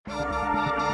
Danganronpa.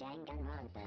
Danganronpa.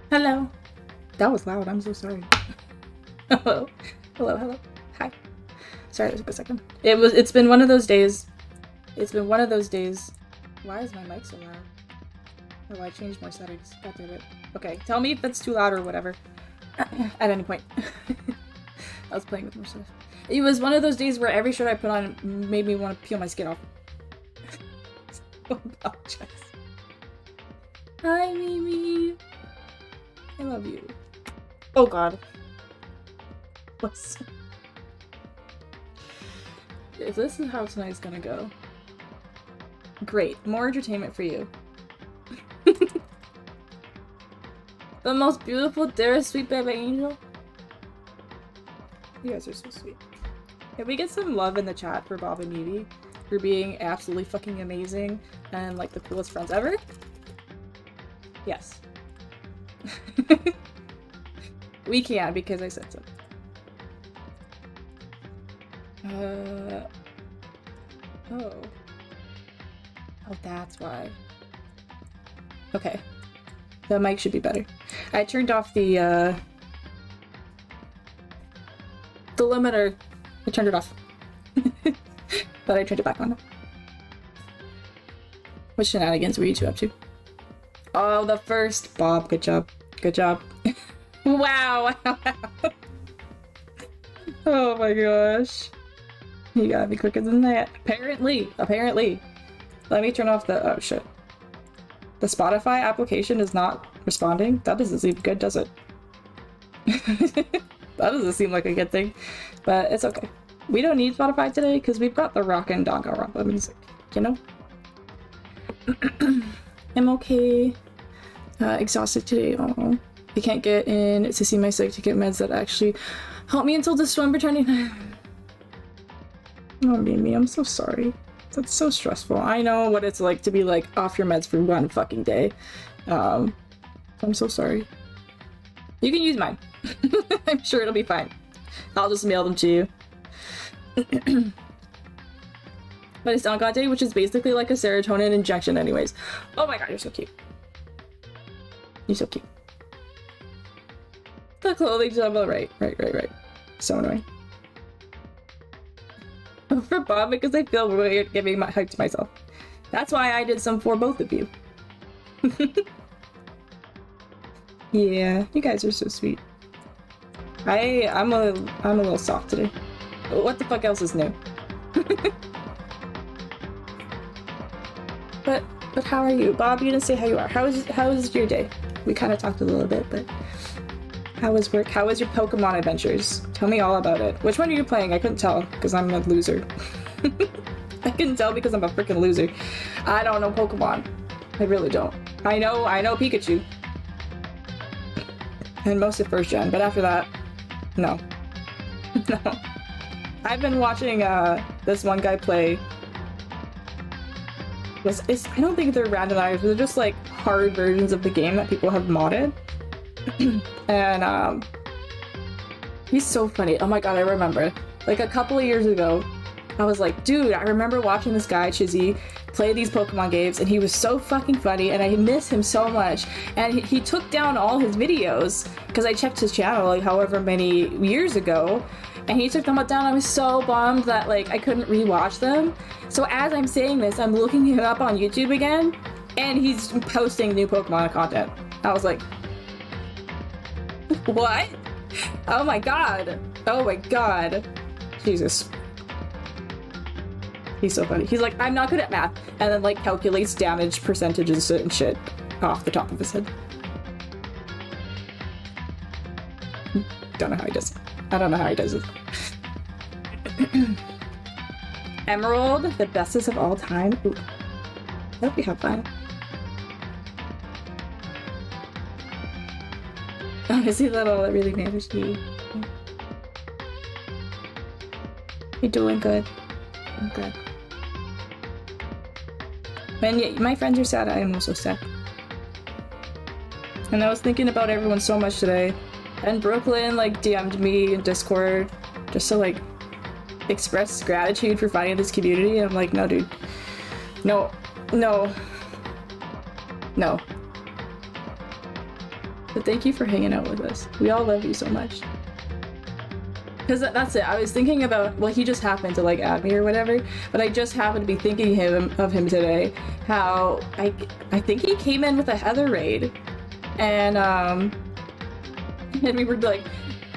Hello. That was loud. I'm so sorry. Hello. Hello, hello. Hi. Sorry, it took a second. It's been one of those days. It's been one of those days. Why is my mic so loud? Oh, I changed more settings. God damn it. Okay, tell me if that's too loud or whatever. At any point. I was playing with more stuff. It was one of those days where every shirt I put on made me want to peel my skin off. I apologize. Hi, Mimi. I love you. Oh god. What's... If this is how tonight's gonna go. Great. More entertainment for you. The most beautiful, dearest, sweet baby angel. You guys are so sweet. Can we get some love in the chat for Bob and Mimi for being absolutely fucking amazing and like the coolest friends ever? Yes. We can because I said so. Oh. Oh, that's why. Okay. The mic should be better. I turned off the limiter. I turned it off. But I turned it back on. What shenanigans were you two up to? Oh, the first Bob. Good job. Good job. Wow. Oh my gosh. You gotta be quicker than that. Apparently. Apparently. Let me turn off the... Oh, shit. The Spotify application is not responding? That doesn't seem good, does it? That doesn't seem like a good thing. But it's okay. We don't need Spotify today because we've got the rockin' danganronpa music, you know? I'm okay. Exhausted today. Oh, I can't get in to see my psych to get meds that actually help me until December 29th. Oh, Mimi, I'm so sorry. That's so stressful. I know what it's like to be like off your meds for one fucking day. I'm so sorry. You can use mine. I'm sure it'll be fine. I'll just mail them to you. But it's Dangan Day, which is basically like a serotonin injection anyways. Oh my god, you're so cute. You're so cute. The clothing jumble, right. So annoying. For Bob, because I feel weird giving my hug to myself. That's why I did some for both of you. Yeah, you guys are so sweet. I'm a little soft today. What the fuck else is new? But how are you? Bob, you didn't say how you are. How was your day? We kind of talked a little bit, but how was work? How was your Pokemon adventures? Tell me all about it. Which one are you playing? I couldn't tell because I'm a loser. I couldn't tell because I'm a freaking loser. I don't know Pokemon. I really don't. I know Pikachu. And most of first gen, but after that, no. No. I've been watching this one guy play. I don't think they're randomized, they're just like hard versions of the game that people have modded. And he's so funny. Oh my god, I remember. Like a couple of years ago, I was like, dude, I remember watching this guy, Chizzy, play these Pokemon games, and he was so fucking funny, and I miss him so much. And he took down all his videos, because I checked his channel like however many years ago, and he took them all down. I was so bummed that like I couldn't rewatch them. So as I'm saying this, I'm looking him up on YouTube again, and he's posting new Pokemon content. I was like, what? Oh my god. Oh my god. Jesus. He's so funny. He's like, I'm not good at math, and then like calculates damage percentages and shit off the top of his head. Don't know how he does it. I don't know how he does it. Emerald, the bestest of all time. Ooh. Hope you have fun. Oh, I see that all that really matters to you. You're doing good. I'm good. And yeah, my friends are sad, I am also sad. And I was thinking about everyone so much today. And Brooklyn like DM'd me in Discord just to like express gratitude for finding this community. And I'm like, no dude. No. No. No. But thank you for hanging out with us. We all love you so much. Because that's it. I was thinking about, well, he just happened to like add me or whatever, but I just happened to be thinking of him today. How I think he came in with a Heather raid, and we were like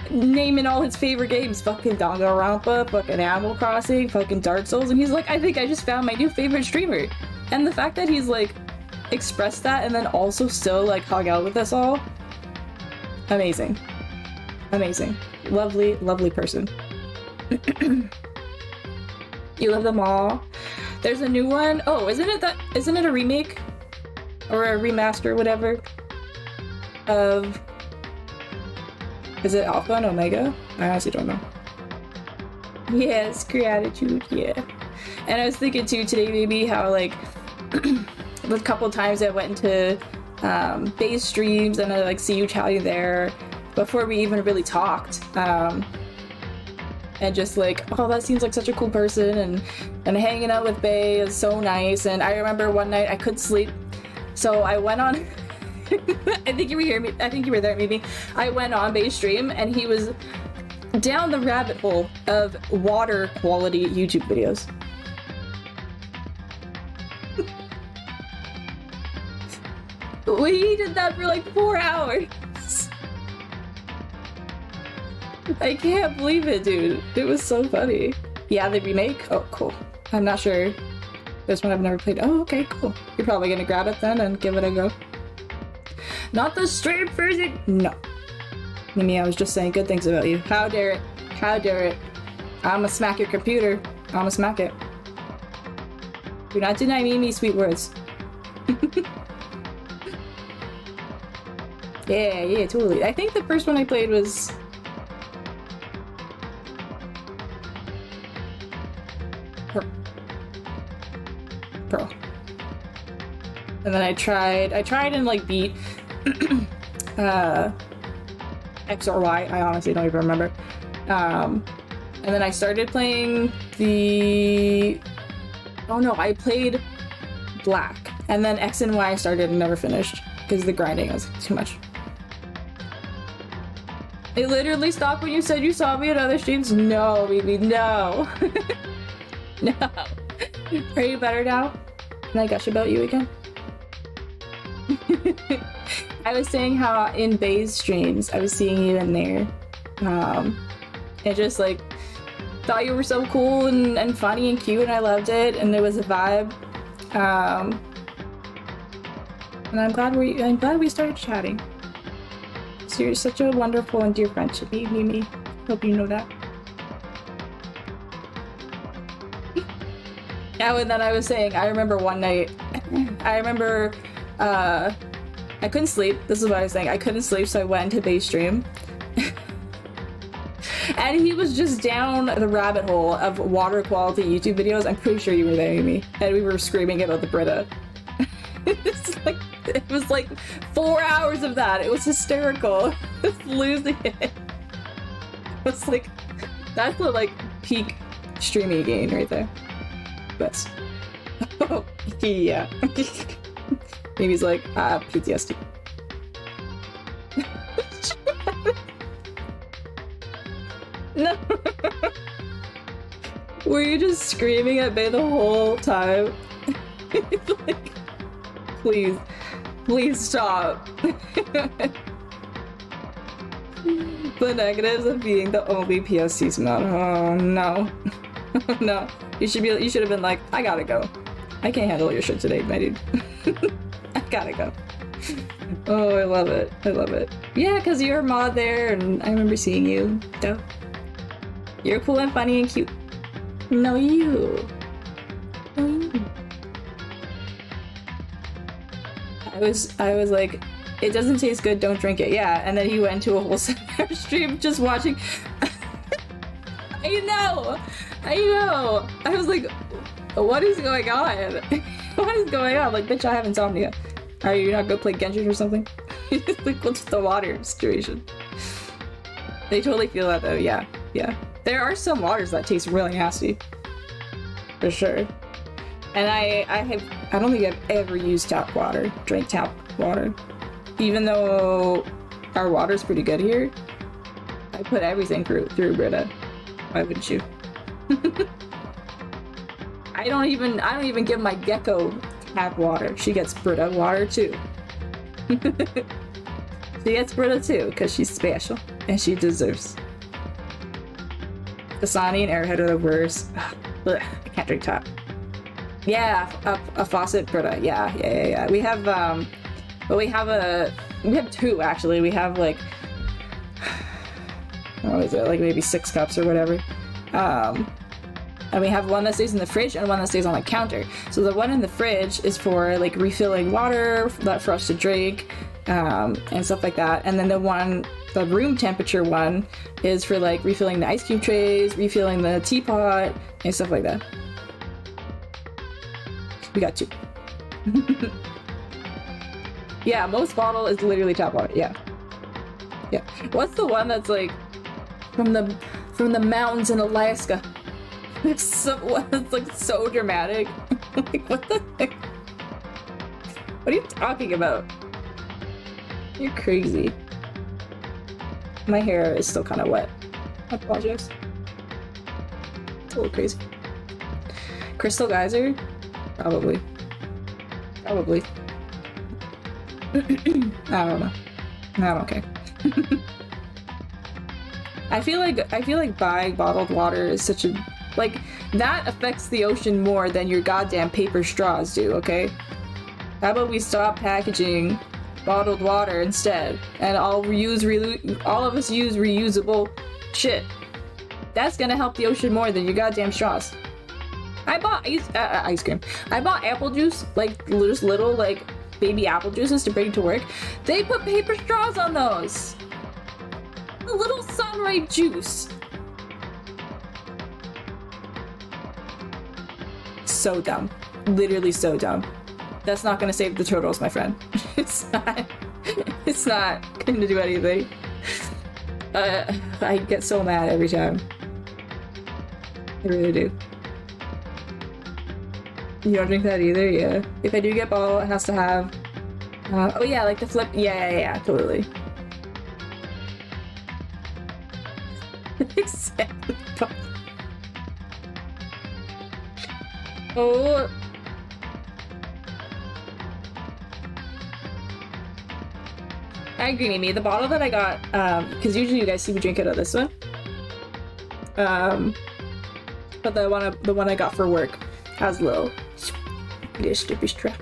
naming all his favorite games, fucking danganronpa, fucking Animal Crossing, fucking Dark Souls, and he's like, I think I just found my new favorite streamer. And the fact that he's like expressed that and then also still like hung out with us all, amazing. Amazing. Lovely, lovely person. You love them all. There's a new one. Oh, isn't it a remake? Or a remaster, whatever? Of... Is it Alpha and Omega? I honestly don't know. Yes, gratitude, yeah. And I was thinking too today maybe how like a couple times I went into Bay's streams and I like see you chatting there before we even really talked, and just like, oh, that seems like such a cool person, and hanging out with Bay is so nice. And I remember one night I couldn't sleep, so I went on I think you were here, I think you were there maybe. I went on Bay's stream and he was down the rabbit hole of water quality YouTube videos. We did that for like 4 hours. I can't believe it, dude. It was so funny. Yeah, the remake? Oh, cool. I'm not sure. This one I've never played. Oh, okay, cool. You're probably gonna grab it then and give it a go. Not the straight version! No. Mimi, I was just saying good things about you. How dare it? How dare it? I'ma smack your computer. I'ma smack it. Do not deny Mimi sweet words. Yeah, totally. I think the first one I played was... Pro. And then I tried and like beat X or Y, I honestly don't even remember. And then I started playing the... Oh no, I played Black. And then X and Y I started and never finished because the grinding was too much. It literally stopped when you said you saw me at other streams? No, baby, no. No. Are you better now? Can I gush about you again? I was saying how in Bay's streams, I was seeing you in there. And just like, thought you were so cool and funny and cute and I loved it and it was a vibe. And I'm glad we started chatting. So you're such a wonderful and dear friend to me, Mimi. Hope you know that. Oh, and then I was saying, I remember one night, I couldn't sleep. This is what I was saying. I couldn't sleep, so I went into Bay's stream. And he was just down the rabbit hole of water quality YouTube videos. I'm pretty sure you were there, Amy. And we were screaming about the Brita. It was like 4 hours of that. It was hysterical. I was losing it. It was like, that's the like peak streaming gain right there. But, oh, yeah. Maybe he's like, PTSD. No. Were you just screaming at Bay the whole time? Like, please stop. The negatives of being the only PSC mod. Oh no. No. You should have been like, I gotta go. I can't handle your shit today, my dude. I gotta go. Oh, I love it. I love it. Yeah, because you're a mod there, and I remember seeing you. Dope. You're cool and funny and cute. No, you. No, you. I was like, it doesn't taste good, don't drink it. Yeah, and then he went to a whole 7-hour stream just watching. I know! I was like, what is going on? What is going on? Like, bitch, I have insomnia. Are you not gonna play Genshin or something? Like, what's the water situation? They totally feel that though, yeah. There are some waters that taste really nasty. For sure. And I don't think I've ever used tap water, drank tap water. Even though our water's pretty good here. I put everything through Brita. Why wouldn't you? I don't even give my gecko tap water. She gets Brita water too. She gets Brita too, because she's special and she deserves. Dasani and Airhead are the worst. Ugh, I can't drink tap. Yeah, a faucet Brita. Yeah. We have but we have two actually. We have like, what is it, like maybe 6 cups or whatever. And we have one that stays in the fridge and one that stays on the counter. So the one in the fridge is for like refilling water for us to drink, and stuff like that. And then the room temperature one is for like refilling the ice cube trays, refilling the teapot, and stuff like that. We got 2. Yeah, most bottle is literally tap water. Yeah. What's the one that's like from the mountains in Alaska? It's it's like so dramatic. Like, what the heck? What are you talking about? You're crazy. My hair is still kind of wet. I apologize. It's a little crazy. Crystal Geyser? Probably. I don't know. I don't care. I feel like buying bottled water is such a, like, that affects the ocean more than your goddamn paper straws do, okay? How about we stop packaging bottled water instead, and all of us use reusable shit. That's gonna help the ocean more than your goddamn straws. I bought ice cream. I bought apple juice, like just little like baby apple juices to bring to work. They put paper straws on those. A little sunripe juice. So dumb. Literally so dumb. That's not gonna save the turtles, my friend. It's not gonna do anything. I get so mad every time. I really do. You don't drink that either? Yeah. If I do get bottle, it has to have... oh yeah, like the flip... Yeah, totally. Exactly. Oh... I agree, Mimi. The bottle that I got, because usually you guys see me drink out of this one. But the one I got for work has a little sticky straw.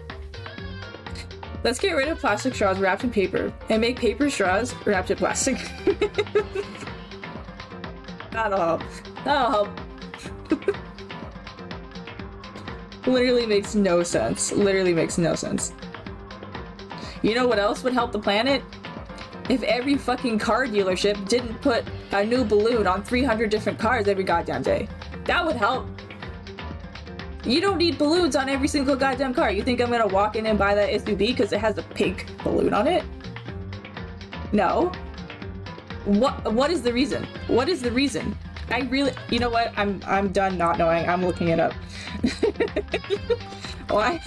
Let's get rid of plastic straws wrapped in paper and make paper straws wrapped in plastic. That'll help. That'll help. Literally makes no sense. Literally makes no sense. You know what else would help the planet? If every fucking car dealership didn't put a new balloon on 300 different cars every goddamn day. That would help. You don't need balloons on every single goddamn car. You think I'm gonna walk in and buy that SUV because it has a pink balloon on it? No. What is the reason? What is the reason? I really, you know what? I'm done not knowing. I'm looking it up. Why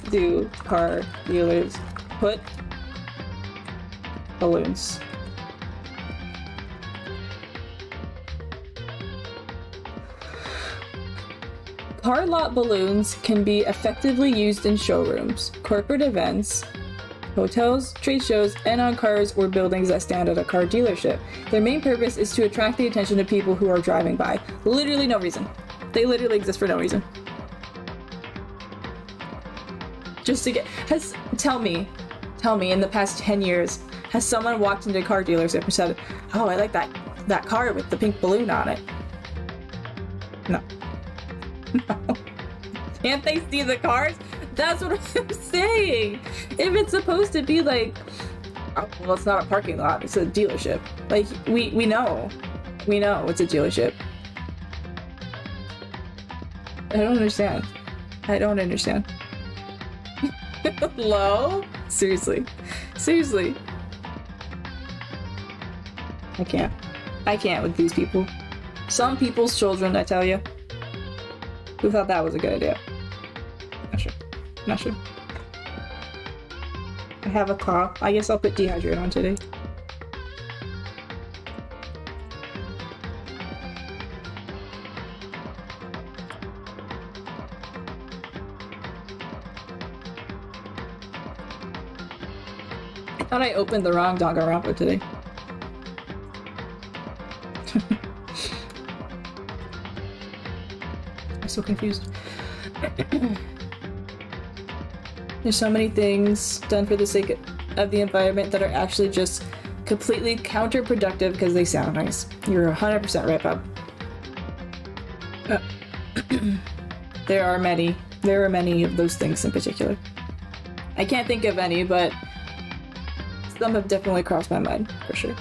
do car dealers put balloons? Car lot balloons can be effectively used in showrooms, corporate events, hotels, trade shows, and on cars or buildings that stand at a car dealership. Their main purpose is to attract the attention of people who are driving by. Literally no reason. They literally exist for no reason. Just to get... Tell me, in the past 10 years, has someone walked into a car dealership and said, oh, I like that car with the pink balloon on it? No. No. Can't they see the cars? That's what I'm saying. If it's supposed to be like, oh, well, it's not a parking lot, it's a dealership. Like, we know. We know it's a dealership. I don't understand. I don't understand. Hello? Seriously. Seriously. I can't. I can't with these people. Some people's children, I tell you. Who thought that was a good idea? Not sure. Not sure. I have a cough. I guess I'll put dehydrate on today. I thought I opened the wrong danganronpa today. I'm so confused. There's so many things done for the sake of the environment that are actually just completely counterproductive because they sound nice. You're 100% right, Bob. There are many of those things in particular. I can't think of any, but some have definitely crossed my mind, for sure.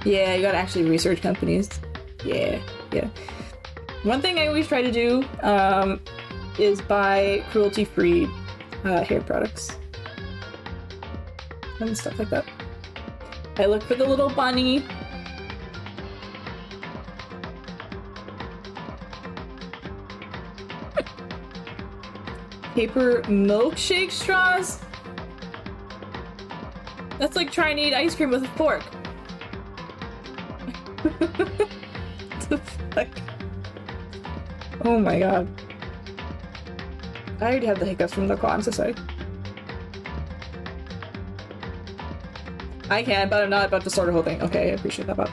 Yeah, you gotta actually research companies. Yeah. One thing I always try to do is buy cruelty-free hair products and stuff like that. I look for the little bunny. Paper milkshake straws? That's like trying to eat ice cream with a fork. What the fuck? Oh my god. I already have the hiccups from the call, I'm so sorry. I can, but I'm not about to start a whole thing. Okay, I appreciate that, Bob.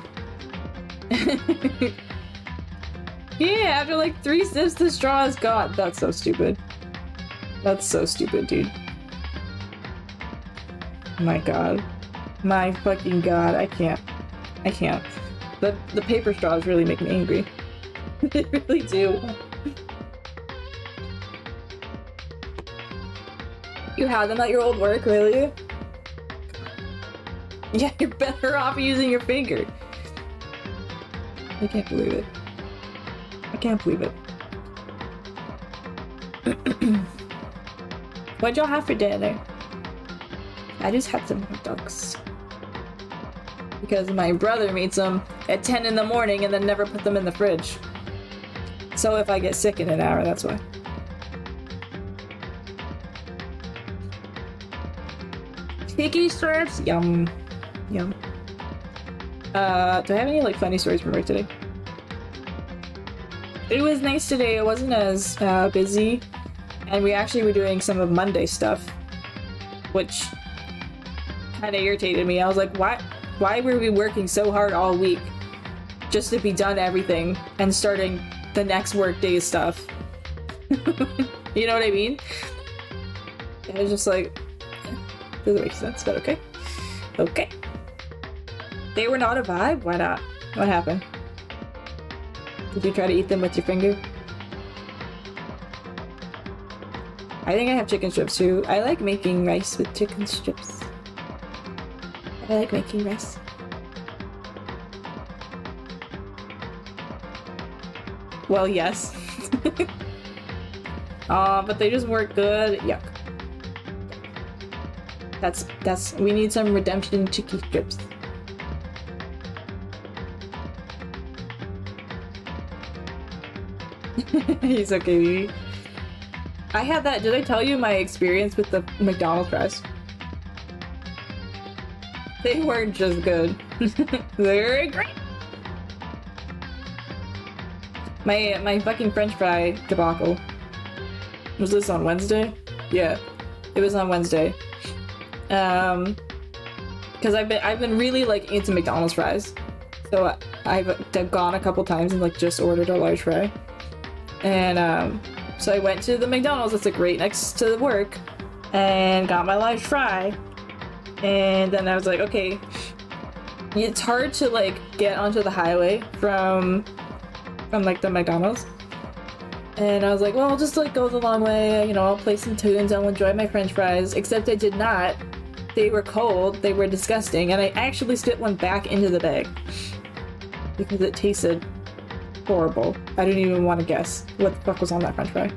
Yeah, after like 3 sips, the straw is gone. That's so stupid. That's so stupid, dude. My god. My fucking god, I can't. I can't. The paper straws really make me angry. They really do. You had them at your old work, really? Yeah, you're better off using your finger. I can't believe it. I can't believe it. What'd y'all have for dinner? I just had some hot dogs. Because my brother made some at 10 in the morning and then never put them in the fridge. So if I get sick in an hour, that's why. Sticky strips? Yum. Yum. Do I have any like funny stories from work today? It was nice today. It wasn't as busy. And we actually were doing some of Monday stuff. Which kind of irritated me. I was like, why were we working so hard all week just to be done everything and starting the next work day stuff? You know what I mean? It was just like, doesn't make sense, but okay. Okay. They were not a vibe? Why not? What happened? Did you try to eat them with your finger? I think I have chicken strips too. I like making rice with chicken strips. I like making rice. Well, yes. But they just weren't good. Yuck. We need some redemption chicken strips. He's okay, baby. I had that. Did I tell you my experience with the McDonald's fries? They weren't just good. They're great. My fucking French fry debacle. Was this on Wednesday? Yeah, it was on Wednesday. Because I've been really like into McDonald's fries, so I've gone a couple times and like just ordered a large fry, and so I went to the McDonald's that's like right next to work, and got my large fry, and then I was like, okay, it's hard to like get onto the highway from like the McDonald's. And I was like, well, I'll just like go the long way, you know, I'll play some tunes, I'll enjoy my French fries, except I did not. They were cold, they were disgusting, and I actually spit one back into the bag. Because it tasted horrible. I didn't even want to guess what the fuck was on that French fry.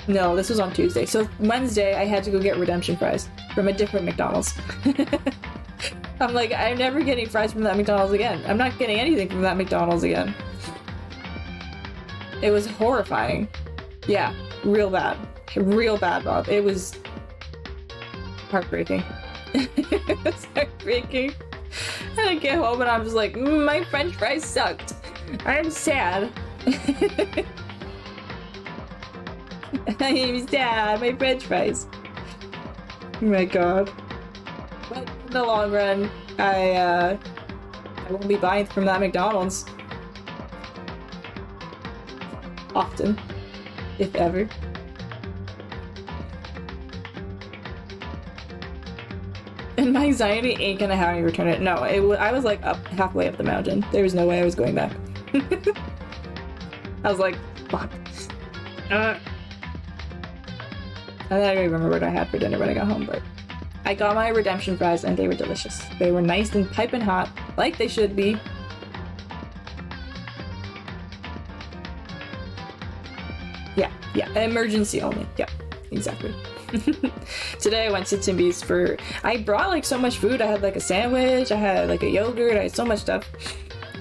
No, this was on Tuesday. So Wednesday, I had to go get redemption fries from a different McDonald's. I'm like, I'm never getting fries from that McDonald's again. I'm not getting anything from that McDonald's again. It was horrifying. Yeah, real bad. Real bad, Bob. It was heartbreaking. It was heartbreaking. And I get home and I'm just like, my french fries sucked. I'm sad. I'm sad. My french fries. Oh my god. But in the long run, I won't be buying from that McDonald's. Often. If ever. And my anxiety ain't gonna have me return it. No, I was like up halfway up the mountain. There was no way I was going back. I was like, fuck. And then I don't remember what I had for dinner when I got home, but I got my redemption fries and they were delicious. They were nice and piping hot, like they should be. Yeah, emergency only. Yeah, exactly. Today I went to Timmy's I brought like so much food. I had like a sandwich, I had like a yogurt, I had so much stuff.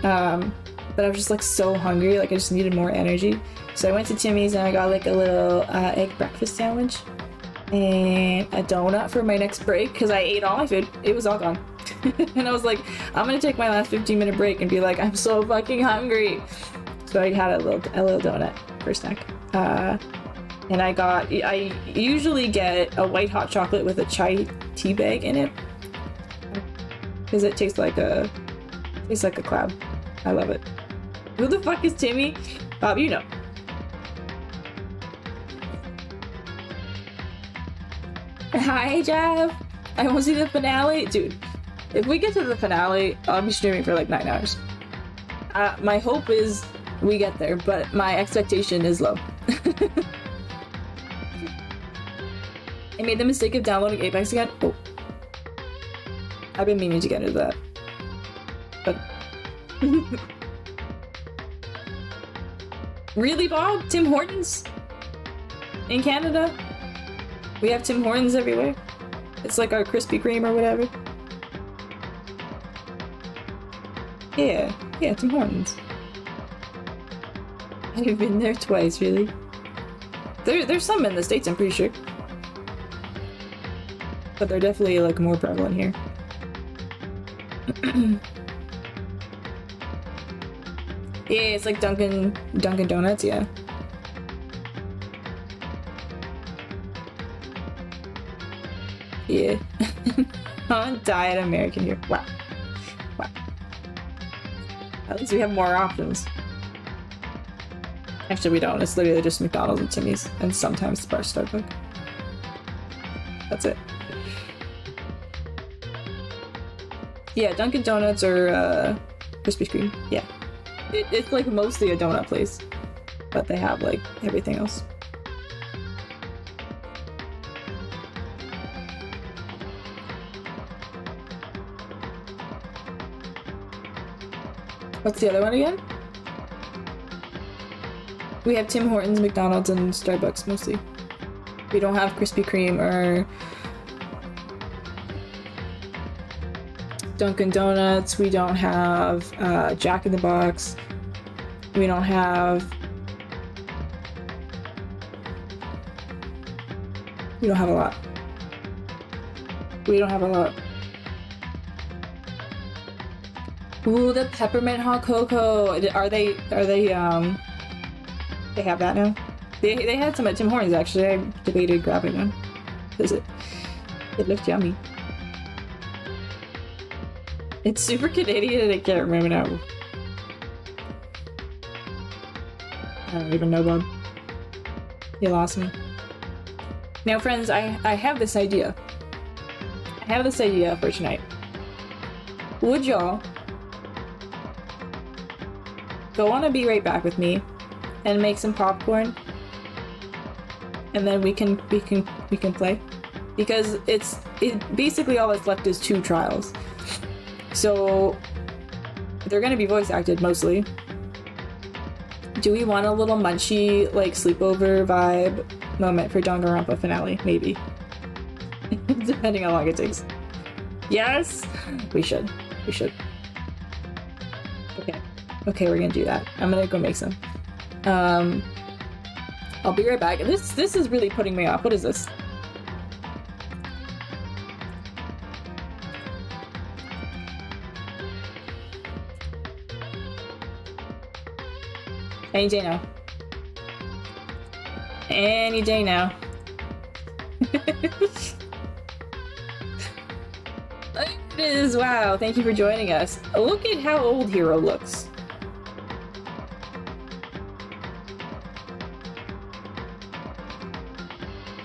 But I was just like so hungry, like I just needed more energy. So I went to Timmy's and I got like a little egg breakfast sandwich and a donut for my next break because I ate all my food. It was all gone. And I was like, I'm gonna take my last 15-minute break and be like, I'm so fucking hungry. So I had a little donut for a snack. And I usually get a white hot chocolate with a chai tea bag in it. Because it tastes like a cloud. I love it. Who the fuck is Timmy? Bob, you know. Hi, Jeff. I want to see the finale. Dude, if we get to the finale, I'll be streaming for like 9 hours. My hope is we get there, but my expectation is low. I made the mistake of downloading Apex again. Oh. I've been meaning to get into that. But... Really, Bob? Tim Hortons? In Canada? We have Tim Hortons everywhere? It's like our Krispy Kreme or whatever. Yeah, Tim Hortons. I've been there twice, really. There's some in the States, I'm pretty sure. But they're definitely like more prevalent here. Yeah, it's like Dunkin' Donuts, yeah. Yeah. On diet American here. Wow. At least we have more options. Actually, we don't. It's literally just McDonald's and Timmy's, and sometimes Bar Starbucks. That's it. Yeah, Dunkin' Donuts or Krispy Kreme. Yeah. It's like mostly a donut place, but they have like everything else. What's the other one again? We have Tim Hortons, McDonald's, and Starbucks mostly. We don't have Krispy Kreme or Dunkin' Donuts. We don't have Jack in the Box. We don't have... We don't have a lot. We don't have a lot. Ooh, the peppermint hot cocoa. Are they they have that now? They had some at Tim Hortons actually. I debated grabbing one. Because it looked yummy. It's super Canadian and I can't remember now. I don't even know, Bob. You lost me. Now friends, I have this idea. I have this idea for tonight. Would y'all go on a Be Right Back with me and make some popcorn? And then we can play? Because basically all that's left is 2 trials. So they're gonna be voice acted mostly. Do we want a little munchy, like sleepover vibe moment for danganronpa finale? Maybe. Depending on how long it takes. Yes? We should. Okay, we're gonna do that. I'm gonna go make some. I'll be right back. This is really putting me off. What is this? Any day now. Any day now. It is. Wow, thank you for joining us. Look at how old Hero looks.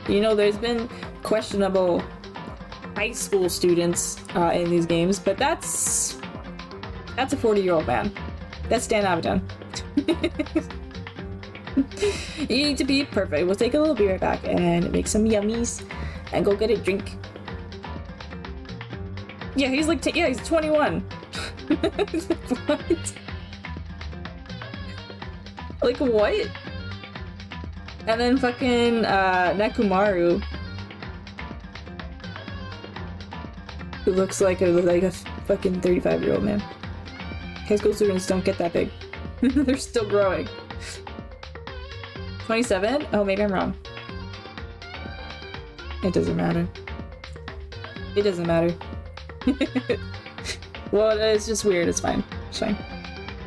You know, there's been questionable high school students in these games, but that's a 40-year-old man. That's Dan Avidan. You need to be perfect. We'll take a little beer back and make some yummies and go get a drink. Yeah, he's like, yeah, he's 21. What? Like, what? And then fucking, Nekumaru. Who looks like a fucking 35-year-old man. High school students don't get that big. They're still growing. 27? Oh, maybe I'm wrong. It doesn't matter. It doesn't matter. Well, it's just weird. It's fine. It's fine.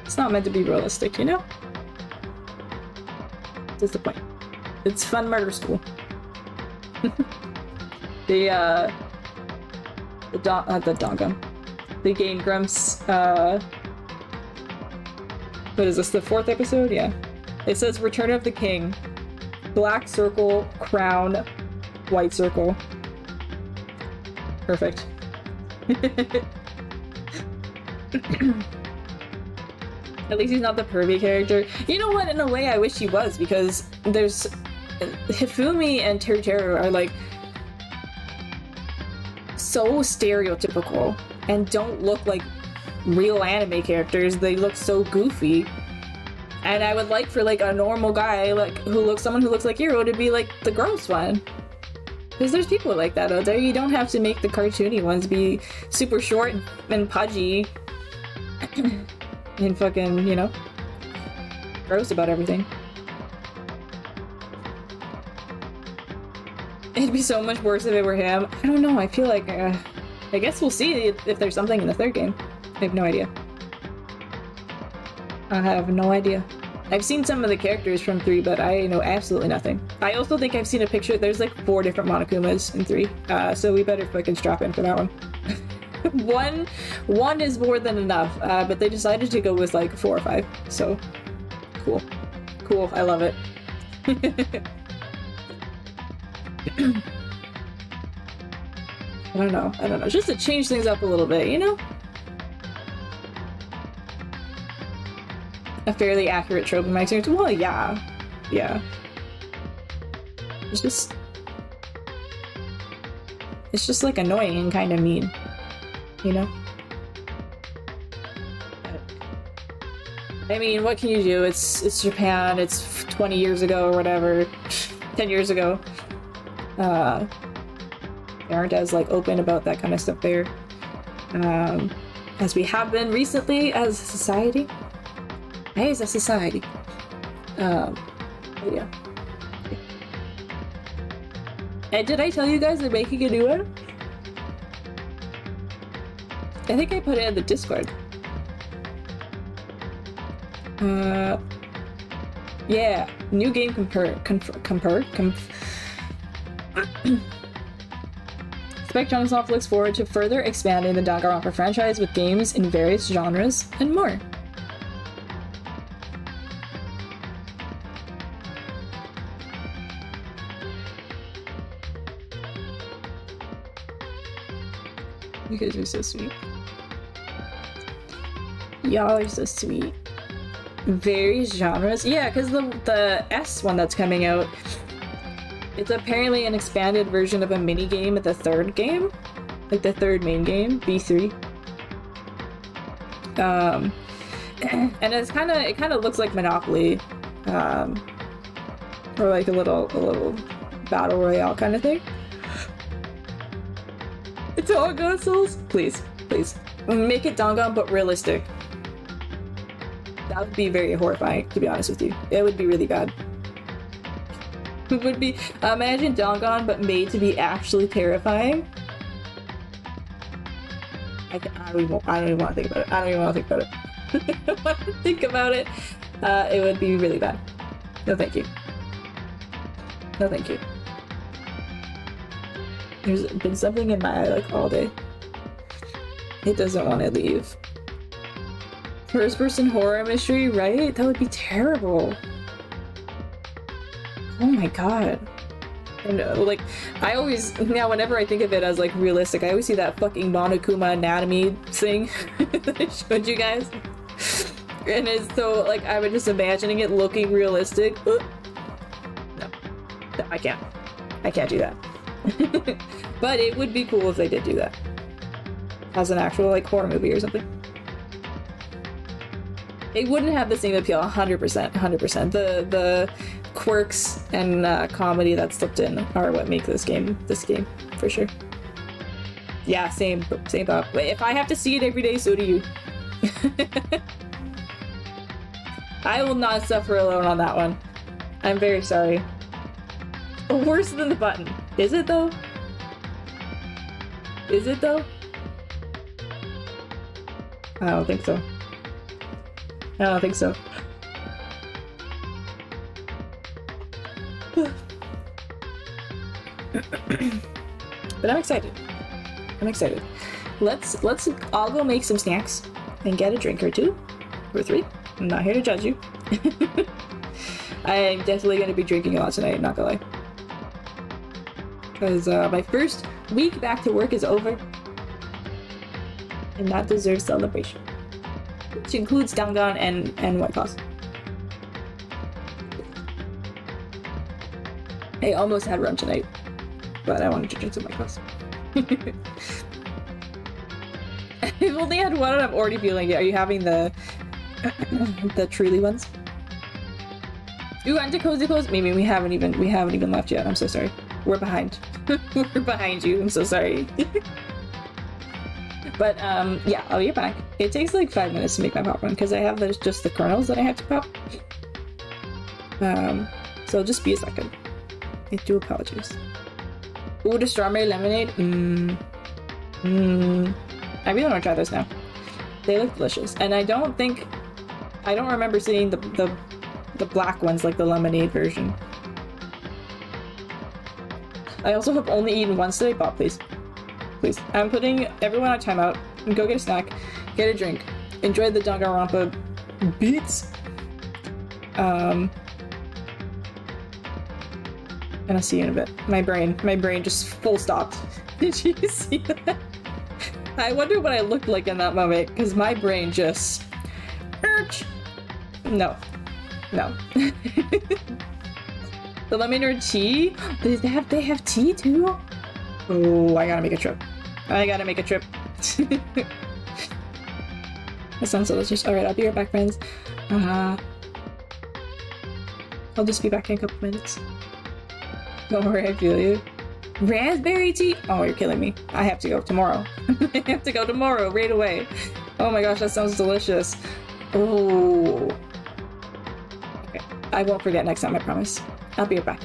It's not meant to be realistic, you know? That's the point. It's fun murder school. The Game Grumps, what is this, the 4th episode? Yeah. It says Return of the King. Black circle, crown, white circle. Perfect. At least he's not the pervy character. You know what? In a way, I wish he was, because there's... Hifumi and Teruteru are, like, so stereotypical and don't look like real anime characters. They look so goofy. And I would like for, like, a normal guy, like, someone who looks like Hiro to be, like, the gross one. Because there's people like that out there. You don't have to make the cartoony ones be super short and pudgy. And fucking, you know, gross about everything. It'd be so much worse if it were him. I don't know, I feel like, I guess we'll see if there's something in the 3rd game. I have no idea. I have no idea. I've seen some of the characters from 3, but I know absolutely nothing. I also think I've seen a picture. There's like 4 different Monokumas in 3, so we better fucking strap in for that one. one is more than enough, but they decided to go with like 4 or 5, so cool. Cool, I love it. I don't know, just to change things up a little bit, you know? A fairly accurate trope in my experience. Well, yeah. Yeah. It's just like annoying and kind of mean. You know? I mean, what can you do? It's Japan, it's 20 years ago or whatever. 10 years ago. They aren't as, like, open about that kind of stuff there. As we have been recently as a society. As a society. Yeah. And did I tell you guys they're making a new one? I think I put it in the Discord. Yeah, new game Spectrumsoft looks forward to further expanding the danganronpa franchise with games in various genres and more. You guys are so sweet. Y'all are so sweet. Various genres? Yeah, because the S one that's coming out, it's apparently an expanded version of a mini-game at the 3rd game. Like the 3rd main game, B3. And it kinda looks like Monopoly. Or like a little battle royale kind of thing. It's Dangan Souls? Please, please. Make it Dangan, but realistic. That would be very horrifying, to be honest with you. It would be really bad. It would be, imagine Dangan, but made to be actually terrifying. I don't even want to think about it. I don't even want to think about it. I don't want to think about it. It would be really bad. No, thank you. No, thank you. There's been something in my eye like all day. It doesn't want to leave. First person horror mystery, right? That would be terrible. Oh my god. And like, I always, now whenever I think of it as like realistic, I always see that fucking Monokuma anatomy thing that I showed you guys. And it's so, like, I was just imagining it looking realistic. No. No, I can't. I can't do that. But it would be cool if they did do that. As an actual, like, horror movie or something. It wouldn't have the same appeal, 100%, 100%. The quirks and comedy that's slipped in are what make this game, for sure. Yeah, same thought. But if I have to see it every day, so do you. I will not suffer alone on that one. I'm very sorry. Worse than the button. Is it though? Is it though? I don't think so. I don't think so. But I'm excited. I'm excited. Let's all go make some snacks and get a drink or two or three. I'm not here to judge you. I'm definitely going to be drinking a lot tonight, not gonna lie. Because my first week back to work is over. And that deserves celebration. Which includes dangan and white claws. I almost had rum tonight, but I wanted to drink some white claws. I've only had one and I'm already feeling it. Are you having the truly ones? Ooh, and to cozy clothes. Maybe we haven't even left yet. I'm so sorry. We're behind. We're behind you. I'm so sorry. But yeah, I'll get back. It takes like 5 minutes to make my popcorn because I have just the kernels that I have to pop. So just be a second. I do apologize. Ooh, the strawberry lemonade. I really want to try those now. They look delicious, and I don't remember seeing the black ones, like the lemonade version. I also have only eaten once today. Bob, please. Please. I'm putting everyone on timeout. Go get a snack, get a drink, enjoy the danganronpa beats. And I'll see you in a bit. My brain just full stopped. Did you see that? I wonder what I looked like in that moment, because my brain just... No. No. The lemonade tea? They have tea too? Oh, I gotta make a trip. I gotta make a trip. That sounds delicious. Alright, I'll be right back, friends. I'll just be back in a couple minutes. Don't worry, I feel you. Raspberry tea? Oh, you're killing me. I have to go tomorrow. I have to go tomorrow, right away. Oh my gosh, that sounds delicious. Oh. Okay, I won't forget next time, I promise. I'll be right back.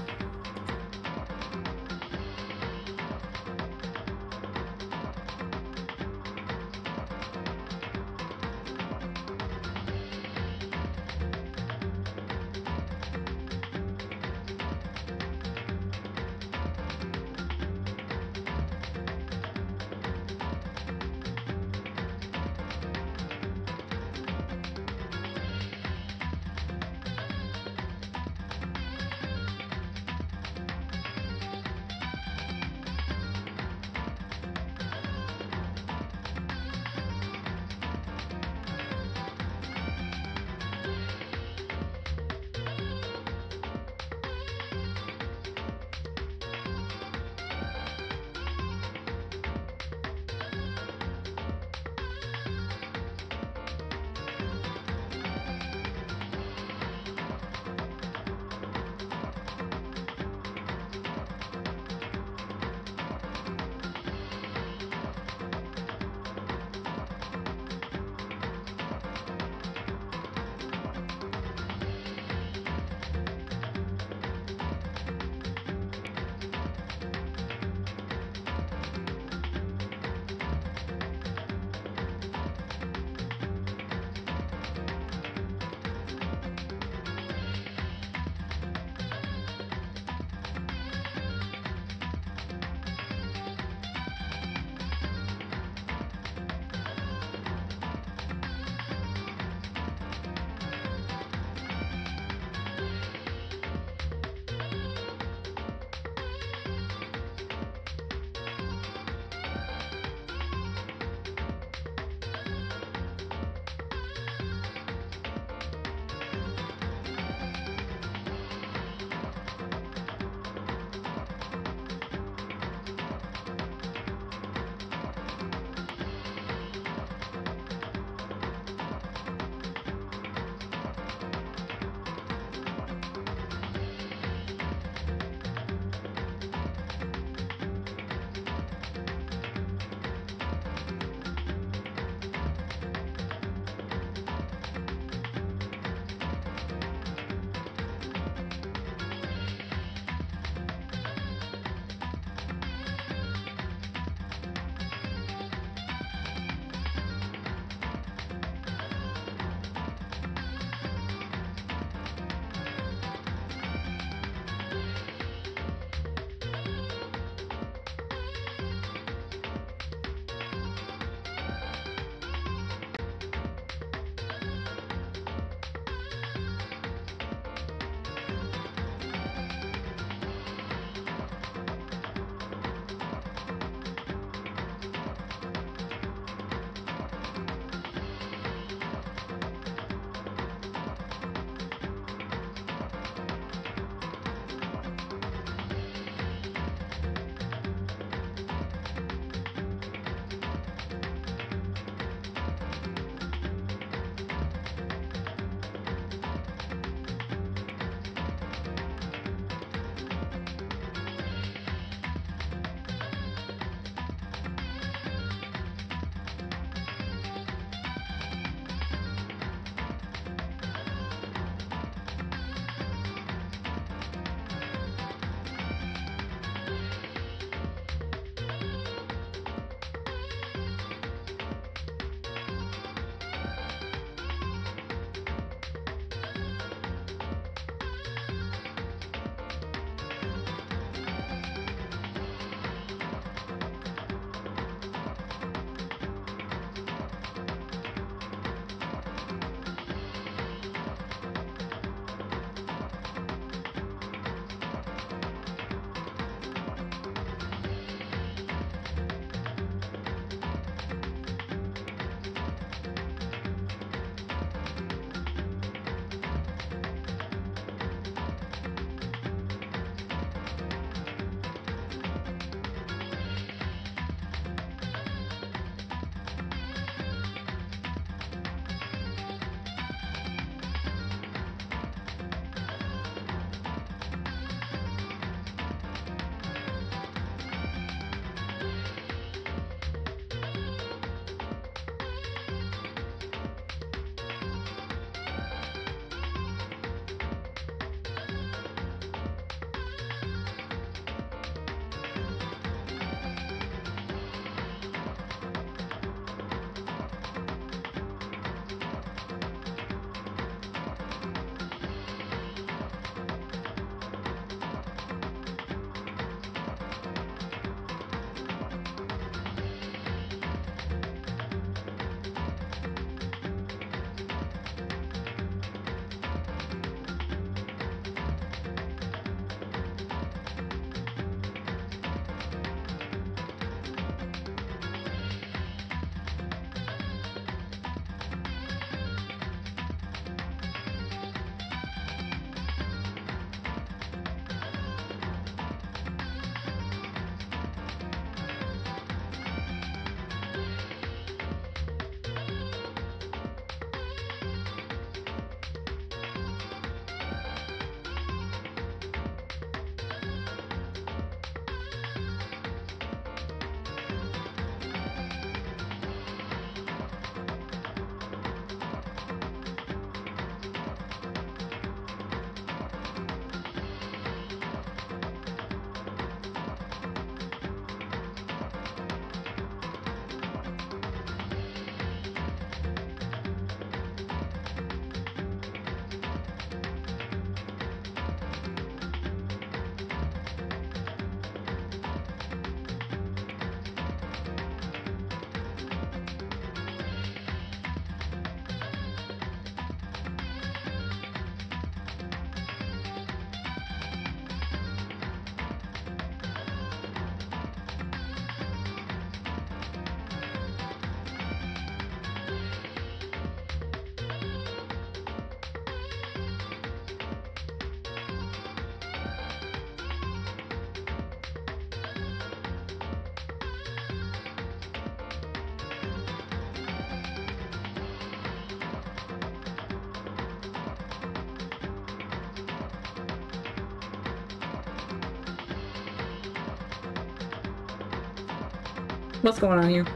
What's going on here?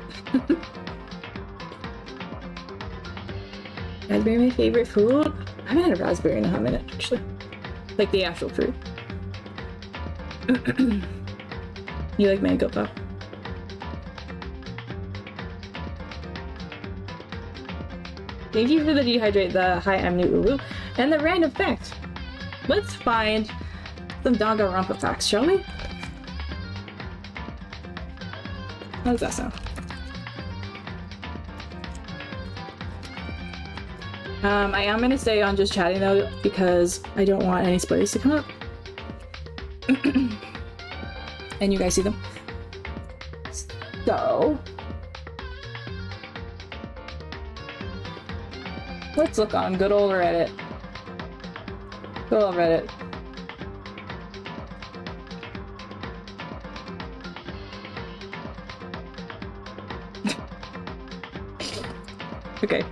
Raspberry, my favorite food? I haven't had a raspberry in a hot minute, actually. Like the actual fruit. You like mango pop? Thank you for the dehydrate, the hi, I'm new uwu, and the random fact. Let's find some danganronpa facts, shall we? How does that sound? I am gonna stay on just chatting though, because I don't want any spoilers to come up. And you guys see them? So... let's look on good old Reddit. Good old Reddit. Okay.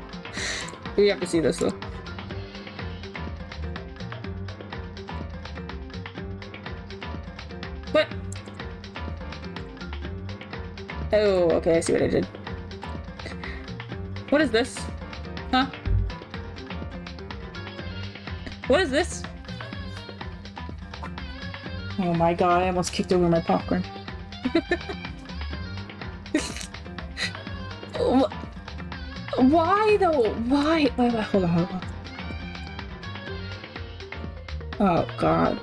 You have to see this though. What? Oh, okay, I see what I did. What is this? Huh? What is this? Oh my god, I almost kicked over my popcorn. Why though? Why? Wait, hold on. Oh god.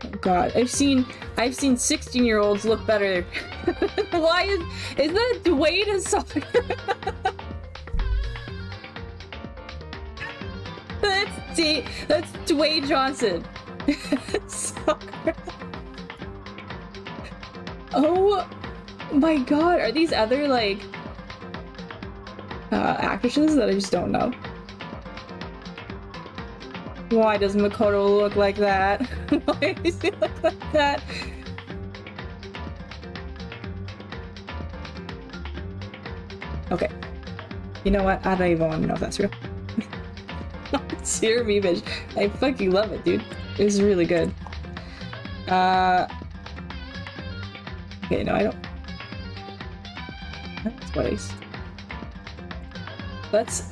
Oh god. I've seen 16-year-olds look better. Why is that Dwayne soccer? That's Dwayne Johnson. Soccer. Oh my god, are these other like actresses that I just don't know? Why does Makoto look like that? Why does he look like that? Okay. You know what? I don't even want to know if that's real. Sear me, bitch. I fucking love it, dude. It was really good. Okay, no, I don't. That's twice.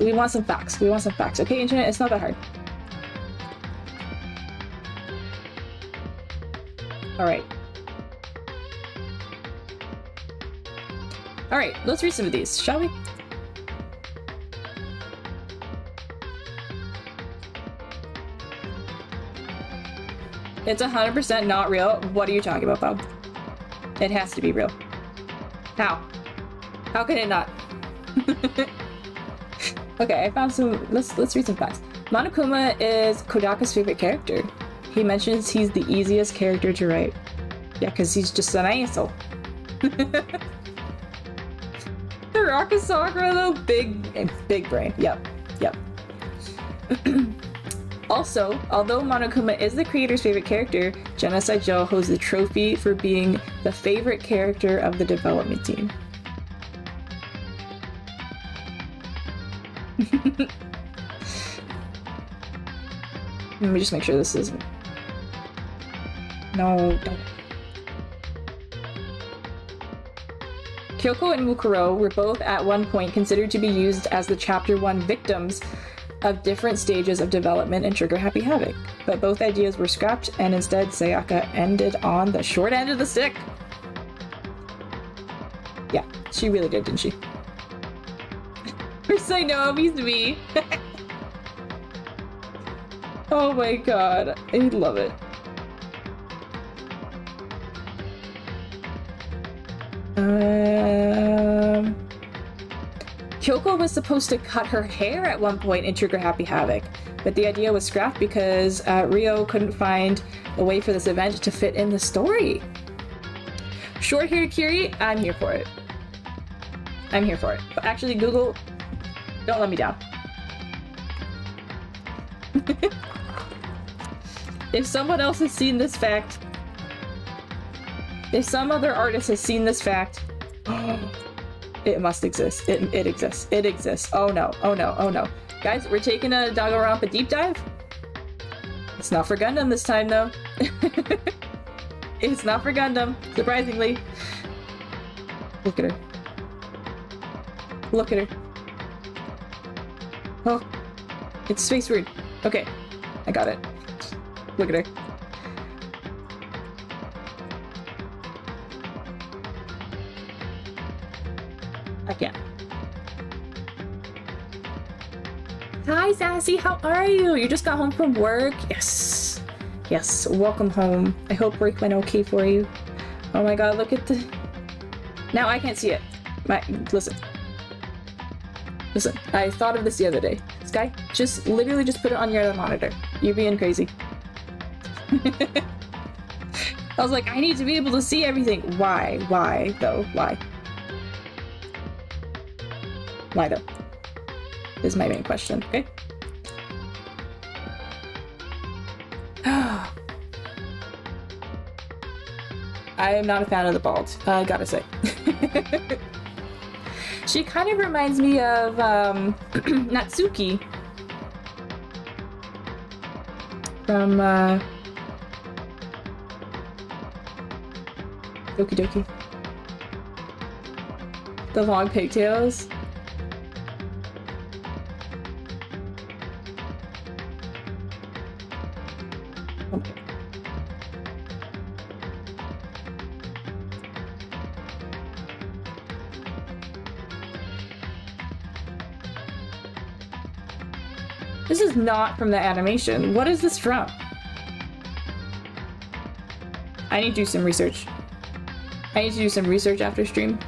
We want some facts. We want some facts. Okay, internet, it's not that hard. Alright. Alright, let's read some of these, shall we? It's 100% not real. What are you talking about, Bob? It has to be real. How? How can it not? Okay, I found some. Let's read some facts. Monokuma is Kodaka's favorite character. He mentions he's the easiest character to write. Yeah, because he's just an asshole. Hiraka Sakura though, big brain. Yep. Also, although Monokuma is the creator's favorite character, Genocide Joe holds the trophy for being the favorite character of the development team. Let me just make sure this isn't... No, don't. Kyoko and Mukuro were both at one point considered to be used as the Chapter 1 victims of different stages of development in Trigger Happy Havoc, but both ideas were scrapped and instead Sayaka ended on the short end of the stick. Yeah, she really did, didn't she? First I know he's me. Oh my god, I love it. Kyoko was supposed to cut her hair at one point in Trigger Happy Havoc, but the idea was scrapped because Ryo couldn't find a way for this event to fit in the story. Short-haired Kiri, I'm here for it. I'm here for it. But actually, Google, don't let me down. If someone else has seen this fact, if some other artist has seen this fact, it must exist. It exists. It exists. Oh no. Oh no. Oh no. Guys, we're taking a danganronpa deep dive. It's not for Gundam this time though. It's not for Gundam, surprisingly. Look at her. Look at her. Oh, it's space weird. Okay, I got it. Look at her. I can't. Hi, Sassy. How are you? You just got home from work? Yes. Yes. Welcome home. I hope work went okay for you. Oh my god, look at the... Now I can't see it. Listen. Listen. I thought of this the other day. Sky, just literally just put it on your other monitor. You're being crazy. I was like, I need to be able to see everything. Why? Why, though? Why? Why, though? Is my main question, okay? I am not a fan of the bald, I gotta say. She kind of reminds me of Natsuki from Doki Doki. The long pigtails. Okay. This is not from the animation. What is this from? I need to do some research. I need to do some research after stream.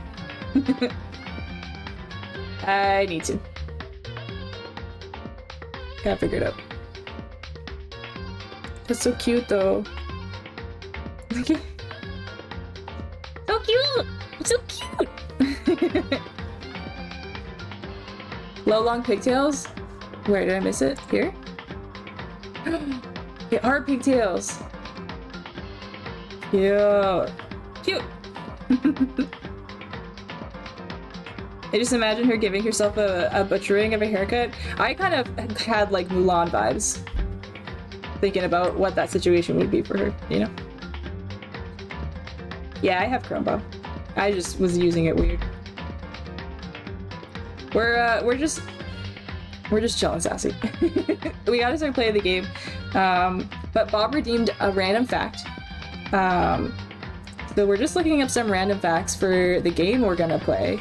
I need to. Gotta figure it out. That's so cute though. Okay. So cute! So cute! Low long pigtails? Where did I miss it? Here? They are pigtails! Cute! Cute! I just imagine her giving herself a butchering of a haircut. I kind of had like Mulan vibes. Thinking about what that situation would be for her, you know? Yeah, I have Chromebow. I just was using it weird. We're just chilling, Sassy. We gotta start playing the game. But Bob redeemed a random fact. So we're just looking up some random facts for the game we're gonna play.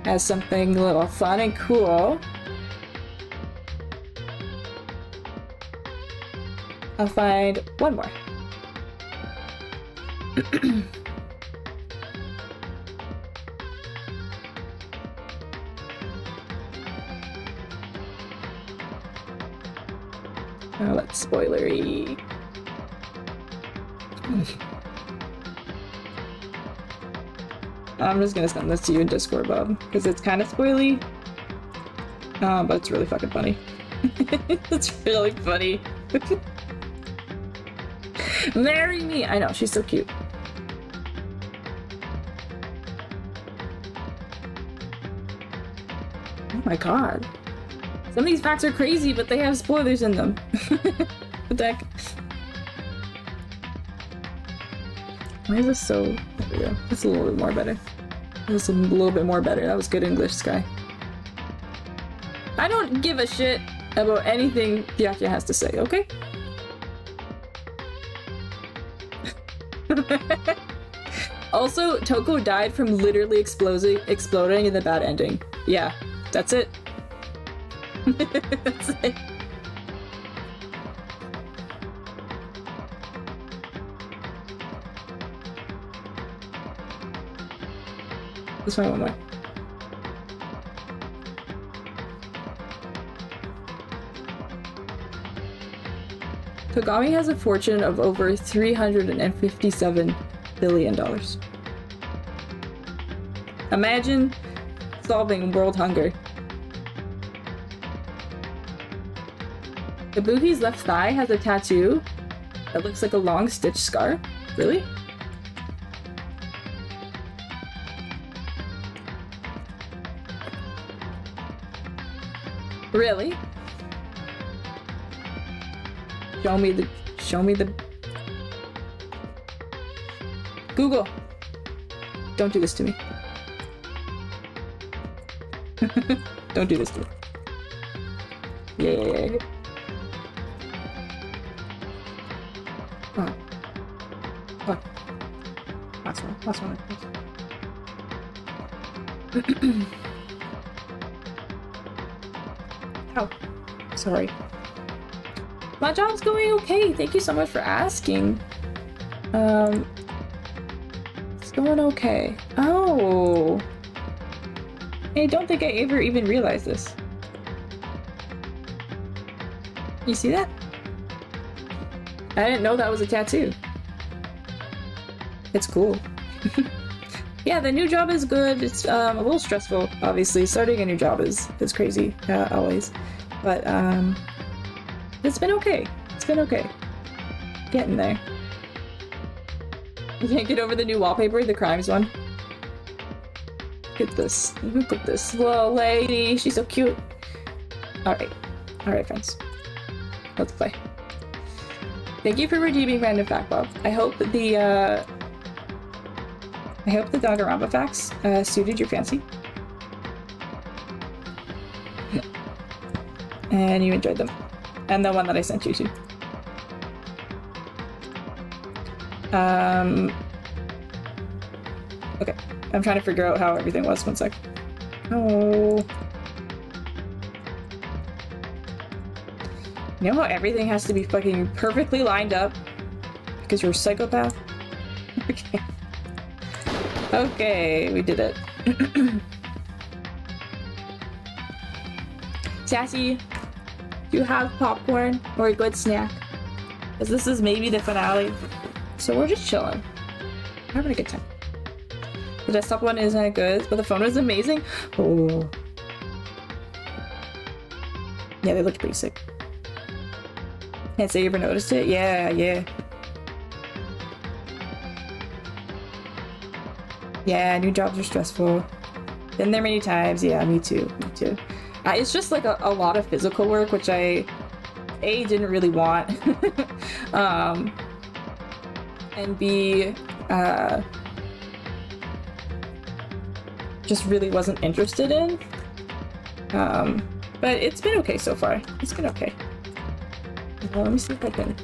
As something a little fun and cool. I'll find one more. Oh, that's spoilery. I'm just gonna send this to you in Discord, Bob, because it's kind of spoily. But it's really fucking funny. It's really funny. Marry me! I know, she's so cute. Oh my god. Some of these facts are crazy, but they have spoilers in them. What the heck? Why is this so... There we go. That's a little bit more better. That's a little bit more better. That was good English, Sky. I don't give a shit about anything Byakuya has to say, okay? Also, Toko died from literally exploding in the bad ending. Yeah, that's it. That's it. Let's find one more. Kagami has a fortune of over $357 billion. Imagine solving world hunger. Kabuki's left thigh has a tattoo that looks like a long stitch scar. Really? Really? Show me the Google. Don't do this to me. Don't do this to me. Yeah. Oh. What? Last one. Ow. Sorry. My job's going okay. Thank you so much for asking. It's going okay. Oh. I don't think I ever even realized this. You see that? I didn't know that was a tattoo. It's cool. Yeah, the new job is good. It's a little stressful, obviously. Starting a new job is crazy, always. But it's been okay. It's been okay. Getting there. You can't get over the new wallpaper, the crimes one. Look at this. Look at this little lady. She's so cute. Alright. Alright, friends. Let's play. Thank you for redeeming random fact, Bob. I hope the danganronpa facts suited your fancy. And you enjoyed them. And the one that I sent you to. Okay. I'm trying to figure out how everything was. One sec. Oh. You know how everything has to be fucking perfectly lined up? Because you're a psychopath? Okay. Okay, we did it. Sassy, do you have popcorn or a good snack? Because this is maybe the finale. So we're just chilling. We're having a good time. The desktop one isn't good, but the phone was amazing. Oh. Yeah, they looked pretty sick. Can't say you ever noticed it? Yeah. Yeah, new jobs are stressful. Been there many times. Yeah, me too. It's just like a lot of physical work, which I didn't really want. And B, just really wasn't interested in. But it's been okay so far. It's been okay. Well, let me see if I can.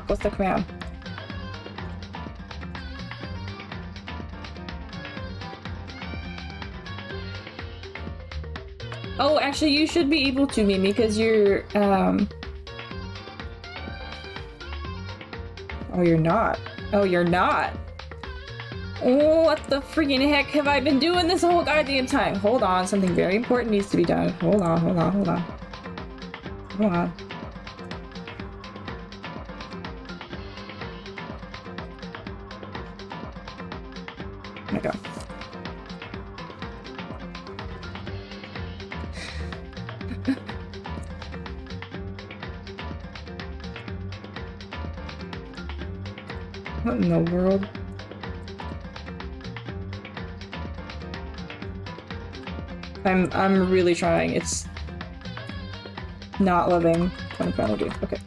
What's the command? Oh, actually, you should be able to, Mimi, because you're, Oh, you're not. Oh, you're not. Oh, what the freaking heck have I been doing this whole goddamn time? Hold on, something very important needs to be done. Hold on. Oh my god. What in the world? I'm really trying. It's not loving what I'm trying to do. Okay.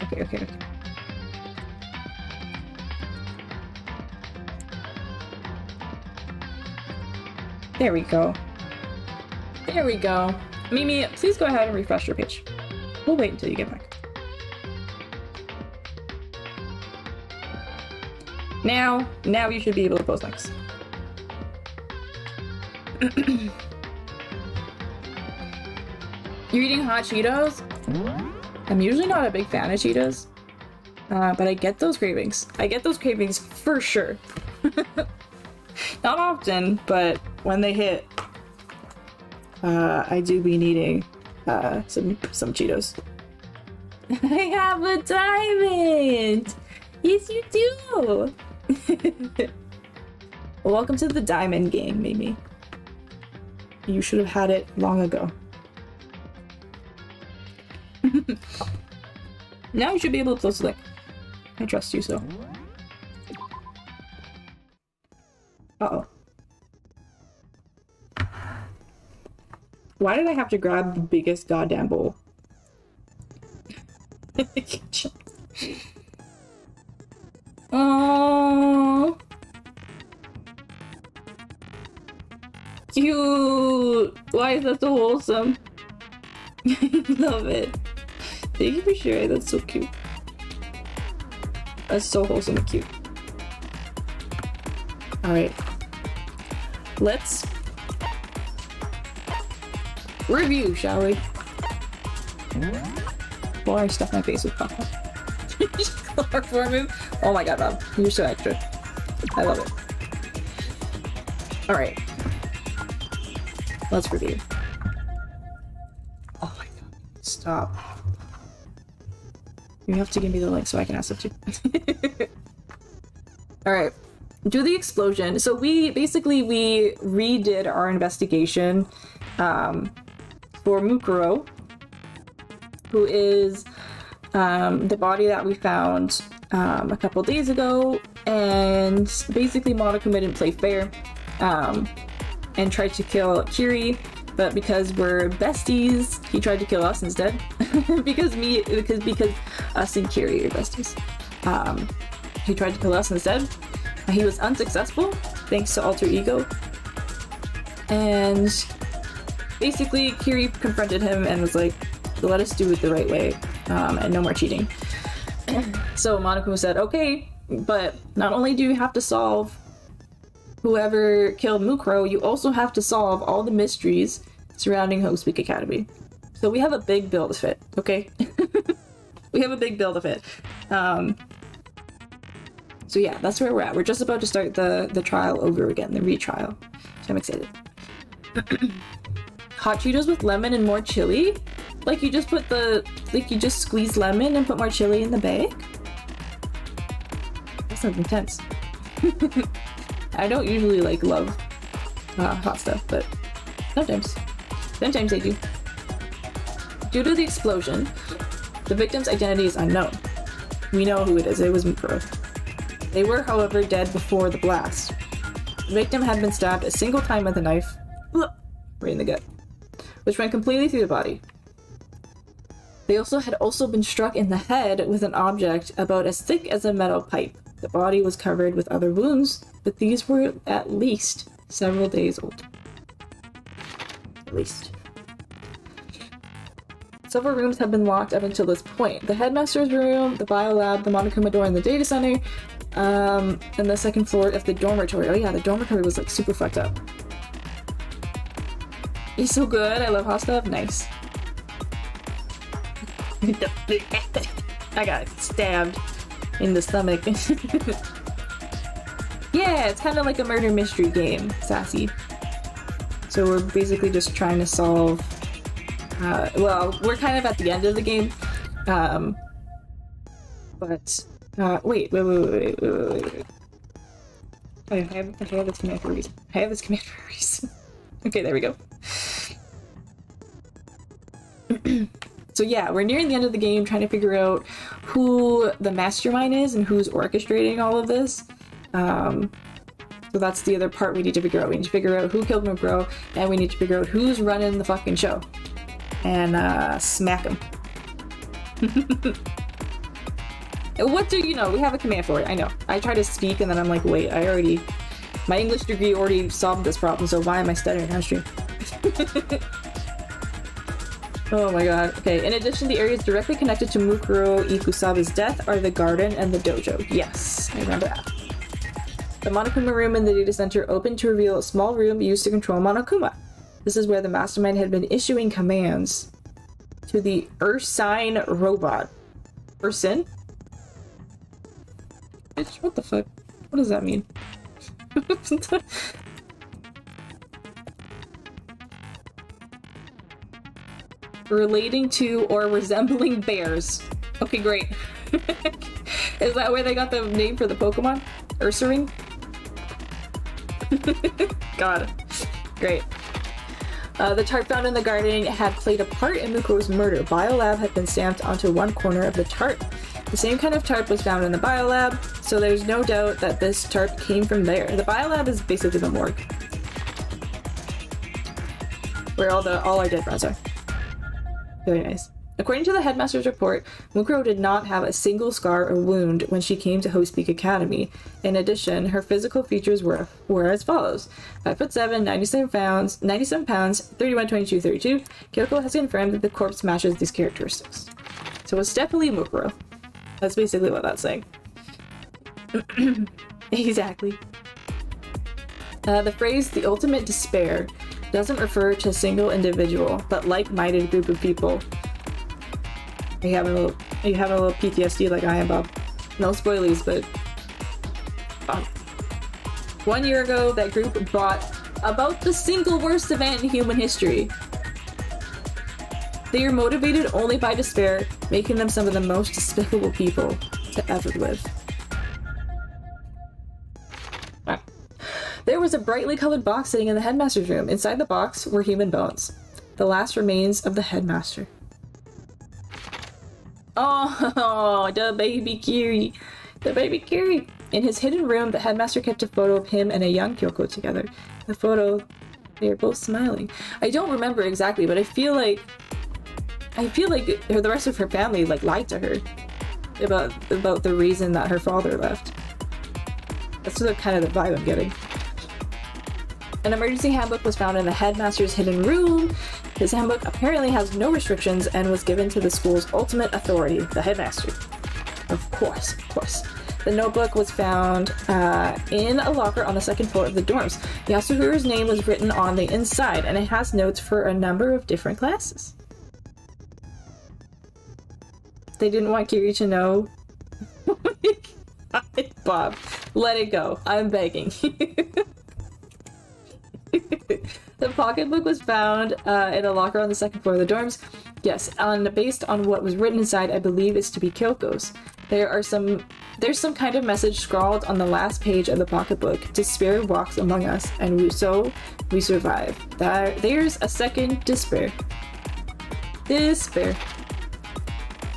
There we go. Mimi, please go ahead and refresh your page. We'll wait until you get back. Now you should be able to post links. You're eating hot Cheetos? I'm usually not a big fan of Cheetos, but I get those cravings. I get those cravings for sure. Not often, but when they hit, I do be needing some Cheetos. I have a diamond! Yes, you do! Well, welcome to the diamond game, Mimi. You should have had it long ago. Now you should be able to post a link. I trust you, so. Uh-oh. Why did I have to grab the biggest goddamn bowl? Oh, cute. Why is that so wholesome? Love it. Thank you for sharing. That's so cute. That's so wholesome and cute. Alright. Let's review, shall we? Before I stuff my face with popcorn. Chloroform. Oh my god, Bob. You're so extra. I love it. Alright. Let's review. Oh my god. Stop. You have to give me the link so I can ask it too. Alright. Do the explosion. So we redid our investigation for Mukuro, who is the body that we found a couple days ago, and basically Monokuma didn't play fair and tried to kill Kiri, but because we're besties, he tried to kill us instead. because us and Kiri are besties. He tried to kill us instead. He was unsuccessful, thanks to Alter Ego. And basically, Kiri confronted him and was like, let us do it the right way, and no more cheating. So Monokuma said, okay, but not only do you have to solve whoever killed Mukuro, you also have to solve all the mysteries surrounding Host Week Academy. So we have a big bill to fit, okay? We have a big bill to fit. So yeah, that's where we're at. We're just about to start the trial over again, the retrial. So I'm excited. Hot Cheetos with lemon and more chili? Like you just put you just squeeze lemon and put more chili in the bag? That sounds intense. I don't usually love hot stuff, but sometimes I do. Due to the explosion, the victim's identity is unknown. We know who it is. It was Mukuro. They were, however, dead before the blast. The victim had been stabbed a single time with a knife, right in the gut, which went completely through the body. They had also been struck in the head with an object about as thick as a metal pipe. The body was covered with other wounds, but these were at least several days old. At least. Several rooms have been locked up until this point. The headmaster's room, the biolab, the Monokuma door in the data center, and the second floor of the dormitory. Oh yeah, the dormitory was like super fucked up. He's so good. I love hot stuff. Nice. I got stabbed in the stomach. Yeah, it's kind of like a murder mystery game, sassy. So we're basically just trying to solve. Well, we're kind of at the end of the game. Wait. I have this command for a reason. Okay, there we go. So yeah, we're nearing the end of the game, trying to figure out who the mastermind is and who's orchestrating all of this. So that's the other part we need to figure out. We need to figure out who killed Mukuro, and we need to figure out who's running the fucking show. And smack him. What do you know? We have a command for it. I know. I try to speak and then I'm like, wait, my English degree already solved this problem, so why am I studying on stream? Oh my god. Okay, in addition, the areas directly connected to Mukuro Ikusaba's death are the garden and the dojo. Yes, I remember that. The Monokuma room in the data center opened to reveal a small room used to control Monokuma. This is where the mastermind had been issuing commands to the Ursine robot. Ursin? Bitch, what the fuck? What does that mean? Relating to or resembling bears. Okay, great. Is that where they got the name for the Pokemon? Ursaring? God. Great. The tart found in the garden had played a part in Mukuro's murder. Biolab had been stamped onto one corner of the tart. The same kind of tart was found in the biolab, so there's no doubt that this tart came from there. The biolab is basically the morgue, where all our dead friends are. Very nice. According to the headmaster's report, Mukuro did not have a single scar or wound when she came to Host Peak Academy. In addition, her physical features were as follows. 5'7", 97 pounds, 31, 22, 32. Kyoko has confirmed that the corpse matches these characteristics. So it's definitely Mukuro. That's basically what that's saying. Exactly. The phrase, the ultimate despair, doesn't refer to a single individual, but like-minded group of people. Are you having a little PTSD like I am, Bob? No spoilies, but 1 year ago, that group brought about the single worst event in human history. They are motivated only by despair, making them some of the most despicable people to ever live. There was a brightly colored box sitting in the headmaster's room. Inside the box were human bones, the last remains of the headmaster. Oh, the baby Kiri. The baby Kiri. In his hidden room, the headmaster kept a photo of him and a young Kyoko together. The photo, they are both smiling. I don't remember exactly, but I feel like the rest of her family like lied to her about the reason that her father left. That's kind of the vibe I'm getting. An emergency handbook was found in the headmaster's hidden room. His handbook apparently has no restrictions and was given to the school's ultimate authority, the headmaster. Of course. The notebook was found in a locker on the second floor of the dorms. Yasuhiro's name was written on the inside, and it has notes for a number of different classes. They didn't want Kiri to know. Oh my God, Bob, let it go. I'm begging. The pocketbook was found in a locker on the second floor of the dorms. Yes, based on what was written inside, I believe it's to be Kyoko's. There's some kind of message scrawled on the last page of the pocketbook. Despair walks among us, and we survive. There's a second despair. Despair.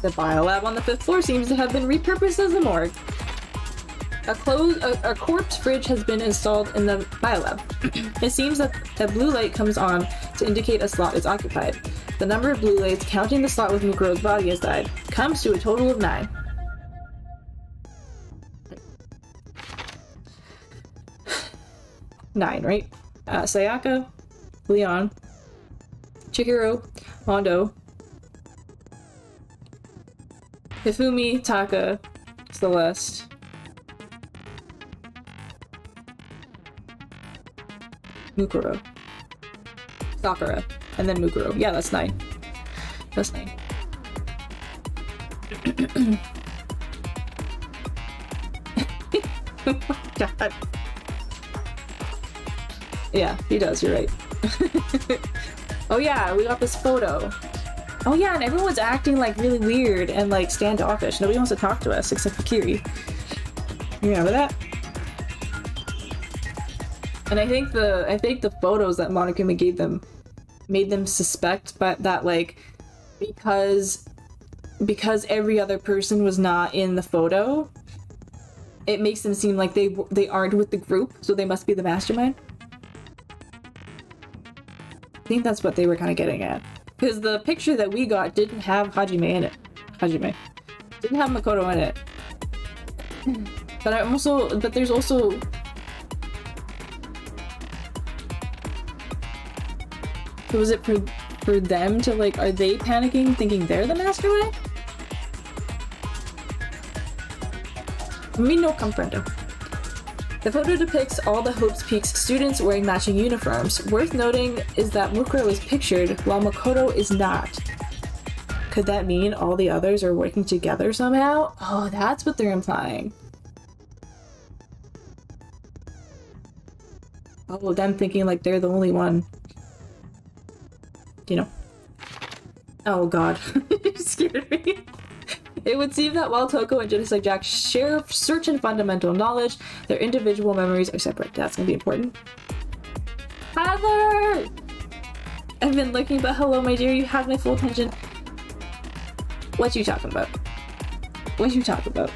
The biolab on the 5th floor seems to have been repurposed as a morgue. A corpse fridge has been installed in the biolab. It seems that the blue light comes on to indicate a slot is occupied. The number of blue lights, counting the slot with Mukuro's body has died, comes to a total of 9. Nine, right? Sayaka, Leon, Chihiro, Mondo, Hifumi, Taka, Celeste, Mukuro, Sakura, and then Mukuro. Yeah, that's 9. That's 9. Oh my God. Yeah, he does, you're right. Oh yeah, we got this photo. Oh yeah, and everyone's acting like really weird and like standoffish. Nobody wants to talk to us except for Kiri. You remember that? And I think the photos that Monokuma gave them made them suspect, but that like because every other person was not in the photo, it makes them seem like they aren't with the group, so they must be the mastermind. I think that's what they were kind of getting at. Because the picture that we got didn't have Hajime in it. Hajime. Didn't have Makoto in it. But there's also... So was it for them to like, are they panicking thinking they're the mastermind? Me no comprendo. The photo depicts all the Hope's Peak's students wearing matching uniforms. Worth noting is that Mukuro is pictured while Makoto is not. Could that mean all the others are working together somehow? Oh, that's what they're implying. Oh, them thinking like they're the only one. You know. Oh god. You scared me. It would seem that while Toko and Genocide Jack share certain fundamental knowledge, their individual memories are separate. That's gonna be important. Heather! I've been looking, but hello, my dear. You have my full attention. What you talking about? What you talking about?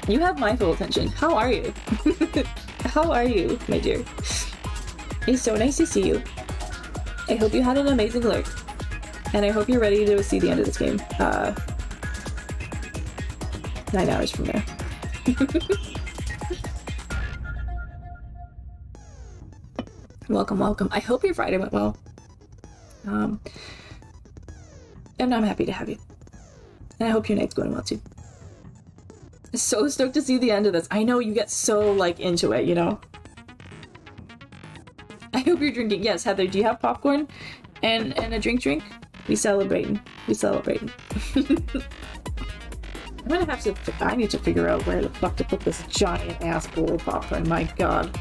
You have my full attention. How are you? How are you, my dear? It's so nice to see you. I hope you had an amazing lurk. And I hope you're ready to see the end of this game. 9 hours from there. Welcome, welcome. I hope your Friday went well. And I'm happy to have you. And I hope your night's going well too. So stoked to see the end of this. I know you get so, like, into it, you know? I hope you're drinking. Yes, Heather, do you have popcorn? And a drink? We celebrating. We celebrating. I'm gonna have to. I need to figure out where the fuck to put this giant ass bowl of popcorn. My god.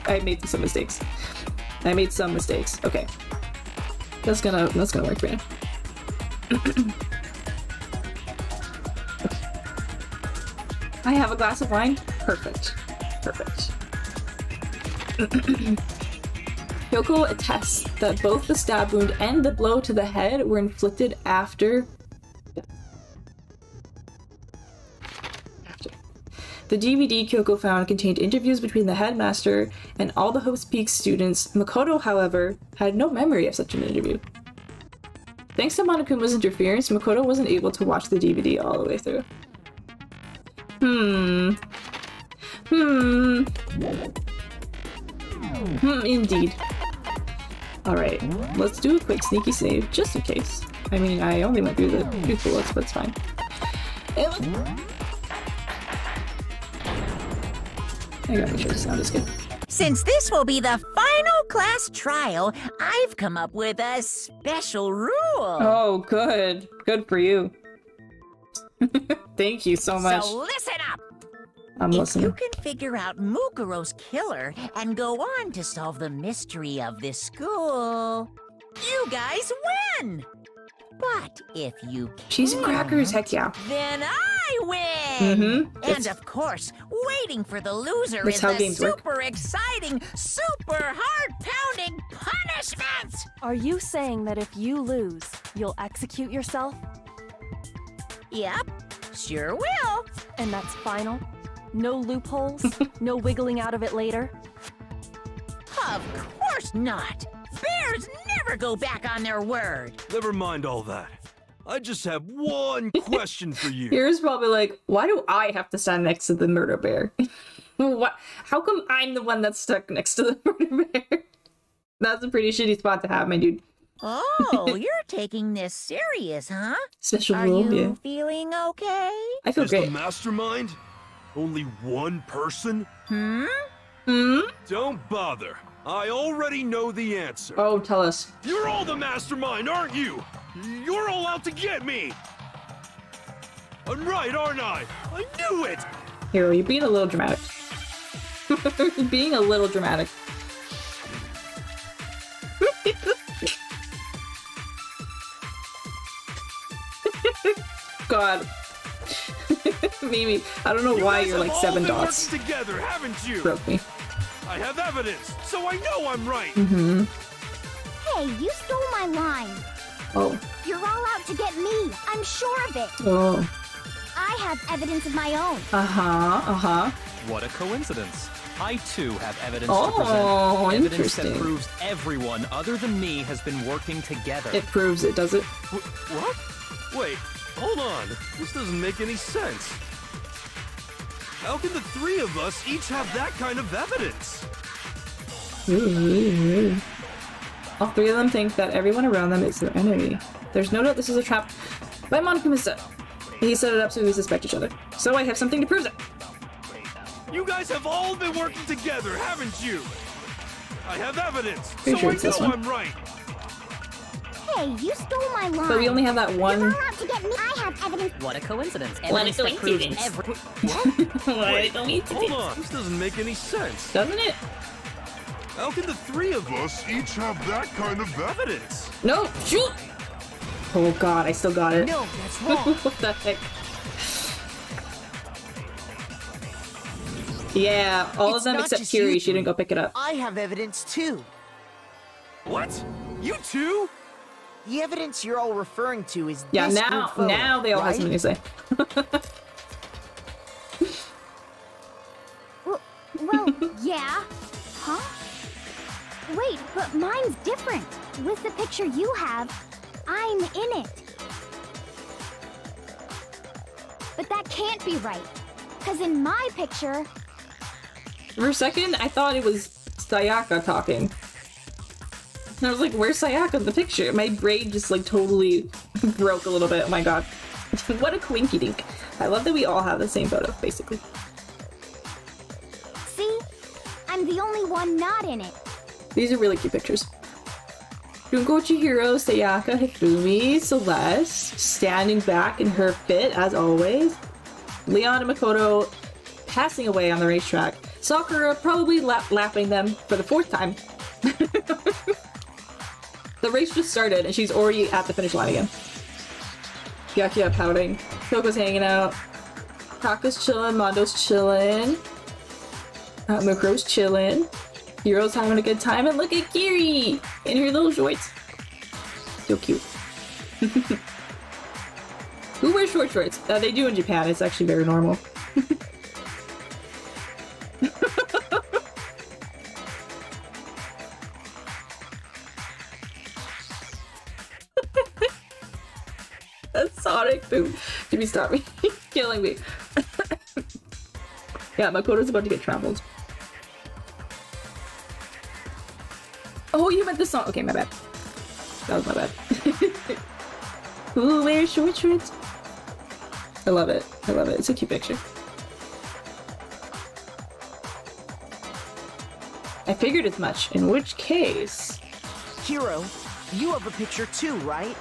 I made some mistakes. Okay. That's gonna work for now. I have a glass of wine. Perfect. Kyoko attests that both the stab wound and the blow to the head were inflicted after. The DVD Kyoko found contained interviews between the headmaster and all the Hope's Peak students. Makoto, however, had no memory of such an interview. Thanks to Monokuma's interference, Makoto wasn't able to watch the DVD all the way through. Indeed. Alright, let's do a quick sneaky save, just in case. I mean, I only went through the bullets, but it's fine. I gotta make sure the sound is good. Since this will be the final class trial, I've come up with a special rule. Oh, good. Good for you. Thank you so much. So listen up! I'm listening. If you can figure out Mukuro's killer and go on to solve the mystery of this school, you guys win! But if you can't, cheese and crackers, heck yeah. Then I win! And of course, waiting for the loser is the super exciting, super heart-pounding punishment! Are you saying that if you lose, you'll execute yourself? Yep, sure will. And that's final? No loopholes? No wiggling out of it later? Of course not! Bears never go back on their word! Never mind all that. I just have one question for you. Bear's probably like, why do I have to stand next to the murder bear? What? How come I'm the one that's stuck next to the murder bear? That's a pretty shitty spot to have, my dude. Oh, you're taking this serious, huh? Special Are rule, you feeling okay? I feel great. Just a mastermind? Only one person? Don't bother. I already know the answer. Oh, tell us. You're all the mastermind, aren't you? You're all out to get me! I'm right, aren't I? I knew it! Hero, you're being a little dramatic. You're being a little dramatic. God. Mimi, I don't know why you're like 7 dots. Together, haven't you? Broke me. I have evidence, so I know I'm right. Hey, you stole my line. Oh. You're all out to get me. I'm sure of it. Oh. I have evidence of my own. What a coincidence. I too have evidence to present. Evidence interesting. that proves everyone other than me has been working together. It proves it, does it? What? Wait, hold on. This doesn't make any sense. How can the 3 of us each have that kind of evidence? All 3 of them think that everyone around them is their enemy. There's no doubt this is a trap by Monokuma. He set it up so we suspect each other. So I have something to prove it. You guys have all been working together, haven't you? I have evidence, Pretty sure so it's I know this one. I'm right. Hey, you stole my line. But we only have that one. You're all out to get me. I have evidence. What a coincidence. What a Evidence that proves coincidence. Wait, hold on. This doesn't make any sense. Doesn't it? How can the 3 of us each have that kind of evidence? No, shoot! Oh god, I still got it. No, that's wrong. What the heck? Yeah, all of them except Kiri. She didn't go pick it up. I have evidence too. What? You too? The evidence you're all referring to is Yeah, this now group photo, now they all have right? something to say. Well, yeah. Huh? Wait, but mine's different. With the picture you have, I'm in it. But that can't be right. Because in my picture... For a second, I thought it was Sayaka talking. And I was like, where's Sayaka in the picture? My brain just like totally broke a little bit. Oh my god. What a coinky dink. I love that we all have the same photo, basically. See? I'm the only one not in it. These are really cute pictures. Junko, Chihiro, Sayaka, Hifumi, Celeste, standing back in her fit, as always. Leon and Makoto passing away on the racetrack. Sakura probably lapping them for the 4th time. The race just started and she's already at the finish line again. Byakuya pouting. Koko's hanging out. Taka's chillin', Mondo's chillin'. Mukuro's chillin'. Hiro's having a good time, and look at Kiri in her little shorts. So cute. Who wears short shorts? They do in Japan. It's actually very normal. That's Sonic boom. Did we stop me? Killing me. Yeah, Makoto's about to get trampled. Oh, you meant the song. Okay, my bad. That was my bad. Who wears short shorts? I love it. I love it. It's a cute picture. I figured as much. In which case... Hiro, you have a picture too, right?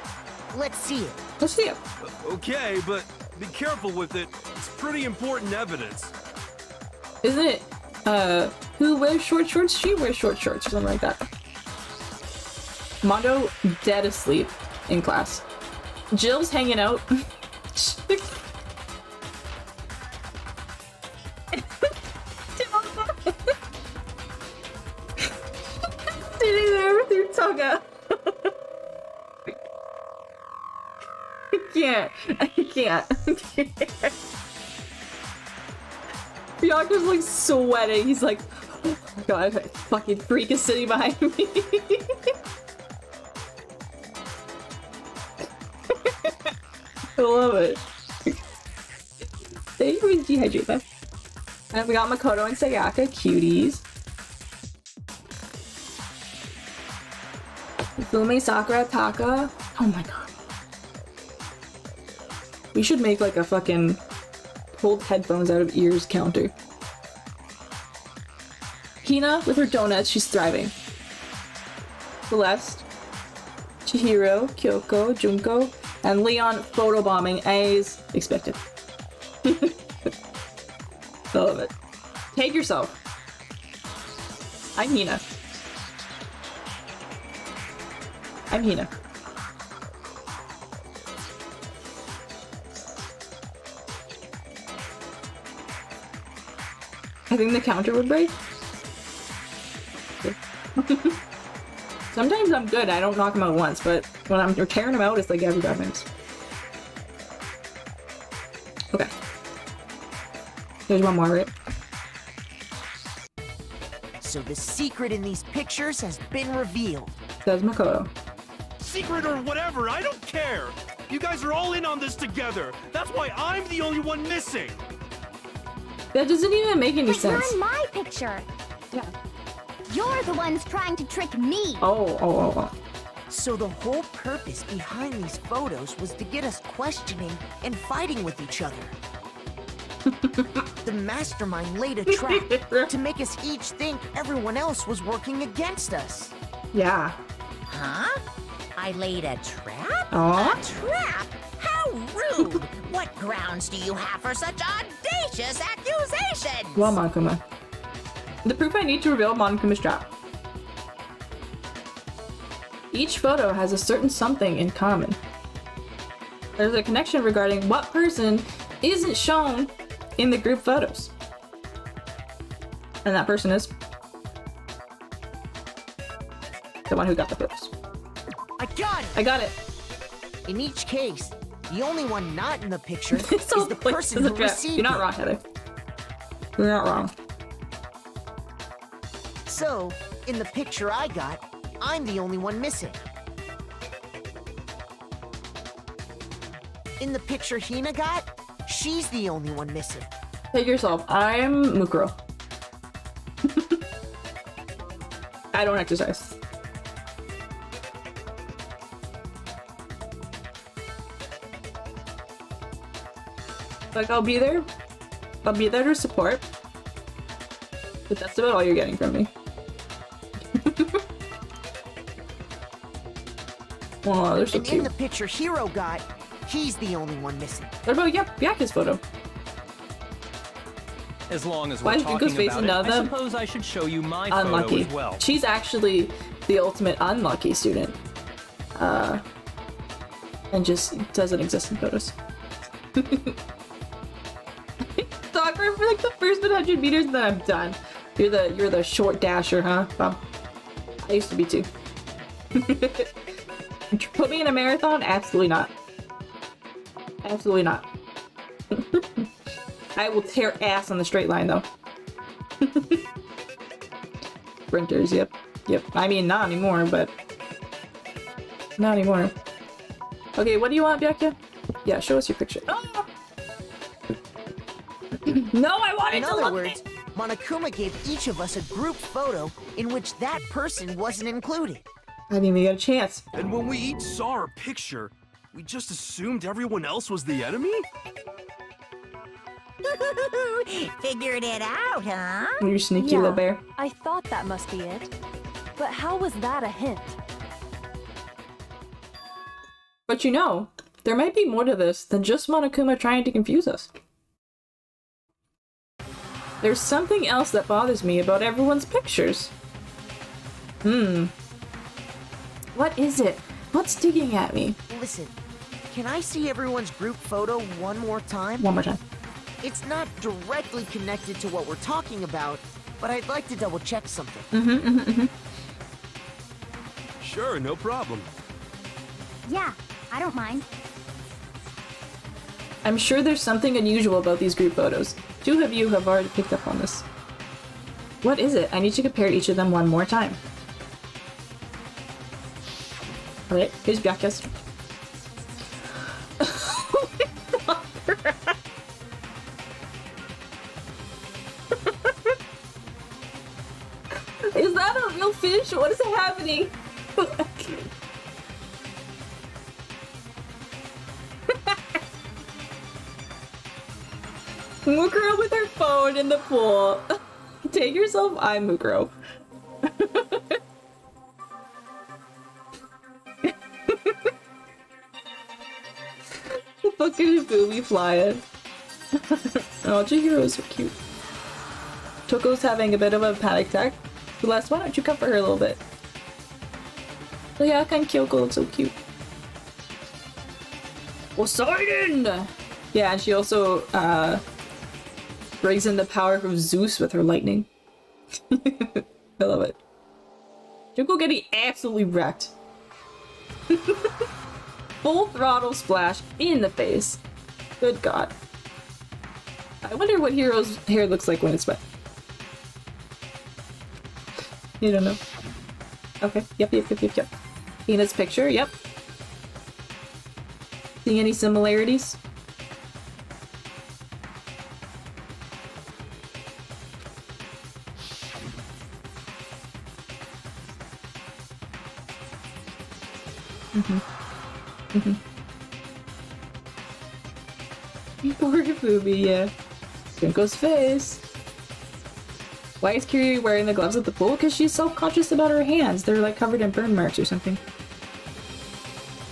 Let's see it. Let's see it. Okay, but be careful with it. It's pretty important evidence. Isn't it, who wears short shorts? She wears short shorts or something like that. Mondo dead asleep in class. Jill's hanging out. Sitting there with your tongue out. I can't. Byakuya's like sweating. He's like, oh my god, a fucking freak is sitting behind me. I love it. Thank you for dehydrate that. And we got Makoto and Sayaka, cuties. Fume, Sakura, Taka. Oh my god. We should make like a fucking hold headphones out of ears counter. Hina with her donuts, she's thriving. Celeste, Chihiro, Kyoko, Junko, and Leon photobombing as expected. I love it. Take yourself. I'm Hina. I'm Hina. I think the counter would break. Sometimes I'm good, I don't knock them out once, but when I'm tearing them out, it's like every 5 minutes. Okay. There's one more, right? So the secret in these pictures has been revealed. Says Makoto. Secret or whatever, I don't care. You guys are all in on this together. That's why I'm the only one missing. That doesn't even make any But sense. you're in my picture. Yeah. You're the ones trying to trick me. Oh. So the whole purpose behind these photos was to get us questioning and fighting with each other. The mastermind laid a trap to make us each think everyone else was working against us. Yeah. Huh? I laid a trap? Aw. A trap? How rude! What grounds do you have for such audacious accusations? Well, Monkuma. The proof I need to reveal Monkuma's trap. Each photo has a certain something in common. There's a connection regarding what person isn't shown in the group photos. And that person is the one who got the photos. I got it! I got it. In each case, the only one not in the picture is So the like, person this is who a trap. received You're not it. wrong, Heather. You're not wrong. So, in the picture I got, I'm the only one missing. In the picture Hina got, she's the only one missing. Take yourself. I'm Mukuro. I don't exercise. Like, I'll be there. I'll be there to support. But that's about all you're getting from me. Oh, they're so And cute. in the picture Hiro got, he's the only one missing. What about Byaku's photo? As long as Why we're is Yuko's talking face about it, another? I suppose I should show you my photo Unlucky. as well. She's actually the ultimate unlucky student. And just doesn't exist in photos. Stalker for like the first 100 meters, and then I'm done. You're the short dasher, huh? Well, I used to be too. Put me in a marathon? Absolutely not. Absolutely not. I will tear ass on the straight line though. Sprinters, yep. I mean, not anymore, but not anymore. Okay, what do you want, Byakuya? Yeah, show us your picture. Oh! No, I wanted In to other look words, Monokuma gave each of us a group photo in which that person wasn't included. I didn't even get a chance. And when we each saw our picture, we just assumed everyone else was the enemy? Figured it out, huh? You sneaky Yeah. little bear. I thought that must be it. But how was that a hint? But you know, there might be more to this than just Monokuma trying to confuse us. There's something else that bothers me about everyone's pictures. What is it? What's digging at me? Listen, can I see everyone's group photo one more time? One more time. It's not directly connected to what we're talking about, but I'd like to double check something. Sure, no problem. Yeah, I don't mind. I'm sure there's something unusual about these group photos. Two of you have already picked up on this. What is it? I need to compare each of them one more time. Alright, here's Byakuya's. Is that a real fish? What is happening? Mukuro with her phone in the pool. Take yourself, I'm Mukuro. The fucking booby flying. Oh, Chihiro is so cute. Toko's having a bit of a panic attack. Celeste, why don't you comfort her a little bit? Look how kind Kyoko looks so cute. Poseidon! Yeah, and she also, brings in the power of Zeus with her lightning. I love it. Junko getting absolutely wrecked. Full throttle splash in the face. Good god. I wonder what Hiro's hair looks like when it's wet. You don't know. Okay, yep. Hina's picture, yep. See any similarities? Poor booby, yeah. Junko's face. Why is Kiri wearing the gloves at the pool? Because she's self-conscious about her hands. They're like covered in burn marks or something.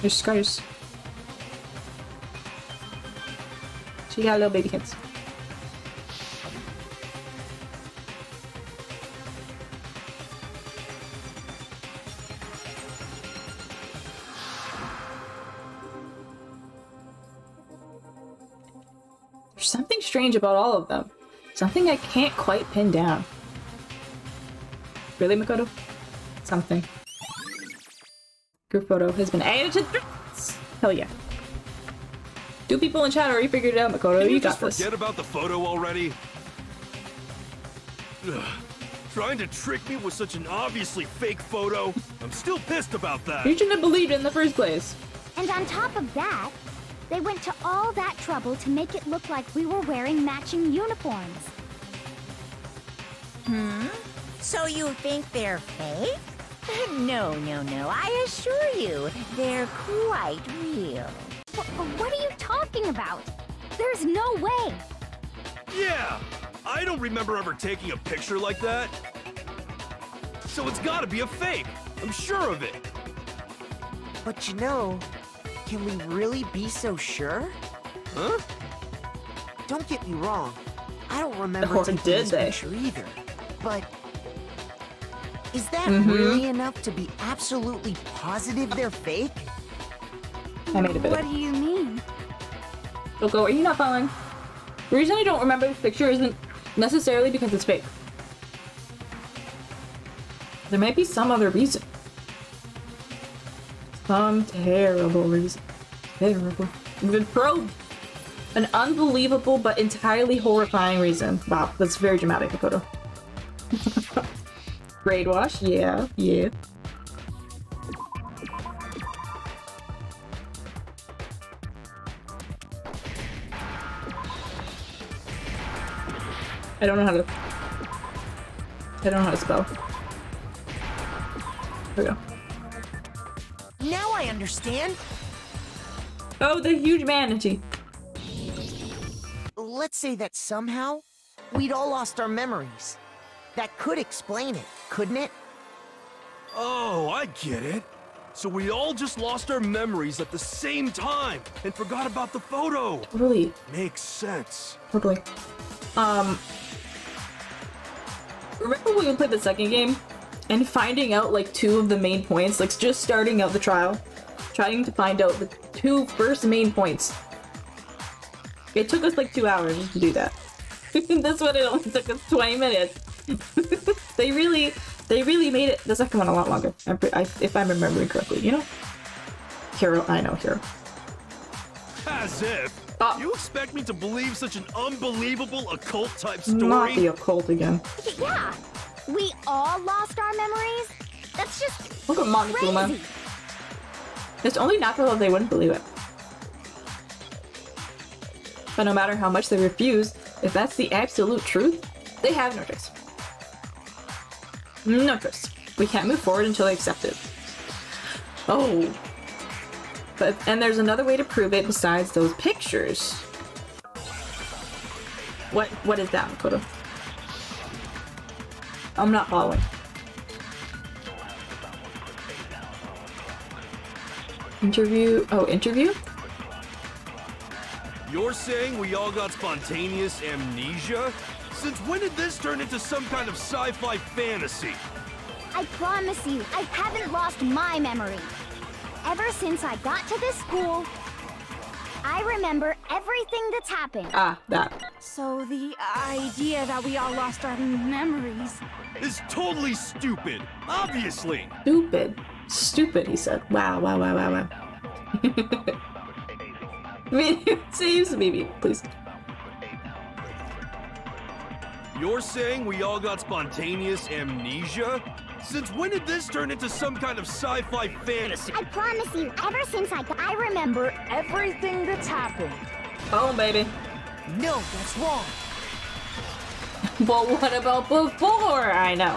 There's scars. She got little baby hands. There's something strange about all of them. Something I can't quite pin down. Really, Makoto? Something. Group photo has been added to threads! Hell yeah. Two people in chat already figured it out, Makoto. Can You you got just this. forget about the photo already? Ugh. Trying to trick me with such an obviously fake photo? I'm still pissed about that. You shouldn't have believed it in the first place. And on top of that, They went to all that trouble to make it look like we were wearing matching uniforms. So you think they're fake? No, no, no. I assure you, they're quite real. What are you talking about? There's no way. Yeah! I don't remember ever taking a picture like that. So it's gotta be a fake. I'm sure of it. But you know, can we really be so sure? Huh? Don't get me wrong. I don't remember Or taking did this they? picture either. But is that really enough to be absolutely positive they're fake? I made a bit. What do you mean? Coco, are you not following? The reason I don't remember this picture isn't necessarily because it's fake. There might be some other reason. Some terrible reason. Terrible. We've been probed. An unbelievable but entirely horrifying reason. Wow, that's very dramatic, Makoto. Brainwash? Yeah, yeah. I don't know how to spell. There we go. Now I understand. Oh, the huge manatee. Let's say that somehow we'd all lost our memories. That could explain it, couldn't it? Oh, I get it. So we all just lost our memories at the same time and forgot about the photo. Totally. Makes sense. Totally. Remember when we played the second game and finding out like two of the main points, like just starting out the trial, trying to find out the two first main points. It took us like 2 hours to do that. This one it only took us 20 minutes. They really made it the second one a lot longer, if I'm remembering correctly, you know? Hero, I know, Hero. As if. You expect me to believe such an unbelievable occult-type story? Not the occult again. Yeah, we all lost our memories? That's just Look at Montezuma. crazy. It's only natural that they wouldn't believe it. But no matter how much they refuse, if that's the absolute truth, they have no choice. No choice. We can't move forward until they accept it. Oh. And there's another way to prove it besides those pictures. What is that, Makoto? I'm not following. Interview? Oh, interview? You're saying we all got spontaneous amnesia? Since when did this turn into some kind of sci-fi fantasy? I promise you, I haven't lost my memory. Ever since I got to this school, I remember everything that's happened. Ah, that. So the idea that we all lost our memories. It's totally stupid, obviously. Stupid. Stupid, he said. Wow, wow, wow, wow, wow. Saves me, please. You're saying we all got spontaneous amnesia? Since when did this turn into some kind of sci-fi fantasy? I promise you, ever since I remember Everything that's happened. Oh, baby. No, that's wrong. But what about before? I know.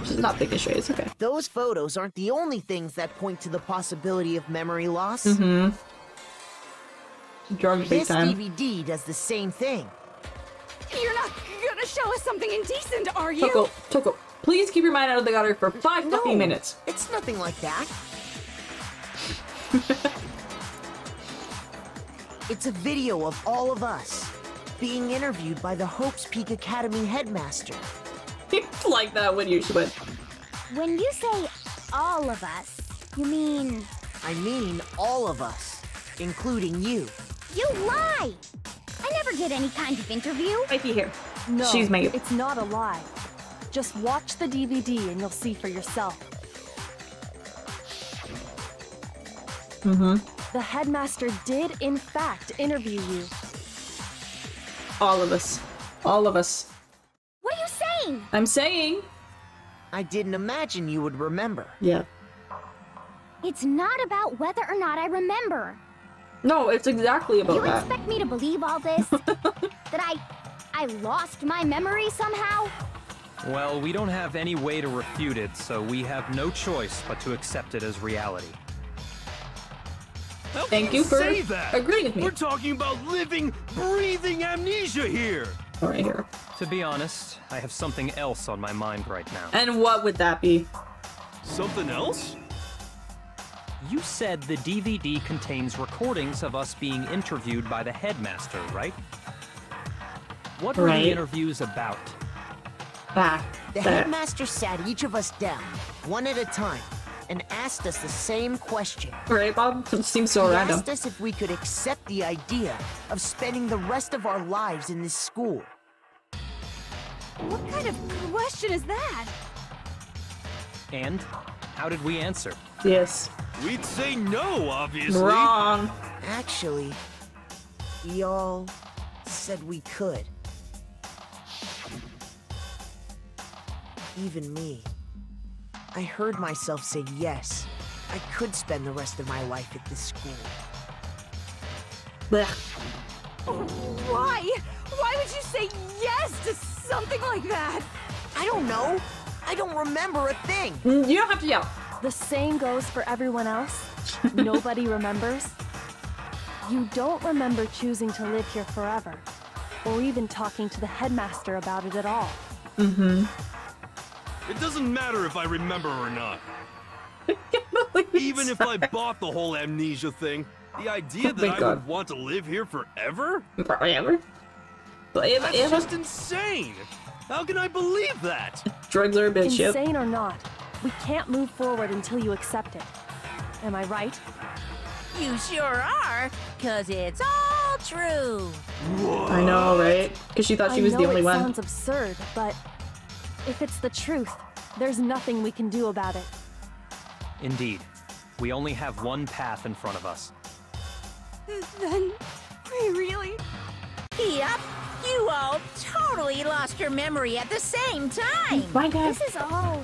She's not thinking straight. It's okay. Those photos aren't the only things that point to the possibility of memory loss. Drug big This time. DVD does the same thing. You're not gonna show us something indecent, are you? Toko, please keep your mind out of the gutter for 5 fucking minutes. It's nothing like that. It's a video of all of us being interviewed by the Hope's Peak Academy headmaster. It's like that when you should. When you say all of us, you mean I mean all of us, including you. you lie! I never did any kind of interview. Might be here. No, She's made. it's not a lie. Just watch the DVD and you'll see for yourself. The headmaster did, in fact, interview you. All of us. All of us. What are you saying? I'm saying. I didn't imagine you would remember. Yeah. It's not about whether or not I remember. No, it's exactly about You that. expect me to believe all this? That I lost my memory somehow? Well, we don't have any way to refute it, so we have no choice but to accept it as reality. How Thank can you for say that? agreeing with me. We're talking about living, breathing amnesia here. Right here. To be honest, I have something else on my mind right now. And what would that be? Something else? You said the DVD contains recordings of us being interviewed by the headmaster, right? What were Right. the interviews about? The headmaster sat each of us down, one at a time, and asked us the same question. Right, Bob? It seems so He random. asked us if we could accept the idea of spending the rest of our lives in this school. What kind of question is that? And how did we answer? Yes. We'd say no, obviously. Wrong. Actually, we all said we could. Even me. I heard myself say yes. I could spend the rest of my life at this school. Blech. Why? Why would you say yes to something like that? I don't know. I don't remember a thing. You don't have to yell. The same goes for everyone else. Nobody remembers. You don't remember choosing to live here forever, or even talking to the headmaster about it at all. Mm-hmm. It doesn't matter if I remember or not. Even if I bought the whole amnesia thing, the idea that I would want to live here forever? Forever? That's just insane! How can I believe that? Drugs are a bitch, yep. Insane or not, we can't move forward until you accept it. Am I right? You sure are, 'cause it's all true. I know, right? Because she thought she was the only I know one. it sounds absurd, but if it's the truth, there's nothing we can do about it. Indeed. We only have one path in front of us. Then, we really... Yep, you all totally lost your memory at the same time. My God. This is all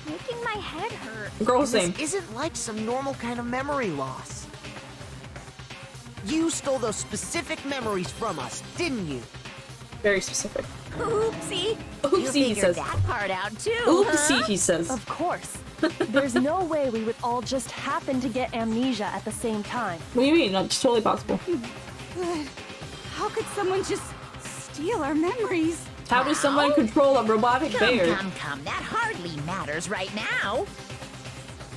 making my head hurt. Girl, same. This isn't like some normal kind of memory loss. You stole those specific memories from us, didn't you? Very specific. Oopsie. Oopsie, You he figured says. that part out too, Oopsie, huh? he says. Of course. There's no way we would all just happen to get amnesia at the same time. What do you mean? No, it's totally possible. But how could someone just steal our memories? How does someone control a robotic bear? Come, that hardly matters right now.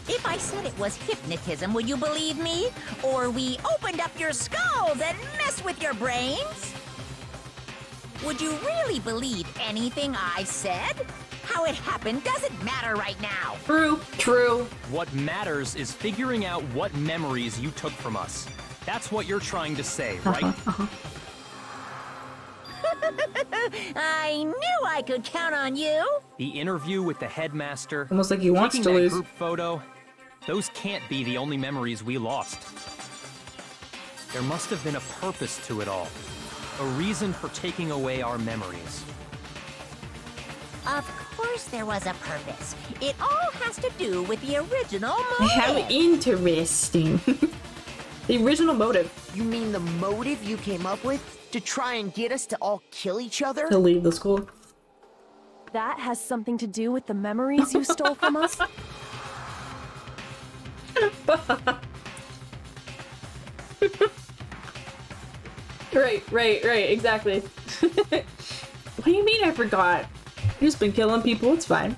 If I said it was hypnotism, would you believe me? Or we opened up your skulls and messed with your brains? Would you really believe anything I said? How it happened doesn't matter right now. True, true. What matters is figuring out what memories you took from us. That's what you're trying to say, right? I knew I could count on you. The interview with the headmaster, Almost like he wants taking to that lose. group photo, those can't be the only memories we lost. There must have been a purpose to it all. A reason for taking away our memories. Of course there was a purpose. It all has to do with the original How motive. interesting. The original motive. You mean the motive you came up with to try and get us to all kill each other? To leave the school. That has something to do with the memories you stole from us? Right, exactly. What do you mean I forgot? You've just been killing people, it's fine.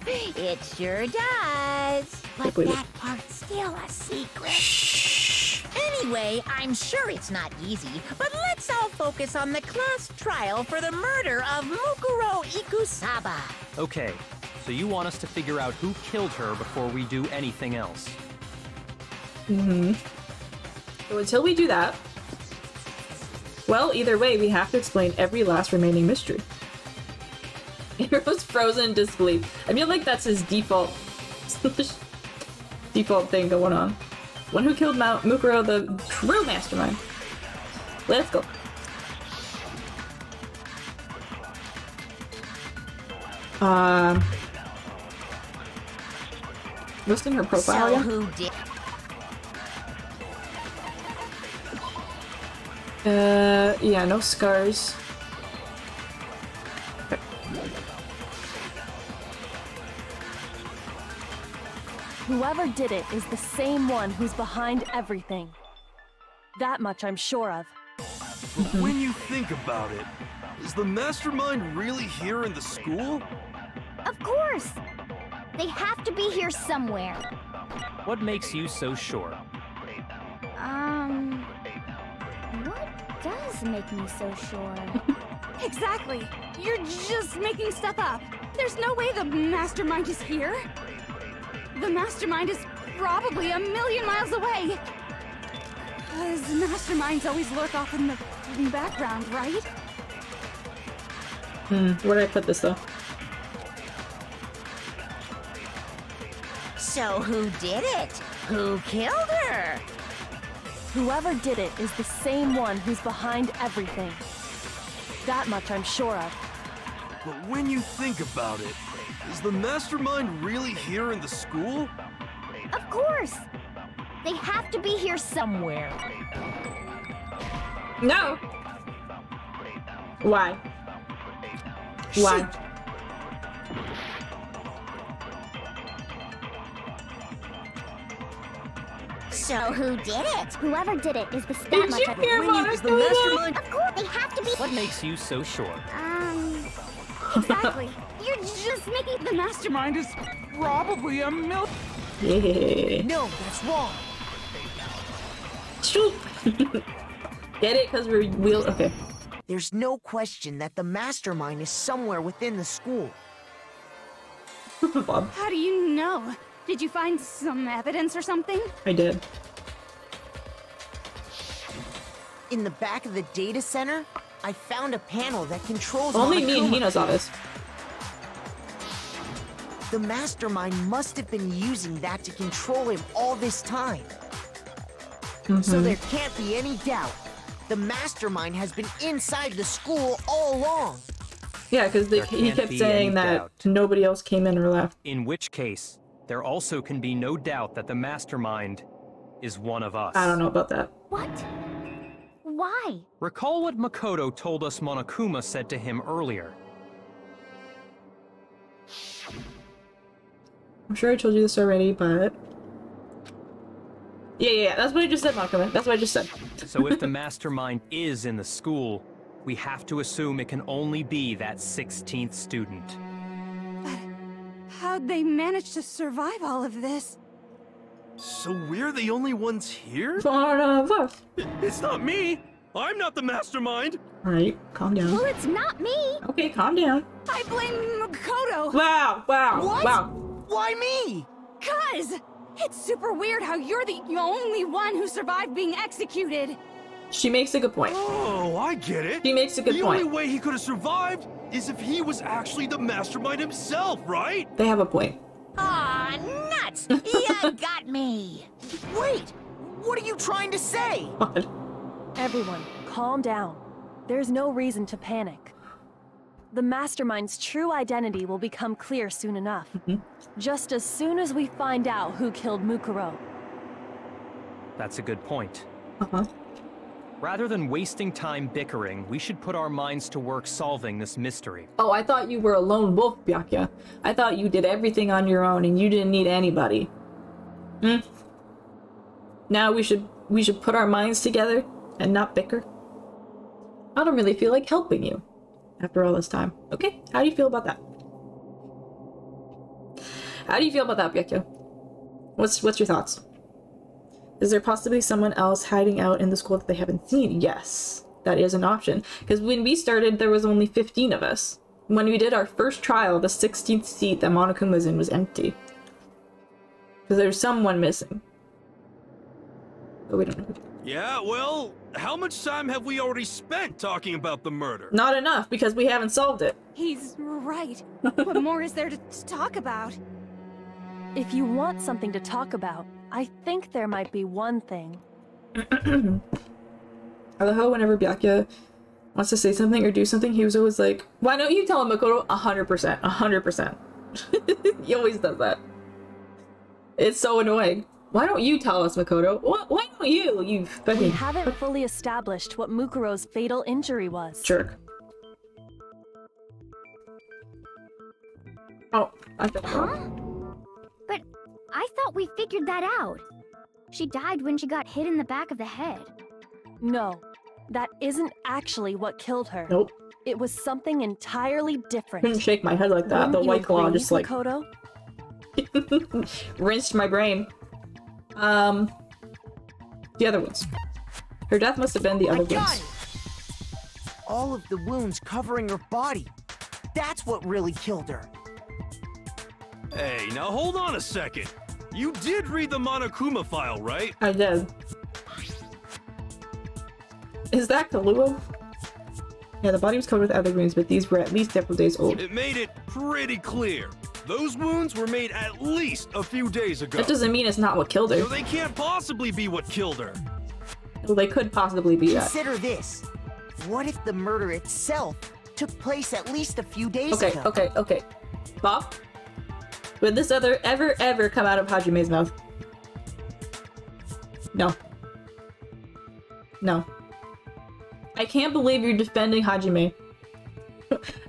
It sure does. But Wait. that part's still a secret. Anyway, I'm sure it's not easy, but let's all focus on the class trial for the murder of Mukuro Ikusaba. Okay, so you want us to figure out who killed her before we do anything else. So until we do that, well, either way, we have to explain every last remaining mystery. Hero's frozen in disbelief. I feel like that's his default thing going on. One who killed Mukuro, the true mastermind. Let's go. What's in her profile? So Yeah? who did? Yeah, no scars. Whoever did it is the same one who's behind everything. That much I'm sure of. But when you think about it, is the mastermind really here in the school? Of course! They have to be here somewhere. What makes you so sure? What does make me so sure? Exactly! You're just making stuff up. There's no way the mastermind is here. The mastermind is probably a million miles away. Because masterminds always lurk off in the background, right? Where did I put this though? So who did it? Who killed her? Whoever did it is the same one who's behind everything. That much I'm sure of. But when you think about it, is the mastermind really here in the school? Of course! They have to be here somewhere. No! Why? Why? So who did it? Whoever did it is the Did you hear Monica? Is the mastermind? Of course, they have to be. What makes you so sure? Exactly. You're just making the mastermind is probably a million. Yeah. No, that's wrong. Shoot! Get it? Because we're wheel. Okay. There's no question that the mastermind is somewhere within the school. Bob. How do you know? Did you find some evidence or something? I did. In the back of the data center, I found a panel that controls Only me and Monokuma. Hina saw this. The mastermind must have been using that to control him all this time. So there can't be any doubt. The mastermind has been inside the school all along. Yeah, because he can't kept be saying any that doubt. nobody else came in or left. In which case, there also can be no doubt that the mastermind is one of us. I don't know about that. What? Why? Recall what Makoto told us Monokuma said to him earlier. I'm sure I told you this already, but... Yeah, that's what I just said, Makama. That's what I just said. So if the mastermind is in the school, we have to assume it can only be that 16th student. How'd they manage to survive all of this? So we're the only ones here? One of us. It's not me! I'm not the mastermind! Alright, calm down. Well, it's not me. Okay, calm down. I blame Makoto. Wow, What? wow. Why me? 'Cause it's super weird how you're the only one who survived being executed. She makes a good point. Oh, I get it! She makes a good The point. only way he could have survived is if he was actually the mastermind himself, right? They have a point. Aw, nuts! You got me! Wait! What are you trying to say? What? Everyone, calm down. There's no reason to panic. The mastermind's true identity will become clear soon enough. Just as soon as we find out who killed Mukuro. That's a good point. Uh-huh. Rather than wasting time bickering, we should put our minds to work solving this mystery. Oh, I thought you were a lone wolf, Byakuya. I thought you did everything on your own and you didn't need anybody. Now we should put our minds together and not bicker. I don't really feel like helping you after all this time. Okay, how do you feel about that? How do you feel about that, Byakuya? What's your thoughts? Is there possibly someone else hiding out in the school that they haven't seen? Yes, that is an option. Because when we started, there was only 15 of us. When we did our first trial, the 16th seat that Monokuma was in was empty. Because there's someone missing. But we don't know. Yeah, well, how much time have we already spent talking about the murder? Not enough, because we haven't solved it. He's right. What more is there to talk about? If you want something to talk about, I think there might be one thing. I love how whenever Byakuya wants to say something or do something, he was always like, why don't you tell him, Makoto? 100%, 100%. He always does that. It's so annoying. Why don't you tell us, Makoto? Why don't you? You fucking... We haven't fully established what Mukuro's fatal injury was. jerk. Oh, I thought... Huh? But I thought we figured that out. She died when she got hit in the back of the head. No, that isn't actually what killed her. Nope. It was something entirely different. Couldn't shake my head like that. Wouldn't The you White Claw agree, just like... Makoto? rinsed my brain. The other ones. Her death must have been the other ones. All of the wounds covering her body. That's what really killed her. Hey, now hold on a second. You did read the Monokuma file, right? I did. Is that Kaluo? Yeah, the body was covered with other wounds, but these were at least several days old. It made it pretty clear. Those wounds were made at least a few days ago. That doesn't mean it's not what killed her. So they can't possibly be what killed her. Well, they could possibly be that. Consider this. What if the murder itself took place at least a few days ago? Okay. Bob? Would this ever come out of Hajime's mouth? No. No. I can't believe you're defending Hajime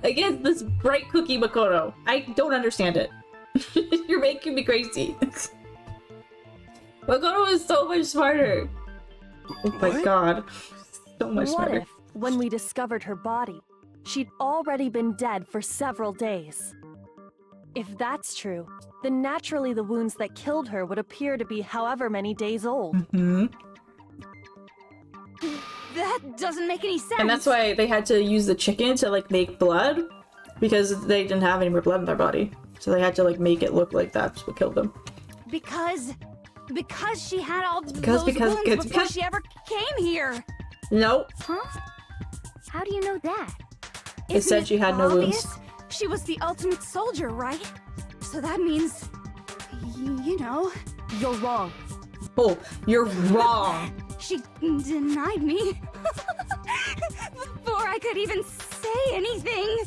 against this bright cookie Makoto. I don't understand it. You're making me crazy. Makoto is so much smarter. Oh my god. So much smarter. What if, when we discovered her body, she'd already been dead for several days? If that's true, then naturally the wounds that killed her would appear to be however many days old. Mm-hmm. That doesn't make any sense. And that's why they had to use the chicken to like make blood, because they didn't have any more blood in their body. So they had to like make it look like that's what killed them. Because she had all those wounds before she ever came here. Nope. Huh? How do you know that? It said she had no wounds. She was the ultimate soldier, right? So that means, you know... You're wrong. Oh, you're wrong. She denied me before I could even say anything.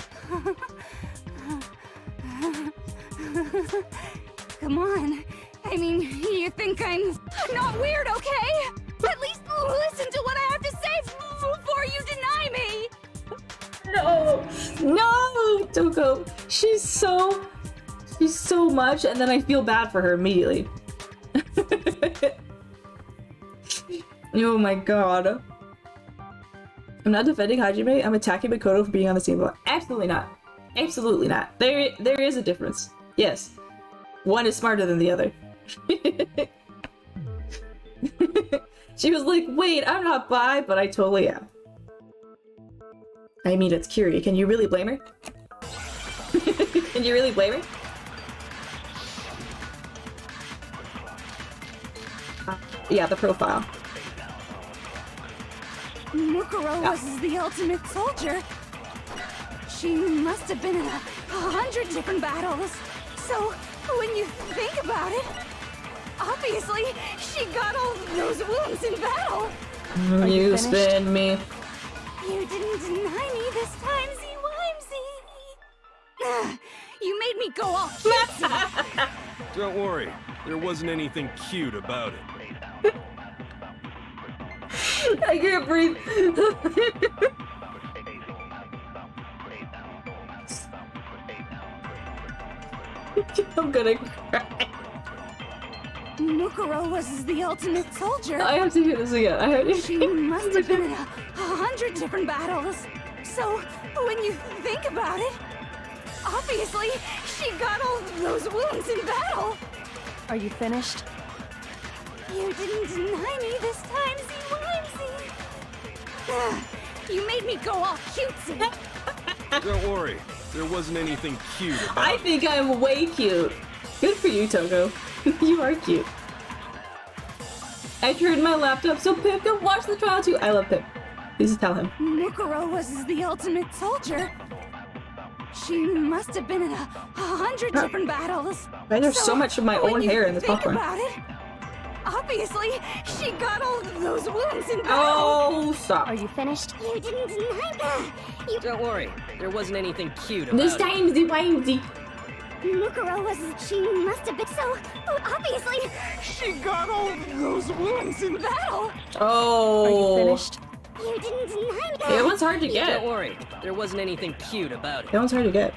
Come on. I mean, you think I'm not weird, okay? At least listen to what I have to say before you deny me. No, Toko. She's so much, and then I feel bad for her immediately. Oh my god. I'm not defending Hajime, I'm attacking Makoto for being on the same level. Absolutely not. Absolutely not. There is a difference. Yes. One is smarter than the other. She was like, wait, I'm not bi, but I totally am. I mean, it's Curie. Can you really blame her? Can you really blame her? Yeah, the profile. Mukuro was the ultimate soldier. She must have been in 100 different battles. So, when you think about it, obviously, she got all those wounds in battle. You spin me. You didn't deny me this time, Z-Wimsy. You made me go all cutesy. Don't worry, there wasn't anything cute about it. I can't breathe. I'm gonna cry. Mukuro was the ultimate soldier. I have to hear this again. She must have been in 100 different battles. So, when you think about it, obviously, she got all those wounds in battle. Are you finished? You didn't deny me this time, Z-Wimsy. You made me go all cutesy. Don't worry, there wasn't anything cute about I think I'm way cute. Good for you, Toko. You are cute. I turned my laptop so Pip can watch the trial too. I love Pip. Please tell him. Mukuro was the ultimate soldier. She must have been in 100 different battles. Why there's so much of my own hair in this popcorn? About it, obviously, she got all those wounds in battle. Oh, stop. Are you finished? You didn't deny that. Don't worry, there wasn't anything cute about This it. time, the Wimsy. She must have been so... obviously... She got all those wounds in battle! Oh. Are you finished? You didn't deny me. That one's hard to get. Don't worry, there wasn't anything cute about it. That one's hard to get.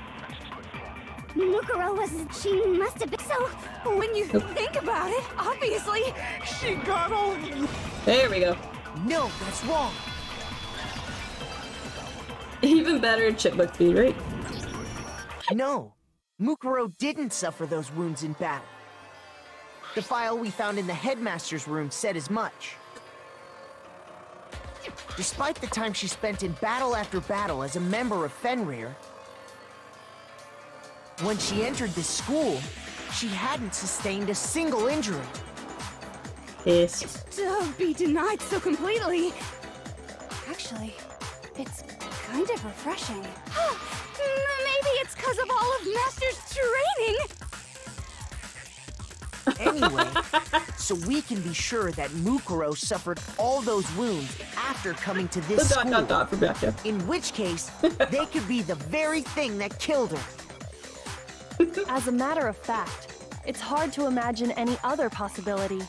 She must have been so... When you think about it, obviously, she got all... There we go. No, that's wrong. Even better chipmunk speed, right? No, Mukuro didn't suffer those wounds in battle. The file we found in the headmaster's room said as much. Despite the time she spent in battle after battle as a member of Fenrir, when she entered this school, she hadn't sustained a single injury. Yes. To be denied so completely. Actually, it's kind of refreshing. Maybe it's because of all of Master's training. Anyway, so we can be sure that Mukuro suffered all those wounds after coming to this school. For Becca. In which case, they could be the very thing that killed her. As a matter of fact, it's hard to imagine any other possibility.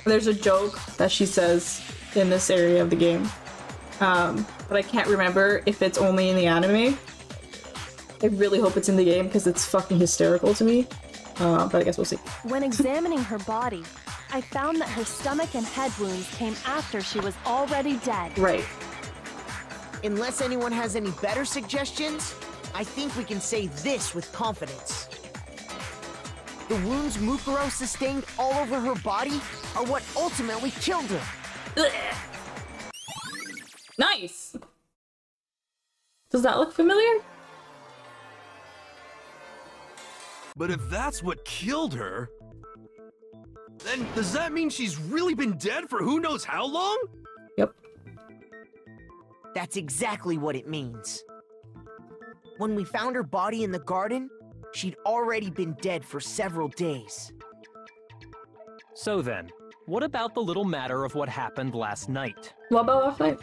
There's a joke that she says in this area of the game, but I can't remember if it's only in the anime. I really hope it's in the game because it's fucking hysterical to me, but I guess we'll see. When examining her body, I found that her stomach and head wounds came after she was already dead. Right. Unless anyone has any better suggestions, I think we can say this with confidence. The wounds Mukuro sustained all over her body are what ultimately killed her. Nice! Does that look familiar? But if that's what killed her, then does that mean she's really been dead for who knows how long? Yep. That's exactly what it means. When we found her body in the garden, she'd already been dead for several days. So then, what about the little matter of what happened last night? What about last night?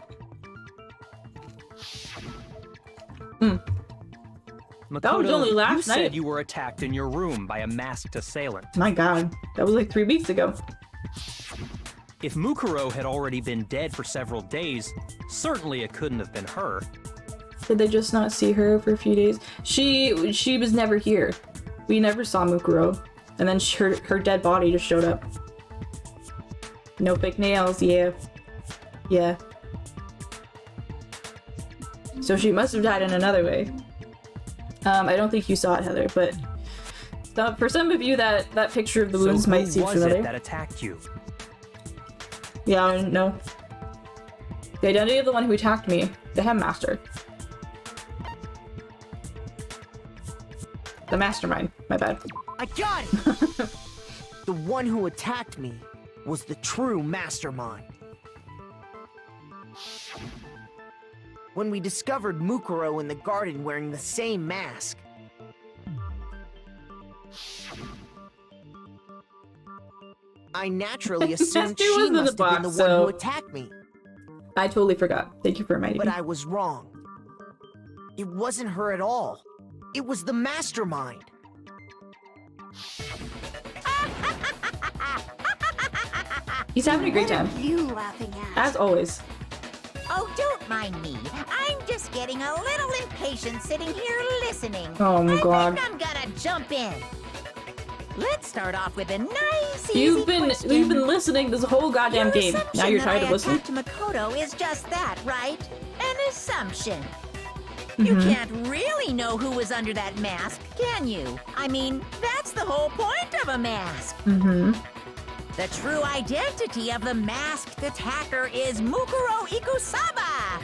Makoto, That was only last you night. said you were attacked in your room by a masked assailant. My god, that was like 3 weeks ago. If Mukuro had already been dead for several days, certainly it couldn't have been her. Did they just not see her for a few days? She was never here. We never saw Mukuro. And then her dead body just showed up. No fake nails, yeah. Yeah. So she must have died in another way. I don't think you saw it, Heather, but for some of you that picture of the wounds might seem familiar. So who was it that attacked you? Yeah, I don't know. The identity of the one who attacked me, the Headmaster. The mastermind, my bad. I got it! The one who attacked me was the true mastermind. When we discovered Mukuro in the garden wearing the same mask, I naturally assumed She she was in must the have been the box, one so- who attacked me. I totally forgot. Thank you for reminding But me. I was wrong. It wasn't her at all. It was the mastermind. He's having a great time. What are you laughing at? As always. Oh, don't mind me. I'm just getting a little impatient sitting here listening. Oh my god. I think I'm gonna jump in. Let's start off with a nice, You've easy been question. listening this whole goddamn Your game. Now you're tired of listening? to Makoto is just that, right? An assumption. You can't really know who was under that mask, can you? I mean, that's the whole point of a mask. The true identity of the masked attacker is Mukuro Ikusaba.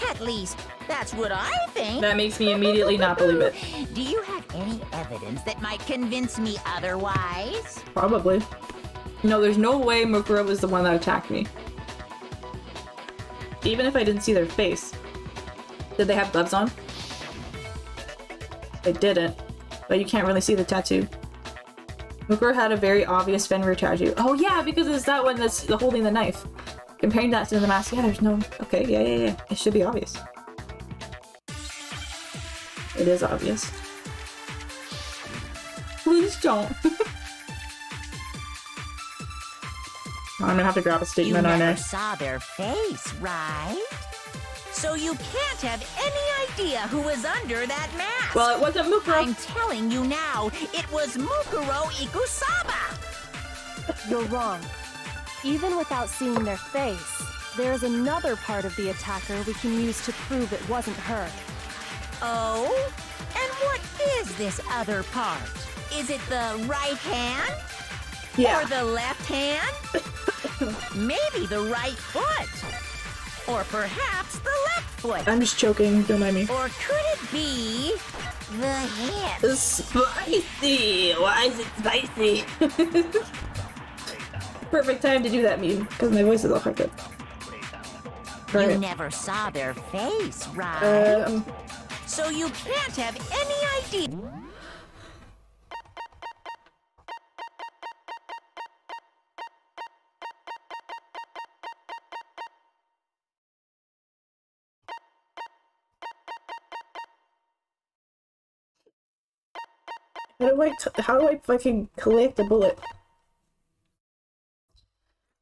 At least, that's what I think. That makes me immediately not believe it. Do you have any evidence that might convince me otherwise? Probably. No, there's no way Mukuro was the one that attacked me. Even if I didn't see their face. Did they have gloves on? They didn't. But you can't really see the tattoo. Mukuro had a very obvious Fenrir tattoo. Oh yeah, because it's that one that's holding the knife. Comparing that to the mask, yeah, there's no... Okay, yeah. It should be obvious. It is obvious. Please don't. I'm gonna have to grab a statement You on never it. saw their face, right? So you can't have any idea who was under that mask. Well, it wasn't Mukuro. I'm telling you now, it was Mukuro Ikusaba. You're wrong. Even without seeing their face, there is another part of the attacker we can use to prove it wasn't her. Oh? And what is this other part? Is it the right hand? Yeah. Or the left hand? Maybe the right foot? Or perhaps the left foot? I'm just choking, don't mind me. Or could it be the hip? Spicy! Why is it spicy? Perfect time to do that meme, because my voice is all fucked up. You Right. never saw their face, right? So you can't have any idea. How do I fucking collect a bullet?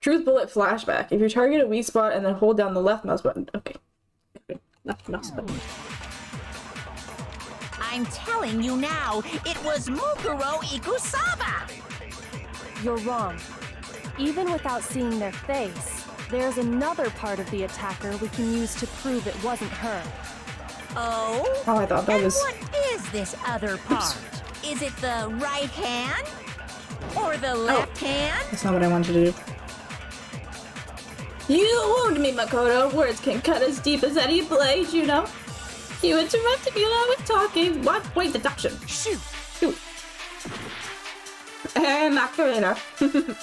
Truth bullet flashback. If you target a weak spot and then hold down the left mouse button. Okay. Left mouse button. I'm telling you now, it was Mukuro Ikusaba. You're wrong. Even without seeing their face, there's another part of the attacker we can use to prove it wasn't her. Oh? Oh, I thought that And was... what is this other part? Is it the right hand? Or the left hand? That's not what I wanted to do. You wound me, Makoto. Words can cut as deep as any blade, you know. You interrupted me when I was talking. 1 point deduction. Shoot. Shoot. Macarena.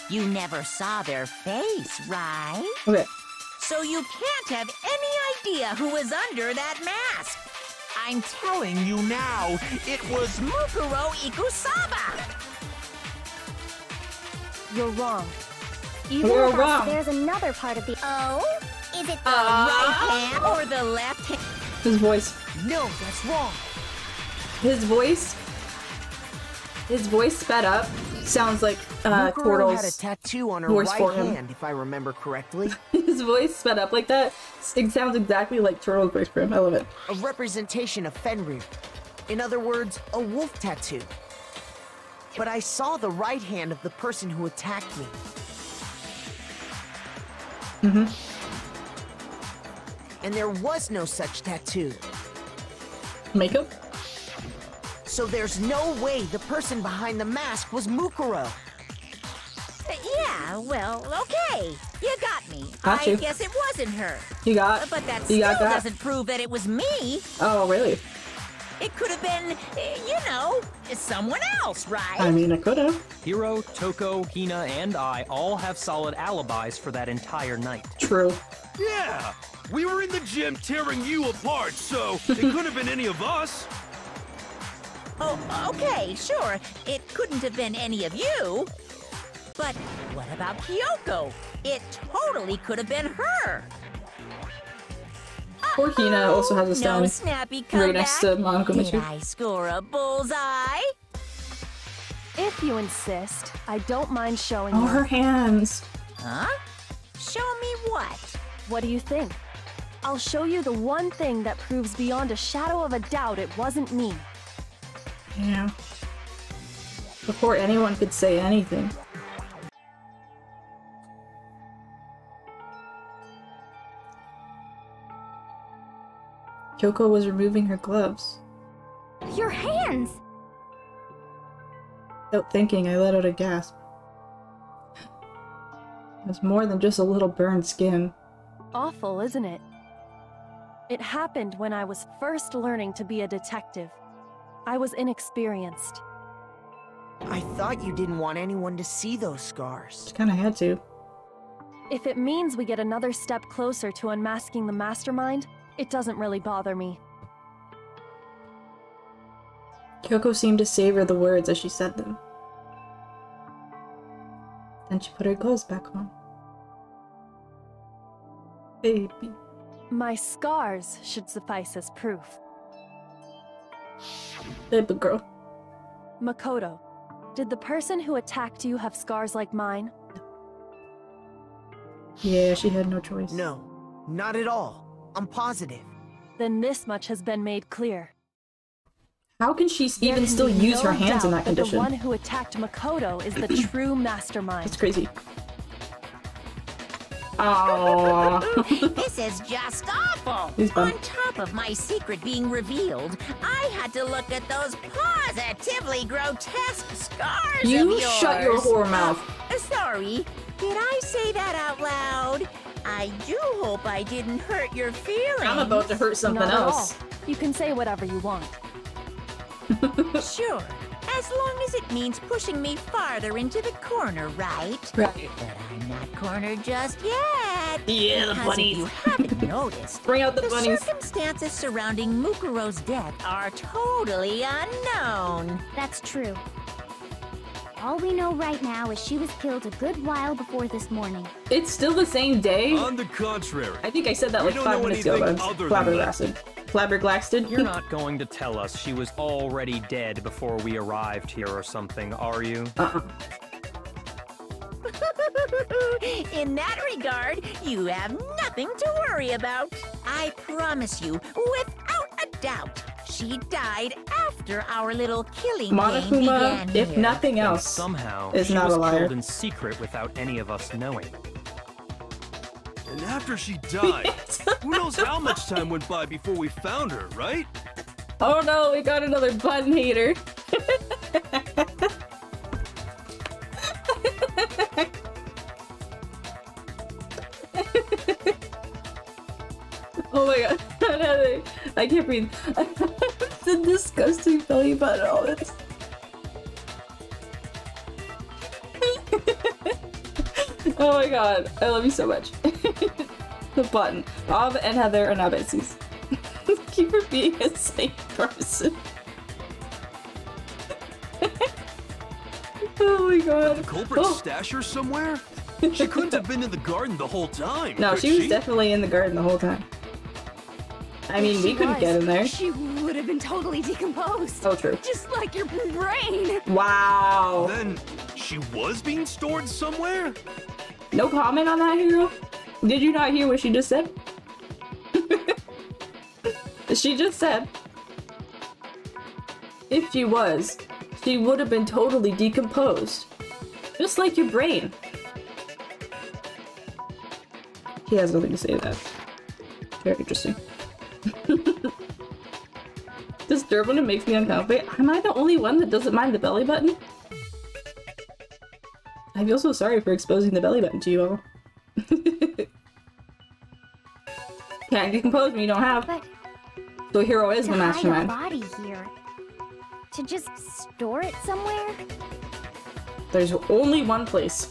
You never saw their face, right? Okay. So you can't have any idea who was under that mask. I'm telling you now, it was Mukuro Ikusaba. You're wrong. Even You're without wrong. There's another part of the... Oh? Is it the right hand or the left hand? His voice. No, that's wrong. His voice sped up. Sounds like Mukuro Cordal's had a tattoo on her voice right for him. hand, if I remember correctly. His voice sped up like that. It sounds exactly like Turtle's voice for him. I love it. A representation of Fenrir. In other words, a wolf tattoo. But I saw the right hand of the person who attacked me. And there was no such tattoo. Makeup? So there's no way the person behind the mask was Mukuro. Yeah, well, okay. You got me. Got I you. guess it wasn't her. You got. But that you still got that. doesn't prove that it was me. Oh, really? It could have been, you know, someone else, right? I mean, I could have. Hiro, Toko, Hina, and I all have solid alibis for that entire night. True. Yeah! We were in the gym tearing you apart, so it couldn't have been any of us. Oh, okay, sure. It couldn't have been any of you. But what about Kyoko? It totally could have been her. Poor Hina also has a No stand snappy right comeback. next to Monaco Did Mitsu. I score a bullseye? If you insist, I don't mind showing Oh, you. her hands. Huh? Show me what? What do you think? I'll show you the one thing that proves beyond a shadow of a doubt it wasn't me. Yeah. Before anyone could say anything. Kyoko was removing her gloves. Your hands! Without thinking, I let out a gasp. It was more than just a little burned skin. Awful, isn't it? It happened when I was first learning to be a detective. I was inexperienced. I thought you didn't want anyone to see those scars. Just kinda had to. If it means we get another step closer to unmasking the mastermind, it doesn't really bother me. Kyoko seemed to savor the words as she said them. Then she put her gloves back on. Baby. My scars should suffice as proof. Baby girl. Makoto, Did the person who attacked you have scars like mine? Yeah, she had no choice. No, not at all. I'm positive. Then this much has been made clear. How can she There even can still be use no her hands in doubt that condition? The one who attacked Makoto is the true mastermind. That's crazy. Aww. This is just awful. He's bummed. On top of my secret being revealed, I had to look at those positively grotesque scars You of yours. shut your whore mouth. Sorry, did I say that out loud? I do hope I didn't hurt your feelings. I'm about to hurt something Not at else. all. You can say whatever you want. Sure, as long as it means pushing me farther into the corner, right? Right. But I'm not cornered just yet. Yeah, the Because bunnies. if you haven't noticed, Bring out the the bunnies. circumstances surrounding Mukuro's death are totally unknown. That's true. All we know right now is she was killed a good while before this morning. It's still the same day? On the contrary. I think I said that We like don't 5 know minutes ago, but I'm anything other than flabbergasted. Flabbergasted? You're not going to tell us she was already dead before we arrived here or something, are you? In that regard, you have nothing to worry about. I promise you, without a doubt, she died after our little killing game Monokuma, began if here. nothing And else, somehow is she not was a liar. killed in secret without any of us knowing. And after she died, who knows how much time went by before we found her, right? Oh no, we got another button hater. Oh my god, I can't breathe. The disgusting belly button, all this. Oh my god, I love you so much. The button. Bob and Heather are now besties. Keep her being a safe person. Oh my god. The culprit Oh. stash her somewhere? She couldn't have been in the garden the whole time. No, could she was definitely in the garden the whole time. I mean, we couldn't get in there. She would have been totally decomposed. Oh, true. Just like your brain. Wow. Then she was being stored somewhere? No comment on that, Hero? Did you not hear what she just said? She just said, if she was, she would have been totally decomposed. Just like your brain. He has nothing to say to that. Very interesting. Disturbing, it makes me uncomfortable. Am I the only one that doesn't mind the belly button? I feel so sorry for exposing the belly button to you all. Can't decompose me, you don't have. But So Hero is to the hide a mastermind. body here, to just store it somewhere? There's only one place.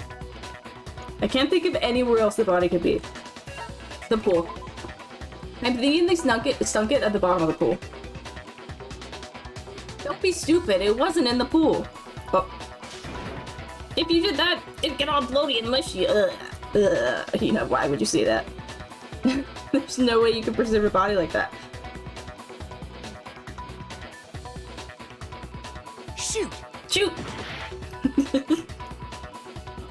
I can't think of anywhere else the body could be. The pool. I'm thinking they stunk it at the bottom of the pool. Don't be stupid, it wasn't in the pool. Oh. If you did that, it'd get all bloaty and mushy. You know, why would you say that? There's no way you could preserve a body like that. Shoot! Shoot!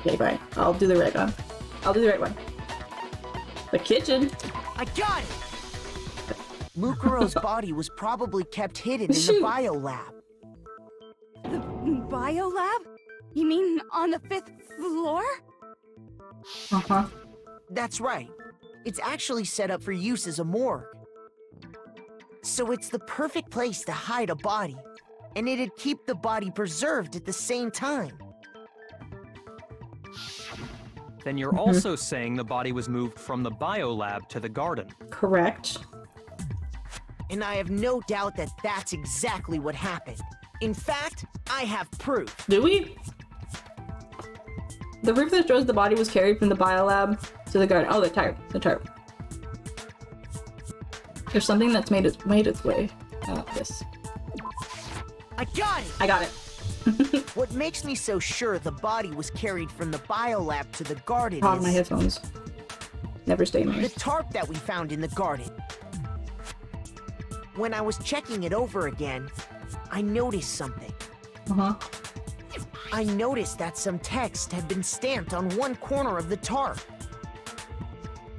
Okay, fine. I'll do the right one. I'll do the right one. The kitchen. I got it! Mukuro's body was probably kept hidden in the Shoot. bio lab. The biolab? You mean on the 5th floor? Uh-huh. That's right. It's actually set up for use as a morgue. So it's the perfect place to hide a body, and it'd keep the body preserved at the same time. Then you're also saying the body was moved from the biolab to the garden. Correct. And I have no doubt that that's exactly what happened. In fact, I have proof. Do we? The proof that shows the body was carried from the biolab to the garden. Oh, the tarp. The tarp. There's something that's made its way. This. I got it! I got it. What makes me so sure the body was carried from the biolab to the garden Pause my is headphones. Never stay the near. tarp that we found in the garden. When I was checking it over again, I noticed something. Uh-huh. I noticed that some text had been stamped on one corner of the tarp.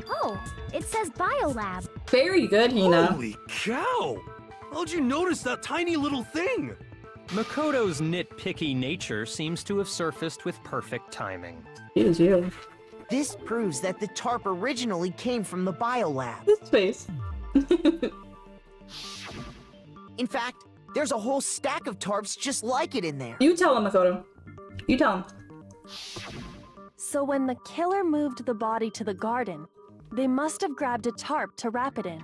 Oh, it says Biolab. Very good, Hina. Holy cow! How'd you notice that tiny little thing? Makoto's nitpicky nature seems to have surfaced with perfect timing. Jeez, you. This proves that the tarp originally came from the biolab. This face. In fact, there's a whole stack of tarps just like it in there. You tell him, Makoto. You tell him. So when the killer moved the body to the garden, they must have grabbed a tarp to wrap it in.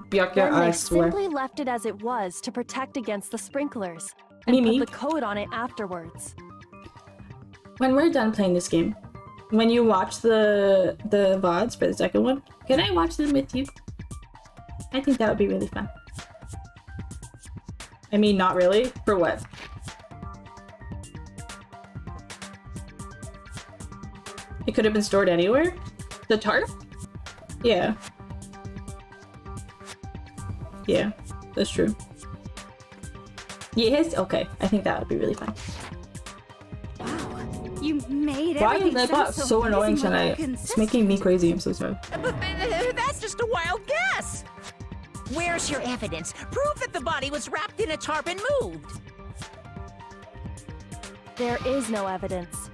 Byakuya, Then I they swear. simply left it as it was to protect against the sprinklers, and Mimi? put the code on it afterwards. When we're done playing this game, when you watch the VODs for the second one, can I watch them with you? I think that would be really fun. I mean, not really. For what? It could have been stored anywhere? The tarp? Yeah. Yeah, that's true. Yes? Okay, I think that would be really fun. You made Why everything is that sound so annoying amazingly tonight? It's making me crazy, I'm so sorry. But that's just a wild guess. Where's your evidence? Prove that the body was wrapped in a tarp and moved. There is no evidence.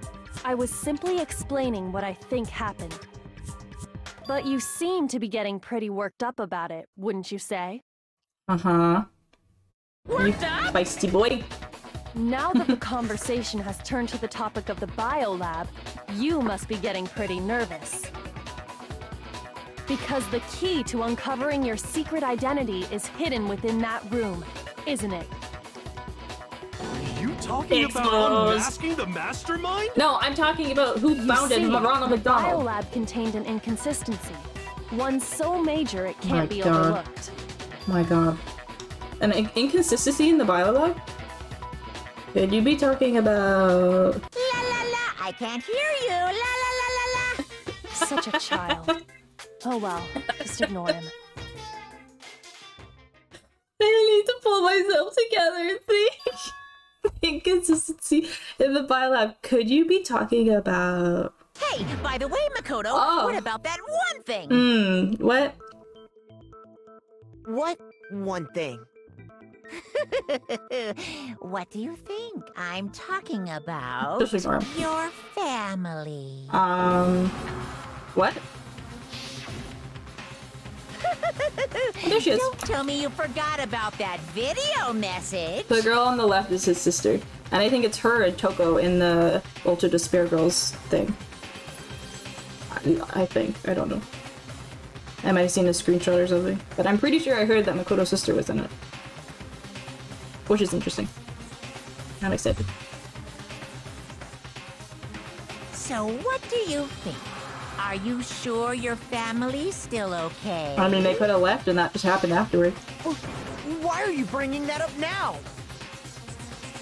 I was simply explaining what I think happened. But you seem to be getting pretty worked up about it, wouldn't you say? Uh-huh. You Worked up? feisty boy. Now that the conversation has turned to the topic of the biolab, you must be getting pretty nervous. Because the key to uncovering your secret identity is hidden within that room, isn't it? Are you talking about Exposed. unmasking the mastermind? No, I'm talking about who You founded see, Ronald the McDonald. biolab contained an inconsistency. One so major it My can't be God. overlooked. My god. An inconsistency in the biolog? Could you be talking about... La la la, I can't hear you. La la la la la. Such a child. Oh well, just ignore him. I need to pull myself together and think. Inconsistency in the biolab. Could you be talking about... Hey, by the way, Makoto, Oh. what about that one thing? What? What one thing? What do you think I'm talking about? Just ignore him. Your family. What? There she is. Don't tell me you forgot about that video message. The girl on the left is his sister. And I think it's her and Toko in the Ultra Despair Girls thing. I think. I don't know. I might have seen a screenshot or something. But I'm pretty sure I heard that Makoto's sister was in it. Which is interesting. I'm excited. So what do you think? Are you sure your family's still okay? I mean, they could have left and that just happened afterwards. Why are you bringing that up now?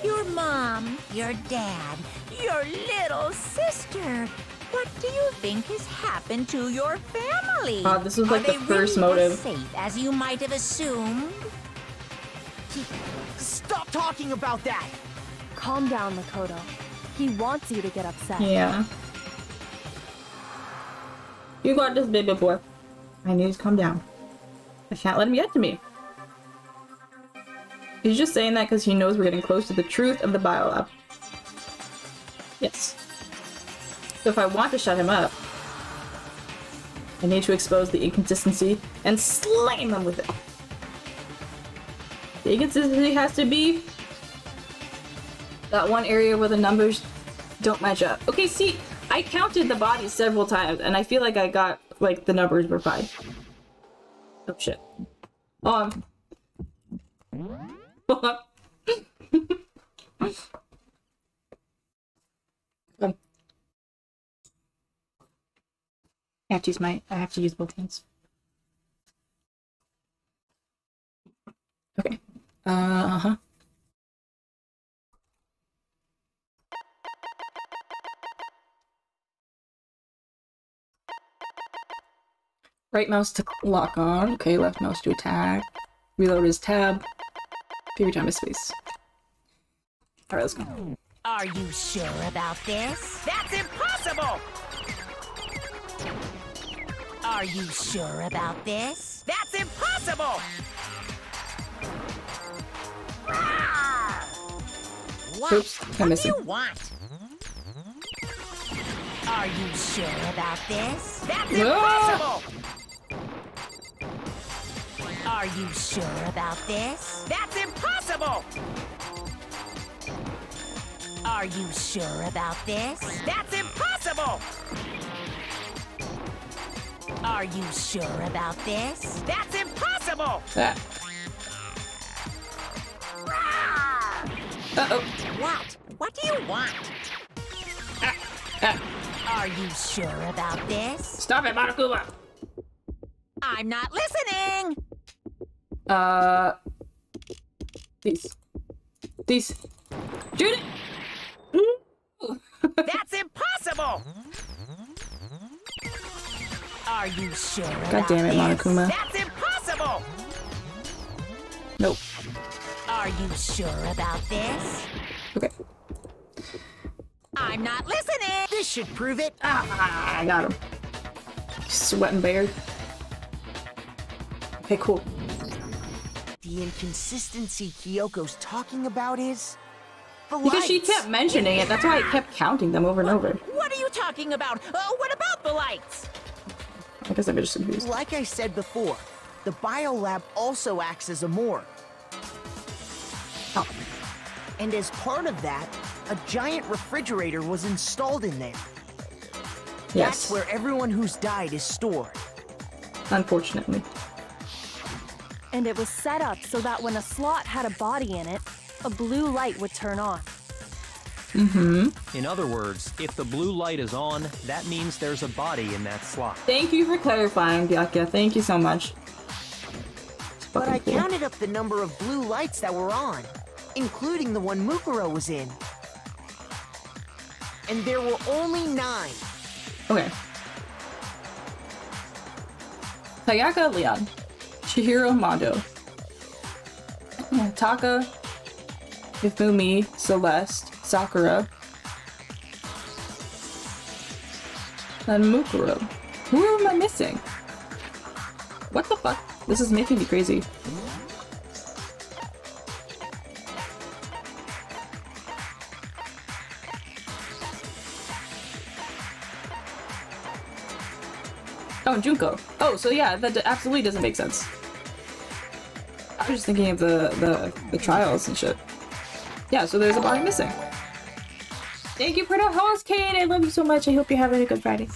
Your mom, your dad, your little sister. What do you think has happened to your family? This was like Are the they first really motive. as safe as you might have assumed? Stop talking about that! Calm down, Makoto. He wants you to get upset. Yeah. You got this, baby boy. I need to calm down. I can't let him get to me. He's just saying that because he knows we're getting close to the truth of the biolab. Yes. So if I want to shut him up, I need to expose the inconsistency and slam him with it. The inconsistency has to be that one area where the numbers don't match up. Okay, see, I counted the bodies several times, and I feel like I got, like, the numbers were fine. Oh, shit. Hold on. I have to use both hands. Okay. Right mouse to lock on. Okay, left mouse to attack. Reload is tab. Every time is space. Alright, let's go. Are you sure about this? That's impossible! Are you sure about this? That's impossible! What? Oops, I What missed do you him. want? Are you sure about this? That's Whoa! impossible! Are you sure about this? That's impossible! Are you sure about this? That's impossible! Are you sure about this? That's impossible! That. Uh-oh. What? What do you want? Are you sure about this? Stop it, Monokuma! I'm not listening! These. Shoot it! That's impossible! Are you sure God about damn it, this? Monokuma. That's impossible! Nope. Are you sure about this? Okay. I'm not listening! This should prove it. Ah, I got him. Sweating bear. Okay, cool. The inconsistency Kyoko's talking about is the Because she lights. kept mentioning it, that's why I kept counting them over and over. What are you talking about? What about the lights? I guess I'm just confused. Like I said before, the biolab also acts as a morgue. Oh. And as part of that, a giant refrigerator was installed in there. Yes. That's where everyone who's died is stored. Unfortunately. And it was set up so that when a slot had a body in it, a blue light would turn on. Mm-hmm. In other words, if the blue light is on, that means there's a body in that slot. Thank you for clarifying, Byakuya. Thank you so much. It's But I fucking cool. counted up the number of blue lights that were on, including the one Mukuro was in. And there were only 9. Okay. Sayaka, Leon. Chihiro, Mondo. Taka, Hifumi, Celeste, Sakura, and Mukuro. Who am I missing? What the fuck? This is making me crazy. Oh, and Junko. Oh, so yeah, that absolutely doesn't make sense. I was just thinking of the trials and shit. Yeah, so there's a body missing. Thank you for the host, Kane. I love you so much. I hope you're having a good Friday.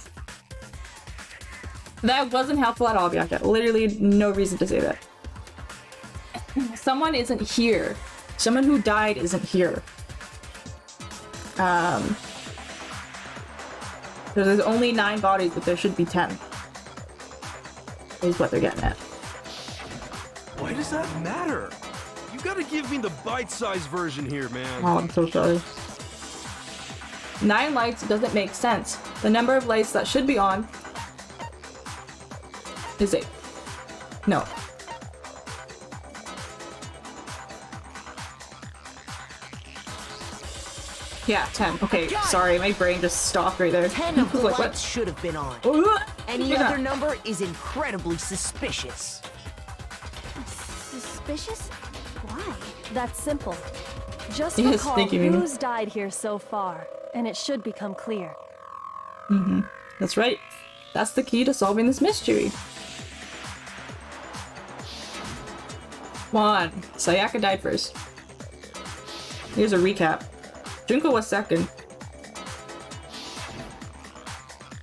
That wasn't helpful at all, Bianca. Literally no reason to say that. Someone isn't here. Someone who died isn't here. So there's only 9 bodies, but there should be 10. Is what they're getting at. Why does that matter? You gotta give me the bite-sized version here, man. Oh, I'm so sorry. 9 lights doesn't make sense. The number of lights that should be on is 8. No. Yeah, 10. Okay, sorry, my brain just stopped right there. 10 of the Like, lights what? should have been on. Any Yeah. other number is incredibly suspicious. Suspicious? Why? That's simple. Just Yes, recall thank you, Mimi. who's died here so far, and it should become clear. That's right. That's the key to solving this mystery. 1. Sayaka died first. Here's a recap. Junko was second.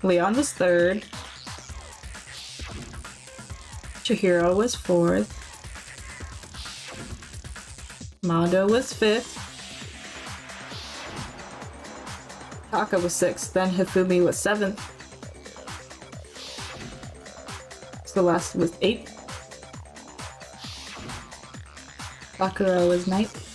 Leon was third. Chihiro was fourth. Mondo was fifth. Taka was sixth. Then Hifumi was seventh. Celeste was eighth. Sakura was ninth.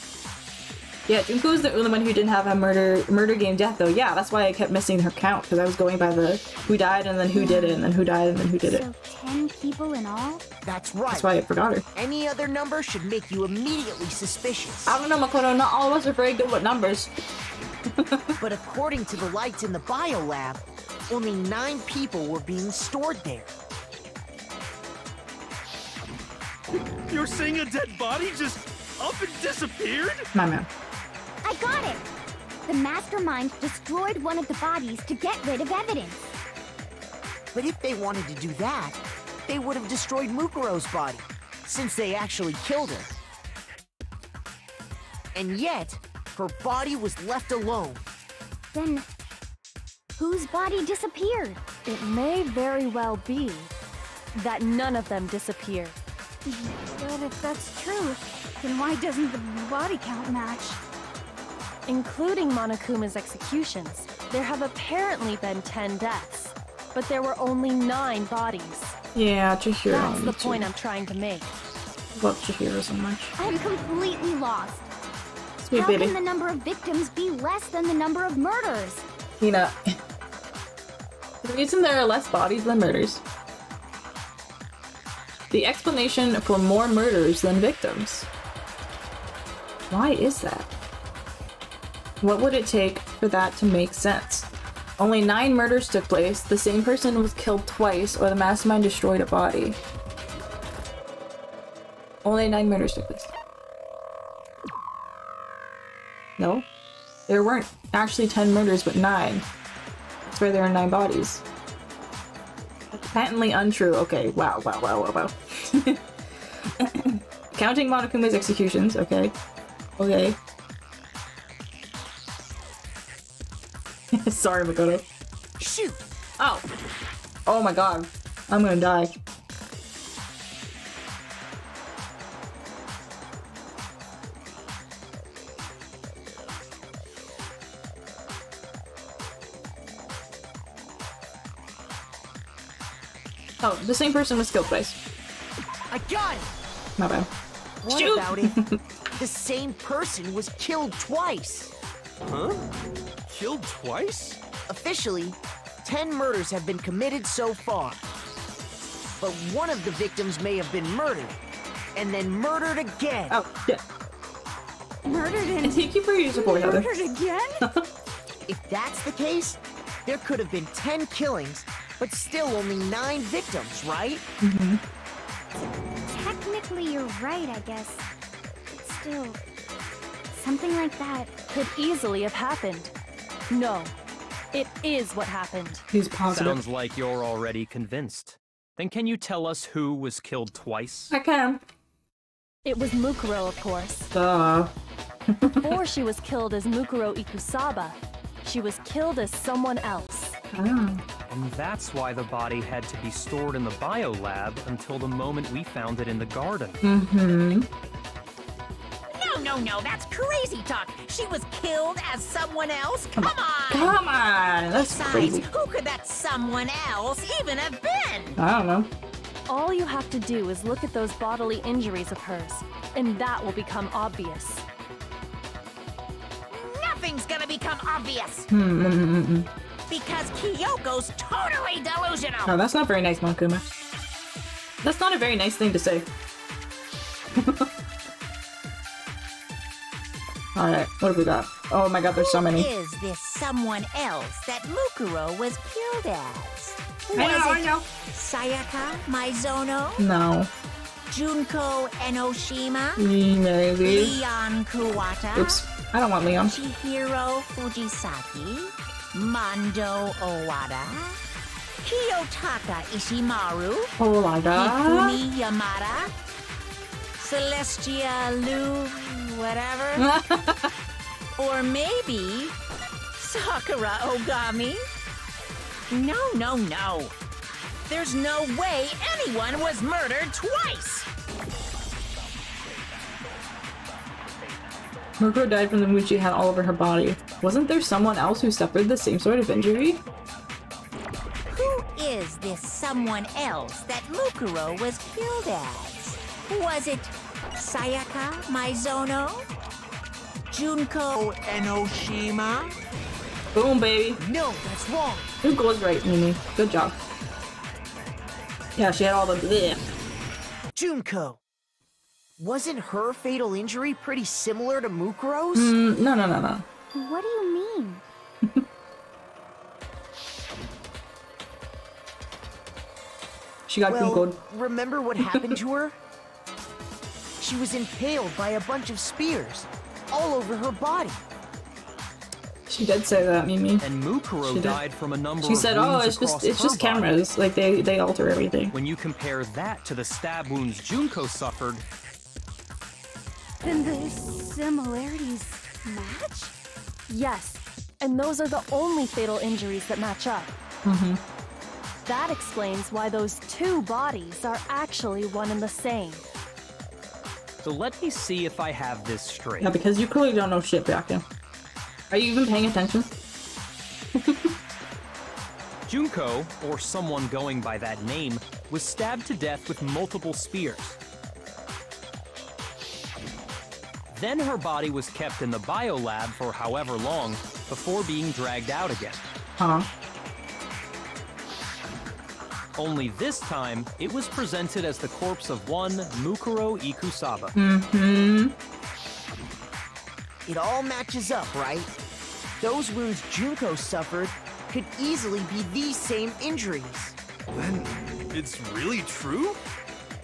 Yeah, Junko was the only one who didn't have a murder game death though. Yeah, that's why I kept missing her count, because I was going by the who died and then who did it and then who died and then who did it. So 10 people in all? That's right. That's why I forgot her. Any other number should make you immediately suspicious. I don't know, Makoto. Not all of us are very good with numbers. But according to the lights in the biolab, only 9 people were being stored there. You're saying a dead body just up and disappeared? My man. I got it! The mastermind destroyed one of the bodies to get rid of evidence. But if they wanted to do that, they would have destroyed Mukuro's body, since they actually killed her. And yet, her body was left alone. Then, whose body disappeared? It may very well be that none of them disappeared. But if that's true, then why doesn't the body count match? Including Monokuma's executions, there have apparently been 10 deaths, but there were only 9 bodies. Yeah, Chihiro. That's the point I'm trying to make. Love Chihiro so much. I'm completely lost. Sweet How baby. can the number of victims be less than the number of murders? Hina. The reason there are less bodies than murders. The explanation for more murders than victims. Why is that? What would it take for that to make sense? Only 9 murders took place, the same person was killed twice, or the mastermind destroyed a body. Only 9 murders took place. No? There weren't actually 10 murders, but 9. That's why there are 9 bodies. Patently untrue. Okay, wow. Counting Monokuma's executions, okay. Okay. Sorry, Makoto. Shoot! Oh! Oh my god. I'm gonna die. Oh, the same person was killed twice. I got it! My bad. What Shoot! about if the same person was killed twice? Huh? Killed twice? Officially, 10 murders have been committed so far. But one of the victims may have been murdered, and then murdered again. Oh, yeah. Murdered and Thank you for your support, Heather. murdered again? If that's the case, there could have been 10 killings, but still only 9 victims, right? Mm-hmm. Technically, you're right, I guess. But still, something like that Could easily have happened. No, it is what happened. He's positive. Sounds like you're already convinced. Then can you tell us who was killed twice? I can. It was Mukuro, of course. Duh. Before she was killed as Mukuro Ikusaba, she was killed as someone else. Oh. And that's why the body had to be stored in the biolab until the moment we found it in the garden. Mm-hmm. No, that's crazy talk. She was killed as someone else? Come on! Come on! That's Besides, crazy. who could that someone else even have been? I don't know. All you have to do is look at those bodily injuries of hers, and that will become obvious. Nothing's gonna become obvious. Because Kyoko's totally delusional. Oh, that's not very nice, Monokuma. That's not a very nice thing to say. Alright, what have we got? Oh my god, there's so many. Who is this someone else that Mukuro was killed as? I know. Sayaka Maizono? No. Junko Enoshima? Maybe. Leon Kuwata? Oops. I don't want Leon. Chihiro Fujisaki? Mondo Owada? Kiyotaka Ishimaru? Oh my god. Hifumi Yamada? Celestia Lu... whatever? Or maybe... Sakura Ogami? No. There's no way anyone was murdered twice! Mukuro died from the wound she had all over her body. Wasn't there someone else who suffered the same sort of injury? Who is this someone else that Mukuro was killed as? Was it Sayaka Maizono? Junko Enoshima? Boom, baby. No, that's wrong. Junko was right, Mimi. Good job. Yeah, she had all the bleh. Junko. Wasn't her fatal injury pretty similar to Mukuro's? No. What do you mean? She got Junko'd. Remember what happened to her? She was impaled by a bunch of spears all over her body. She did say that, Mimi. And Mukuro died from a number of She said, "Oh, wounds it's just across her body. cameras. Like they alter everything." When you compare that to the stab wounds Junko suffered, Then the similarities match? Yes, and those are the only fatal injuries that match up. That explains why those two bodies are actually one and the same. so let me see if I have this straight. Yeah, because you clearly don't know shit back then. Are you even paying attention? Junko, or someone going by that name, was stabbed to death with multiple spears. Then her body was kept in the biolab for however long before being dragged out again. Only this time, it was presented as the corpse of one Mukuro Ikusaba. It all matches up, right? Those wounds Junko suffered could easily be these same injuries. Then it's really true?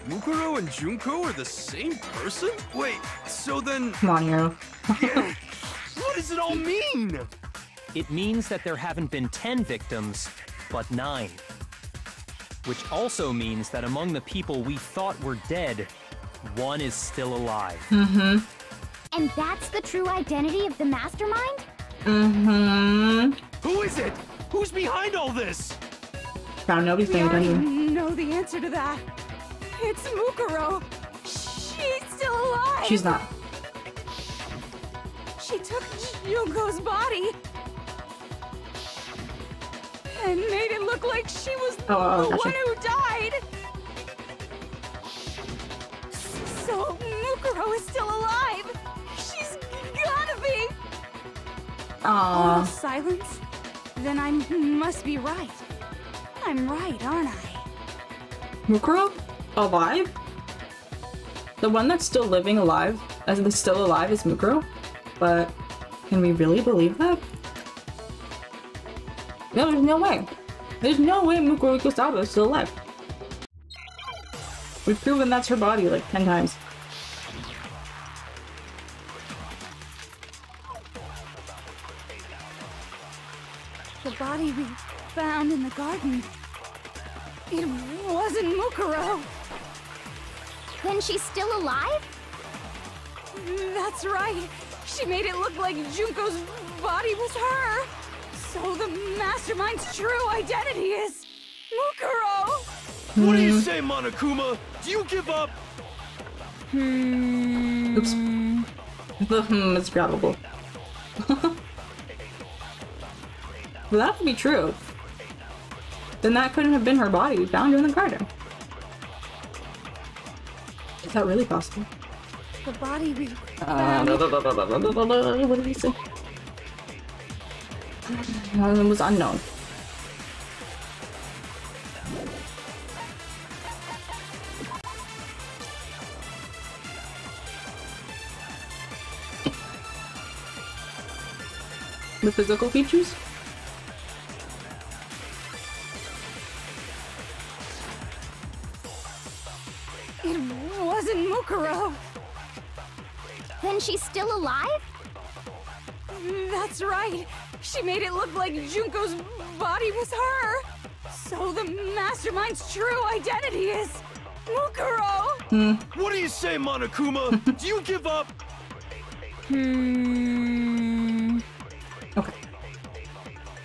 Mukuro and Junko are the same person? Wait, so then... Come on, Hero. What does it all mean? It means that there haven't been 10 victims, but 9. Which also means that among the people we thought were dead, one is still alive. And that's the true identity of the mastermind? Who is it? Who's behind all this? Found nobody's We paying already attention. know the answer to that. It's Mukuro. She's still alive. She's not. She took Junko's body and made it look like she was the gotcha. one who died. So Mukuro is still alive. She's gotta be. Aww. Silence? Then I must be right. I'm right, aren't I? Mukuro? Alive? The one that's still living alive, as in still alive, is Mukuro? But can we really believe that? No, there's no way. There's no way Mukuro Ikusaba is still alive. We've proven that's her body like 10 times. The body we found in the garden. It wasn't Mukuro. Then she's still alive? That's right. She made it look like Junko's body was her. So the mastermind's true identity is Mukuro. What do you say, Monokuma? Do you give up? Oops. The is grabbable. Well, that would be true. Then that couldn't have been her body we found in the garden. Is that really possible? The body we found. What did he say? It was unknown. The physical features? It wasn't Mukuro. Then she's still alive? That's right. She made it look like Junko's body was her. So the mastermind's true identity is Mukuro. What do you say, Monokuma? Do you give up? Okay.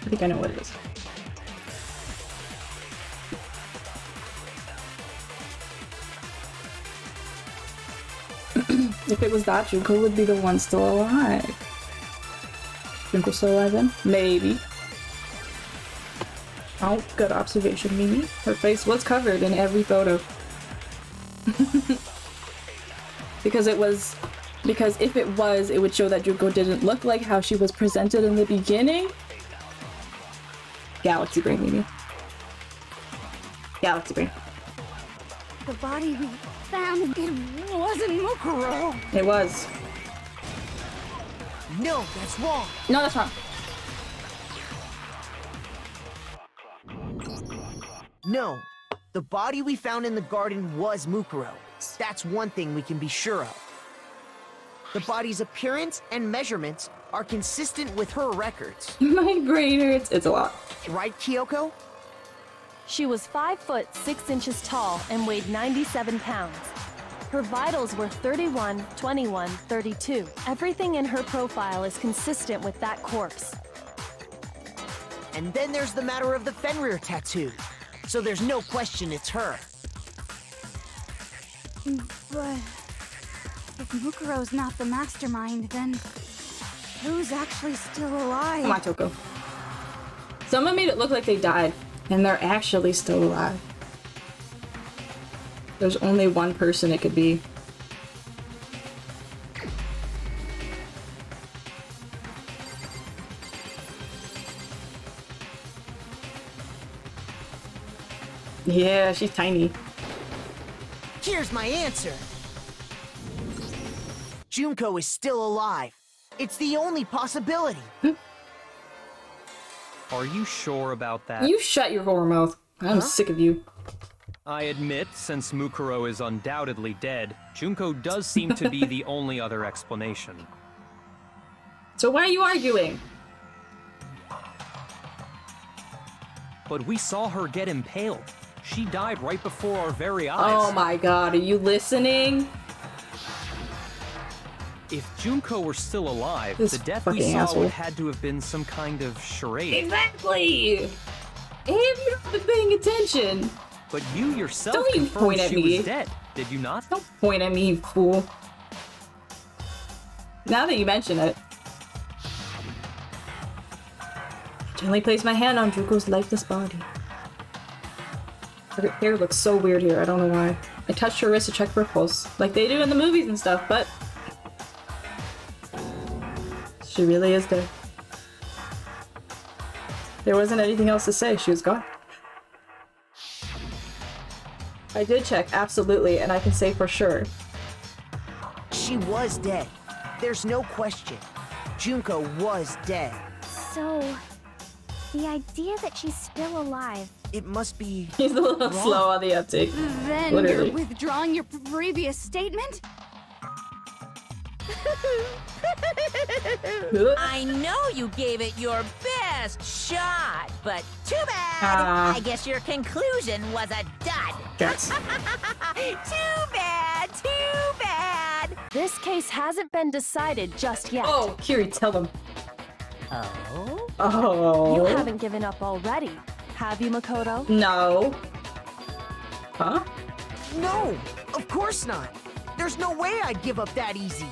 I think I know what it is. If it was that, Junko would be the one still alive. Junko's still alive then? Maybe. Oh, good observation, Mimi. Her face was covered in every photo. Because if it was, it would show that Junko didn't look like how she was presented in the beginning. Galaxy brain, Mimi. Galaxy brain. The body we found, it wasn't Mukuro. It was. No, that's wrong. No, that's wrong. No, the body we found in the garden was Mukuro. That's one thing we can be sure of. The body's appearance and measurements are consistent with her records. My brain hurts. It's a lot. Right, Kyoko? She was 5 foot 6 inches tall and weighed 97 pounds. Her vitals were 31, 21, 32. Everything in her profile is consistent with that corpse. And then there's the matter of the Fenrir tattoo. So there's no question it's her. But if Mukuro's not the mastermind, then who's actually still alive? Come on, Toko. Someone made it look like they died, and they're actually still alive. There's only one person it could be. Yeah, she's tiny. Here's my answer. Junko is still alive. It's the only possibility. Are you sure about that? You shut your whore mouth. I'm sick of you. I admit, since Mukuro is undoubtedly dead, Junko does seem to be the only other explanation. So why are you arguing? But we saw her get impaled. She died right before our very eyes. Oh my god, are you listening? If Junko were still alive, This the death we fucking saw asshole. would had to have been some kind of charade. Exactly! And you've been paying attention. But you yourself Don't you confirmed point at she me. was dead, did you not? Don't point at me, you fool. Now that you mention it. I gently place my hand on Junko's lifeless body. Her hair looks so weird here, I don't know why. I touched her wrist to check for a pulse, like they do in the movies and stuff, but... she really is dead. There wasn't anything else to say, she was gone. I did check, absolutely, and I can say for sure. She was dead. There's no question. Junko was dead. So, the idea that she's still alive. It must be... He's a little wrong. slow on the uptake. Then Literally. you're withdrawing your previous statement? I know you gave it your best shot, but too bad. I guess your conclusion was a dud. Yes. Too bad, too bad. This case hasn't been decided just yet. Oh, Kiri, tell them. Oh? Oh. You haven't given up already, have you, Makoto? No. Huh? No, of course not. There's no way I'd give up that easy.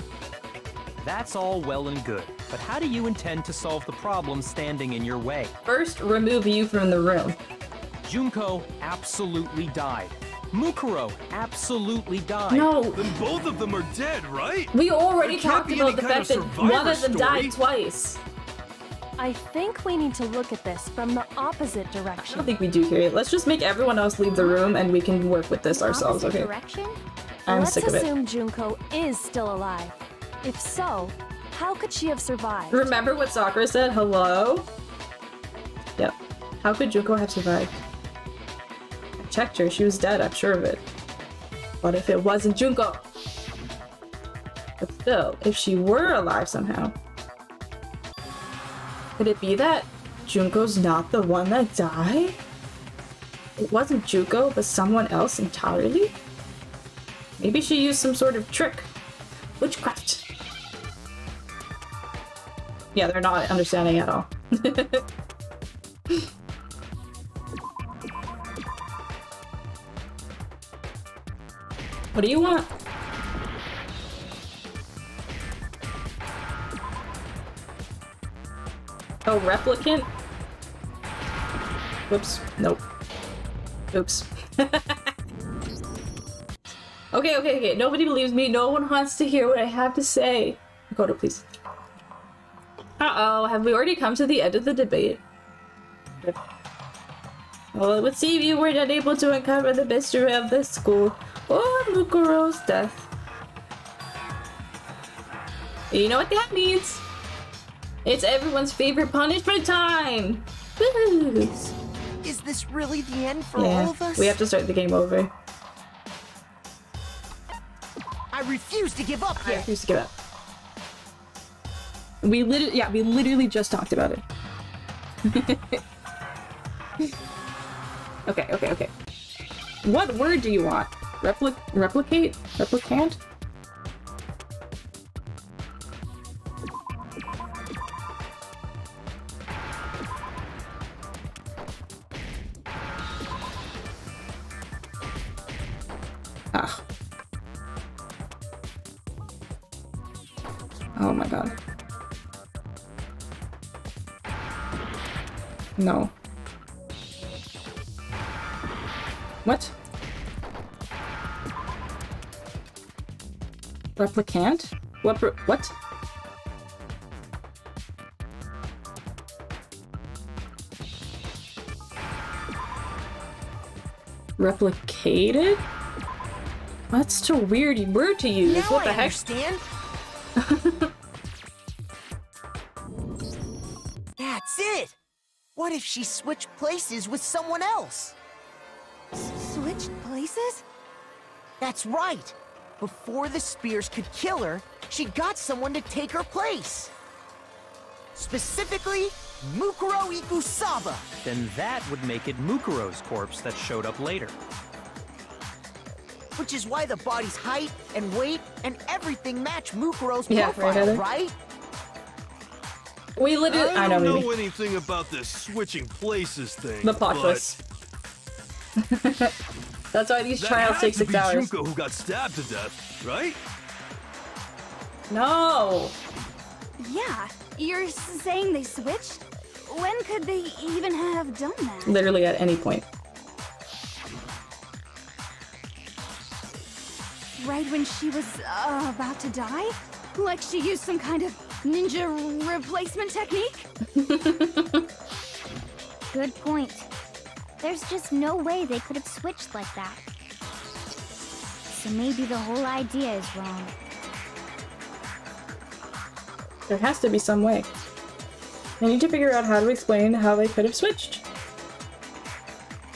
That's all well and good, but how do you intend to solve the problem standing in your way? First, remove you from the room. Junko absolutely died. Mukuro absolutely died. No. Then both of them are dead, right? We already There can't talked be about any the kind fact of that survivor one of them died story. twice. I think we need to look at this from the opposite I direction. don't think we do, Kiri. Let's just make everyone else leave the room and we can work with this ourselves, Opposite okay? direction? I'm Let's sick of it. assume Junko is still alive. If so, how could she have survived? Remember what Sakura said? Hello? Yep. How could Junko have survived? I checked her. She was dead. I'm sure of it. What if it wasn't Junko? But still, if she were alive somehow, could it be that Junko's not the one that died? It wasn't Junko, but someone else entirely? Maybe she used some sort of trick. Witchcraft. Yeah, they're not understanding at all. What do you want? Oh, replicant? Whoops. Nope. Oops. Okay. Nobody believes me. No one wants to hear what I have to say. Makoto, please. Uh-oh. Have we already come to the end of the debate? Well, it would seem you were not able to uncover the mystery of this school or Mukuro's death. You know what that means? It's everyone's favorite punishment time! Woo! Is this really the end for all of us? We have to start the game over. I refuse to give up I yet. refuse to give up. We literally just talked about it. Okay. What word do you want? Replicate? Replicant? Ah. Oh my god. No. What? Replicant? What? What? Replicated? That's such a weird word to use. Now What the I heck? understand. That's it. What if she switched places with someone else? Switched places? That's right. Before the spears could kill her, she got someone to take her place. Specifically, Mukuro Ikusaba. Then that would make it Mukuro's corpse that showed up later. Which is why the body's height and weight and everything match Mukuro's Yeah, right, profile, Heather? right? We literally- I don't know maybe. anything about this switching places thing. The plot but twist. That's why these that trials had take to 6 be hours. Junko who got stabbed to death, right? No! Yeah, you're saying they switched? When could they even have done that? Literally at any point. Right when she was about to die? Like she used some kind of ninja replacement technique? Good point. There's just no way they could have switched like that. So maybe the whole idea is wrong. There has to be some way. I need to figure out how to explain how they could have switched.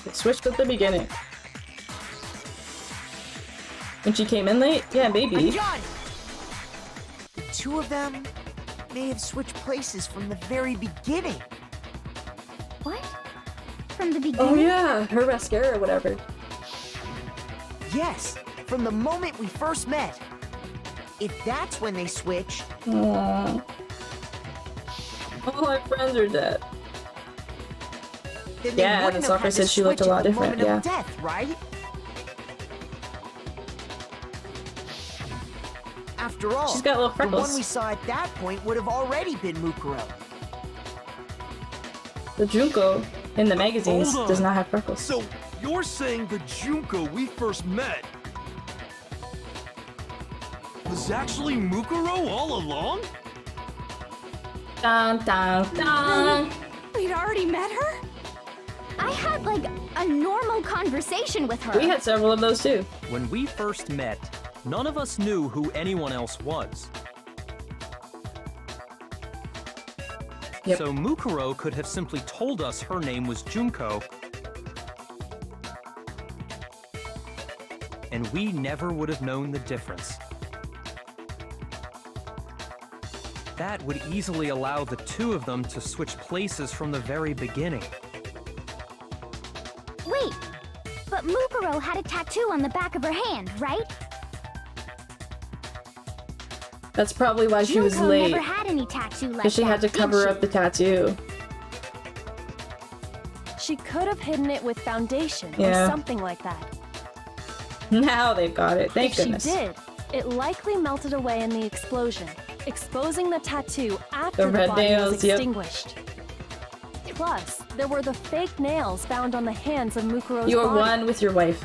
They switched at the beginning. When she came in late? Yeah, maybe. I'm done. The two of them may have switched places from the very beginning. What? From the beginning? Oh yeah, her mascara or whatever. Yes, from the moment we first met. If that's when they switched, Aww. All my friends are dead. then they Yeah, wouldn't the have had stalker to said she looked a switch at lot the different, moment of yeah. death, right? After all, She's got little the one freckles. we saw at that point would have already been Mukuro. The Junko in the magazines Hold on. does not have freckles. So you're saying the Junko we first met was actually Mukuro all along? Dun dun dun! We'd already met her? I had like a normal conversation with her. We had several of those too. When we first met, none of us knew who anyone else was. Yep. So Mukuro could have simply told us her name was Junko, and we never would have known the difference. That would easily allow the two of them to switch places from the very beginning. Wait, but Mukuro had a tattoo on the back of her hand, right? That's probably why she was Junko late. never had any tattoo like Because she had to that, did cover she? up the tattoo. She could have hidden it with foundation Yeah. or something like that. Now they've got it. Thank If goodness. she did, it likely melted away in the explosion, exposing the tattoo after The the, red body nails, was yep. extinguished. Plus, there were the fake nails found on the hands of Mukuro's You are body. one with your wife.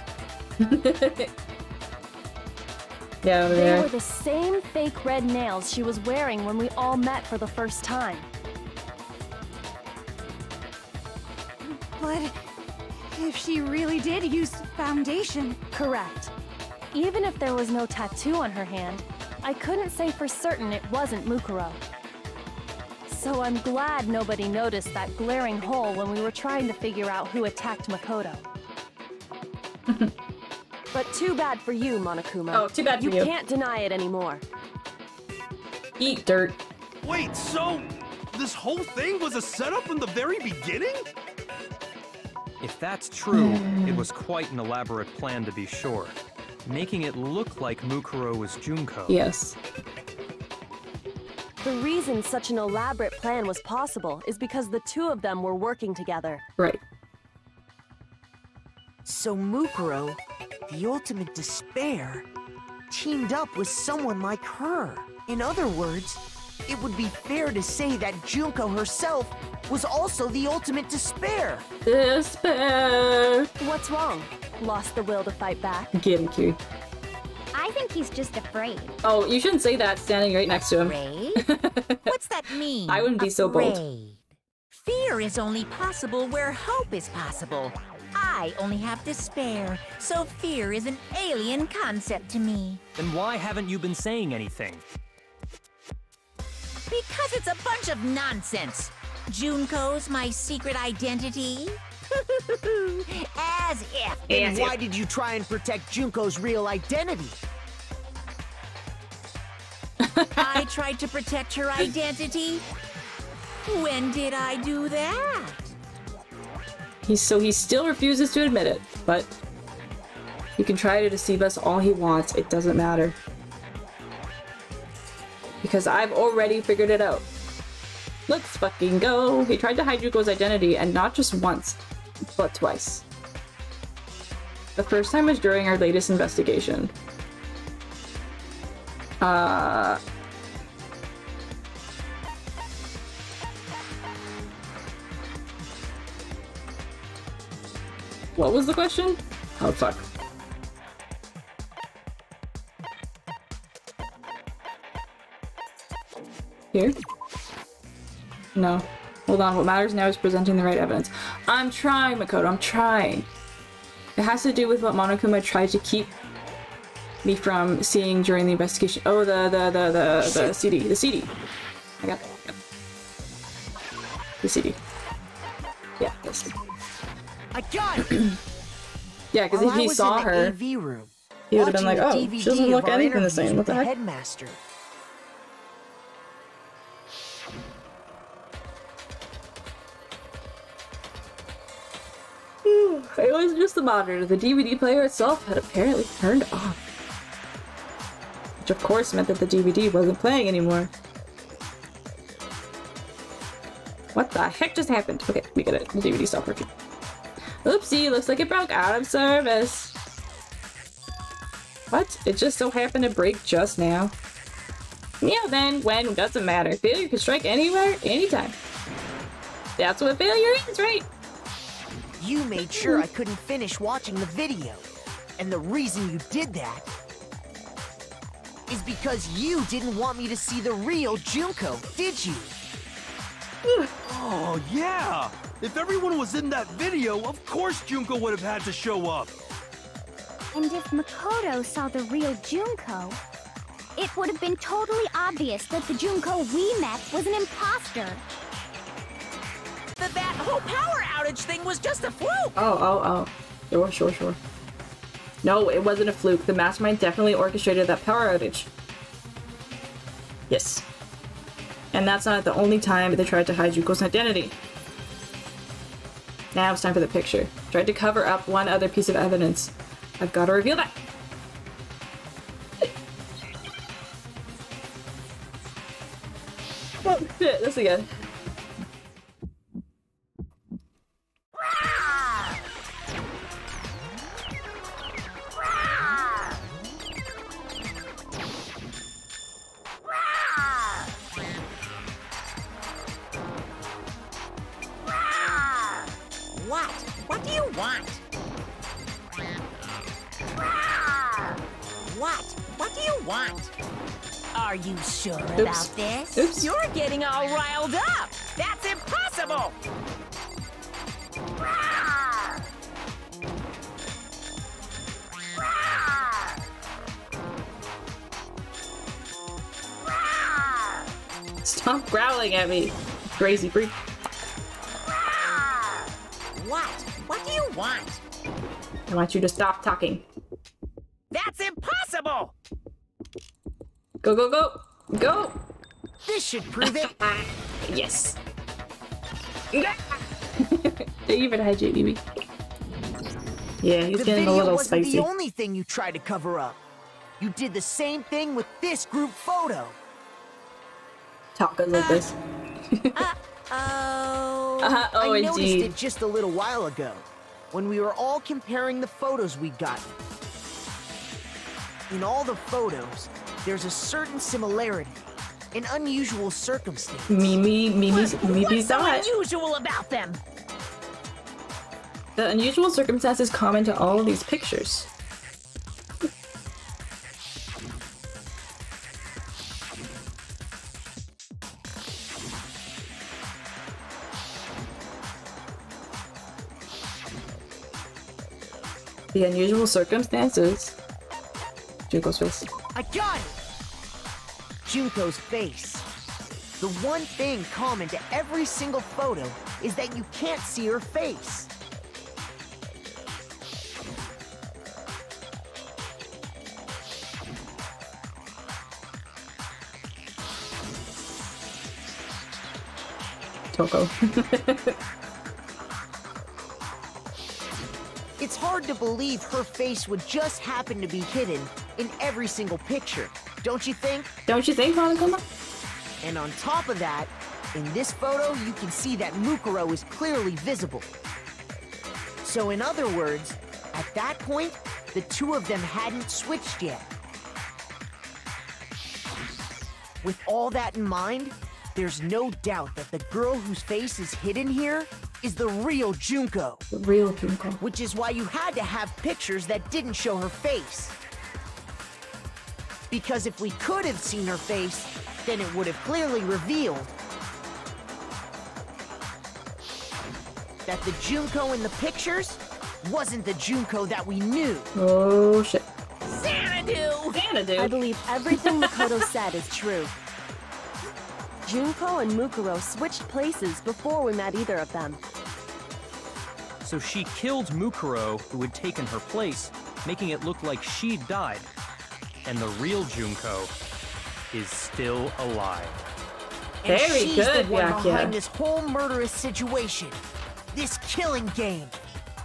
Yeah, over They there. were the same fake red nails she was wearing when we all met for the first time. But If she really did use foundation. Correct. Even if there was no tattoo on her hand, I couldn't say for certain it wasn't Mukuro. So I'm glad nobody noticed that glaring hole when we were trying to figure out who attacked Makoto. But too bad for you, Monokuma. Oh, too bad for you. You can't deny it anymore. Eat dirt. Wait, so this whole thing was a setup from the very beginning? If that's true, it was quite an elaborate plan to be sure, making it look like Mukuro was Junko. Yes. The reason such an elaborate plan was possible is because the two of them were working together. Right. So Mukuro, the ultimate despair, teamed up with someone like her. In other words, it would be fair to say that Junko herself was also the ultimate despair. Despair. What's wrong? Lost the will to fight back? Get him, Q. I think he's just afraid. Oh, you shouldn't say that standing right next to him. Afraid? What's that mean? I wouldn't be so bold. Afraid. Fear is only possible where hope is possible. I only have despair, so fear is an alien concept to me. Then why haven't you been saying anything? Because it's a bunch of nonsense. Junko's my secret identity? As if. And why did you try and protect Junko's real identity? I tried to protect her identity? When did I do that? He still refuses to admit it, but he can try to deceive us all he wants. It doesn't matter. Because I've already figured it out. Let's fucking go! He tried to hide Junko's identity, and not just once, but twice. The first time was during our latest investigation. What was the question? Oh, fuck. Here? No. Hold on, what matters now is presenting the right evidence. I'm trying, Makoto, I'm trying. It has to do with what Monokuma tried to keep me from seeing during the investigation. Oh, the CD. The CD. I got it. The CD. Yeah, this. I got it! Yeah, because if he saw her, room, he would have been like, oh, she doesn't look anything the same. What the heck? Headmaster. It wasn't just the monitor. The DVD player itself had apparently turned off. Which of course meant that the DVD wasn't playing anymore. What the heck just happened? Okay, we get it. The DVD stopped working. Oopsie, looks like it broke out of service. What? It just so happened to break just now. Yeah, then, when, doesn't matter. Failure can strike anywhere, anytime. That's what failure is, right? You made sure I couldn't finish watching the video. And the reason you did that is because you didn't want me to see the real Junko, did you? Oh, yeah! If everyone was in that video, of course Junko would have had to show up! And if Makoto saw the real Junko, it would have been totally obvious that the Junko we met was an imposter. That whole power outage thing was just a fluke! Oh. Sure. No, it wasn't a fluke. The mastermind definitely orchestrated that power outage. Yes. And that's not the only time they tried to hide Junko's identity. Now it's time for the picture. Tried to cover up one other piece of evidence. I've got to reveal that. Oh shit, this again. What do you want? What do you want? Are you sure about this? Oops. You're getting all riled up! That's impossible! Stop growling at me, crazy freak. What? What do you want? I want you to stop talking. That's impossible! Go, go, go! Go! This should prove it. Yes. They even had JBB. Yeah, he's The getting a video little wasn't spicy. the only thing you tried to cover up. You did the same thing with this group photo. Talking like this. Oh. Oh, I noticed indeed. it just a little while ago, when we were all comparing the photos we'd gotten. In all the photos, there's a certain similarity, an unusual circumstance. Mimi's What's so dot. unusual about them? The unusual circumstances common to all of these pictures. The unusual circumstances. Junko's face. I got it! Junko's face. The one thing common to every single photo is that you can't see her face. Toko. It's hard to believe her face would just happen to be hidden in every single picture, don't you think? Don't you think, Hanakoma? And on top of that, in this photo, you can see that Mukuro is clearly visible. So in other words, at that point, the two of them hadn't switched yet. With all that in mind, there's no doubt that the girl whose face is hidden here is the real Junko. The real Junko. Which is why you had to have pictures that didn't show her face. Because if we could have seen her face, then it would have clearly revealed that the Junko in the pictures wasn't the Junko that we knew. Oh shit. Xanadu! Xanadu? I believe everything Makoto said is true. Junko and Mukuro switched places before we met either of them. So she killed Mukuro, who had taken her place, making it look like she'd died. And the real Junko is still alive. And Very she's good, the one Byakuya. behind this whole murderous situation. This killing game.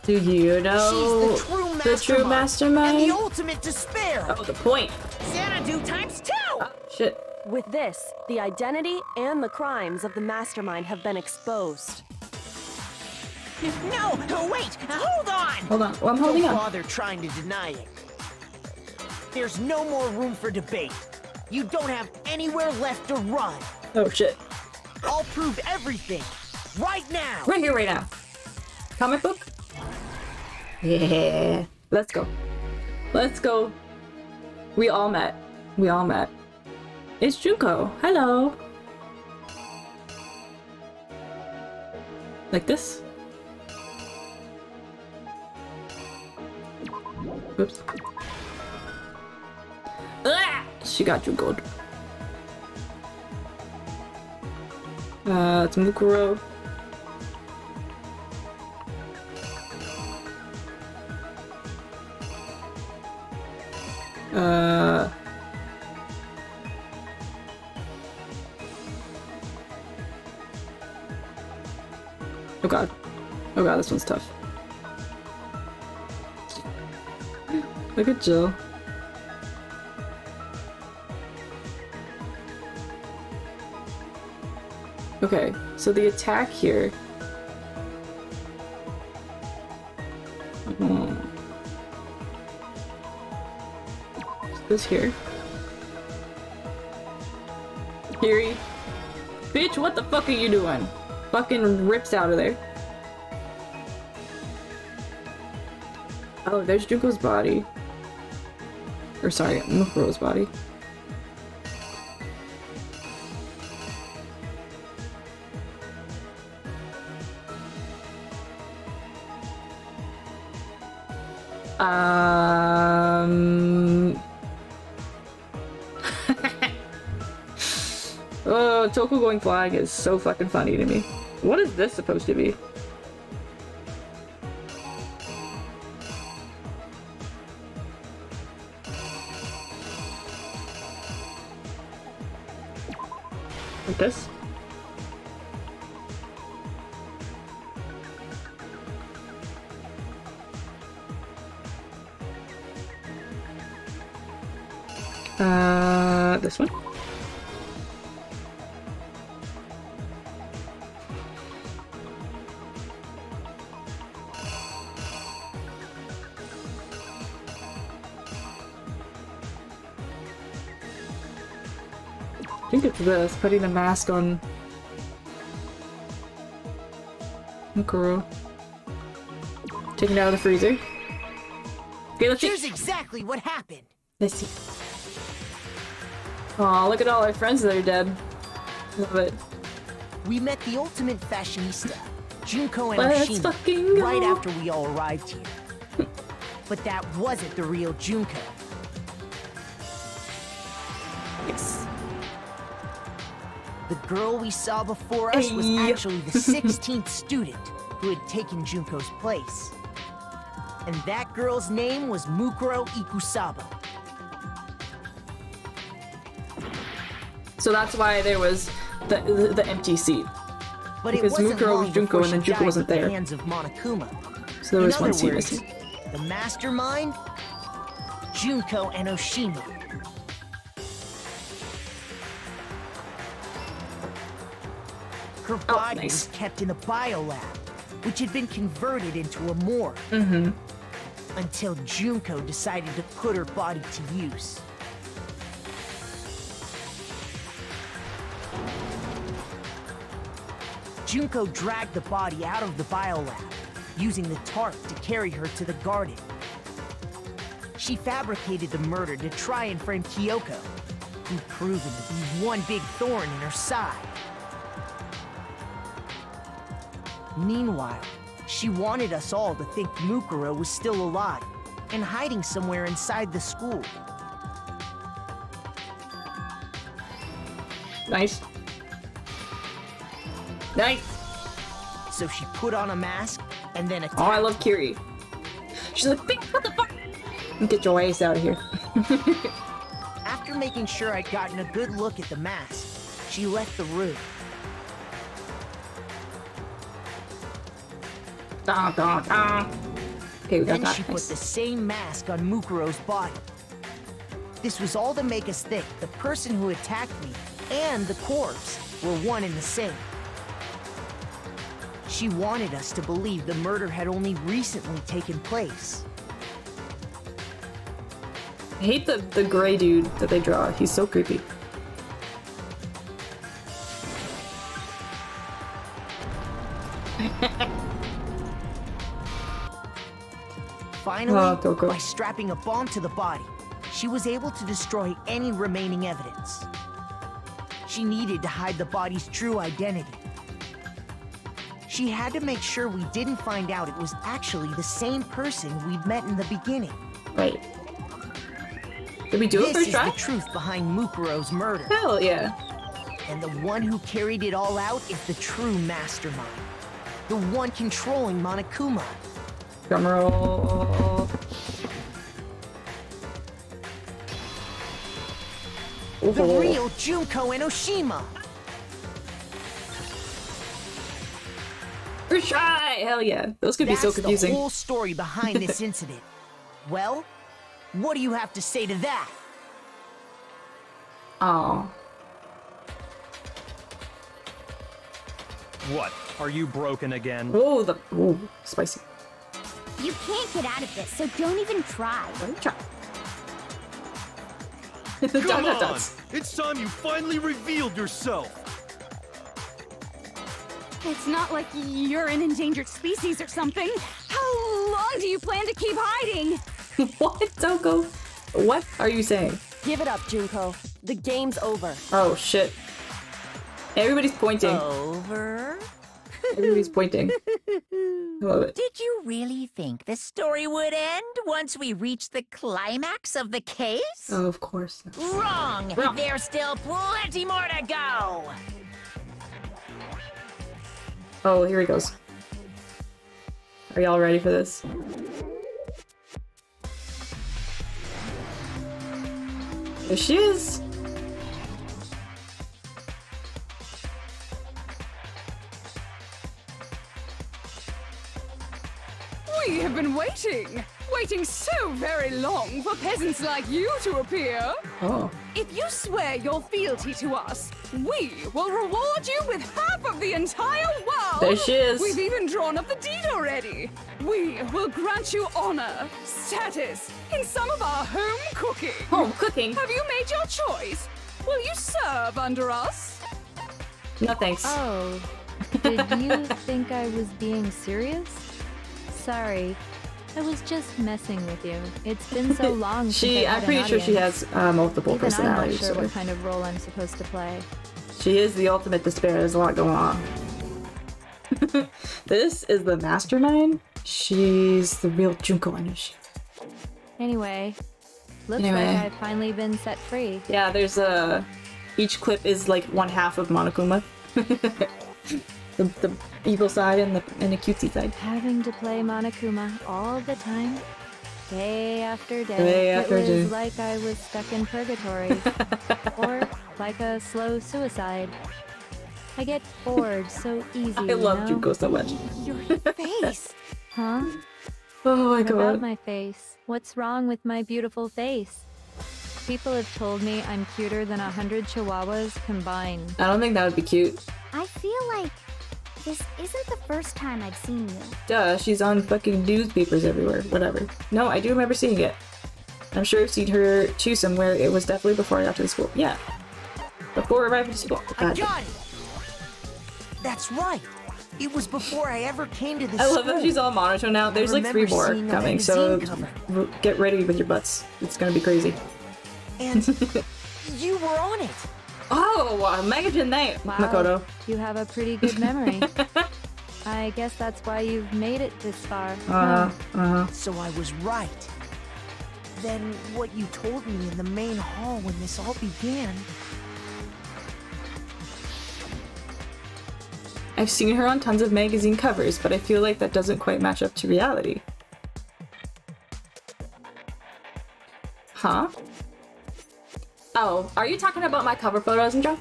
Do you know She's the true the true mastermind? and the ultimate despair. Oh, the point. Xanadu times 2! Oh, shit. With this, the identity and the crimes of the mastermind have been exposed. No, wait, hold on! Hold on. Well, I'm holding Don't on. bother trying to deny it. There's no more room for debate. You don't have anywhere left to run. Oh, shit. I'll prove everything. Right now. Right here, right now. Comic book? Yeah. Let's go. Let's go. We all met. We all met. It's Junko. Hello. Like this? Oops. Ah! She got Junko. It's Mukuro. Oh god. Oh god, this one's tough. Look at Jill. Okay, so the attack here. This here. Kiri. Bitch, what the fuck are you doing? Fucking rips out of there. Oh, there's Junko's body. Or sorry, Mukuro's body. Oh, Toko going flying is so fucking funny to me. What is this supposed to be? Like this? This one? I think it's this, putting the mask on Mukuro. Taking it out of the freezer. Okay, let's see. Here's exactly what happened. Let's see. Aw, look at all our friends that are dead. Love it. We met the ultimate fashionista, Junko and Let's Oshima, fucking go. right after we all arrived here. But that wasn't the real Junko. Yes. The girl we saw before us was actually the 16th student who had taken Junko's place. And that girl's name was Mukuro Ikusaba. So that's why there was the empty seat. But because it wasn't Mukuro long was Junko and then before Junko she wasn't died at there. the hands of Monokuma. So there In was one other seat words, missing. the mastermind, Junko and Oshima. Her body nice. was kept in the biolab, which had been converted into a morgue. Until Junko decided to put her body to use. Junko dragged the body out of the biolab, using the tarp to carry her to the garden. She fabricated the murder to try and frame Kyoko, who'd proven to be one big thorn in her side. Meanwhile, she wanted us all to think Mukuro was still alive and hiding somewhere inside the school. Nice. Nice. So she put on a mask and then attacked. Oh, I love Kiri. She's like, "Bing, what the fuck? Get your ass out of here." After making sure I'd gotten a good look at the mask, she left the room. Da, da, da. Okay, we got Then that. she put Nice. the same mask on Mukuro's body. This was all to make us think the person who attacked me and the corpse were one and the same. She wanted us to believe the murder had only recently taken place. I hate the gray dude that they draw. He's so creepy. Finally, Toko. by strapping a bomb to the body, she was able to destroy any remaining evidence. She needed to hide the body's true identity. She had to make sure we didn't find out it was actually the same person we'd met in the beginning. Right. Did we do it This first is try? the truth behind Mukuro's murder. Hell yeah. And the one who carried it all out is the true mastermind. The one controlling Monokuma. Drum roll. The Oh. real Junko and Oshima. We're shy! Hell yeah. Those could be so That's confusing. the whole story behind this incident. Well, what do you have to say to that? Oh. What? Are you broken again? Oh, spicy. You can't get out of this, so don't even try. Don't try. Come on! Dots. It's time you finally revealed yourself! It's not like you're an endangered species or something. How long do you plan to keep hiding? What, Toko? What are you saying? Give it up, Junko. The game's over. Oh, shit. Everybody's pointing. Over? Everybody's pointing. I love it. Did you really think the story would end once we reached the climax of the case? Oh, of course. Wrong! There's still plenty more to go! Oh, here he goes. Are y'all ready for this? There she is! We have been waiting so very long for peasants like you to appear. Oh. If you swear your fealty to us, we will reward you with half of the entire world. There she is. We've even drawn up the deed already. We will grant you honor, status, in some of our home cooking. Home cooking? Have you made your choice? Will you serve under us? No thanks. Oh, did you think I was being serious? Sorry, I was just messing with you. It's been so long since I'm pretty sure she has multiple Even personalities. I'm not sure so. what kind of role I'm supposed to play. She is the ultimate despair. There's a lot going on. This is the mastermind. She's the real Junko, I know she. Anyway, looks like I've finally been set free. Yeah, there's each clip is like one half of Monokuma. the evil side and the cutesy side. Having to play Monokuma all the time, day after day. Day it was like I was stuck in purgatory, or like a slow suicide. I get bored so easy. I love Junko so much. Your face, huh? Oh my What god. about my face? What's wrong with my beautiful face? People have told me I'm cuter than 100 chihuahuas combined. I don't think that would be cute. I feel like this isn't the first time I've seen you. Duh, she's on fucking newspapers everywhere. Whatever. No, I do remember seeing it. I'm sure I've seen her too somewhere. It was definitely before I got to the school. Yeah. Before arriving to school. I got it! That's right! It was before I ever came to the I school. love that she's all monotone now. There's like 3 more coming, so get ready with your butts. It's gonna be crazy. And you were on it! Oh, Megajin Knight, Wow, Makoto. you have a pretty good memory. I guess that's why you've made it this far. So I was right. Then what you told me in the main hall when this all began... I've seen her on tons of magazine covers, but I feel like that doesn't quite match up to reality. Huh? Oh, are you talking about my cover photos and junk?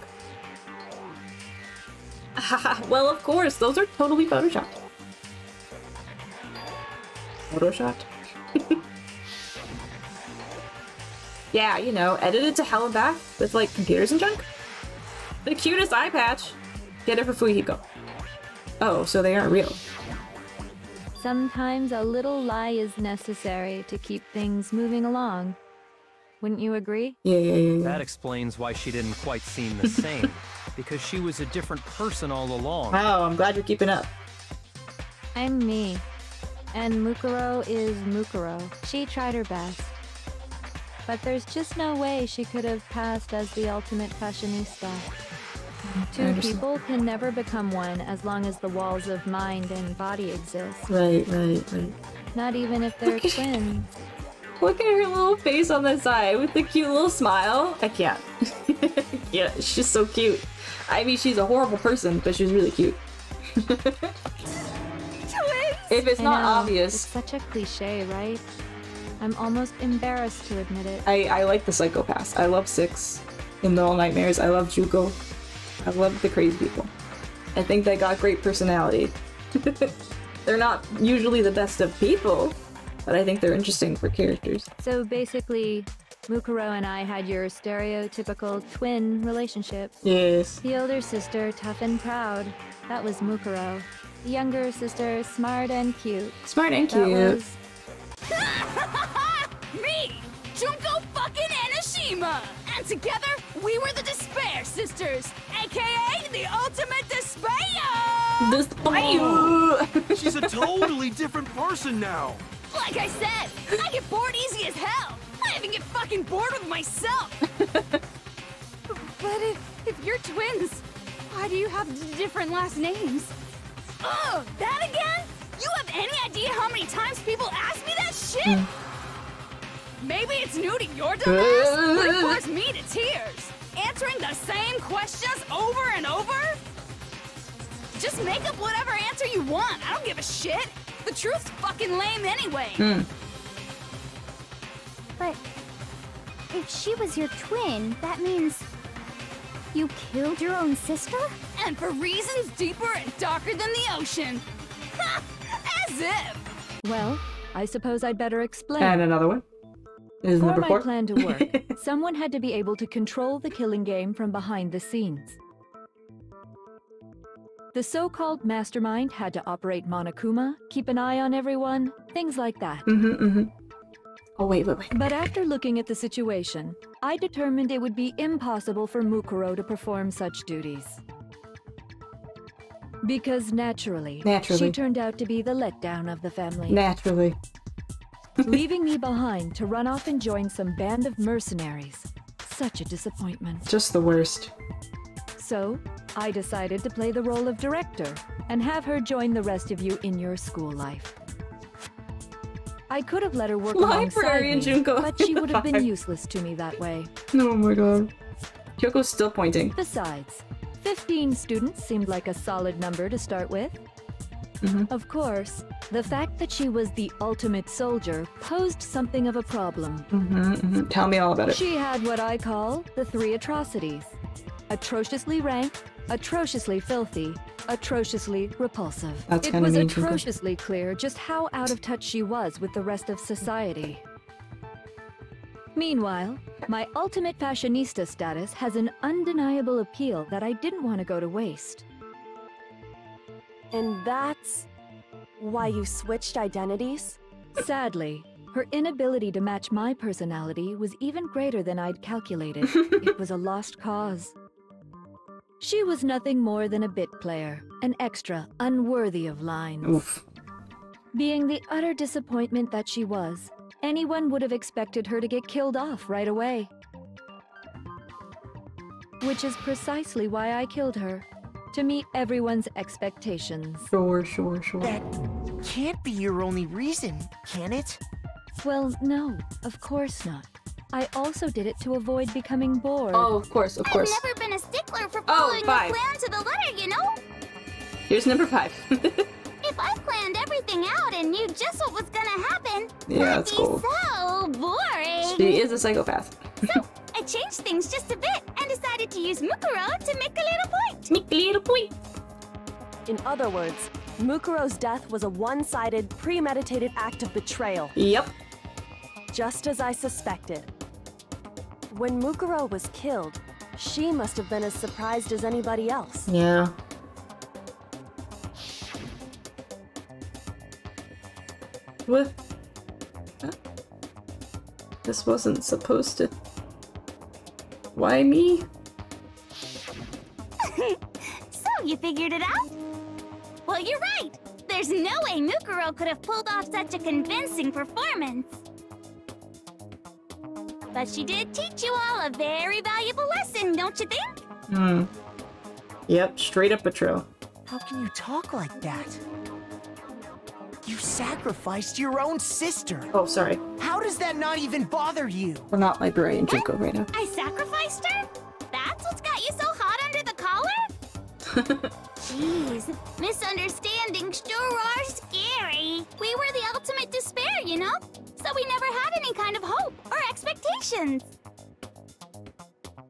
Well, of course, those are totally photoshopped. Photoshopped? Yeah, you know, edited to hell and back with like computers and junk. The cutest eye patch. Get it for Fujiko. Oh, so they aren't real. Sometimes a little lie is necessary to keep things moving along. Wouldn't you agree? Yeah. That explains why she didn't quite seem the same. Because she was a different person all along. Wow, I'm glad you're keeping up. I'm me. And Mukuro is Mukuro. She tried her best. But there's just no way she could have passed as the ultimate fashionista. Two people can never become one as long as the walls of mind and body exist. Right. Not even if they're twins. Look at her little face on the side with the cute little smile. I can't. Yeah, she's so cute. I mean, she's a horrible person, but she's really cute. If it's not obvious. It's such a cliche, right? I'm almost embarrassed to admit it. I like the psychopaths. I love Six in Little Nightmares. I love Juko. I love the crazy people. I think they got great personality. They're not usually the best of people, but I think they're interesting for characters. So basically, Mukuro and I had your stereotypical twin relationship. Yes. The older sister, tough and proud. That was Mukuro. The younger sister, smart and cute. Smart and That cute. was... Me! Junko fucking Enoshima! And together, we were the Despair Sisters, aka the Ultimate Despair! She's a totally different person now. Like I said, I get bored easy as hell! I even get fucking bored with myself! But if you're twins, why do you have different last names? Ugh, that again? You have any idea how many times people ask me that shit? Maybe it's new to your dumbass, but it bores me to tears. Answering the same questions over and over? Just make up whatever answer you want. I don't give a shit. The truth's fucking lame anyway. But if she was your twin, that means you killed your own sister? And for reasons deeper and darker than the ocean. Ha! As if. Well, I suppose I'd better explain. And another one. Is For number my 4? plan to work, someone had to be able to control the killing game from behind the scenes. The so-called mastermind had to operate Monokuma, keep an eye on everyone, things like that. Oh, wait. But after looking at the situation, I determined it would be impossible for Mukuro to perform such duties. Because naturally, she turned out to be the letdown of the family. Naturally. Leaving me behind to run off and join some band of mercenaries. Such a disappointment. Just the worst. So, I decided to play the role of director and have her join the rest of you in your school life. I could have let her work alongside me, Junko. but she would have been useless to me that way. Oh my god. Kyoko's still pointing. Besides, 15 students seemed like a solid number to start with. Of course, the fact that she was the ultimate soldier posed something of a problem. Tell me all about it. She had what I call the 3 atrocities. Atrociously rank, atrociously filthy, atrociously repulsive. That's it kinda was mean, Junko. atrociously clear just how out of touch she was with the rest of society. Meanwhile, my ultimate fashionista status has an undeniable appeal that I didn't want to go to waste. And that's why you switched identities? Sadly, her inability to match my personality was even greater than I'd calculated. It was a lost cause. She was nothing more than a bit player, an extra unworthy of lines. Oof. Being the utter disappointment that she was, anyone would have expected her to get killed off right away. Which is precisely why I killed her. To meet everyone's expectations. Sure. That can't be your only reason, can it? Well, no, of course not. I also did it to avoid becoming bored. Oh, of course. I've never been a stickler for following a 5. plan to the letter, you know? Here's number 5. If I planned everything out and knew just what was gonna happen, Yeah, that'd that's be cool. so boring. She is a psychopath. So, I changed things just a bit and decided to use Mukuro to make a little point. Make a little point. In other words, Mukuro's death was a one-sided, premeditated act of betrayal. Yep. Just as I suspected. When Mukuro was killed, she must have been as surprised as anybody else. Yeah. What? Huh? This wasn't supposed to... Why me? So, you figured it out? Well, you're right. There's no way Mukuro could have pulled off such a convincing performance. But she did teach you all a very valuable lesson, don't you think? Yep, straight up betrayal. How can you talk like that? You sacrificed your own sister. Oh, sorry. How does that not even bother you? We're not librarian Junko right now. I sacrificed her? That's what's got you so hot under the collar? Jeez, misunderstandings sure are scary. We were the ultimate despair, you know? So we never had any kind of hope or expectations.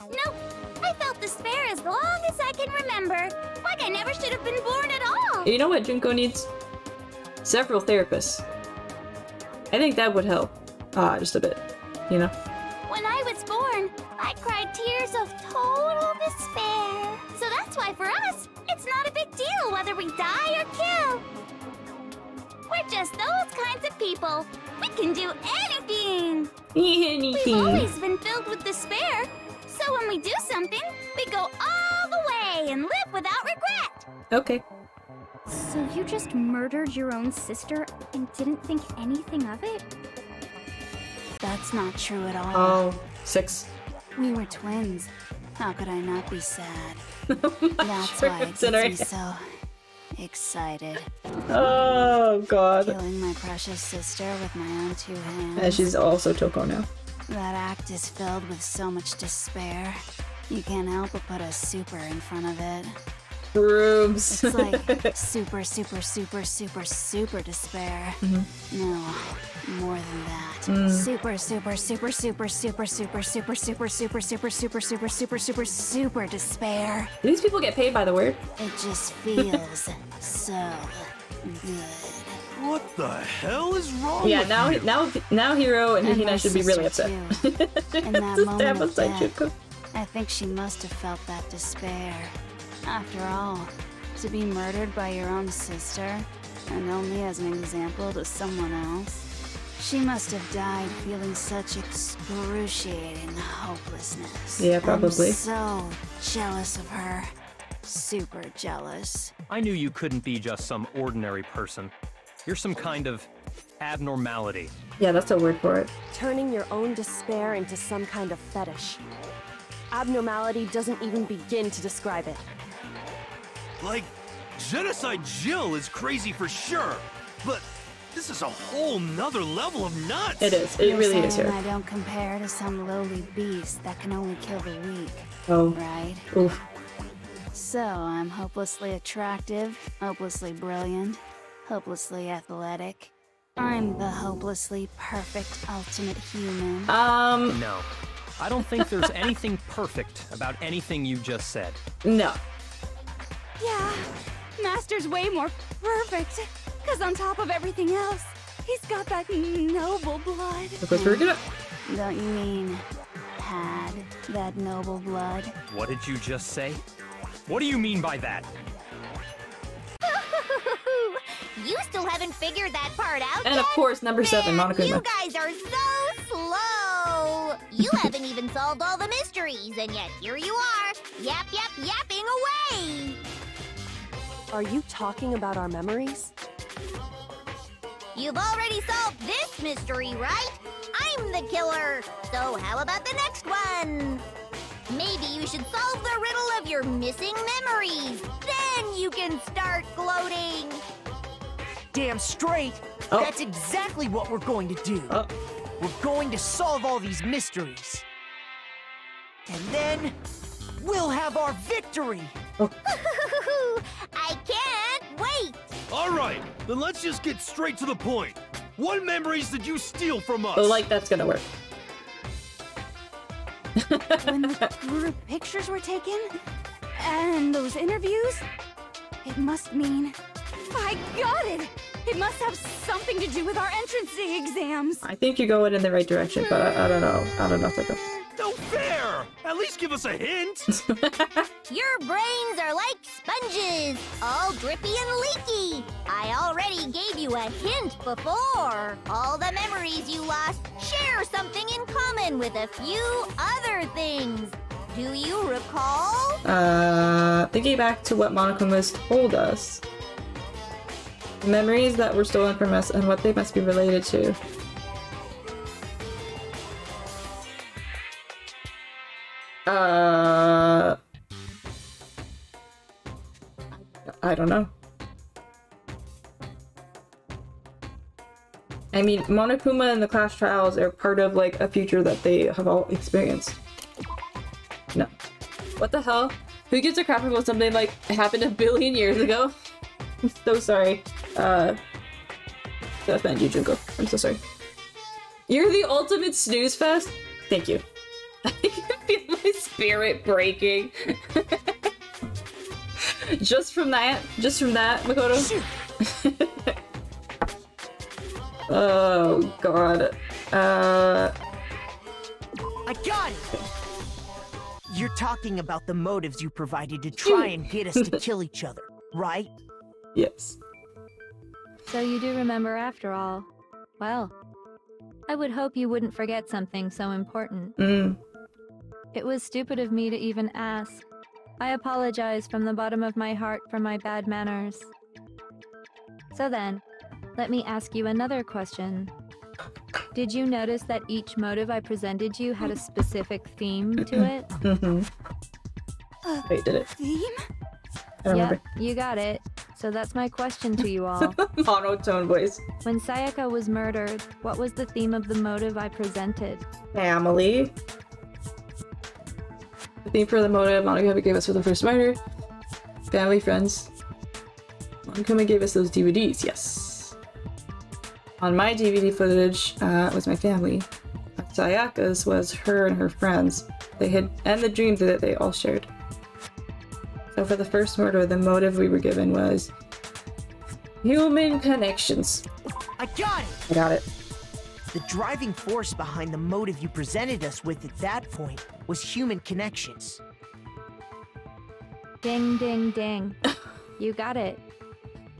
Nope, I felt despair as long as I can remember. Like I never should have been born at all. You know what Junko needs? Several therapists. I think that would help. Just a bit, you know? When I was born, I cried tears of total despair. So that's why for us, it's not a big deal whether we die or kill. We're just those kinds of people. We can do anything. We've always been filled with despair. So when we do something, we go all the way and live without regret. Okay. So you just murdered your own sister and didn't think anything of it? That's not true at all. Oh, 6. We were twins. How could I not be sad? That's why it gets me so excited. Oh god. Killing my precious sister with my own 2 hands. And she's also Toko now. That act is filled with so much despair. You can't help but put a super in front of it. Brooms. It's like super, super, super, super, super despair. No, more than that. Super, super, super, super, super, super, super, super, super, super, super, super, super, super, super despair. Do these people get paid by the word? It just feels so good. What the hell is wrong Yeah, with you? now Hiro and And Hina my should be really sister, upset. too. In that Just moment stab of aside death, Juko. I think she must have felt that despair. After all, to be murdered by your own sister, and only as an example to someone else, she must have died feeling such excruciating hopelessness. Yeah, probably. I'm so jealous of her. Super jealous. I knew you couldn't be just some ordinary person. You're some kind of abnormality. Yeah, that's a word for it. Turning your own despair into some kind of fetish. Abnormality doesn't even begin to describe it. Like, Genocide Jill is crazy for sure, but this is a whole nother level of nuts! It is. It You're really is saying here. I don't compare to some lowly beast that can only kill the weak, Oh. right? Oof. So, I'm hopelessly attractive, hopelessly brilliant, hopelessly athletic. I'm the hopelessly perfect ultimate human. No. I don't think there's anything perfect about anything you just said. No. Yeah, Master's way more perfect. Cause on top of everything else, he's got that noble blood. Because we're gonna... Don't you mean had that noble blood? What did you just say? What do you mean by that? You still haven't figured that part out And yet? of course, number 7, Man, Monokuma. you guys are so slow. You haven't even solved all the mysteries, and yet here you are, yapping away. Are you talking about our memories? You've already solved this mystery, right? I'm the killer. So how about the next one? Maybe you should solve the riddle of your missing memories. Then you can start gloating. Damn straight. Oh. That's exactly what we're going to do. Oh. We're going to solve all these mysteries. And then we'll have our victory. I can't wait. All right, then let's just get straight to the point. What memories did you steal from us? Like that's gonna work. When the group pictures were taken, and those interviews, it must mean... I got it! It must have something to do with our entrance exams! I think you're going in the right direction, but I don't know. I don't know if I go. No fair! At least give us a hint! Your brains are like sponges, all drippy and leaky. I already gave you a hint before. All the memories you lost share something in common with a few other things. Do you recall? Thinking back to what Monokuma's told us. Memories that were stolen from us and what they must be related to. I don't know. I mean, Monokuma and the class trials are part of, like, a future that they have all experienced. No. What the hell? Who gives a crap about something, like, happened a billion years ago? I'm so sorry. To offend you, Junko. I'm so sorry. You're the ultimate snooze fest? Thank you. I can feel my spirit breaking. Just from that, Makoto. Oh god. I got it! You're talking about the motives you provided to try and get us to kill each other, right? Yes. So you do remember after all. Well, I would hope you wouldn't forget something so important. It was stupid of me to even ask. I apologize from the bottom of my heart for my bad manners. So then, let me ask you another question. Did you notice that each motive I presented you had a specific theme to it? Wait, did it? Theme? I don't remember. Yep, you got it. So that's my question to you all. Monotone voice. When Sayaka was murdered, what was the theme of the motive I presented? Family. The theme for the motive Monokuma gave us for the first murder. Family, friends. Monokuma gave us those DVDs, yes. On my DVD footage was my family. Sayaka's was her and her friends. They had, and the dreams that they all shared. So for the first murder, the motive we were given was human connections. I got it! I got it. The driving force behind the motive you presented us with at that point was human connections. Ding, ding, ding. You got it.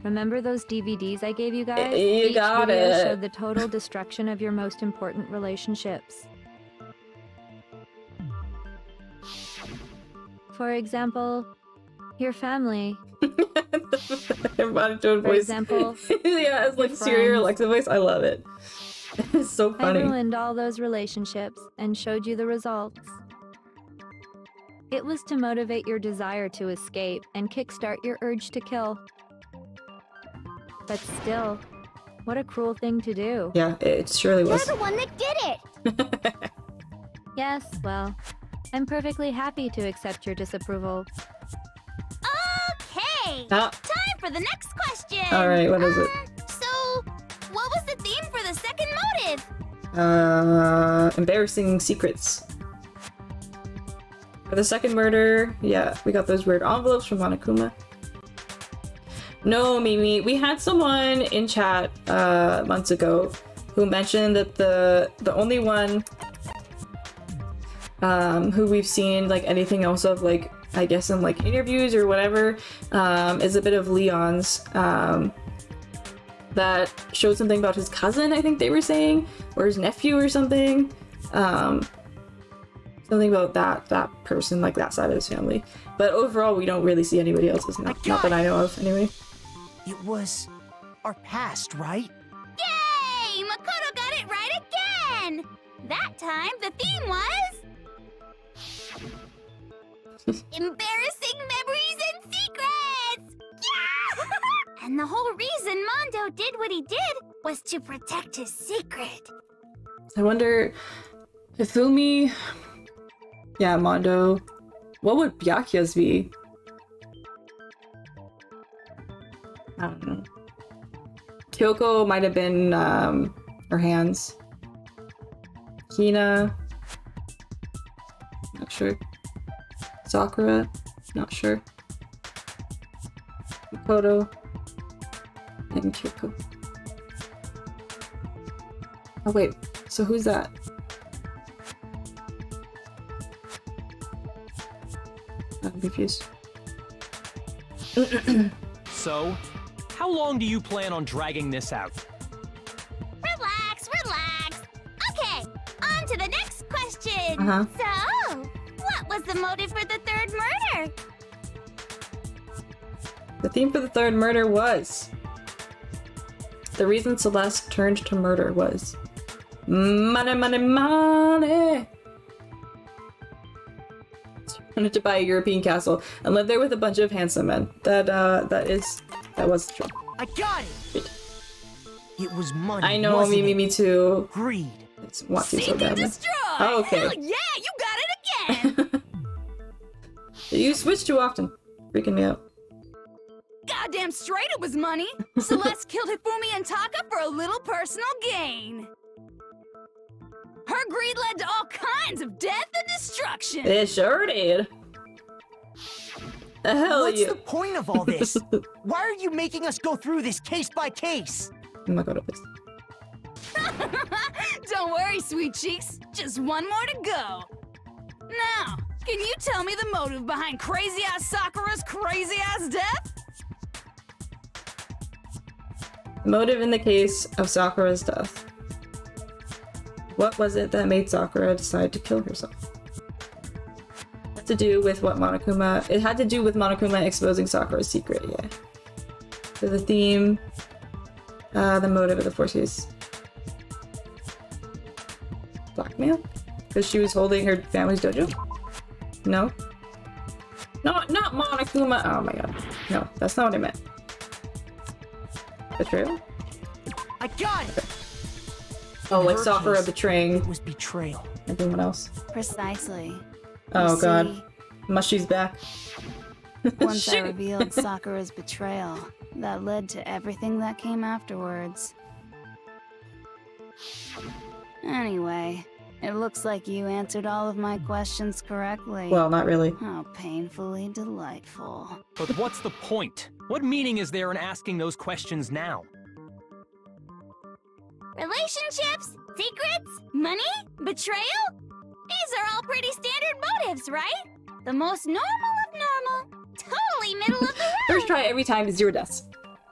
Remember those DVDs I gave you guys? You got Each video it. showed the total destruction of your most important relationships. For example, your family. Monotone For voice. example, yeah, it's like your Siri or friends. Alexa voice. I love it. It's so I funny. ruined all those relationships and showed you the results. It was to motivate your desire to escape and kickstart your urge to kill. But still, what a cruel thing to do. Yeah, it surely You're was. the one that did it! Yes, well, I'm perfectly happy to accept your disapproval. Okay! Ah. Time for the next question! Alright, what is it? So, what was the theme for the second motive? Embarrassing secrets. For the second murder, yeah, we got those weird envelopes from Monokuma. No, Mimi, we had someone in chat months ago who mentioned that the only one who we've seen like anything else of, like I guess in like interviews or whatever, is a bit of Leon's that showed something about his cousin, I think they were saying, or his nephew or something. Something about that person, like that side of his family. But overall, we don't really see anybody else's, not that I know of, anyway. It was our past, right? Yay! Makoto got it right again! That time, the theme was... embarrassing memories and secrets! Yeah! And the whole reason Mondo did what he did was to protect his secret. I wonder if Fumi... Yeah, Mondo. What would Byakuya's be? I don't know. Kyoko might have been her hands. Hina. Not sure. Sakura. Not sure. Makoto. And Kyoko. Oh wait, so who's that? I'm confused. So, how long do you plan on dragging this out? Relax, relax. Okay, on to the next question. Uh-huh. So, what was the motive for the third murder? The theme for the third murder was... The reason Celeste turned to murder was... Money, money, money! She wanted to buy a European castle and live there with a bunch of handsome men. That was true. I got it! It was money, I know, wasn't it? me too. Greed. I want to so Seek and badly. destroy! Oh, okay. Hell yeah, you got it again! You switch too often. Freaking me out. Goddamn straight it was money! Celeste killed Hifumi and Taka for a little personal gain. Her greed led to all kinds of death and destruction. It sure did. The hell What's you... the point of all this? Why are you making us go through this case by case? Oh my god, please. Don't worry, sweet cheeks. Just one more to go. Now, can you tell me the motive behind crazy-ass Sakura's crazy-ass death? The motive in the case of Sakura's death. What was it that made Sakura decide to kill herself? It had to do with what Monokuma... It had to do with Monokuma exposing Sakura's secret, yeah. So the theme... the motive of the forces. Blackmail? Because she was holding her family's dojo? No? Not Monokuma! Oh my god. No, that's not what I meant. Betrayal? I got it! Oh, In like her Sakura case, betraying It was betrayal. everyone else. Precisely. Oh You god. see, Mushy's back. once I Shit. revealed Sakura's betrayal, that led to everything that came afterwards. Anyway, it looks like you answered all of my questions correctly. Well, not really. How painfully delightful. But what's the point? What meaning is there in asking those questions now? Relationships, secrets, money, betrayal? These are all pretty standard motives, right? The most normal of normal. Totally middle of the road. First try every time, 0 deaths.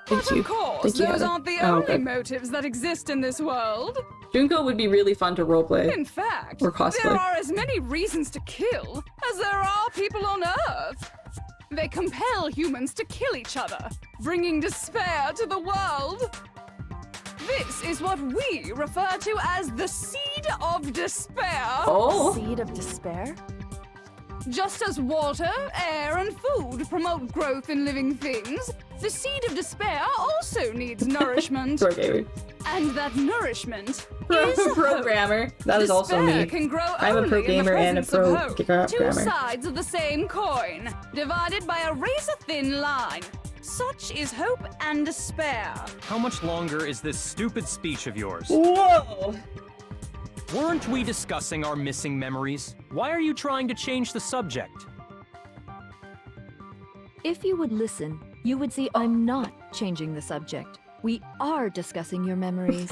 Thank But you. of course, Thank you, those Heather. aren't the Oh, only good. motives that exist in this world. Junko would be really fun to roleplay. In fact, Or cosplay. there are as many reasons to kill as there are people on Earth. They compel humans to kill each other, bringing despair to the world. This is what we refer to as the seed of despair. Oh. Seed of despair? Just as water, air, and food promote growth in living things, the seed of despair also needs nourishment. Programmer. And that nourishment is Programmer. That is also Despair me. can grow I'm a only pro in the gamer and a presence of pro hope. Two programmer. sides of the same coin, divided by a razor-thin line. Such is hope and despair. How much longer is this stupid speech of yours? Whoa! Weren't we discussing our missing memories? Why are you trying to change the subject? If you would listen, you would see I'm not changing the subject. We are discussing your memories.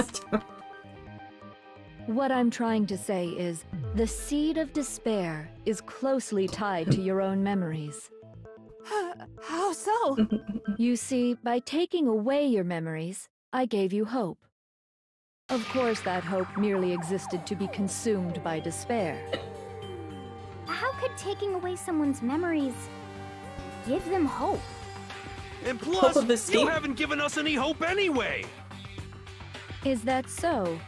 What I'm trying to say is, the seed of despair is closely tied to your own memories. How so? You see, by taking away your memories, I gave you hope. Of course, that hope merely existed to be consumed by despair. How could taking away someone's memories give them hope? And Hope plus, of escape. you haven't given us any hope anyway! Is that so?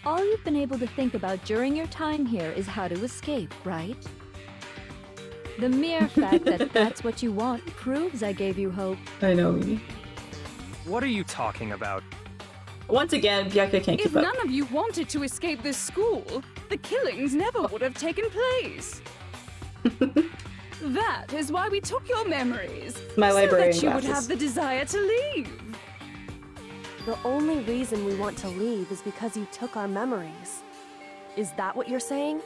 All you've been able to think about during your time here is how to escape, right? The mere fact that that's what you want proves I gave you hope. I know, Mimi. What are you talking about? Once again, Byakuya can't If keep up. none of you wanted to escape this school, the killings never would have taken place. That is why we took your memories. My so librarian that you would glasses. have the desire to leave. The only reason we want to leave is because you took our memories. Is that what you're saying?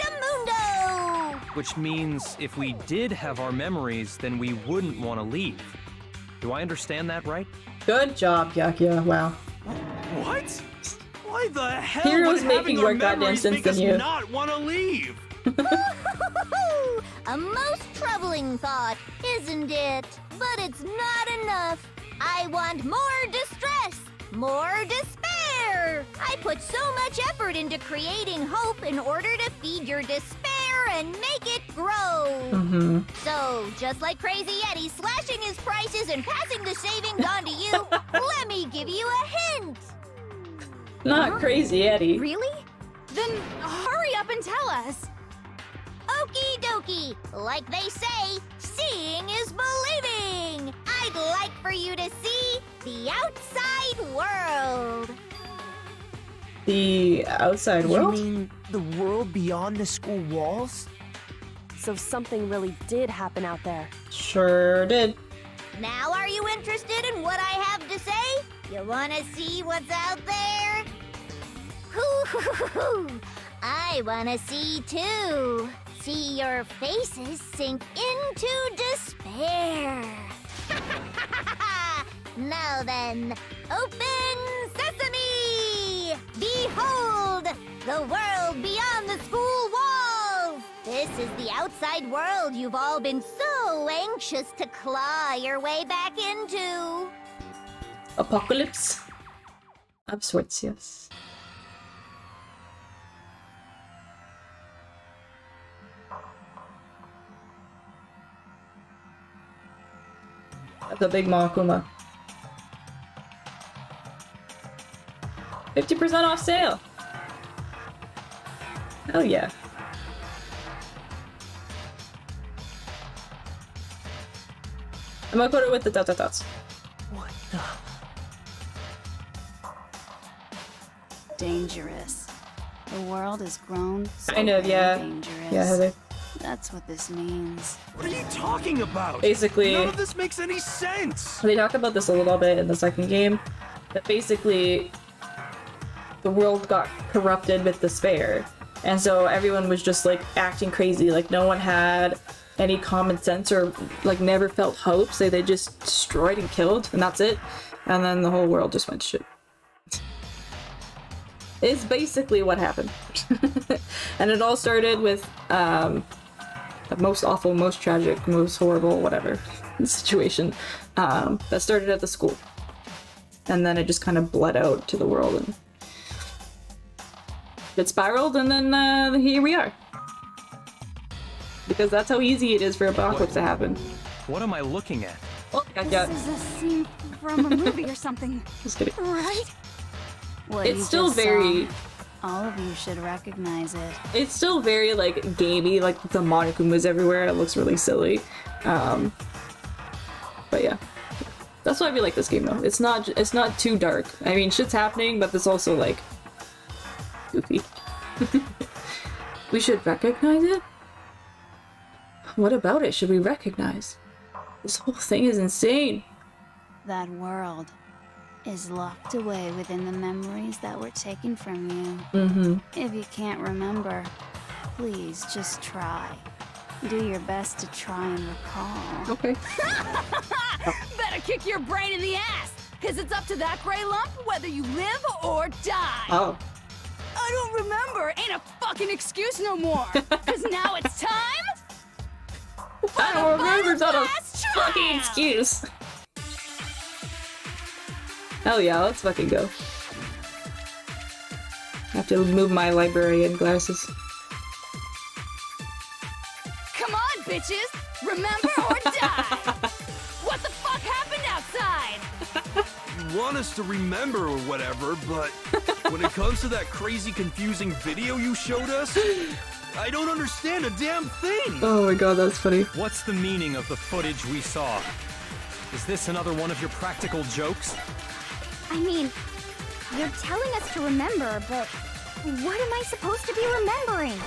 Correctamundo! Which means if we did have our memories, then we wouldn't want to leave. Do I understand that right? Good job, Byakuya. Wow. What? Why the hell Heroes would making having more our goddamn memories sense make than us you. not want to leave? A most troubling thought, isn't it? But it's not enough. I want more distress, more despair. I put so much effort into creating hope in order to feed your despair and make it grow. So, just like Crazy Eddie slashing his prices and passing the savings on to you, let me give you a hint. Not crazy, Eddie. Really? Then hurry up and tell us. Okie dokie. Like they say, seeing is believing. I'd like for you to see the outside world. The outside You world? mean the world beyond the school walls? So something really did happen out there. Sure did. Now are you interested in what I have to say? You wanna see what's out there? Hoo-hoo-hoo-hoo. I wanna see too. See your faces sink into despair. Now then, open sesame! Behold, the world beyond the school walls! This is the outside world you've all been so anxious to claw your way back into. Apocalypse of sorts, yes. That's a big Monokuma. 50% off sale! Hell yeah. I'm gonna put it with the dots. What the? Dangerous. The world has grown so Kind of, yeah. dangerous. Yeah, Heather. That's what this means. What are you talking about? Basically, none of this makes any sense. They talk about this a little bit in the second game, but basically, the world got corrupted with despair, and so everyone was just like acting crazy. Like no one had any common sense or like never felt hope, so they just destroyed and killed, and that's it. And then the whole world just went to shit. It's basically what happened. And it all started with the most awful, most tragic, most horrible, whatever situation that started at the school. And then it just kind of bled out to the world and it spiraled, and then here we are. Because that's how easy it is for a apocalypse to happen. What am I looking at? Oh, This is a scene from a movie or something. Just kidding. Right? What It's you still just very... saw, all of you should recognize it. It's still very, like, gamey, like, the Monokumas everywhere. It looks really silly. But yeah. That's why we like this game, though. It's not too dark. I mean, shit's happening, but it's also, like, goofy. We should recognize it? What about it should we recognize? This whole thing is insane. That world is locked away within the memories that were taken from you. Mm-hmm. If you can't remember, please just try. Do your best to try and recall. Okay. Better kick your brain in the ass, because it's up to that gray lump whether you live or die. Oh. I don't remember ain't a fucking excuse no more, because now it's time. I don't remember, it's not a last fucking trial. excuse. Hell yeah, let's fucking go. I have to move my librarian glasses. Come on, bitches! Remember or die! What the fuck happened outside? You want us to remember or whatever, but when it comes to that crazy, confusing video you showed us, I don't understand a damn thing! Oh my god, that's funny. What's the meaning of the footage we saw? Is this another one of your practical jokes? I mean, you're telling us to remember, but what am I supposed to be remembering?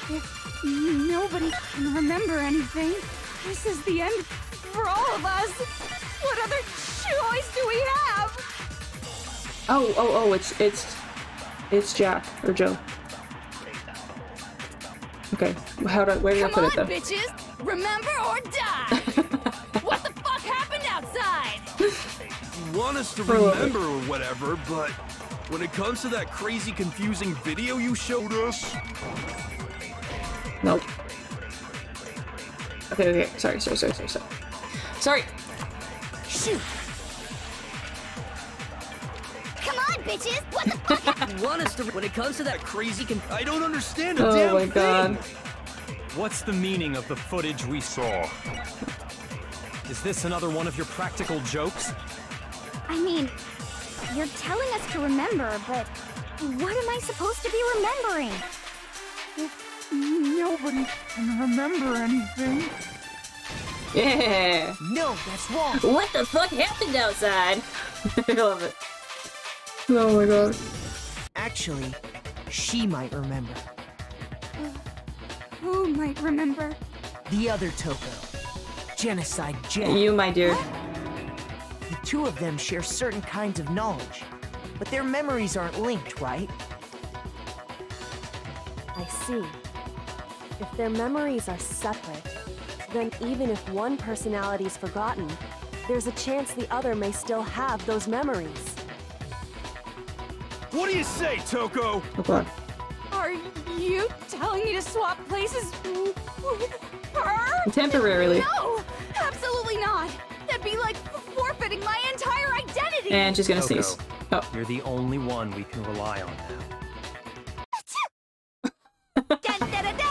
If nobody can remember anything, this is the end for all of us. What other choice do we have? Oh, it's Jack or Joe. Okay, where do I put it then? Come on, bitches! Remember or die! What the fuck happened outside? You want us to remember or whatever, but when it comes to that crazy, confusing video you showed us... Nope. Okay, sorry. Sorry! Shoot! Come on, bitches! What the fuck happened? You want us to... When it comes to that crazy... I don't understand a damn Oh my thing! god. What's the meaning of the footage we saw? Is this another one of your practical jokes? I mean, you're telling us to remember, but what am I supposed to be remembering? Nobody can remember anything. Yeah! No, that's wrong. What the fuck happened outside? I love it. Oh my god. Actually, she might remember. Who might remember? The other Toko. Genocide Jack. You, my dear. The two of them share certain kinds of knowledge, but their memories aren't linked, right? I see. If their memories are separate, then even if one personality's forgotten, there's a chance the other may still have those memories. What do you say, Toko? Oh god. Are you telling me to swap places with her? Temporarily. No! Absolutely not! That'd be like forfeiting my entire identity! And she's gonna Toko, sneeze. Oh. You're the only one we can rely on now. Da-da-da-da!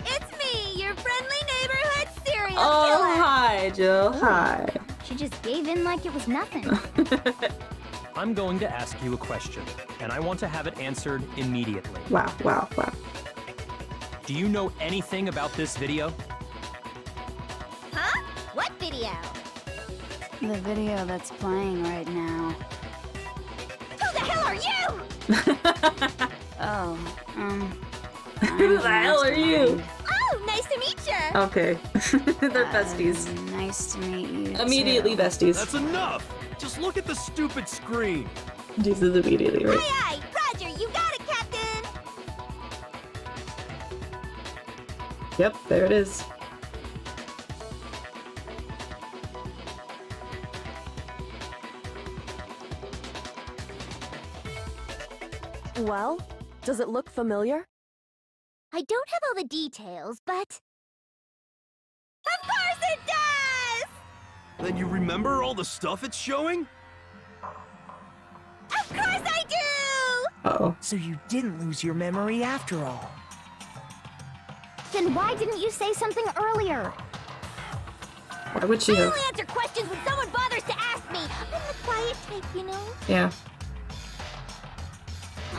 It's me, your friendly neighborhood serial Oh, killer! hi, Jill. Hi. She just gave in like it was nothing. I'm going to ask you a question, and I want to have it answered immediately. Wow. Do you know anything about this video? Huh? What video? video? The video that's playing right now. Who the hell are you? Oh, Who the hell are you? Oh, nice to meet you. Okay. They're besties. Nice to meet you. Immediately besties. That's enough! Just look at the stupid screen! Jesus, immediately, right? Aye, aye, Roger, you got it, Captain. Yep, there it is. Well, does it look familiar? I don't have all the details, but... Of course it does! Then you remember all the stuff it's showing? Of course I do! Uh-oh. So you didn't lose your memory after all. Then why didn't you say something earlier? Why would she I have? only answer questions when someone bothers to ask me. I'm the quiet type, you know? Yeah.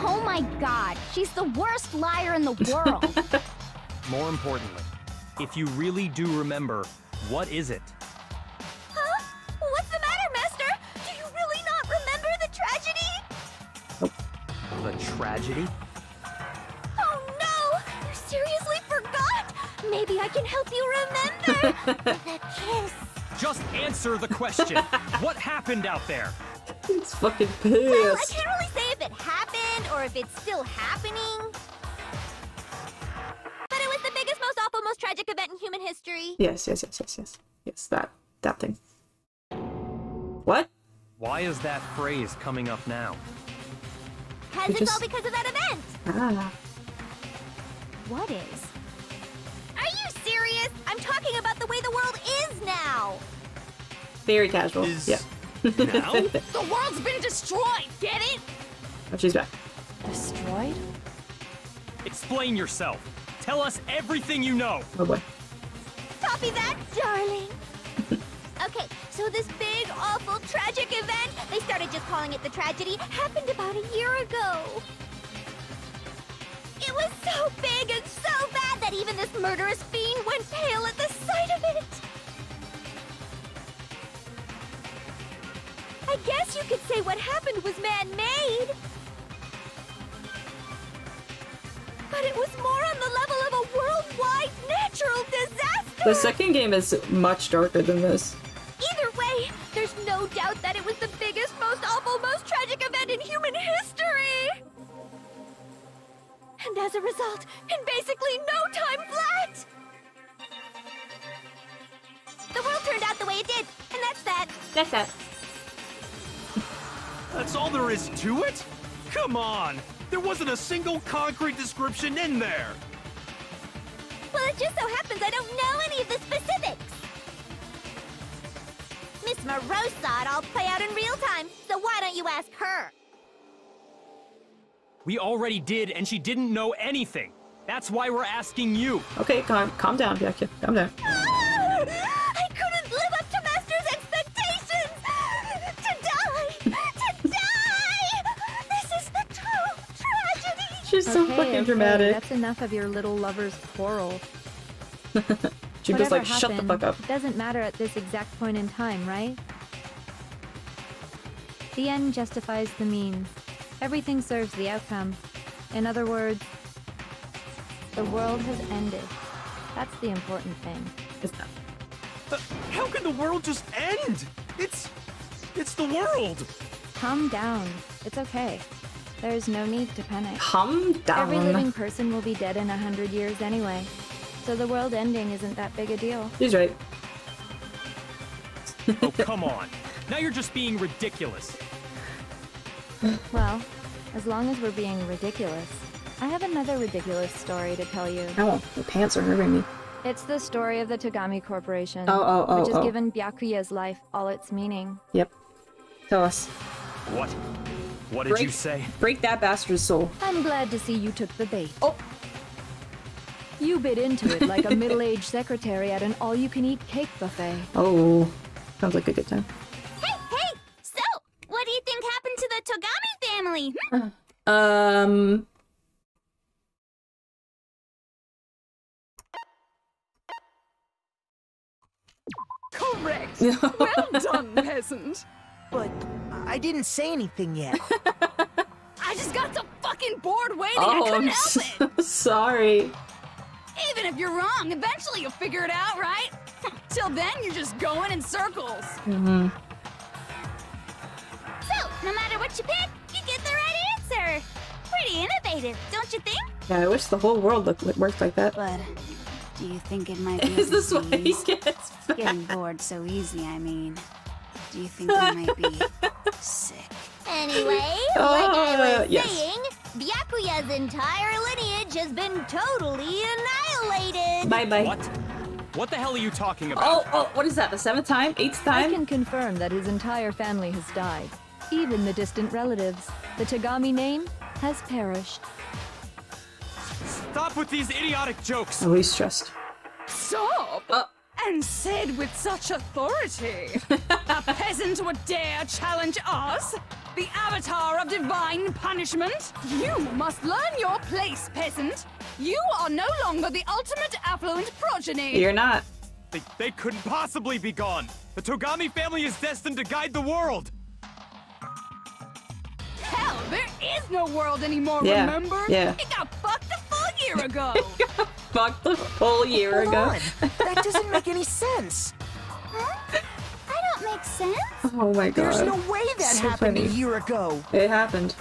Oh my god, she's the worst liar in the world. More importantly, if you really do remember, what is it? Huh? What's the matter, Master? Do you really not remember the tragedy? The tragedy? Oh no! You seriously forgot? Maybe I can help you remember. The kiss. Just answer the question. What happened out there? He's fucking Well, I pissed. can't really say if it happened or if it's still happening. But it was the biggest, most awful, most tragic event in human history. Yes. Yes, that thing. What? Why is that phrase coming up now? Because it's all because of that event. Ah. What is? Are you serious? I'm talking about the way the world is now. Very casual. Yeah. Now? The world's been destroyed, get it? Oh, she's back. Destroyed? Explain yourself. Tell us everything you know. Oh boy. Copy that, darling. Okay, so this big, awful, tragic event, they started just calling it the tragedy, happened about a year ago. It was so big and so bad that even this murderous fiend went pale at the sight of it. I guess you could say what happened was man-made. But it was more on the level of a worldwide natural disaster. The second game is much darker than this. Either way, there's no doubt that it was the biggest, most awful, most tragic event in human history. And as a result, in basically no time flat, the world turned out the way it did, and that's that. That's that. That's all there is to it? Come on! There wasn't a single concrete description in there! Well, it just so happens I don't know any of the specifics. Miss Moreau saw it all play out in real time, so why don't you ask her? We already did, and she didn't know anything. That's why we're asking you. Okay, calm down, Byakuya. Calm down. I couldn't live up to Master's expectations! To die! To die! This is the true tragedy! She's so fucking dramatic. That's enough of your little lover's quarrel. She just Whatever like, shut the happened, fuck up. It doesn't matter at this exact point in time, right? The end justifies the means. Everything serves the outcome. In other words, the world has ended. That's the important thing. It's not. How can the world just end? It's the world! Calm down. It's okay. There's no need to panic. Calm down. Every living person will be dead in 100 years anyway. So the world ending isn't that big a deal. He's right. Oh, come on. Now you're just being ridiculous. Well, as long as we're being ridiculous, I have another ridiculous story to tell you. Oh, my pants are hurting me. It's the story of the Tagami Corporation, Oh, which has given Byakuya's life all its meaning. Yep. Tell us. What? What did you say? Break that bastard's soul. I'm glad to see you took the bait. Oh! You bit into it like a middle-aged secretary at an all-you-can-eat cake buffet. Oh, sounds like a good time. Hey! So, what do you think happened to the Togami family? correct. Well done, peasant. But I didn't say anything yet. I just got so fucking bored waiting. I Oh, couldn't I'm help it. sorry. Even if you're wrong, eventually you'll figure it out, right? Till then, you're just going in circles. Mm-hmm. So, no matter what you pick, you get the right answer. Pretty innovative, don't you think? Yeah, I wish the whole world worked like that. But do you think it might be Is this why he disease? gets fat? Getting bored so easy, I mean. Do you think I might be sick? Anyway, like I was yes. saying, Byakuya's entire lineage has been totally annihilated. Bye-bye. What? What the hell are you talking about? Oh, what is that? The 7th time? 8th I time? can confirm that his entire family has died. Even the distant relatives. The Tagami name has perished. Stop with these idiotic jokes! Oh, he's stressed. Stop! And said with such authority. A peasant would dare challenge us? The avatar of divine punishment? You must learn your place, peasant. You are no longer the ultimate affluent progeny. You're not. They couldn't possibly be gone! The Togami family is destined to guide the world! Hell, there is no world anymore, Yeah, remember? yeah. It got fucked a full year ago. Fucked the whole year Hold ago. on. That doesn't make any sense. Huh? I don't make sense. Oh my god. There's no way that So happened funny. a year ago. It happened.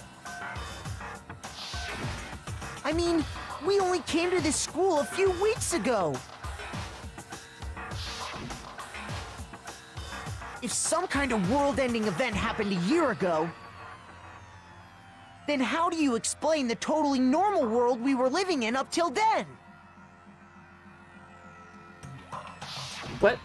I mean, we only came to this school a few weeks ago. If some kind of world-ending event happened a year ago, then how do you explain the totally normal world we were living in up till then? What?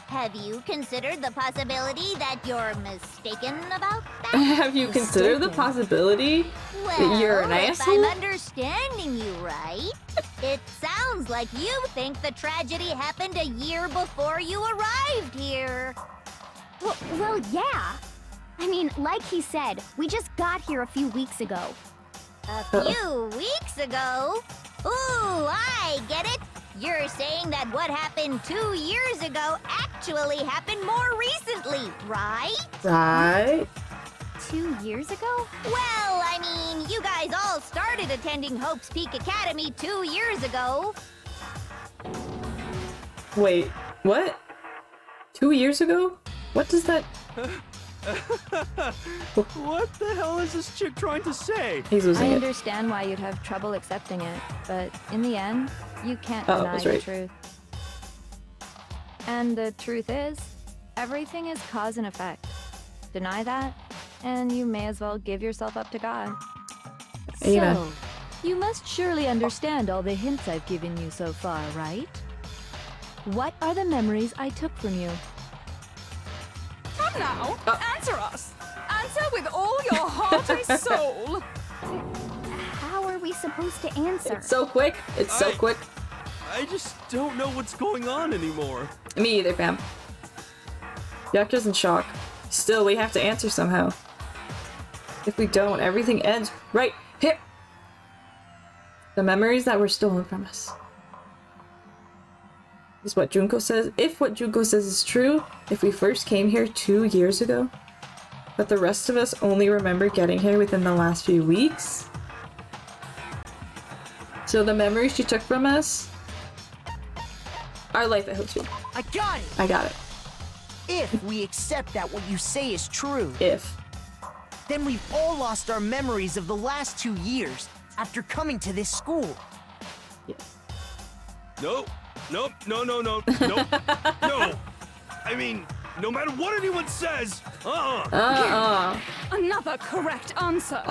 Have you considered the possibility that you're mistaken about that? Have you considered the possibility that you're an if asshole? I'm understanding you right, it sounds like you think the tragedy happened a year before you arrived here. Well, yeah. I mean, like he said, we just got here a few weeks ago. A few weeks ago? Ooh, I get it. You're saying that what happened 2 years ago actually happened more recently, right? Right. 2 years ago? Well, I mean, you guys all started attending Hope's Peak Academy 2 years ago. Wait, what? 2 years ago? What does that... What the hell is this chick trying to say? He's losing I it. understand why you'd have trouble accepting it, but in the end, you can't Oh, deny that's the right. truth. And the truth is, everything is cause and effect. Deny that, and you may as well give yourself up to God. Amen. So, you must surely understand all the hints I've given you so far, right? What are the memories I took from you? Come now, answer us. Answer with all your heart and soul. How are we supposed to answer? It's so quick. It's so quick. I just don't know what's going on anymore. Me either, fam. Yakuza's in shock. Still, we have to answer somehow. If we don't, everything ends right here. The memories that were stolen from us. Is what Junko says. If what Junko says is true, if we first came here 2 years ago, but the rest of us only remember getting here within the last few weeks. So the memories she took from us, our life at Hope's Peak. I got it! I got it. If we accept that what you say is true, then we've all lost our memories of the last 2 years after coming to this school. Yes. Nope. Nope. No. Nope. No. I mean, no matter what anyone says, Another correct answer.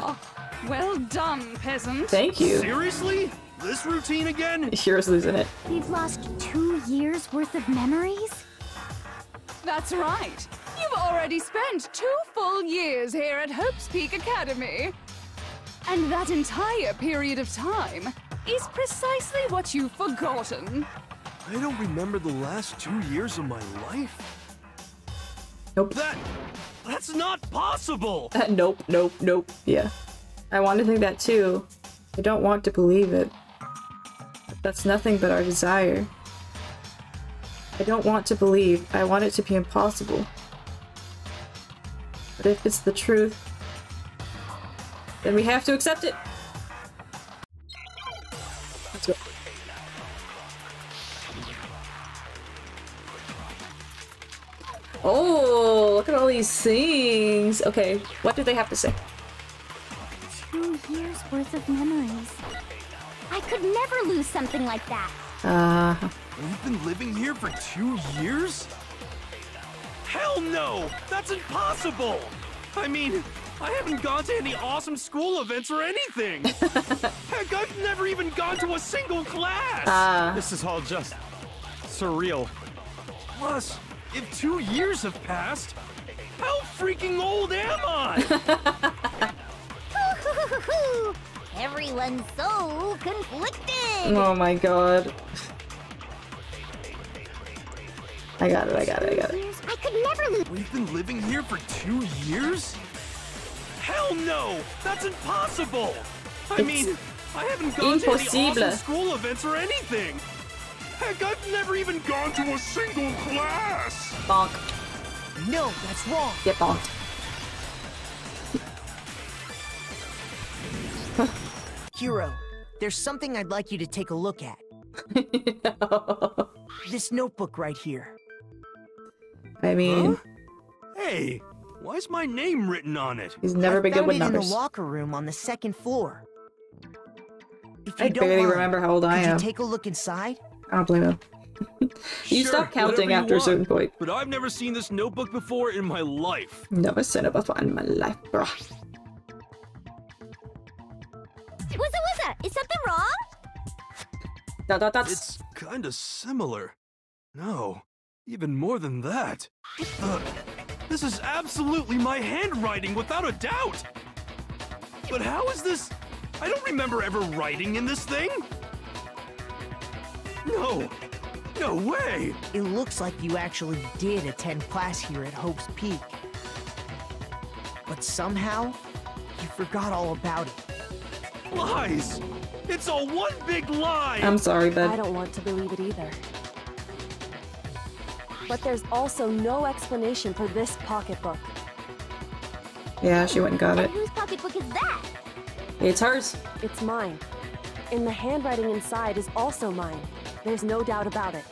Well done, peasant. Thank you. Seriously? This routine again? Hero's losing it. We've lost 2 years worth of memories? That's right. You've already spent 2 full years here at Hope's Peak Academy. And that entire period of time is precisely what you've forgotten. I don't remember the last 2 years of my life. Nope. That's not possible! Nope. Yeah. I want to think that too. I don't want to believe it. But that's nothing but our desire. I don't want to believe. I want it to be impossible. But if it's the truth, then we have to accept it. Let's go. Oh, look at all these things. Okay, what do they have to say? 2 years worth of memories. I could never lose something like that. We've been living here for 2 years? Hell no! That's impossible! I mean, I haven't gone to any awesome school events or anything! Heck, I've never even gone to a single class! This is all just surreal. Plus, if 2 years have passed, how freaking old am I? Everyone's so conflicted. Oh my god. I got it. I could never lose. We've been living here for 2 years? Hell no! That's impossible! I mean, I haven't gone to any awesome school events or anything! Heck, I've never even gone to a single class! Bonk. No, that's wrong. Get bonked. Hero, there's something I'd like you to take a look at. This notebook right here. I mean... Huh? Hey, why is my name written on it? He's never been good with numbers. In the locker room on the 2nd floor. If you I don't barely mind, remember how old I am. Could you take a look inside? I don't blame him. You Sure, stop counting whatever you after a certain want, point. But I've never seen this notebook before in my life. Never seen it before in my life, bruh. What's is something wrong? It's kinda similar. No, even more than that. This is absolutely my handwriting, without a doubt! But how is this? I don't remember ever writing in this thing! No way! It looks like you actually did attend class here at Hope's Peak. But somehow, you forgot all about it. Lies! It's all one big lie! I'm sorry, bud. I don't want to believe it either. But there's also no explanation for this pocketbook. Yeah, she went and got it. Whose pocketbook is that? It's hers. It's mine. And the handwriting inside is also mine. There's no doubt about it.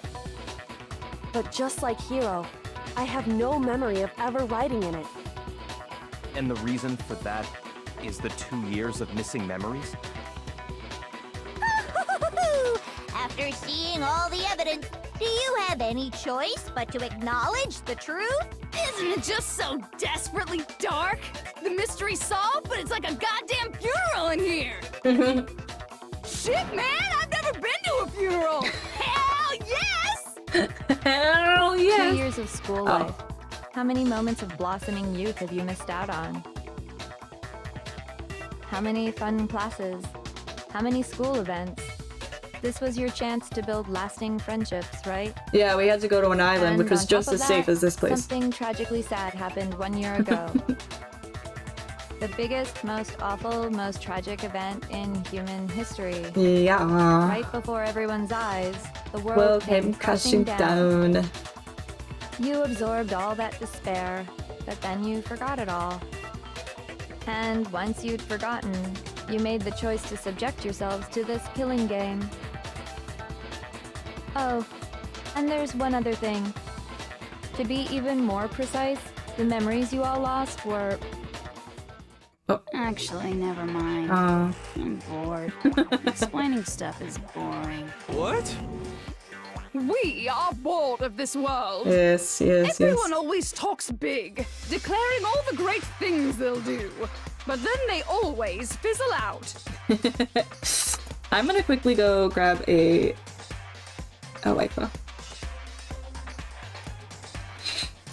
But just like Hiro, I have no memory of ever writing in it. And the reason for that is the 2 years of missing memories? After seeing all the evidence, do you have any choice but to acknowledge the truth? Isn't it just so desperately dark? The mystery's solved, but it's like a goddamn funeral in here! Shit, man! I've never been to a funeral! Hell yes! Hell yes! 2 years of school life. How many moments of blossoming youth have you missed out on? How many fun classes? How many school events? This was your chance to build lasting friendships, right? Yeah, we had to go to an island, And which was on just top as of safe that, as this place. Something tragically sad happened 1 year ago. The biggest, most awful, most tragic event in human history. Yeah. Right before everyone's eyes, the world World came crashing down. You absorbed all that despair, but then you forgot it all. And once you'd forgotten, you made the choice to subject yourselves to this killing game. Oh, and there's one other thing. To be even more precise, the memories you all lost were... Actually, never mind. I'm bored. Explaining stuff is boring. What? We are bored of this world. Yes. Everyone always talks big, declaring all the great things they'll do. But then they always fizzle out. I'm gonna quickly go grab a wiper.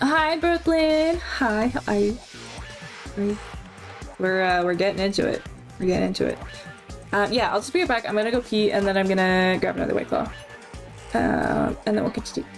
Hi, Brooklyn. Hi, how are you? We're getting into it. Yeah, I'll just be right back. I'm gonna go pee and then I'm gonna grab another White Claw. And then we'll continue.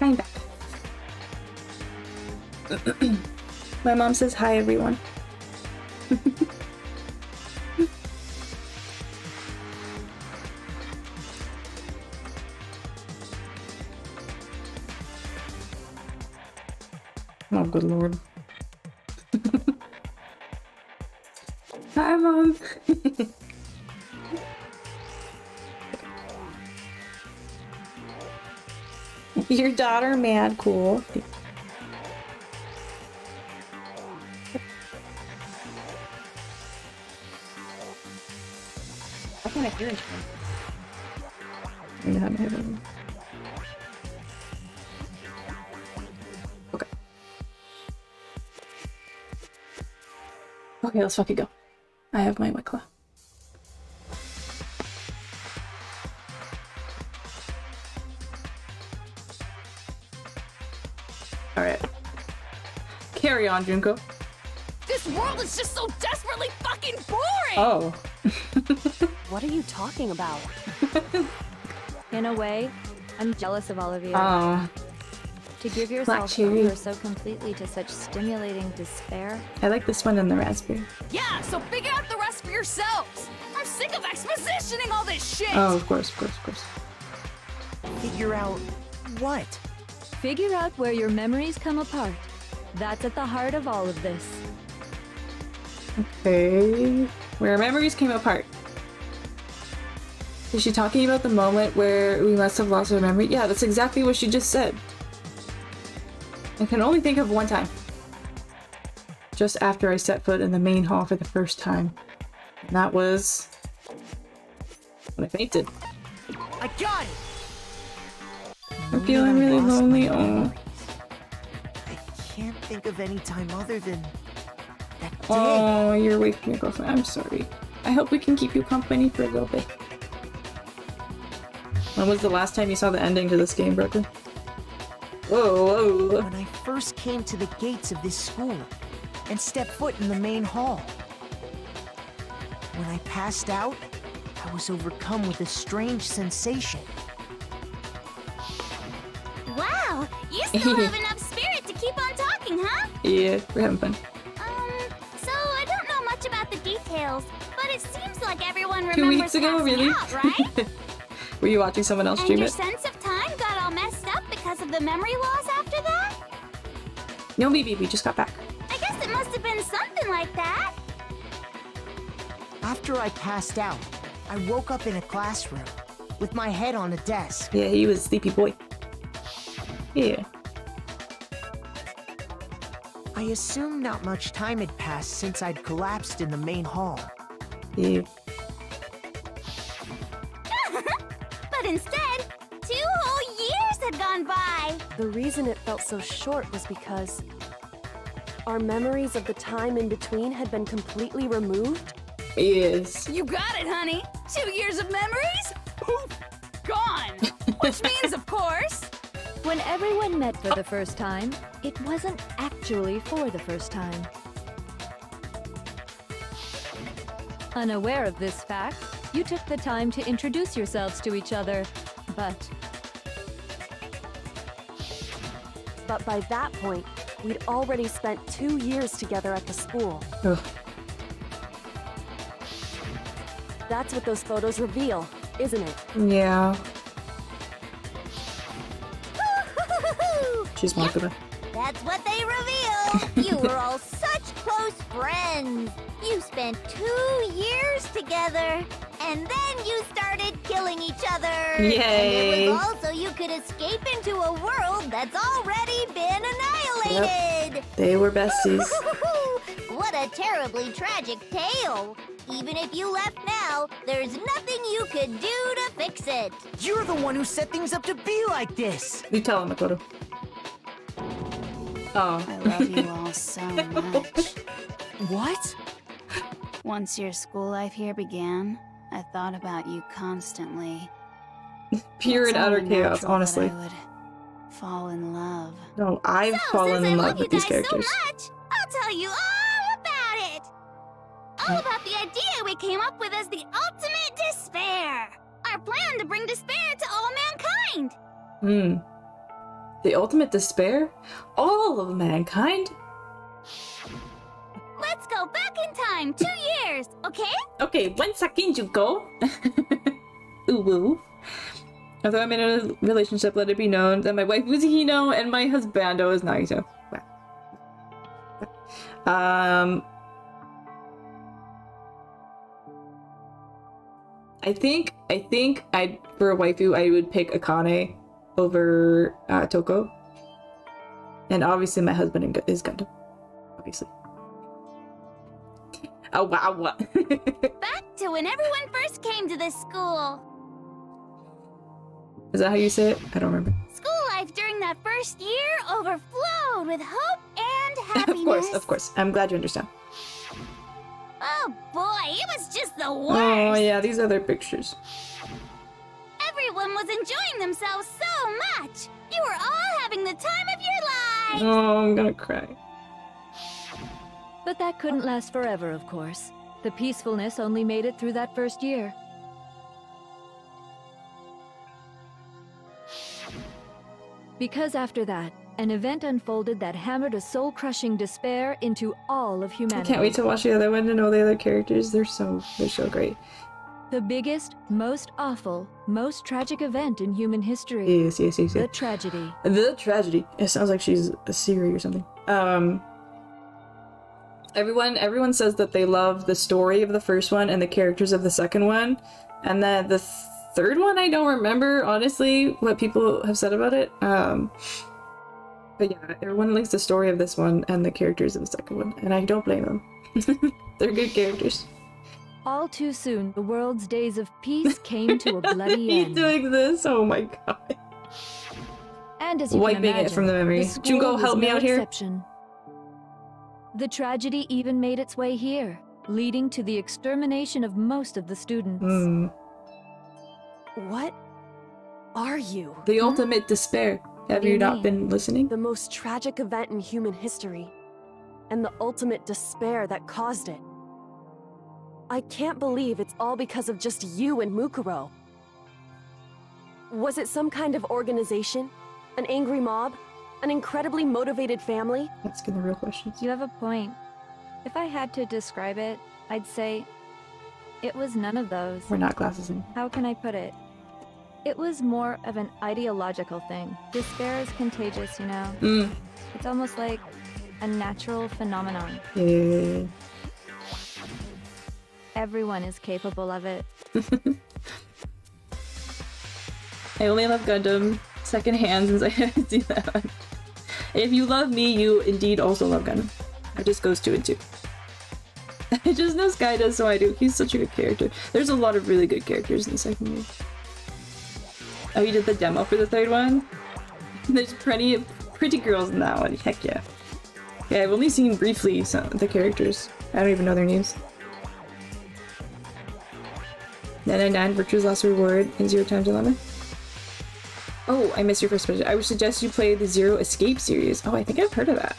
I'm back. My mom says hi, everyone. Oh, good lord. Hi, Mom. Your daughter mad cool. I can't hear anything. Okay. Okay, let's fucking go. I have my White Claw. Alright. Carry on, Junko. This world is just so desperately fucking boring! Oh. What are you talking about? In a way, I'm jealous of all of you. Oh. To give yourself over so completely to such stimulating despair. I like this one and the raspberry. Yeah, so figure out the rest for yourselves! I'm sick of expositioning all this shit! Oh, of course, of course, of course. Figure out what? Figure out where your memories come apart. That's at the heart of all of this. Okay. Where memories came apart. Is she talking about the moment where we must have lost our memory? Yeah, that's exactly what she just said. I can only think of one time. Just after I set foot in the main hall for the first time. And that was... when I fainted. I got it! I'm feeling really lonely. Oh. I can't think of any time other than that day. Oh, you're away from your girlfriend. I'm sorry. I hope we can keep you company for a little bit. When was the last time you saw the ending to this game, Brooklyn? Whoa, whoa. When I first came to the gates of this school and stepped foot in the main hall. When I passed out, I was overcome with a strange sensation. Wow, you still have enough spirit to keep on talking, huh? Yeah, we're having fun. So I don't know much about the details, but it seems like everyone remembers 2 weeks ago, passing really? out, right? Were you watching someone else And stream your it? sense of time got all messed up because of the memory loss after that? No, maybe we just got back. I guess it must have been something like that. After I passed out, I woke up in a classroom with my head on a desk. Yeah, he was a sleepy boy. Yeah. I assumed not much time had passed since I'd collapsed in the main hall. Yeah. But instead, 2 whole years had gone by. The reason it felt so short was because our memories of the time in between had been completely removed. Yes. You got it, honey! 2 years of memories? Poof! Gone! Which means, of course... When everyone met for the first time, it wasn't actually for the first time. Unaware of this fact, you took the time to introduce yourselves to each other, but by that point, we'd already spent 2 years together at the school. Ugh. That's what those photos reveal, isn't it? Yeah. She's my good. That's what they reveal. You were all such close friends. You spent 2 years together, and then you started killing each other. Yay. And it was all so you could escape into a world that's already been annihilated. Yep. They were besties. What a terribly tragic tale. Even if you left now, there's nothing you could do to fix it. You're the one who set things up to be like this. You tell him, Makoto. Oh. I love you all so much. What? Once your school life here began, I thought about you constantly. Pure and It's utter only chaos, natural honestly. that I would fall in love. No, I've fallen in love with these characters. So much, I'll tell you all about it. All about the idea we came up with as the ultimate despair. Our plan to bring despair to all mankind. The ultimate despair? All of mankind? Let's go back in time 2 years, okay? Okay, 1 second, you go. Ooh woo. Although I'm in a relationship, let it be known that my wife was Hino and my husbando is Naito. I think I'd for a waifu I would pick Akane over Toko. And obviously my husband is Gundam. Obviously. Oh wow, what? Back to when everyone first came to this school. Is that how you say it? I don't remember. School life during that first year overflowed with hope and happiness. Of course. I'm glad you understand. Oh boy, it was just the worst. Oh yeah, these other pictures. Everyone was enjoying themselves so much. You were all having the time of your lives. Oh, I'm gonna cry. But that couldn't last forever, of course. The peacefulness only made it through that first year. Because after that, an event unfolded that hammered a soul-crushing despair into all of humanity. I can't wait to watch the other one to know the other characters. They're so great. The biggest, most awful, most tragic event in human history. Yes. The tragedy. The tragedy. It sounds like she's a Siri or something. Everyone says that they love the story of the first one and the characters of the second one, and then the third one I don't remember honestly what people have said about it. But yeah, everyone likes the story of this one and the characters of the second one, and I don't blame them. They're good characters. All too soon, the world's days of peace came to a bloody end. He's doing this? Oh my god. And as you wiping can imagine, it from the memory. Junko, help me out here. The tragedy even made its way here, leading to the extermination of most of the students. What are you? The ultimate despair. Have you not been listening? The most tragic event in human history, and the ultimate despair that caused it. I can't believe it's all because of just you and Mukuro. Was it some kind of organization? An angry mob? An incredibly motivated family? Asking the real questions. You have a point. If I had to describe it, I'd say it was none of those. We're not glasses in. How can I put it? It was more of an ideological thing. Despair is contagious, you know? It's almost like a natural phenomenon. Yeah. Everyone is capable of it. I only love Gundam secondhand since I had to do that one. If you love me, you indeed also love Gundam. It just goes 2 and 2. I just know Sky does, so I do. He's such a good character. There's a lot of really good characters in the second movie. Oh, you did the demo for the third one? There's plenty of pretty girls in that one. Heck yeah. Yeah, I've only seen briefly some of the characters. I don't even know their names. 999, Virtue's Last Reward, and 0 Times 11. Oh, I missed your first question. I would suggest you play the Zero Escape series. Oh, I think I've heard of that.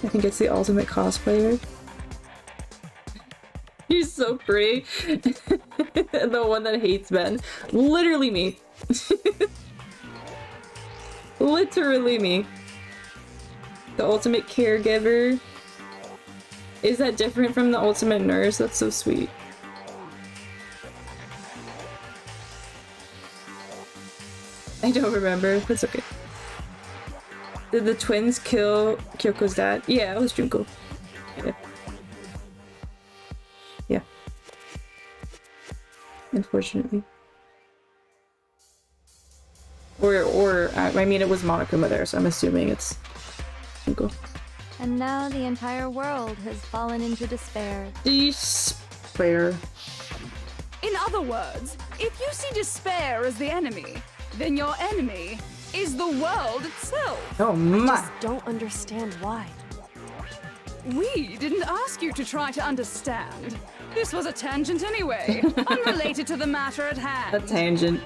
I think it's the ultimate cosplayer. He's so pretty. The one that hates men. Literally me. Literally me. The ultimate caregiver. Is that different from the ultimate nurse? That's so sweet. I don't remember. It's okay. Did the twins kill Kyoko's dad? Yeah, it was Junko. Yeah. Unfortunately. Or I mean, it was Monokuma there, so I'm assuming it's Junko. And now the entire world has fallen into despair. Despair. In other words, if you see despair as the enemy, then your enemy is the world itself. Oh my! I just don't understand why. We didn't ask you to try to understand. This was a tangent anyway, unrelated to the matter at hand. A tangent.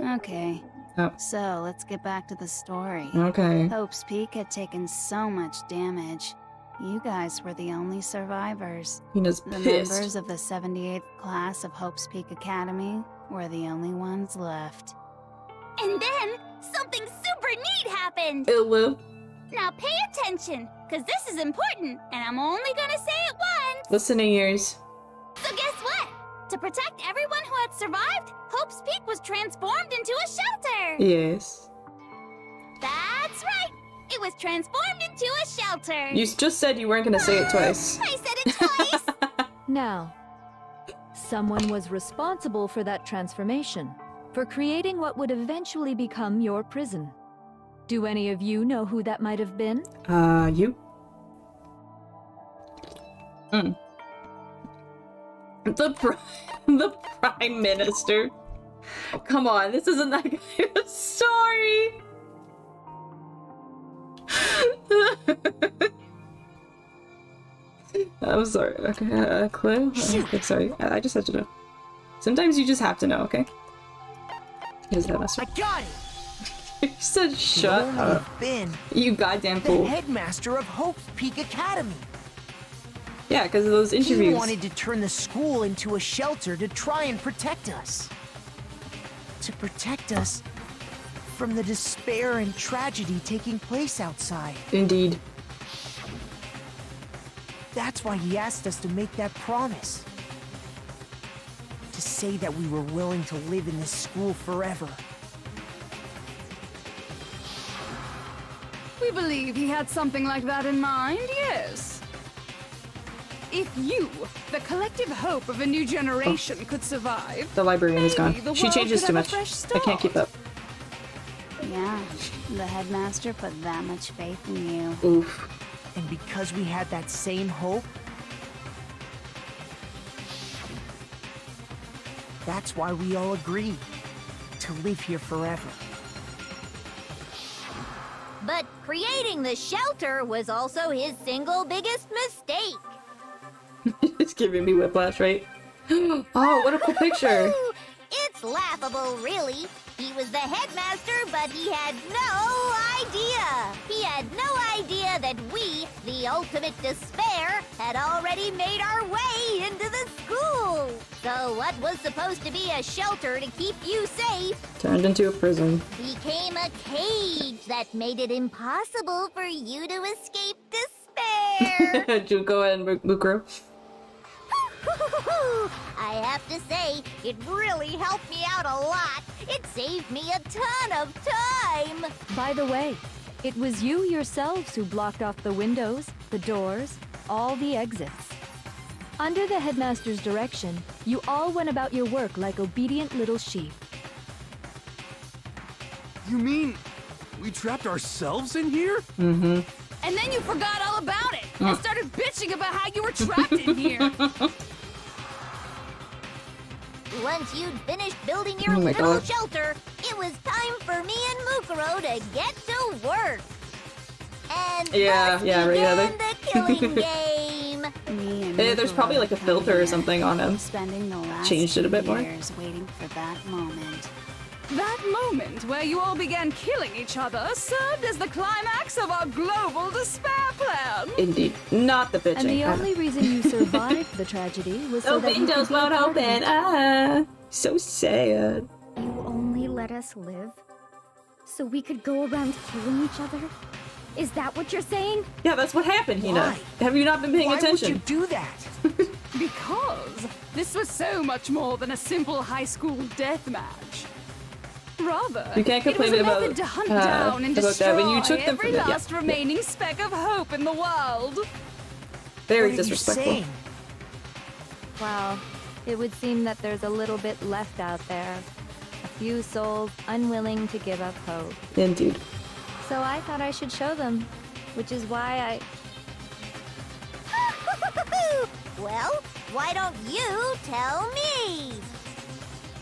Okay. Oh. So, let's get back to the story. Okay. Hope's Peak had taken so much damage. You guys were the only survivors. Hina's The pissed. members of the 78th class of Hope's Peak Academy were the only ones left. And then, something super neat happened! Hello. Now pay attention, because this is important, and I'm only gonna say it once! Listening ears. So guess what? To protect everyone who had survived, Hope's Peak was transformed into a shelter! Yes. That's right! It was transformed into a shelter! You just said you weren't gonna say it twice. I said it twice! Now, someone was responsible for that transformation, for creating what would eventually become your prison. Do any of you know who that might have been? You? The Prime Minister. Oh, come on, this isn't that kind of story! I'm sorry. Okay, clue? Okay, sorry. I just had to know. Sometimes you just have to know, okay? Here's that message. I got it! You said shut up. Been You goddamn the fool. headmaster of Hope's Peak Academy. Yeah, because of those interviews. He wanted to turn the school into a shelter to try and protect us. To protect us from the despair and tragedy taking place outside. Indeed. That's why he asked us to make that promise. To say that we were willing to live in this school forever. We believe he had something like that in mind, yes. If you, the collective hope of a new generation, could survive, The librarian is gone. the She world changes could too have a much. fresh I can't keep up. Yeah, the headmaster put that much faith in you. Oof. And because we had that same hope, that's why we all agreed to live here forever. But creating the shelter was also his single biggest mistake. It's giving me whiplash, right? Oh, what a cool picture! It's laughable, really. He was the headmaster, but he had no idea. He had no idea that we, the ultimate despair, had already made our way into the school. So what was supposed to be a shelter to keep you safe Turned into a prison. became a cage that made it impossible for you to escape despair. Junko and Mukuro. I have to say, it really helped me out a lot. It saved me a ton of time. By the way, it was you yourselves who blocked off the windows, the doors, all the exits. Under the headmaster's direction, you all went about your work like obedient little sheep. You mean we trapped ourselves in here? Mm-hmm. And then you forgot all about it and started bitching about how you were trapped in here. Once you'd finished building your Oh my little God. shelter, it was time for me and Mukuro to get to work. And Yeah, thus yeah, right, began Heather. the killing game. Me and There's probably Mukuro like a come filter or here, something on him. spending the last Changed it a bit 2 more. years waiting for that moment. That moment where you all began killing each other served as the climax of our global despair plan. Indeed. Not the bitching. And the only reason you survived the tragedy was so Oh, that you could windows be a won't part of open. it. Ah, so sad. You only let us live? So we could go around killing each other? Is that what you're saying? Yeah, that's what happened, Hina. Why? Have you not been paying Why attention? would you do that? Because this was so much more than a simple high school death match. Rather, You can't it was complain a about, method to hunt down and about that destroy when you took them every from the- last yeah. remaining speck of hope in the world. Very What are you disrespectful. saying? Well, it would seem that there's a little bit left out there. A few souls unwilling to give up hope. Indeed. So I thought I should show them, which is why Well, why don't you tell me?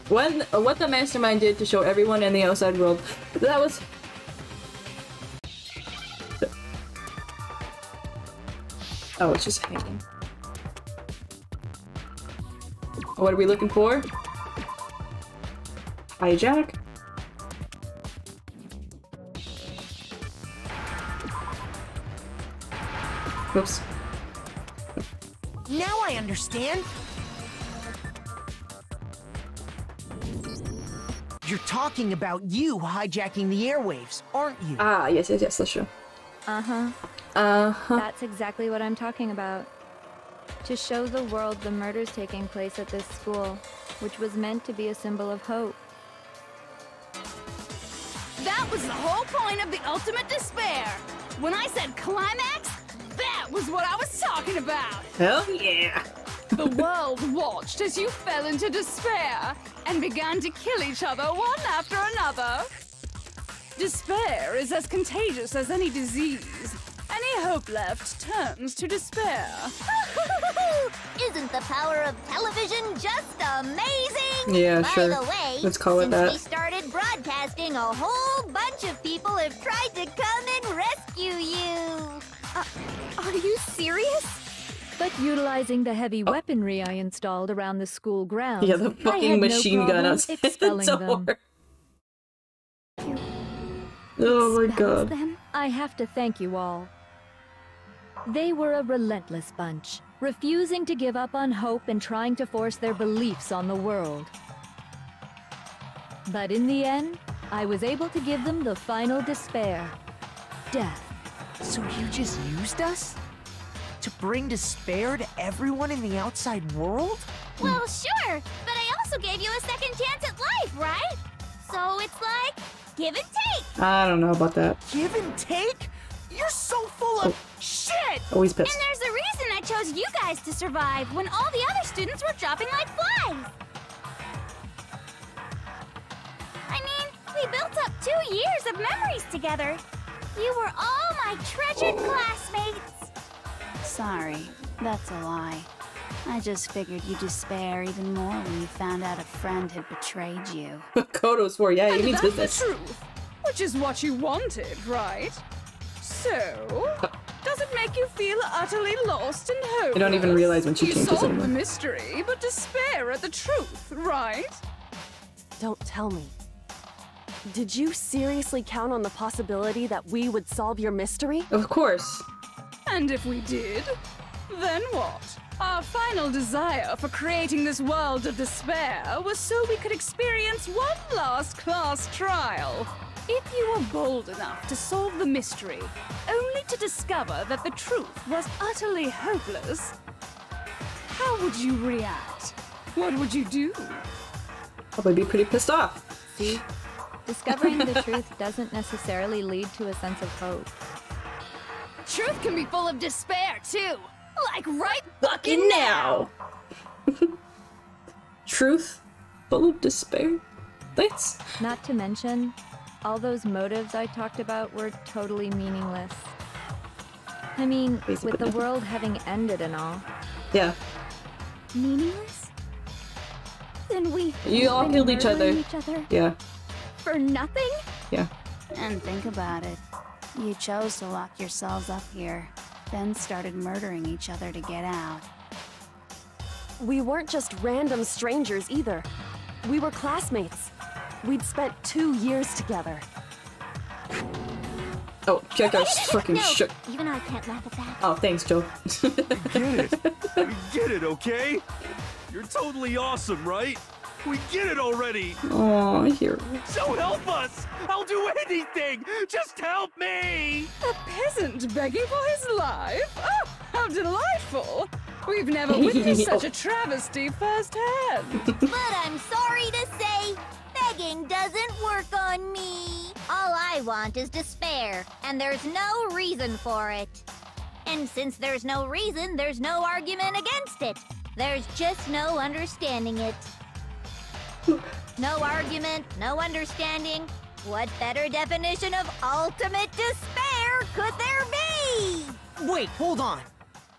What the mastermind did to show everyone in the outside world. That was... Oh, it's just hanging. What are we looking for? Hijack? Whoops. Now I understand. You're talking about you hijacking the airwaves, aren't you? Ah, yes, that's true. Uh-huh. Uh-huh. That's exactly what I'm talking about. To show the world the murders taking place at this school, which was meant to be a symbol of hope. That was the whole point of the ultimate despair. When I said climax, that was what I was talking about. Hell yeah. The world watched as you fell into despair and began to kill each other one after another. Despair is as contagious as any disease. Any hope left turns to despair. Isn't the power of television just amazing? Yeah, By sure. the way, Let's call it since that. we started broadcasting, a whole bunch of people have tried to come and rescue you. Are you serious? But utilizing the heavy weaponry I installed around the school grounds, Yeah, the I fucking had machine no gun problem outside expelling the them. door. Oh my god. Them? I have to thank you all. They were a relentless bunch, refusing to give up on hope and trying to force their beliefs on the world. But in the end, I was able to give them the final despair. Death. So you just used us? To bring despair to everyone in the outside world? Well, sure, but I also gave you a second chance at life, right? So it's like, give and take. I don't know about that. Give and take? You're so full of shit! Always pissed. And there's a reason I chose you guys to survive when all the other students were dropping like flies. I mean, we built up 2 years of memories together. You were all my treasured classmates. Sorry, that's a lie. I just figured you'd despair even more when you found out a friend had betrayed you. Kodo's for, yeah, he And means that's business. the truth, which is what you wanted, right? So, does it make you feel utterly lost and hopeless? I don't even realize when she You changes solved anymore. the mystery, but despair at the truth, right? Don't tell me. Did you seriously count on the possibility that we would solve your mystery? Of course. And if we did, then what? Our final desire for creating this world of despair was so we could experience one last class trial. If you were bold enough to solve the mystery, only to discover that the truth was utterly hopeless, how would you react? What would you do? Probably be pretty pissed off. See? Discovering the truth doesn't necessarily lead to a sense of hope. Truth can be full of despair, too. Like right Fucking now! Truth? Full of despair? Thanks. Not to mention, all those motives I talked about were totally meaningless. I mean, with the world having ended and all. Yeah. Meaningless? Then we You all killed each other. Yeah. For nothing? Yeah. And think about it. You chose to lock yourselves up here, then started murdering each other to get out. We weren't just random strangers either. We were classmates. We'd spent 2 years together. Oh, Gecko's fucking No, shook. even I can't laugh at that. Oh, thanks, Joe. Get it. We get it, okay? You're totally awesome, right? We get it already! Oh, here. So help us! I'll do anything! Just help me! A peasant begging for his life? Oh, how delightful! We've never witnessed such a travesty firsthand. But I'm sorry to say, begging doesn't work on me. All I want is despair, and there's no reason for it. And since there's no reason, there's no argument against it. There's just no understanding it. No argument, no understanding. What better definition of ultimate despair could there be? Wait, hold on.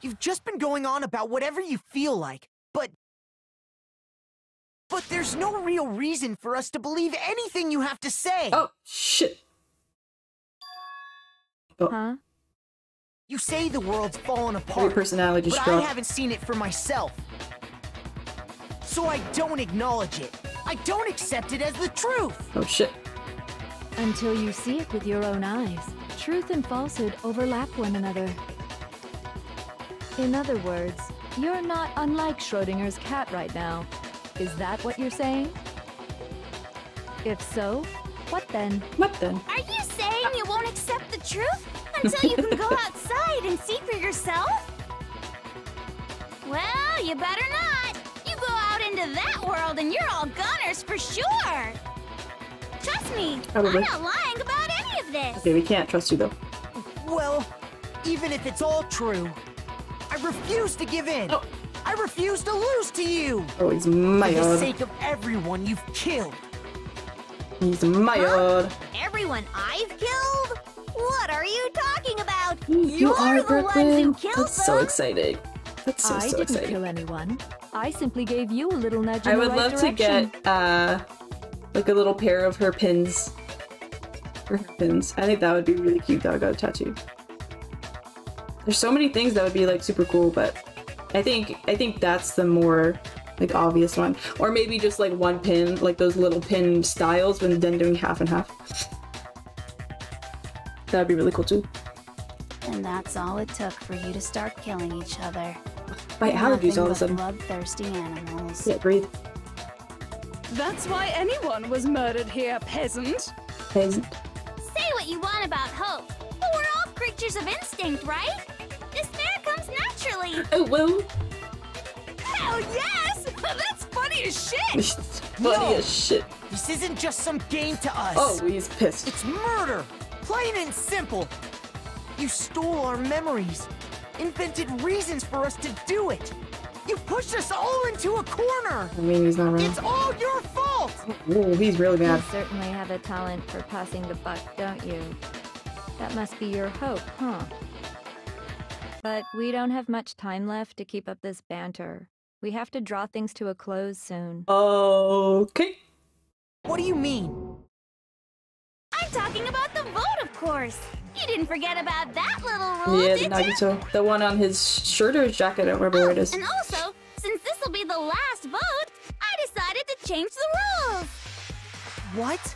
You've just been going on about whatever you feel like, but there's no real reason for us to believe anything you have to say. Oh, shit. Oh. Huh? You say the world's fallen Your apart, personality but I struck. haven't seen it for myself. So I don't acknowledge it. I don't accept it as the truth. Oh, shit. Until you see it with your own eyes. Truth and falsehood overlap one another. In other words, you're not unlike Schrodinger's cat right now. Is that what you're saying? If so, what then? What then? Are you saying you won't accept the truth until you can go outside and see for yourself? Well, you better not. You go out into that world and you're all goners for sure. Trust me, Probably. I'm not lying about any of this. Okay, we can't trust you though. Well, even if it's all true, I refuse to give in. Oh. I refuse to lose to you. Oh, he's my For the god. sake of everyone you've killed. He's my god. Everyone I've killed? What are you talking about? You are the ones Brooklyn. who killed That's so them. exciting. That's so I didn't exciting. kill anyone. I simply gave you a little nudge in I the would right love direction. to get like a little pair of her pins. Her pins. I think that would be really cute that I got a tattoo. There's so many things that would be like super cool, but I think that's the more like obvious one. Or maybe just like one pin, like those little pin styles, but then doing half and half. That would be really cool too. And that's all it took for you to start killing each other. My allergies all of a sudden. Bloodthirsty animals. Yeah, breathe. That's why anyone was murdered here, peasant. Peasant. Say what you want about hope, but we're all creatures of instinct, right? Despair comes naturally. Oh, well. Hell yes! That's funny as shit! Funny as shit. This isn't just some game to us. Oh, he's pissed. It's murder! Plain and simple! You stole our memories, invented reasons for us to do it! You pushed us all into a corner! I mean, he's not wrong. It's all your fault! Ooh, he's really You mad. certainly have a talent for passing the buck, don't you? That must be your hope, huh? But we don't have much time left to keep up this banter. We have to draw things to a close soon. Okay. What do you mean? I'm talking about the vote, of course. You didn't forget about that little rule, Yeah, the did you? Nagito. The one on his shirt or his jacket, I don't remember where it is. And also, since this will be the last vote, I decided to change the rules. What?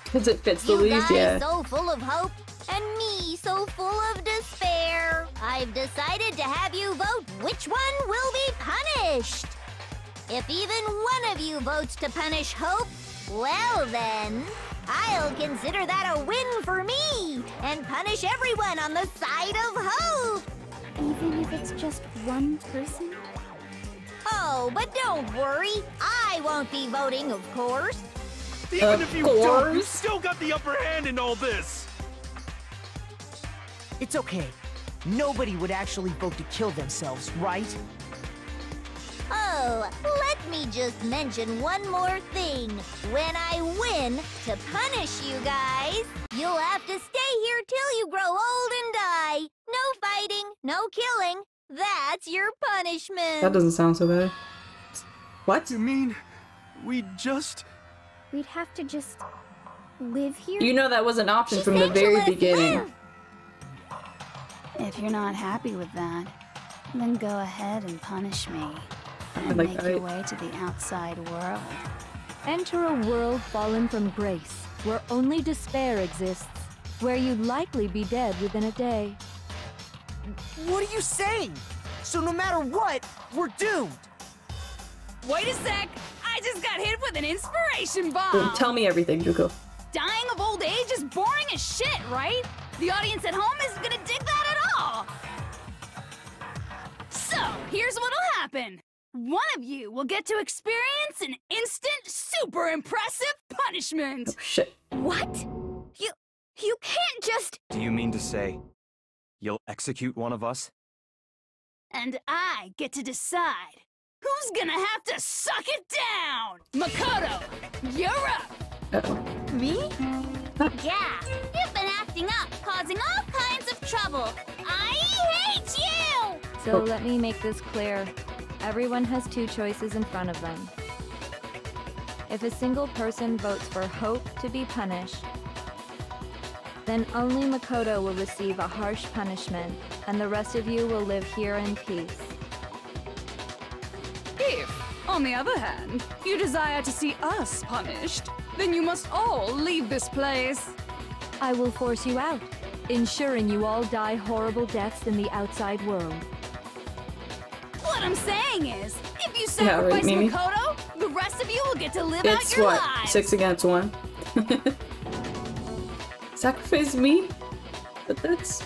Because it fits the You least, guys yeah. so full of hope, and me so full of despair. I've decided to have you vote which one will be punished. If even one of you votes to punish Hope, well then, I'll consider that a win for me and punish everyone on the side of Hope. Even if it's just one person? Oh, but don't worry, I won't be voting, of course. Even if you don't, you still got the upper hand in all this! It's okay. Nobody would actually vote to kill themselves, right? Oh, let me just mention one more thing. When I win, to punish you guys, you'll have to stay here till you grow old and die. No fighting, no killing. That's your punishment. That doesn't sound so bad. What? You mean we just... We'd have to just live here? You know that was an option She from the said to very let us beginning. live. If you're not happy with that, then go ahead and punish me. And like make your way to the outside world. Enter a world fallen from grace, where only despair exists, where you'd likely be dead within a day. What are you saying? So no matter what, we're doomed. Wait a sec! I just got hit with an inspiration bomb! Well, tell me everything, Juko. Dying of old age is boring as shit, right? The audience at home isn't gonna dig that at all! So, here's what'll happen. One of you will get to experience an instant, super impressive punishment! Oh, shit. What? You can't just... Do you mean to say you'll execute one of us? And I get to decide who's gonna have to suck it down! Makoto, you're up! Uh-oh. Me? Yeah, you've been acting up, causing all kinds of trouble. I hate you! So let me make this clear. Everyone has two choices in front of them. If a single person votes for Hope to be punished, then only Makoto will receive a harsh punishment, and the rest of you will live here in peace. If, on the other hand, you desire to see us punished, then you must all leave this place. I will force you out, ensuring you all die horrible deaths in the outside world. What I'm saying is, if you Yeah, right, sacrifice Mimi? Makoto, the rest of you will get to live out It's your what? lives. 6 against 1. Sacrifice me? But that's...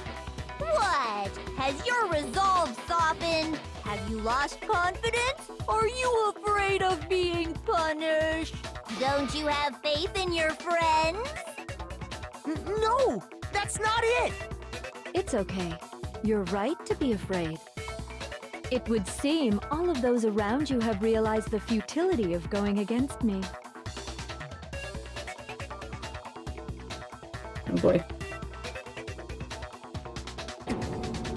What? Has your resolve softened? Have you lost confidence? Are you afraid of being punished? Don't you have faith in your friends? No! That's not it! It's okay. You're right to be afraid. It would seem all of those around you have realized the futility of going against me. Oh boy.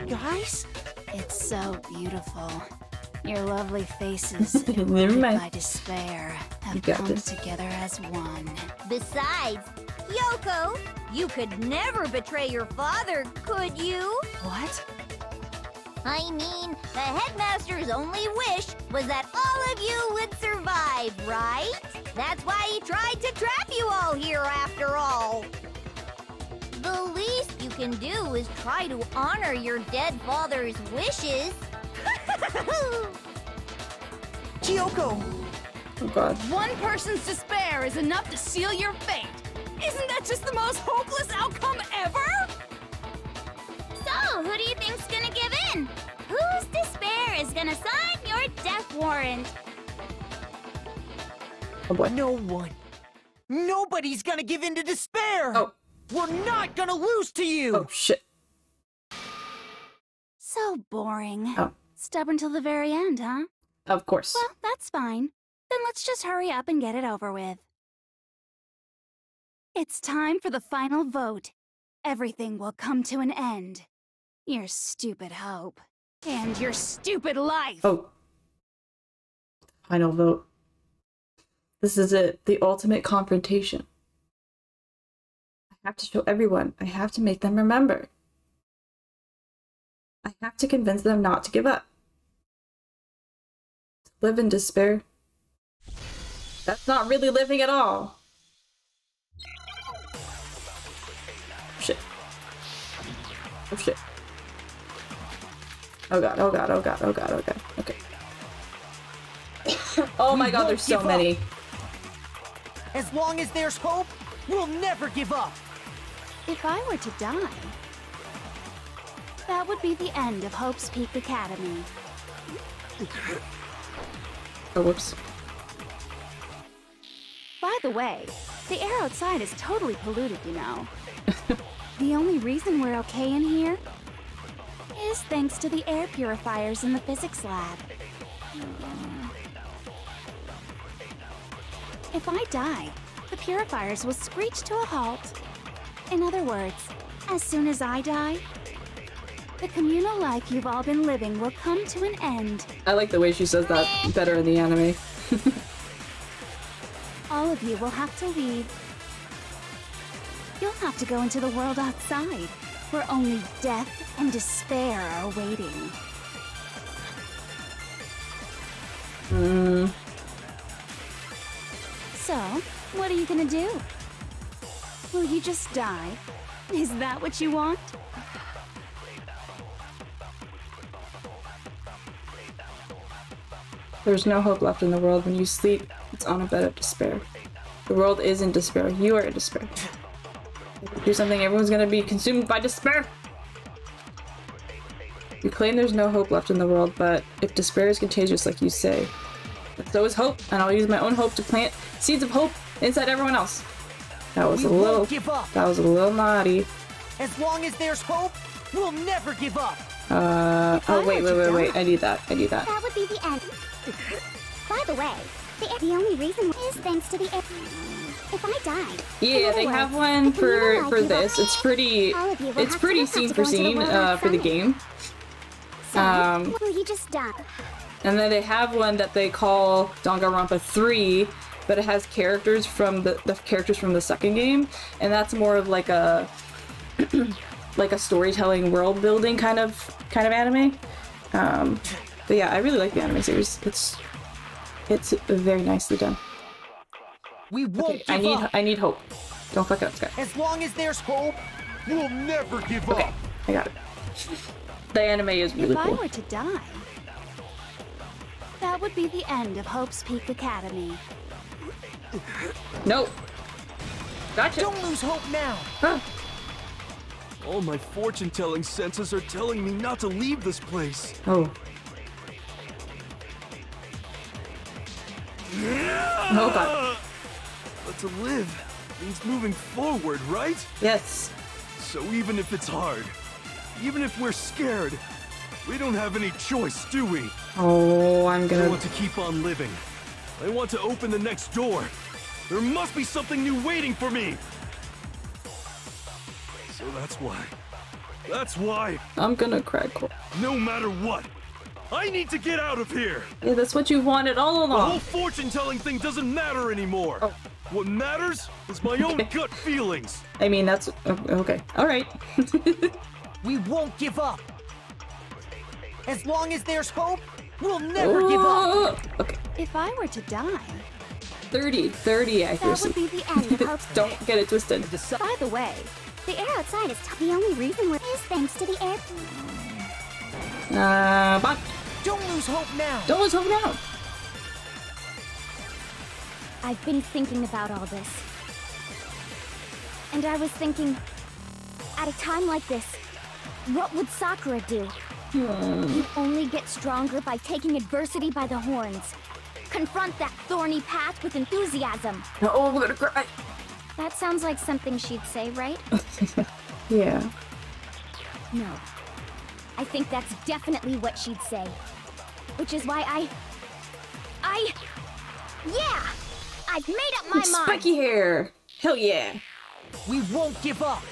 Guys? It's so beautiful. Your lovely faces, Never illuminated mind. by despair, You have got come this. together as one. Besides, Yoko, you could never betray your father, could you? What? I mean, the headmaster's only wish was that all of you would survive, right? That's why he tried to trap you all here after all. The least you can do is try to honor your dead father's wishes. Kyoko! Oh god. One person's despair is enough to seal your fate. Isn't that just the most hopeless outcome ever? So, who do you think's gonna give in? Whose despair is gonna sign your death warrant? Oh boy. No one. Nobody's gonna give in to despair! Oh. We're not gonna lose to you! Oh shit. So boring. Oh. Stubborn till the very end, huh? Of course. Well, that's fine. Then let's just hurry up and get it over with. It's time for the final vote. Everything will come to an end. Your stupid hope. And your stupid life. Oh. Final vote. This is it. The ultimate confrontation. I have to show everyone. I have to make them remember. I have to convince them not to give up. To live in despair. That's not really living at all. Shit. Oh shit. Oh god, oh god, oh god, oh god, oh god. Okay. Oh my god, there's so many. As long as there's hope, we'll never give up! If I were to die, that would be the end of Hope's Peak Academy. Oh, whoops. By the way, the air outside is totally polluted, you know. The only reason we're okay in here is thanks to the air purifiers in the physics lab. If I die, the purifiers will screech to a halt. In other words, as soon as I die, the communal life you've all been living will come to an end. I like the way she says that better in the anime. All of you will have to leave. You'll have to go into the world outside, where only death and despair are waiting. So, what are you gonna do? Will you just die? Is that what you want? There's no hope left in the world. When you sleep, it's on a bed of despair. The world is in despair. You are in despair. If you do something, everyone's gonna be consumed by despair! You claim there's no hope left in the world, but if despair is contagious like you say, so is hope, and I'll use my own hope to plant seeds of hope inside everyone else. That was We a little... won't give up. That was a little naughty. As long as there's hope, we'll never give up! Oh wait, I need that. That would be the end. By the way, the only reason is thanks to the air. If I died. Yeah, they have one for this. It's pretty scene for scene for the game. Will you just die? And then they have one that they call Danganronpa 3, but it has characters from the characters from the second game, and that's more of like a like a storytelling, world building kind of anime. But yeah, I really like the anime series. It's very nicely done. We won't give up. I need hope. Don't fuck it up, Sky. As long as there's hope, we'll never give up. I got it. The anime is really If I cool. were to die, would be the end of Hope's Peak Academy. Nope. Gotcha. Don't lose hope now. Huh. All my fortune-telling senses are telling me not to leave this place. Oh. Oh god. But to live means moving forward, right? Yes. So even if it's hard, even if we're scared, we don't have any choice, do we? Oh, I'm I gonna... want to keep on living. I want to open the next door. There must be something new waiting for me. So that's why. That's why. I'm gonna cry. No matter what, I need to get out of here. Yeah, that's what you wanted all The along. whole fortune-telling thing doesn't matter anymore. Oh. What matters is my own gut feelings. I mean, that's... Okay. Alright. We won't give up. As long as there's hope, we'll never give up. Okay. If I were to die... 30 accuracy. That would be the end of Hope's Don't get it twisted. By the way, The air outside is tough. The only reason we're is thanks to the air. But don't lose hope now. Don't lose hope now. I've been thinking about all this. And I was thinking, at a time like this, what would Sakura do? You only get stronger by taking adversity by the horns. Confront that thorny path with enthusiasm. Oh, we're gonna cry. That sounds like something she'd say, right? Yeah. No. I think that's definitely what she'd say. Which is why yeah! I've made up my mind! Spiky hair! Hell yeah! We won't give up!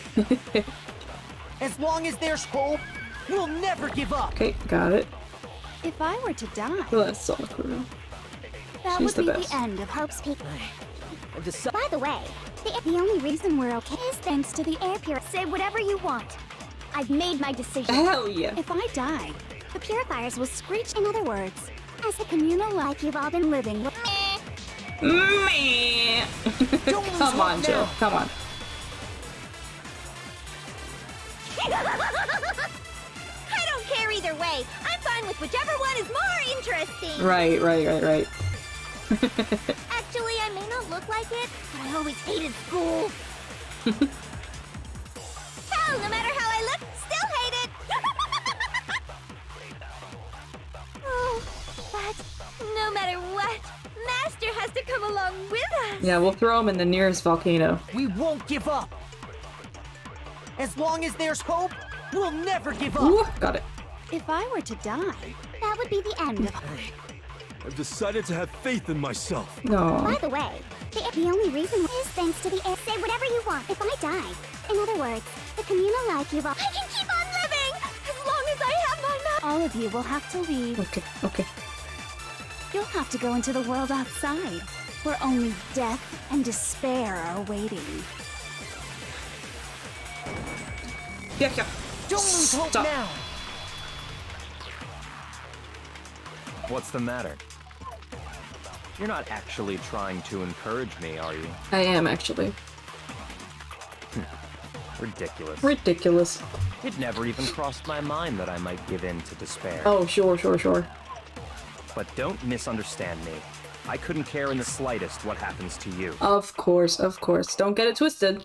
As long as there's hope, we'll never give up! Okay, got it. If I were to die... Well, that's Sakura. That She's would the be best. the end of Hope's Peak. By the way, the only reason we're okay is thanks to the air purifier. Say whatever you want. I've made my decision. Hell yeah. If I die, The purifiers will screech. In other words, as a communal life you've all been living with. Meh. Come on, Jill. Come on. I don't care either way. I'm fine with whichever one is more interesting. Right. Actually, I may not look like it, but I always hated school. Hell, no matter how I look, still hate it. Oh, but no matter what, Master has to come along with us. Yeah, we'll throw him in the nearest volcano. We won't give up. As long as there's hope, we'll never give up. Ooh, got it. if I were to die... That would be the end of... I've decided to have faith in myself. No. By the way, the only reason is thanks to the air. Say whatever you want if I die. In other words, the communal life you've all... I can keep on living as long as I have my mouth. All of you will have to leave. Okay. You'll have to go into the world outside, where only death and despair are waiting. Yeah. Don't lose hope Stop. now. What's the matter? You're not actually trying to encourage me, are you? I am, actually. Ridiculous. It never even crossed my mind that I might give in to despair. Oh, sure. But don't misunderstand me. I couldn't care in the slightest what happens to you. Of course. Don't get it twisted.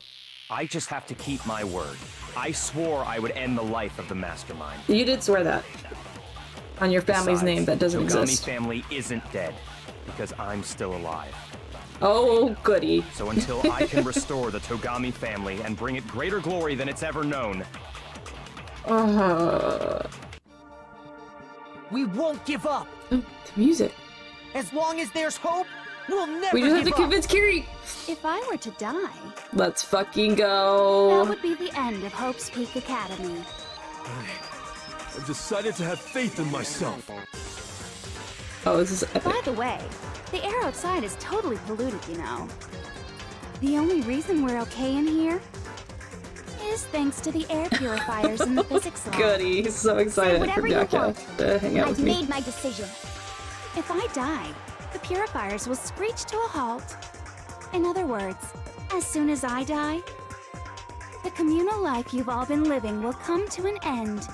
I just have to keep my word. I swore I would end the life of the Mastermind. You did swear that. On your family's Besides, name that doesn't Togami exist. family isn't dead, because I'm still alive. Oh, goody. So until I can restore the Togami family and bring it greater glory than it's ever known... We won't give up. The music. As long as there's hope, we'll never We just have give to up. convince Kiri. If I were to die, Let's fucking go. that would be the end of Hope's Peak Academy. I've decided to have faith in myself. Oh, this is epic. By the way, the air outside is totally polluted, you know. The only reason we're okay in here is thanks to the air purifiers in the physics lab. Goody. He's so excited for whatever you Jacka want. to hang out I've with me. made my decision. If I die, the purifiers will screech to a halt. In other words, as soon as I die, the communal life you've all been living will come to an end.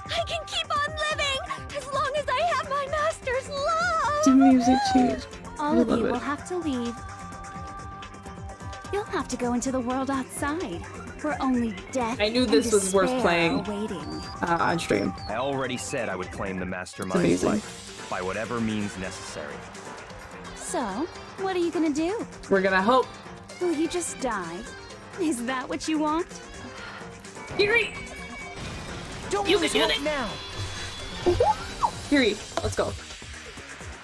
I can keep on living as long as I have my master's love. The music changed. All I of you love it. will have to leave. You'll have to go into the world outside, where only death I knew and this was worth despair playing. are waiting. On stream. I already said I would claim the mastermind's amazing. life by whatever means necessary. So, what are you gonna do? We're gonna hope. Will you just die? Is that what you want? Yuri! Don't You lose can do hope it. now. Yuri, let's go.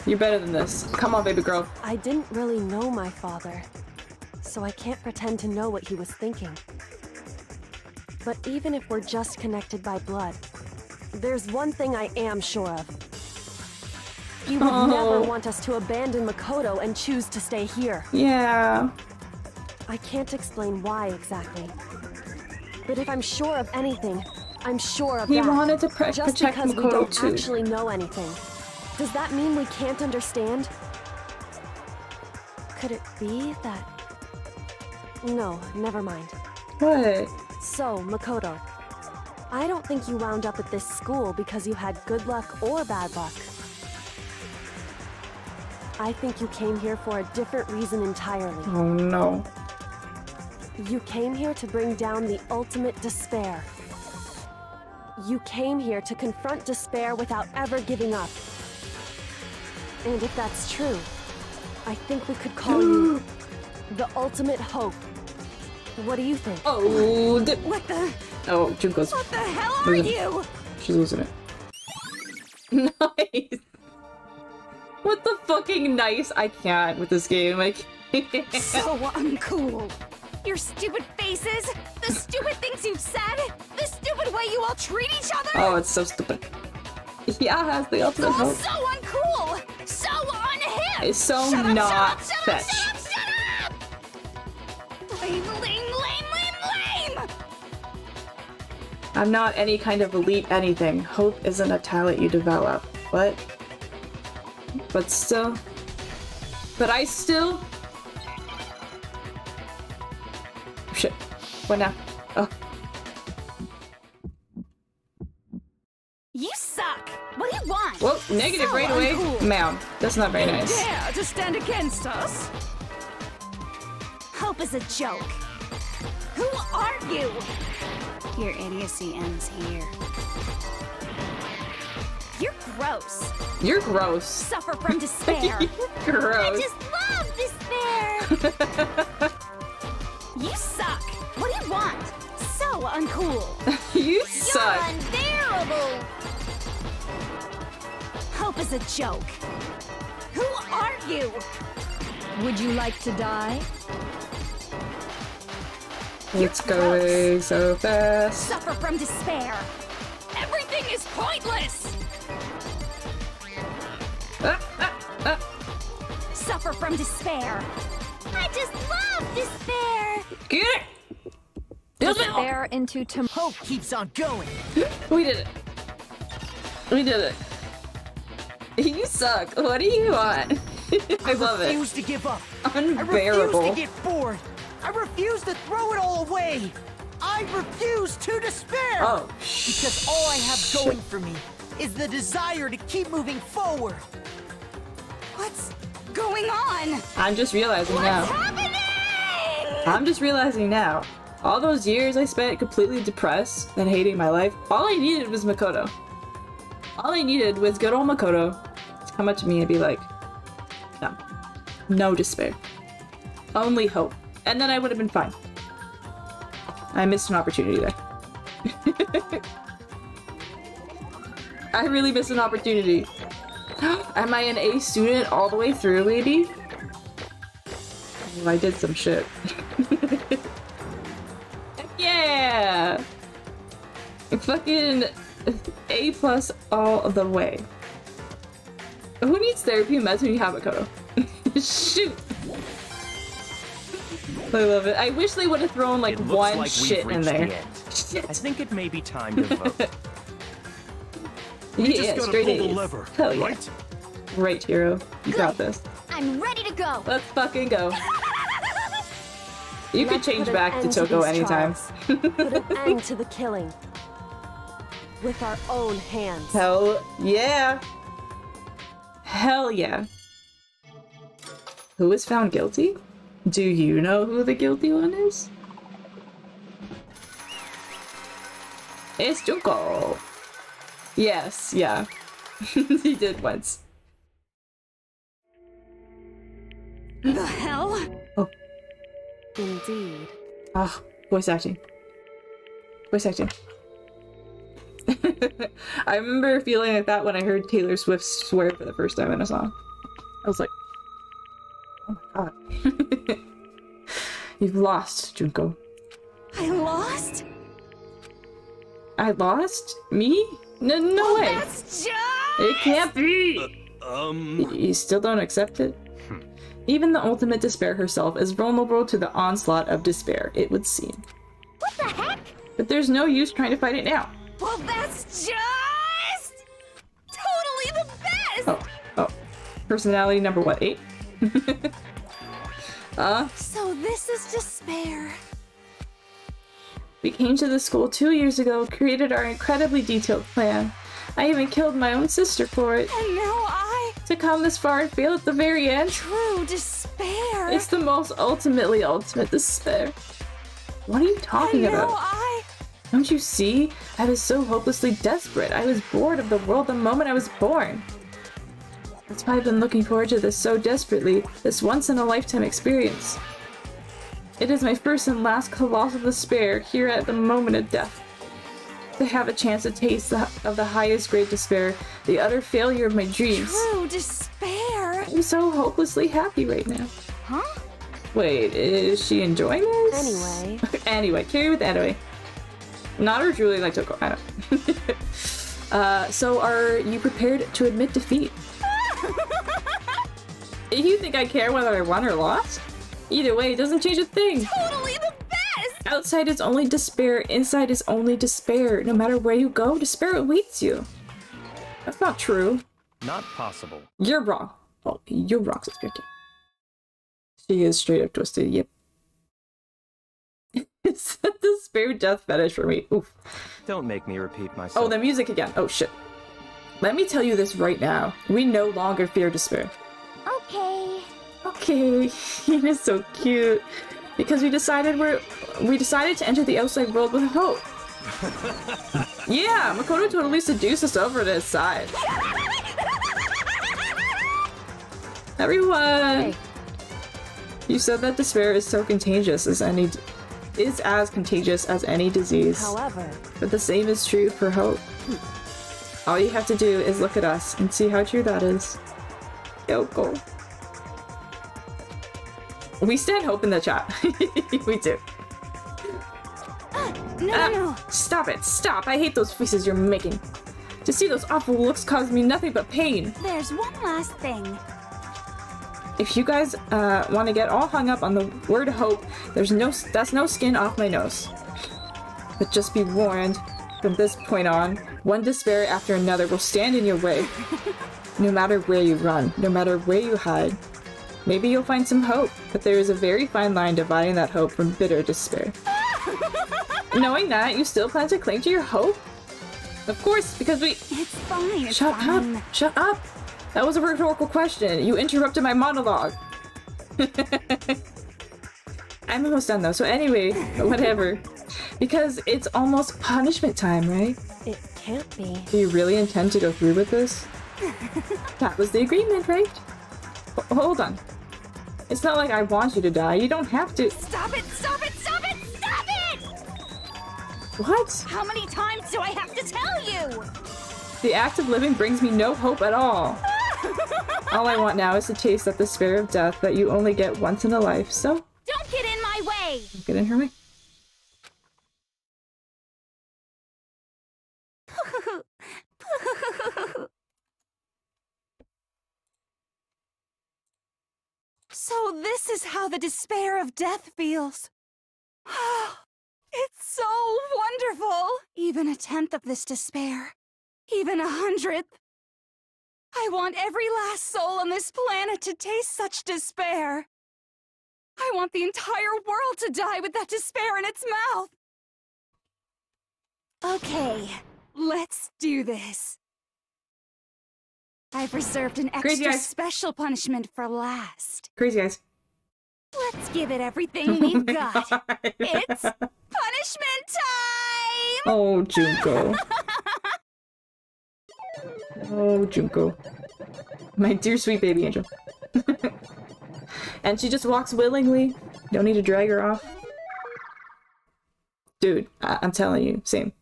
You're better than this. Come on, baby girl. I didn't really know my father, so I can't pretend to know what he was thinking. But even if we're just connected by blood, there's one thing I am sure of. He would never want us to abandon Makoto and choose to stay here. Yeah. I can't explain why exactly. But if I'm sure of anything, I'm sure of He that. wanted to Just protect because we Makoto don't too. actually know anything. Does that mean we can't understand? Could it be that... No, never mind. What? So, Makoto, I don't think you wound up at this school because you had good luck or bad luck. I think you came here for a different reason entirely. Oh no. You came here to bring down the ultimate despair. You came here to confront despair without ever giving up. And if that's true, I think we could call you the ultimate hope. What do you think? Oh, What the? Oh, Junko's. What the hell are you? She's losing it. Nice. What the fucking nice? I can't with this game. I can't. So uncool. Your stupid faces, the stupid things you've said, the stupid way you all treat each other. Oh, it's so stupid. Yeah, it has the ultimate It's all hope. so uncool, so unhip. It's so Shut up, not shut up, fetch. shut up, shut up, shut up! Lame, lame, lame, lame, lame. I'm not any kind of elite anything. Hope isn't a talent you develop. What? But still. But I still. Shit. What now? Oh. You suck. What do you want? Whoa, negative So right away. uncool. Ma'am, that's not very nice. Dare to stand against us? Hope is a joke. Who are you? Your idiocy ends here. You're gross. You're gross. Suffer from despair. Gross. I just love despair. You suck. What do you want? So uncool. You suck. You're unbearable. Hope is a joke. Who are you? Would you like to die? It's going so fast. Suffer from despair. Everything is pointless! Suffer from despair. I just love despair. Get it! Despair into tomorrow. Hope keeps on going. We did it. We did it. You suck. What do you want? I love it. refuse to give up. I Unbearable. refuse to get bored. I refuse to throw it all away. I refuse to despair. Oh, because all I have going for me is the desire to keep moving forward. What's going on? I'm just realizing now. What's happening? I'm just realizing now. All those years I spent completely depressed and hating my life, all I needed was Makoto. All I needed was good old Makoto to come up to me and be like, no. No despair. Only hope. And then I would have been fine. I missed an opportunity there. I really missed an opportunity. Am I an A student all the way through, maybe? Oh, I did some shit. Yeah! Fucking A+ all the way. Who needs therapy and meds when you have Makoto? Shoot! I love it. I wish they would have thrown like It looks one like we've shit in reached there. the end. Shit. I think it may be time to vote. We just Yeah, gotta straight pull the A's. lever, Hell yeah. right? Right, hero. You got this. I'm ready to go. Let's fucking go. You could Let's change put an back to end Toko these anytime. trials. Put an end to the killing. With our own hands. Hell yeah. Hell yeah. Who was found guilty? Do you know who the guilty one is? It's Junko. Yes, yeah. He did once. The hell? Oh. Indeed. Ah, voice acting. Voice acting. I remember feeling like that when I heard Taylor Swift swear for the first time in a song. I was like, oh my god. You've lost, Junko. I lost? I lost? Me? No way. That's just... It can't be! You still don't accept it? Even the ultimate despair herself is vulnerable to the onslaught of despair, it would seem. What the heck? But there's no use trying to fight it now. Well, that's just... totally the best! Oh. Personality number what, 8? So this is despair. We came to the school 2 years ago, created our incredibly detailed plan. I even killed my own sister for it. And now to come this far and fail at the very end. True despair. It's the most ultimate despair. What are you talking about? Don't you see? I was so hopelessly desperate. I was bored of the world the moment I was born. That's why I've been looking forward to this so desperately, this once-in-a-lifetime experience. It is my first and last colossal despair here at the moment of death. To have a chance to taste of the highest grade despair, the utter failure of my dreams. True despair. I'm so hopelessly happy right now. Huh? Wait, is she enjoying this? Anyway. Anyway, carry with anyway. Not or Julie like Toko, I don't. So are you prepared to admit defeat? You think I care whether I won or lost? Either way, it doesn't change a thing. Totally the best! Outside is only despair, inside is only despair. No matter where you go, despair awaits you. That's not true. Not possible. You're wrong. Well, you're wrong, Sister. She is straight up twisted, yep. It's a despair death fetish for me. Oof. Don't make me repeat myself. Oh, the music again. Oh, shit. Let me tell you this right now. We no longer fear despair. Okay. Okay. It is so cute. Because we decided to enter the outside world with hope. Yeah, Makoto totally seduced us over to his side. Everyone! Hey. You said that despair is so contagious as contagious as any disease. However, but the same is true for hope. All you have to do is look at us and see how true that is. Yoko. We stand hope in the chat. We do. No. Stop it. Stop. I hate those faces you're making. To see those awful looks causes me nothing but pain. There's one last thing. If you guys want to get all hung up on the word hope, that's no skin off my nose. But just be warned, from this point on, one despair after another will stand in your way. No matter where you run, no matter where you hide. Maybe you'll find some hope, but there is a very fine line dividing that hope from bitter despair. Knowing that, you still plan to cling to your hope? Of course, because we— It's fine, it's Shut fine. up! Shut up! That was a rhetorical question. You interrupted my monologue. I'm almost done though, so anyway, whatever. Because it's almost punishment time, right? It can't be. Do you really intend to go through with this? That was the agreement, right? Hold on. It's not like I want you to die. You don't have to— Stop it! Stop it! Stop it! Stop it! What? How many times do I have to tell you? The act of living brings me no hope at all. All I want now is to taste that despair of death that you only get once in a life, so— Don't get in my way! Get in her way. So this is how the despair of death feels. It's so wonderful! Even 1/10 of this despair. Even 100th. I want every last soul on this planet to taste such despair. I want the entire world to die with that despair in its mouth. Okay, let's do this. I've reserved an Crazy extra eyes. special punishment for last. Crazy eyes. Let's give it everything we've got. It's punishment time! Oh, Junko. Oh, Junko. My dear sweet baby angel. And she just walks willingly. Don't need to drag her off. Dude, I'm telling you, same.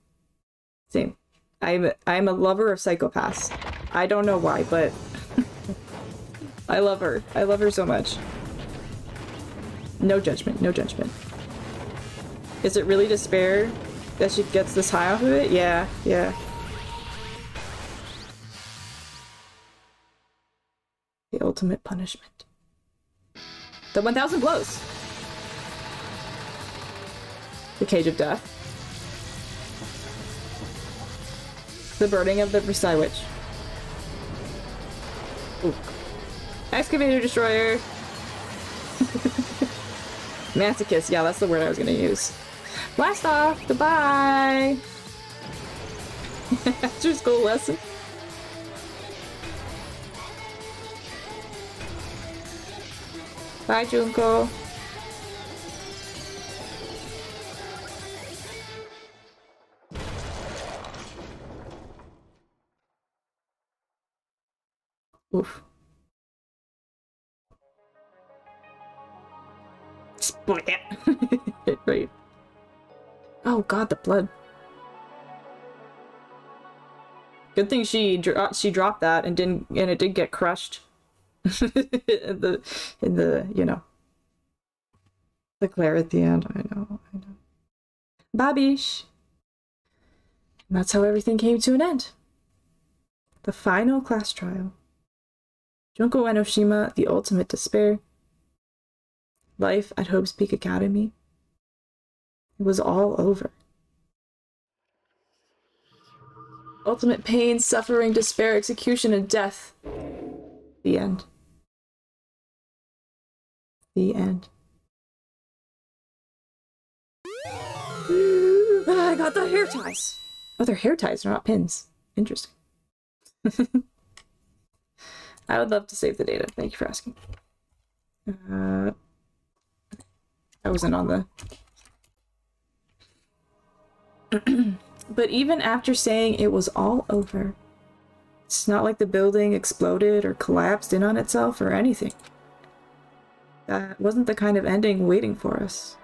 Same. I'm a lover of psychopaths. I don't know why, but I love her. I love her so much. No judgment, no judgment. Is it really despair that she gets this high off of it? Yeah, yeah. The ultimate punishment. The 1000 blows. The cage of death. The burning of the Versailles Witch. Ooh. Excavator destroyer. Masochist, yeah, that's the word I was gonna use. Blast off! Goodbye! After school lesson. Bye, Junko. Oof. Splat. Right. Oh god, the blood. Good thing she dropped that and it did get crushed. in the you know, the glare at the end. I know. Babish. And that's how everything came to an end. The final class trial. Junko Enoshima, the ultimate despair. Life at Hope's Peak Academy. It was all over. Ultimate pain, suffering, despair, execution, and death. The end. The end. I got the hair ties. Oh, they're hair ties, they're not pins. Interesting. I would love to save the data. Thank you for asking. I wasn't on the... But even after saying it was all over, it's not like the building exploded or collapsed in on itself or anything. That wasn't the kind of ending waiting for us.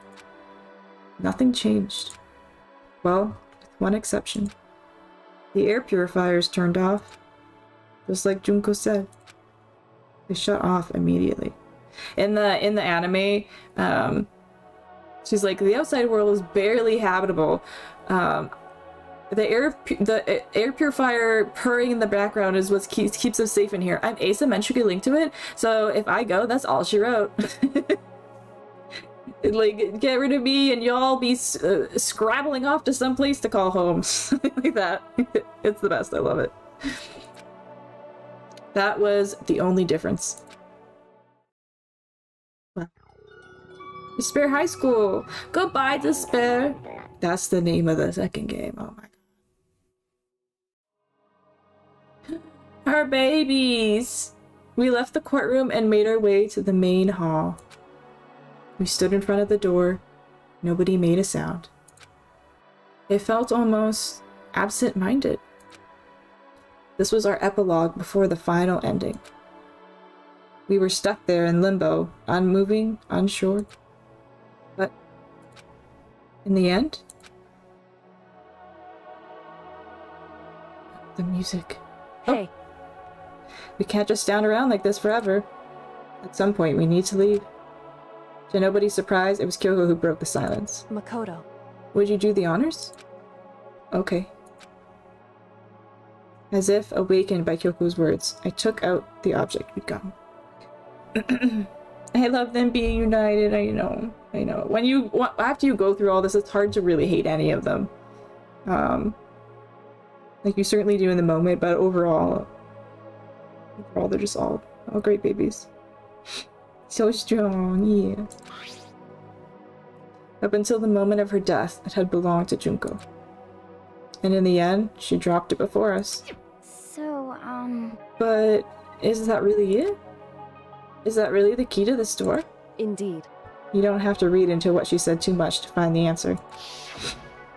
Nothing changed. Well, with one exception. The air purifiers turned off. Just like Junko said. They shut off immediately. In the anime, she's like, the outside world is barely habitable. The air purifier purring in the background is what keeps us safe in here. I'm asymmetrically linked to it, so if I go, that's all she wrote. Like, get rid of me and y'all be scrabbling off to some place to call home. Like that. It's the best. I love it. That was the only difference. Wow. Despair High School! Goodbye, Despair! That's the name of the second game. Oh my god. Our babies! We left the courtroom and made our way to the main hall. We stood in front of the door. Nobody made a sound. It felt almost absent-minded. This was our epilogue before the final ending. We were stuck there in limbo, unmoving, unsure. But in the end, the music. Hey. Oh. We can't just stand around like this forever. At some point, we need to leave. To nobody's surprise, it was Kyoko who broke the silence. Makoto. Would you do the honors? Okay. As if awakened by Kyoko's words, I took out the object we'd gotten. I love them being united, I know. After you go through all this, it's hard to really hate any of them. Like you certainly do in the moment, but overall they're just all great babies. So strong, yeah. Up until the moment of her death, it had belonged to Junko. And in the end, she dropped it before us. So, But is that really it? Is that really the key to the store? Indeed. You don't have to read into what she said too much to find the answer.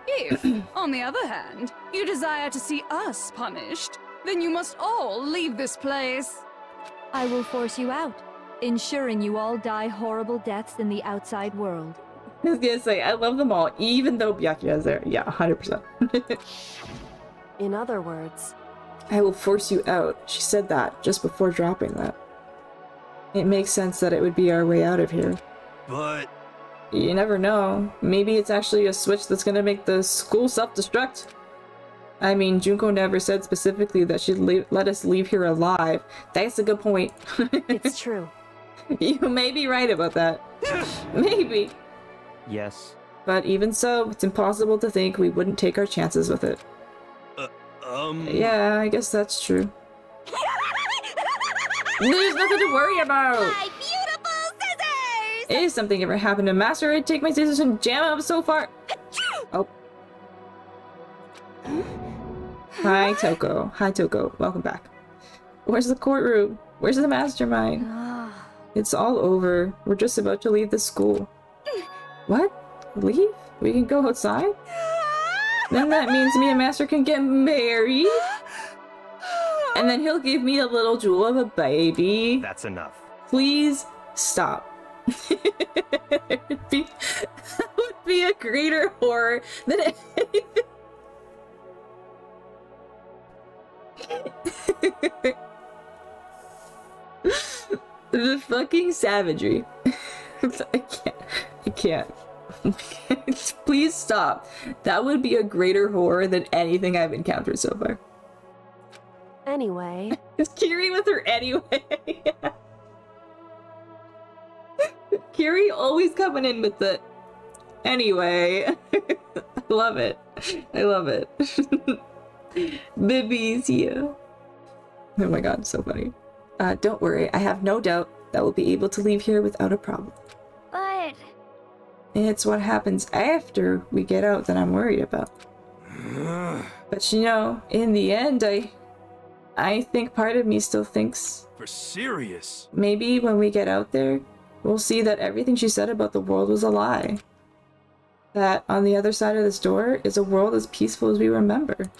If, on the other hand, you desire to see us punished, then you must all leave this place. I will force you out, ensuring you all die horrible deaths in the outside world. I was gonna say, I love them all, even though Byakuya is there. Yeah, 100%. In other words, I will force you out. She said that just before dropping that. It makes sense that it would be our way out of here. But... You never know. Maybe it's actually a switch that's gonna make the school self-destruct. I mean, Junko never said specifically that she'd let us leave here alive. That's a good point. It's true. You may be right about that. Maybe. Yes. But even so, it's impossible to think we wouldn't take our chances with it. Yeah, I guess that's true. There's nothing to worry about! My beautiful scissors! If something ever happened to Master, I'd take my scissors and jam up so far. Oh. Hi, Toko. Hi, Toko. Welcome back. Where's the courtroom? Where's the mastermind? It's all over. We're just about to leave the school. What? Leave? We can go outside? Then that means me and Master can get married? And then he'll give me a little jewel of a baby. That's enough. Please stop. That would be a greater horror than anything. The fucking savagery. I can't. Please stop. That would be a greater horror than anything I've encountered so far. Anyway. Is Kiri with her anyway? Kiri always coming in with the anyway. I love it. I love it. Bibby's here. Oh my god, so funny. Don't worry, I have no doubt that we'll be able to leave here without a problem. But... It's what happens after we get out that I'm worried about. But you know, in the end, I think part of me still thinks... For serious? Maybe when we get out there, we'll see that everything she said about the world was a lie. That on the other side of this door is a world as peaceful as we remember.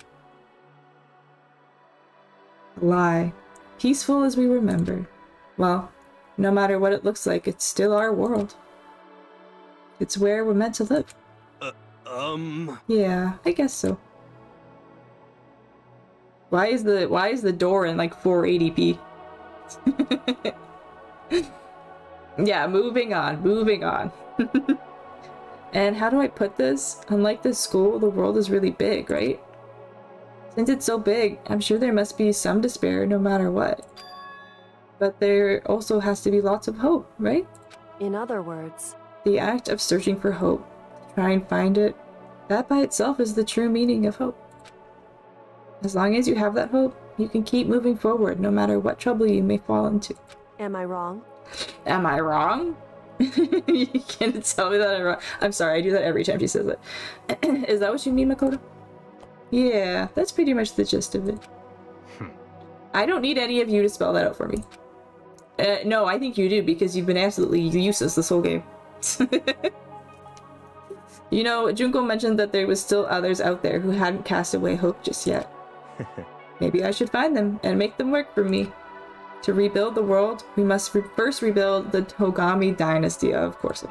A lie. Peaceful as we remember. Well, no matter what it looks like, it's still our world. It's where we're meant to live. Yeah, I guess so. Why is the door in like 480p? Yeah, moving on. And how do I put this? Unlike this school, the world is really big, right? Since it's so big, I'm sure there must be some despair no matter what. But there also has to be lots of hope, right? In other words, the act of searching for hope, to try and find it, that by itself is the true meaning of hope. As long as you have that hope, you can keep moving forward no matter what trouble you may fall into. Am I wrong? Am I wrong? You can't tell me that I'm wrong. I'm sorry, I do that every time she says it. Is that what you mean, Makoto? Yeah, that's pretty much the gist of it. I don't need any of you to spell that out for me. No, I think you do, because you've been absolutely useless this whole game. You know, Junko mentioned that there was still others out there who hadn't cast away hope just yet. Maybe I should find them and make them work for me. To rebuild the world, we must first rebuild the Togami dynasty. Of course.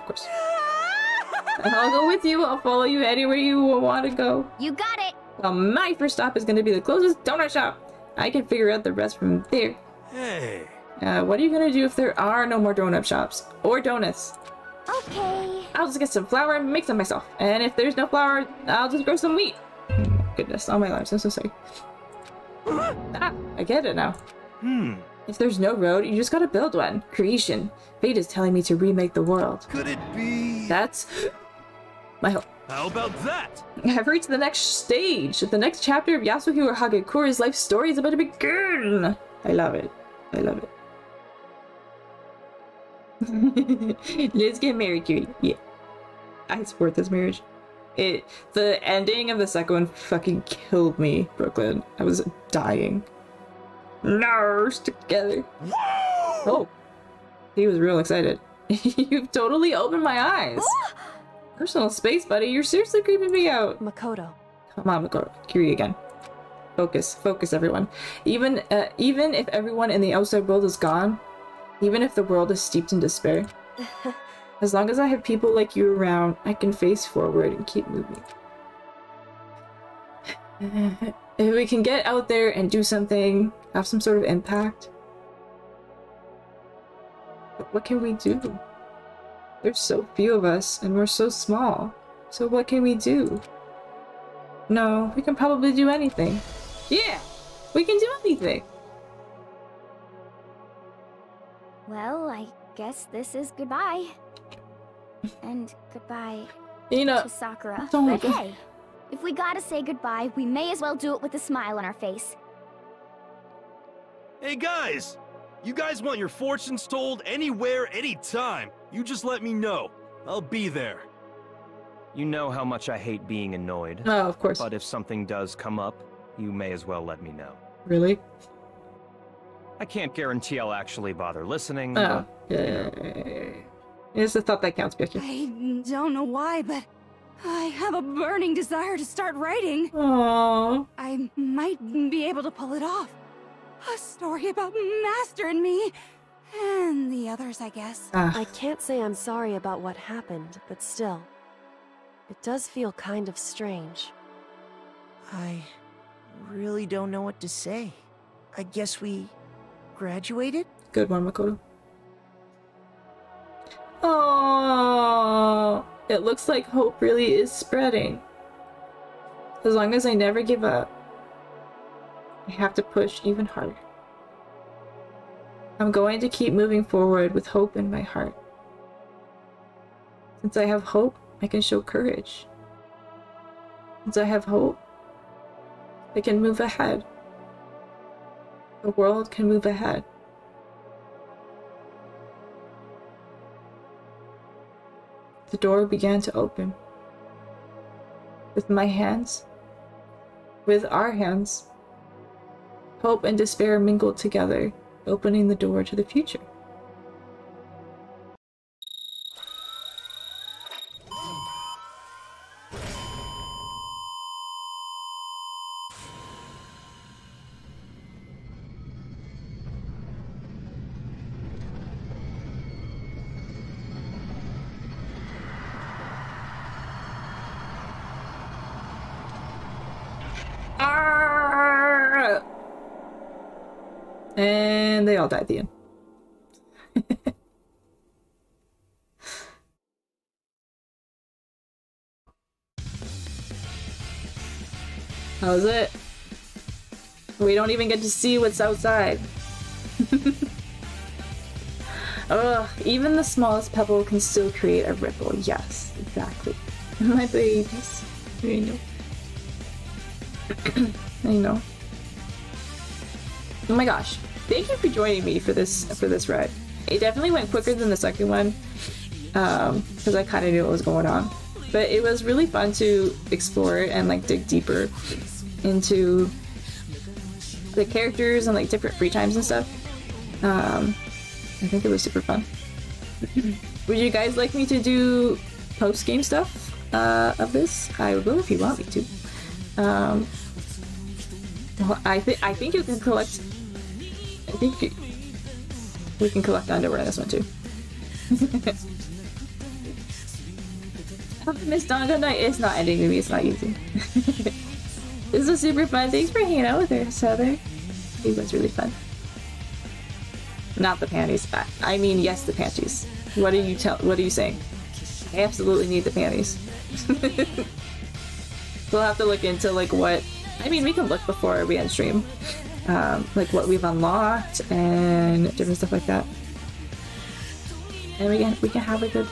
I'll go with you. I'll follow you anywhere you want to go. You got it. Well, my first stop is going to be the closest donut shop. I can figure out the rest from there. Hey. What are you going to do if there are no more donut shops? Or donuts? Okay. I'll just get some flour and make some myself. And if there's no flour, I'll just grow some wheat. Goodness, all my lives, I'm so sorry. I get it now. If there's no road, you just gotta build one. Creation. Fate is telling me to remake the world. Could it be... That's... my hope. How about that? I've reached the next stage. The next chapter of Yasuhiro Hagekura's life story is about to begin. I love it. I love it. Let's get married, Kiri. Yeah. I support this marriage. The ending of the second one fucking killed me, Brooklyn. I was dying. No, stick together. Oh, he was real excited. You've totally opened my eyes. Personal space, buddy. You're seriously creeping me out. Makoto. Come on, Makoto. Kiri again. Focus, focus, everyone. Even if everyone in the outside world is gone, even if the world is steeped in despair, as long as I have people like you around, I can face forward and keep moving. If we can get out there and do something, have some sort of impact, what can we do? There's so few of us, and we're so small. So what can we do? No, we can probably do anything. Yeah, we can do anything. Well, I guess this is goodbye. And goodbye to Sakura. But hey, if we gotta say goodbye, we may as well do it with a smile on our face. Hey guys! You guys want your fortunes told anywhere, anytime. You just let me know. I'll be there. You know how much I hate being annoyed. Oh, of course. But if something does come up, you may as well let me know. Really? I can't guarantee I'll actually bother listening, Oh, but... yeah. It's the thought that counts, Becky. I don't know why, but I have a burning desire to start writing. Aww. I might be able to pull it off. A story about Master and me. And the others, I guess. I can't say I'm sorry about what happened, but still. It does feel kind of strange. I really don't know what to say. I guess we graduated? Good one, Makoto. Oh, it looks like hope really is spreading. As long as I never give up, I have to push even harder. I'm going to keep moving forward with hope in my heart. Since I have hope, I can show courage. Since I have hope, I can move ahead. The world can move ahead. The door began to open. With my hands, with our hands, hope and despair mingled together, opening the door to the future. And they all died at the end. How's it? We don't even get to see what's outside. Ugh, even the smallest pebble can still create a ripple. Yes, exactly. My babies. I know. I know. Oh my gosh. Thank you for joining me for this ride. It definitely went quicker than the second one. Because I kind of knew what was going on. But it was really fun to explore and like dig deeper into the characters and like different free times and stuff. I think it was super fun. Would you guys like me to do post-game stuff of this? I will if you want me to. Well, I think you can collect. I think we can collect underwear in this one too. Miss Donga Night is not ending to me. It's not easy. This was super fun. Thanks for hanging out with her, Souther. It was really fun. Not the panties. I mean, yes, the panties. What are you saying? I absolutely need the panties. We'll have to look into like what. I mean, we can look before we end stream, like what we've unlocked and different stuff like that. And we can have a good.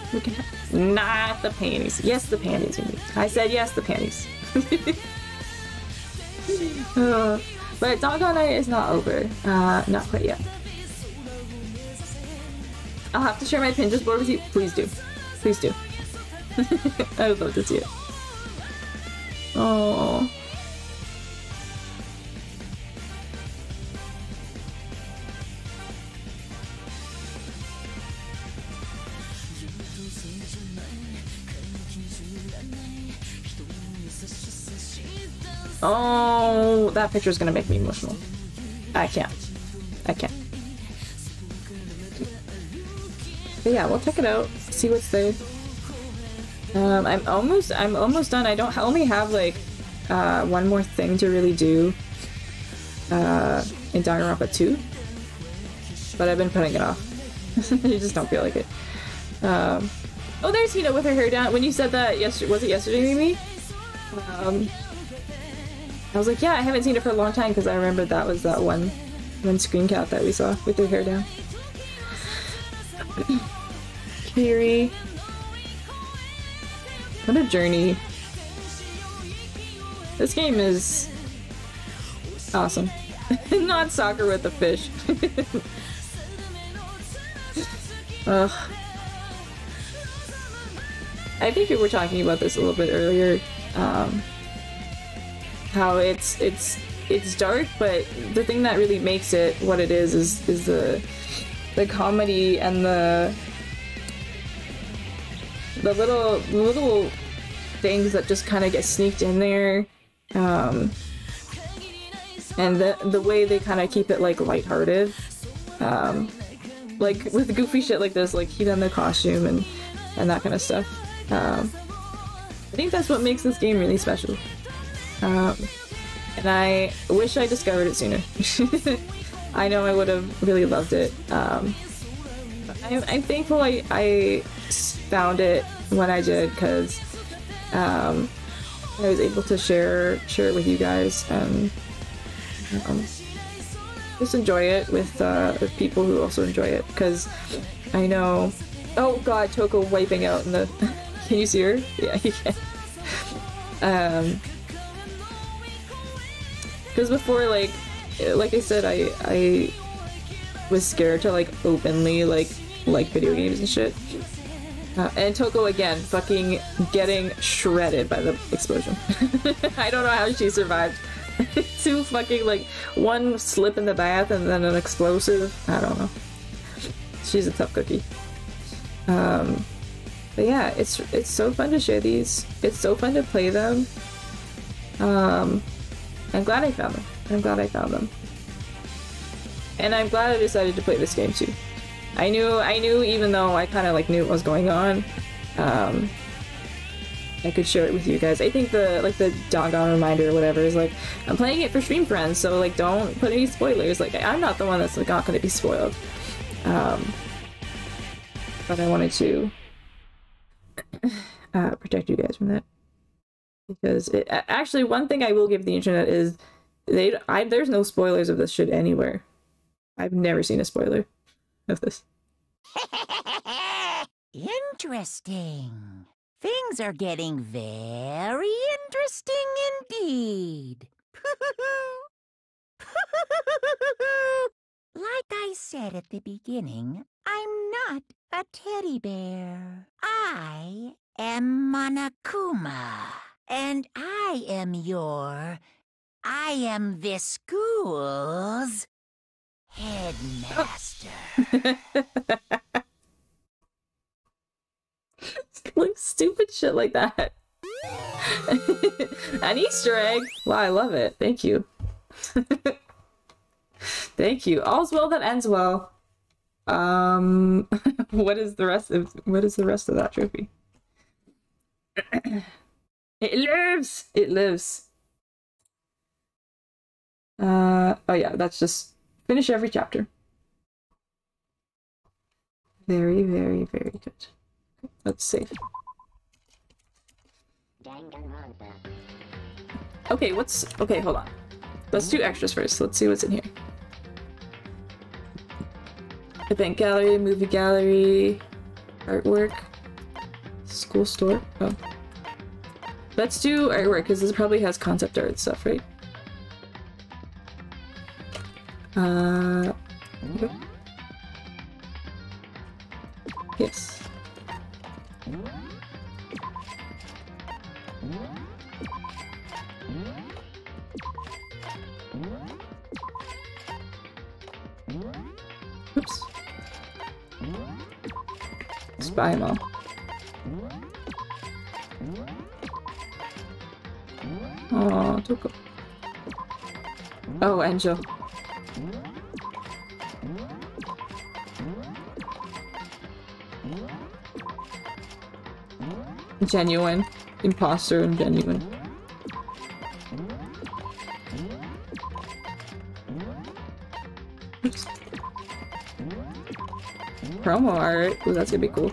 Not the panties. Yes, the panties. I said yes, the panties. But Doggone Night is not over. Not quite yet. I'll have to share my Pinterest board with you. Please do. Please do. I would love to see it. Oh. Oh, that picture is gonna make me emotional. I can't. I can't. But yeah, we'll check it out. See what's there. I'm almost done. I only have like one more thing to really do in Danganronpa 2, but I've been putting it off. You just don't feel like it. Oh, there's Hina with her hair down. When you said that yesterday, was it yesterday, Mimi? I was like, yeah, I haven't seen it for a long time because I remembered that was that one screen cap that we saw with her hair down. Kiri. What a journey. This game is awesome. Not soccer with the fish. Ugh. I think we were talking about this a little bit earlier. How it's dark, but the thing that really makes it what it is the comedy and the little things that just kind of get sneaked in there, and the way they kind of keep it like lighthearted, like with goofy shit like this, like he done the costume and that kind of stuff. I think that's what makes this game really special. And I wish I discovered it sooner. I know I would have really loved it. I'm thankful I found it when I did, because I was able to share it with you guys and just enjoy it with people who also enjoy it. Because I know, oh god, Toko wiping out in the. Can you see her? Yeah, you can. Because before, like I said, I was scared to like openly like video games and shit. And Toko again, fucking getting shredded by the explosion. I don't know how she survived. Two fucking like one slip in the bath and then an explosive. I don't know. She's a tough cookie. But yeah, it's so fun to share these. It's so fun to play them. I'm glad I found them. I'm glad I found them. And I'm glad I decided to play this game too. I knew even though I kind of like knew what was going on, I could share it with you guys. I think the doggone reminder or whatever is like, I'm playing it for stream friends, so like don't put any spoilers. Like I'm not the one that's like not going to be spoiled. But I wanted to protect you guys from that. Because actually, one thing I will give the internet is there's no spoilers of this shit anywhere. I've never seen a spoiler of this. Interesting. Things are getting very interesting indeed. Like I said at the beginning, I'm not a teddy bear. I am Monokuma. And I am this school's headmaster. Like stupid shit like that. An Easter egg. Wow, I love it. Thank you. Thank you. All's well that ends well. What is the rest of that trophy? It lives! It lives. Oh yeah, that's just finish every chapter. Very, very, very good. Let's save. Okay, okay, hold on. Let's do extras first. Let's see what's in here. Event gallery, movie gallery, artwork, school store. Oh. Let's do artwork, because this probably has concept art stuff, right? Okay. Yes. Oops. Spy mall. Oh, Toko. Oh, Angel. Genuine. Imposter and genuine. Oops. Promo art. Ooh, that's gonna be cool.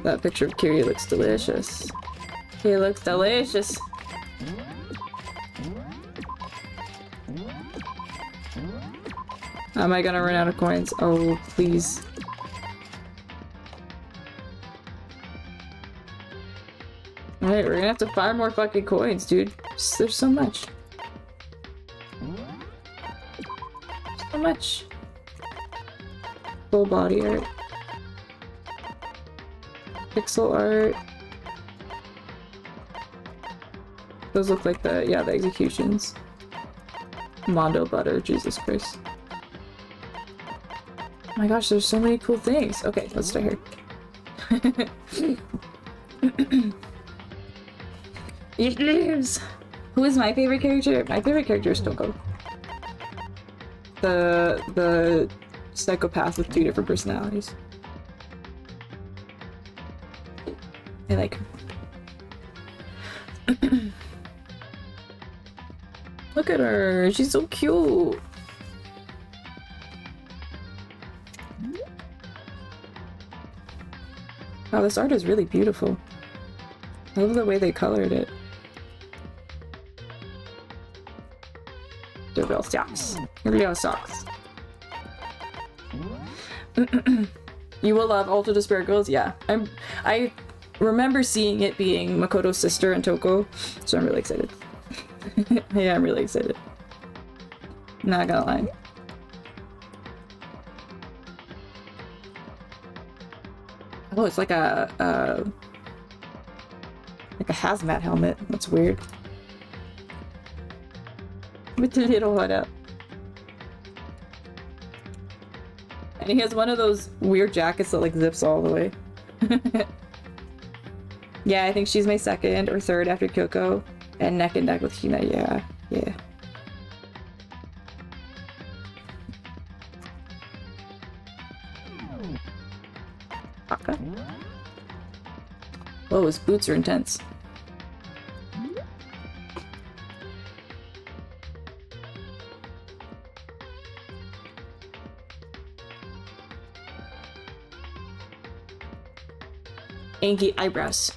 That picture of Kiri looks delicious. He looks delicious. Am I gonna run out of coins? Oh, please. Alright, we're gonna have to find more fucking coins, dude. There's so much. So much. Full body art. Pixel art. Those look like the, yeah, the executions. Mondo butter, Jesus Christ. Oh my gosh, there's so many cool things. Okay, let's start here. It lives! Who is my favorite character? My favorite character is Toko. The psychopath with 2 different personalities. I like her. Look at her, she's so cute. Wow, this art is really beautiful. I love the way they colored it. The real socks. Real socks. You will love Ultra Despair Girls? Yeah. I remember seeing it being Makoto's sister and Toko, so I'm really excited. Yeah, I'm really excited. Not gonna lie. Oh, it's like a hazmat helmet. That's weird. With the little hood up. And he has one of those weird jackets that like zips all the way. Yeah, I think she's my second or third after Kyoko. And neck and neck with Hina, yeah. Yeah. Okay. Whoa, his boots are intense. Anky eyebrows.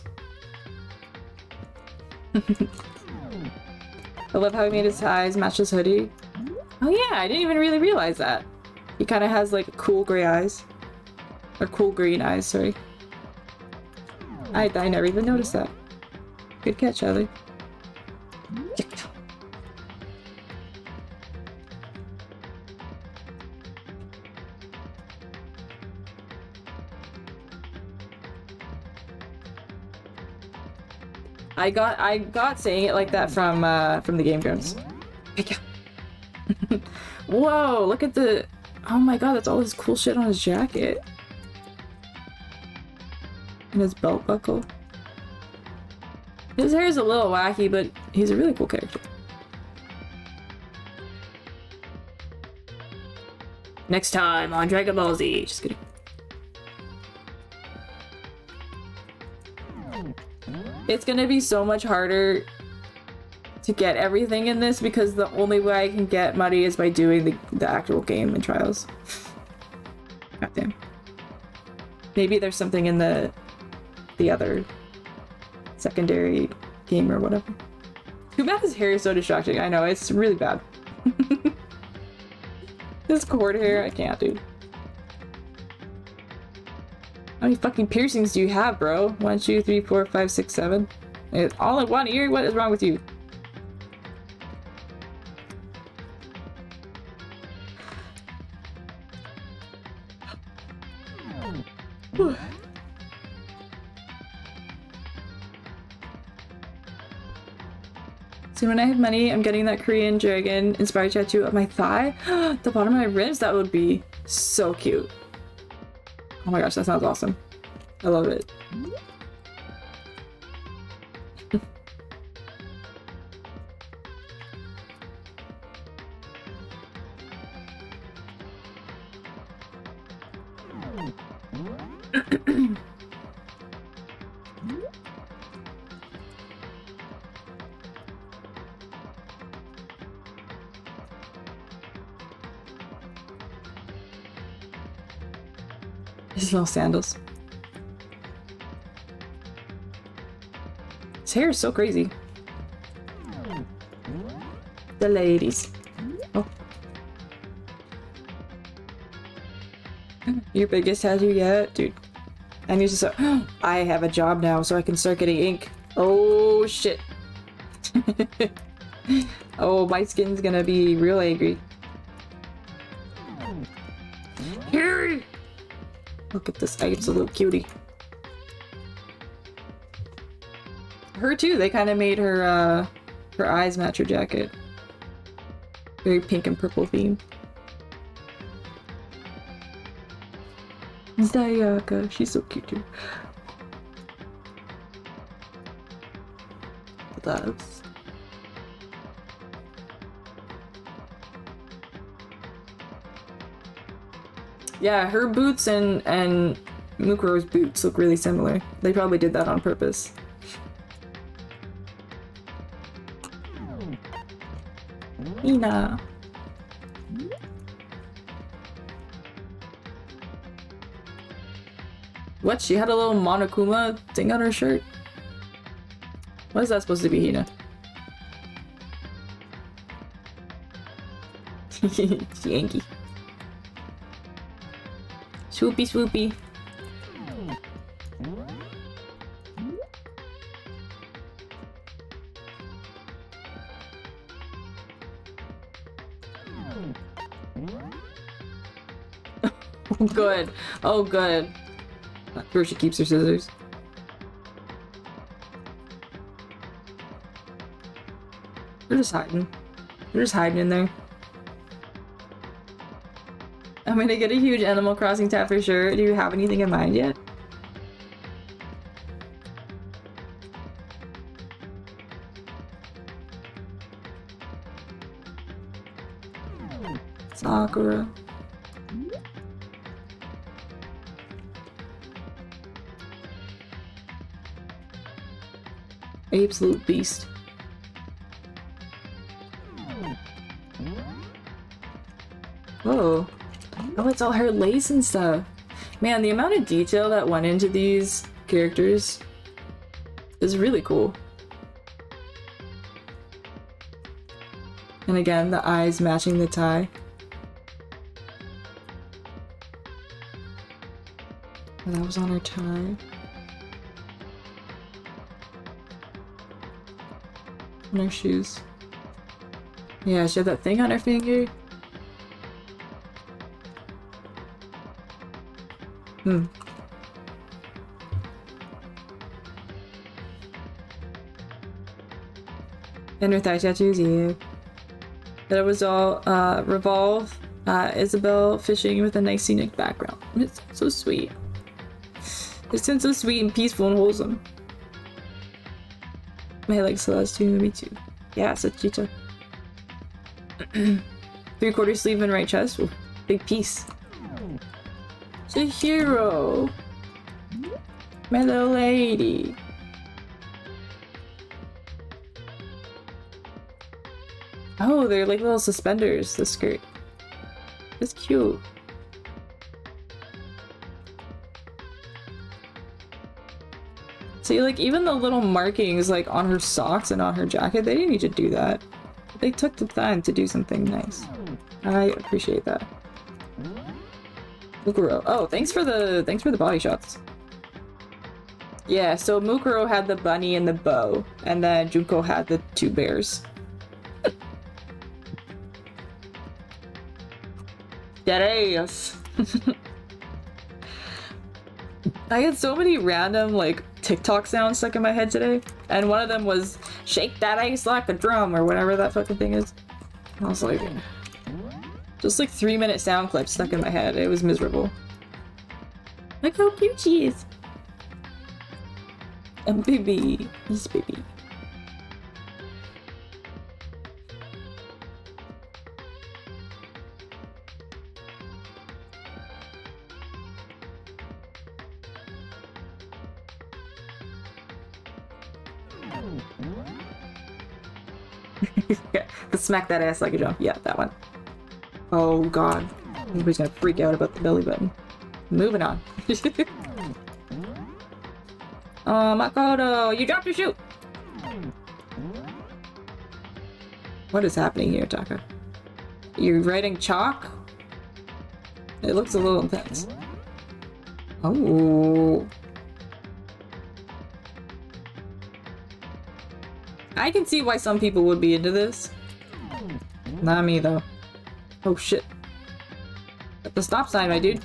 I love how he made his ties match his hoodie. Oh yeah, I didn't even really realize that. He kind of has like cool gray eyes. Or cool green eyes, sorry. I never even noticed that. Good catch, Ellie. I got saying it like that from the Game Grumps. Whoa, look at the... Oh my god, that's all this cool shit on his jacket. And his belt buckle. His hair is a little wacky, but he's a really cool character. Next time on Dragon Ball Z. Just kidding. It's gonna be so much harder to get everything in this because the only way I can get money is by doing the actual game and trials. Goddamn. Maybe there's something in the other secondary game or whatever. Too bad his hair is so distracting. I know, it's really bad. This cord hair, I can't, dude. How many fucking piercings do you have, bro? 1, 2, 3, 4, 5, 6, 7. It's all in one ear? What is wrong with you? So when I have money, I'm getting that Korean dragon inspired tattoo of my thigh. The bottom of my ribs, that would be so cute. Oh my gosh, that sounds awesome. I love it. His little sandals. His hair is so crazy. The ladies. Oh. Your biggest tattoo yet? Dude. I need to start. I have a job now, so I can start getting ink. Oh, shit. Oh, my skin's gonna be real angry. Harry! Look at this absolute cutie. Her too, they kind of made her, her eyes match her jacket. Very pink and purple theme. Zayaka, she's so cute too. Loves. Yeah, her boots and Mukuro's boots look really similar. They probably did that on purpose. Ina. What? She had a little Monokuma thing on her shirt? What is that supposed to be, Hina? Yankee. Swoopy swoopy. Oh, good. Oh, good. That's where she keeps her scissors. They're just hiding. They're just hiding in there. I'm gonna get a huge Animal Crossing tab for sure. Do you have anything in mind yet? Sakura. Absolute beast. Whoa. Oh, it's all her lace and stuff. Man, the amount of detail that went into these characters is really cool. And again, the eyes matching the tie. Oh, that was on her tie. On her shoes. Yeah, she had that thing on her finger. Hmm. And her thigh tattoos, yeah. That was all Revolve, Isabel fishing with a nice scenic background. It's so sweet. It sounds so sweet and peaceful and wholesome. I like Celeste too, me too. Yeah, Sachita. 3/4 sleeve and right chest. Ooh, big piece. Chihiro! My little lady. Oh, they're like little suspenders, the skirt. It's cute. See, like, even the little markings, like, on her socks and on her jacket, they didn't need to do that. They took the time to do something nice. I appreciate that. Mukuro. Oh, thanks for the body shots. Yeah, so Mukuro had the bunny and the bow, and then Junko had the 2 bears. Yes. I had so many random, like, TikTok sounds stuck in my head today, and one of them was "shake that ass like a drum" or whatever that fucking thing is. I was like, just like 3-minute sound clips stuck in my head. It was miserable. Look how cute she is. A baby. He's baby. The smack that ass like a jump. Yeah, that one. Oh god. Everybody's gonna freak out about the belly button. Moving on. Oh, Makoto! You dropped your shoe! What is happening here, Taka? You're writing chalk? It looks a little intense. Oh. I can see why some people would be into this. Not me, though. Oh, shit. At the stop sign, my dude.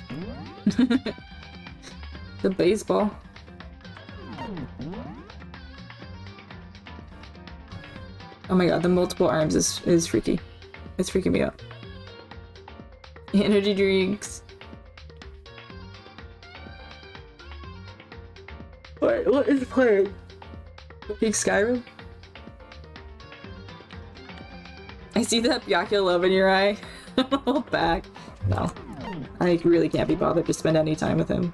The baseball. Oh my god, the multiple arms is freaky. It's freaking me out. Energy drinks. What is playing? Big Skyrim? I see that Byakuya love in your eye. Hold back. No. I really can't be bothered to spend any time with him.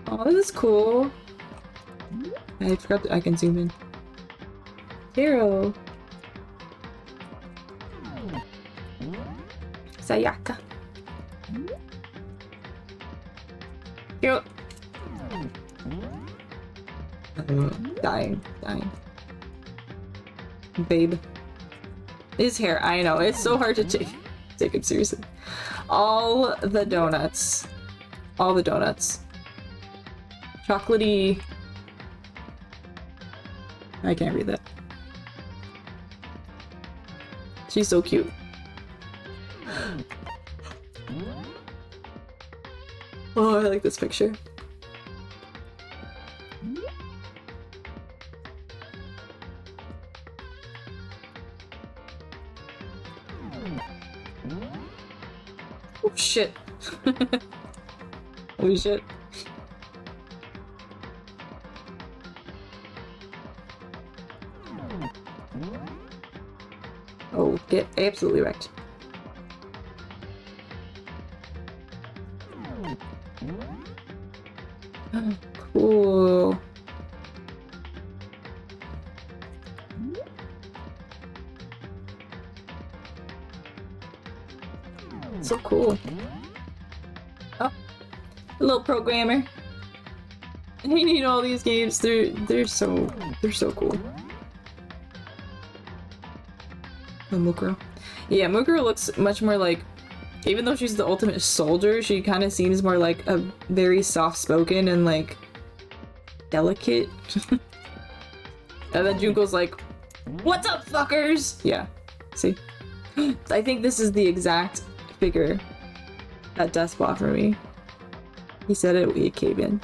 Oh, this is cool. I forgot that I can zoom in. Hero. Sayaka. Cute. Dying. Babe. His hair, I know, it's so hard to take him seriously. All the donuts. All the donuts. Chocolatey. I can't read that. She's so cute. Oh, I like this picture. Oh shit. Holy shit. Oh, get absolutely wrecked. Cool. So cool. Oh, a little programmer. I need all these games. They're so cool. Oh, Mukuro. Yeah, Mukuro looks much more like, even though she's the ultimate soldier, she kind of seems more like a very soft-spoken and like delicate. And then Junko's like, "What's up, fuckers?" Yeah, see? I think this is the exact figure that Dust bought for me. He said it came in.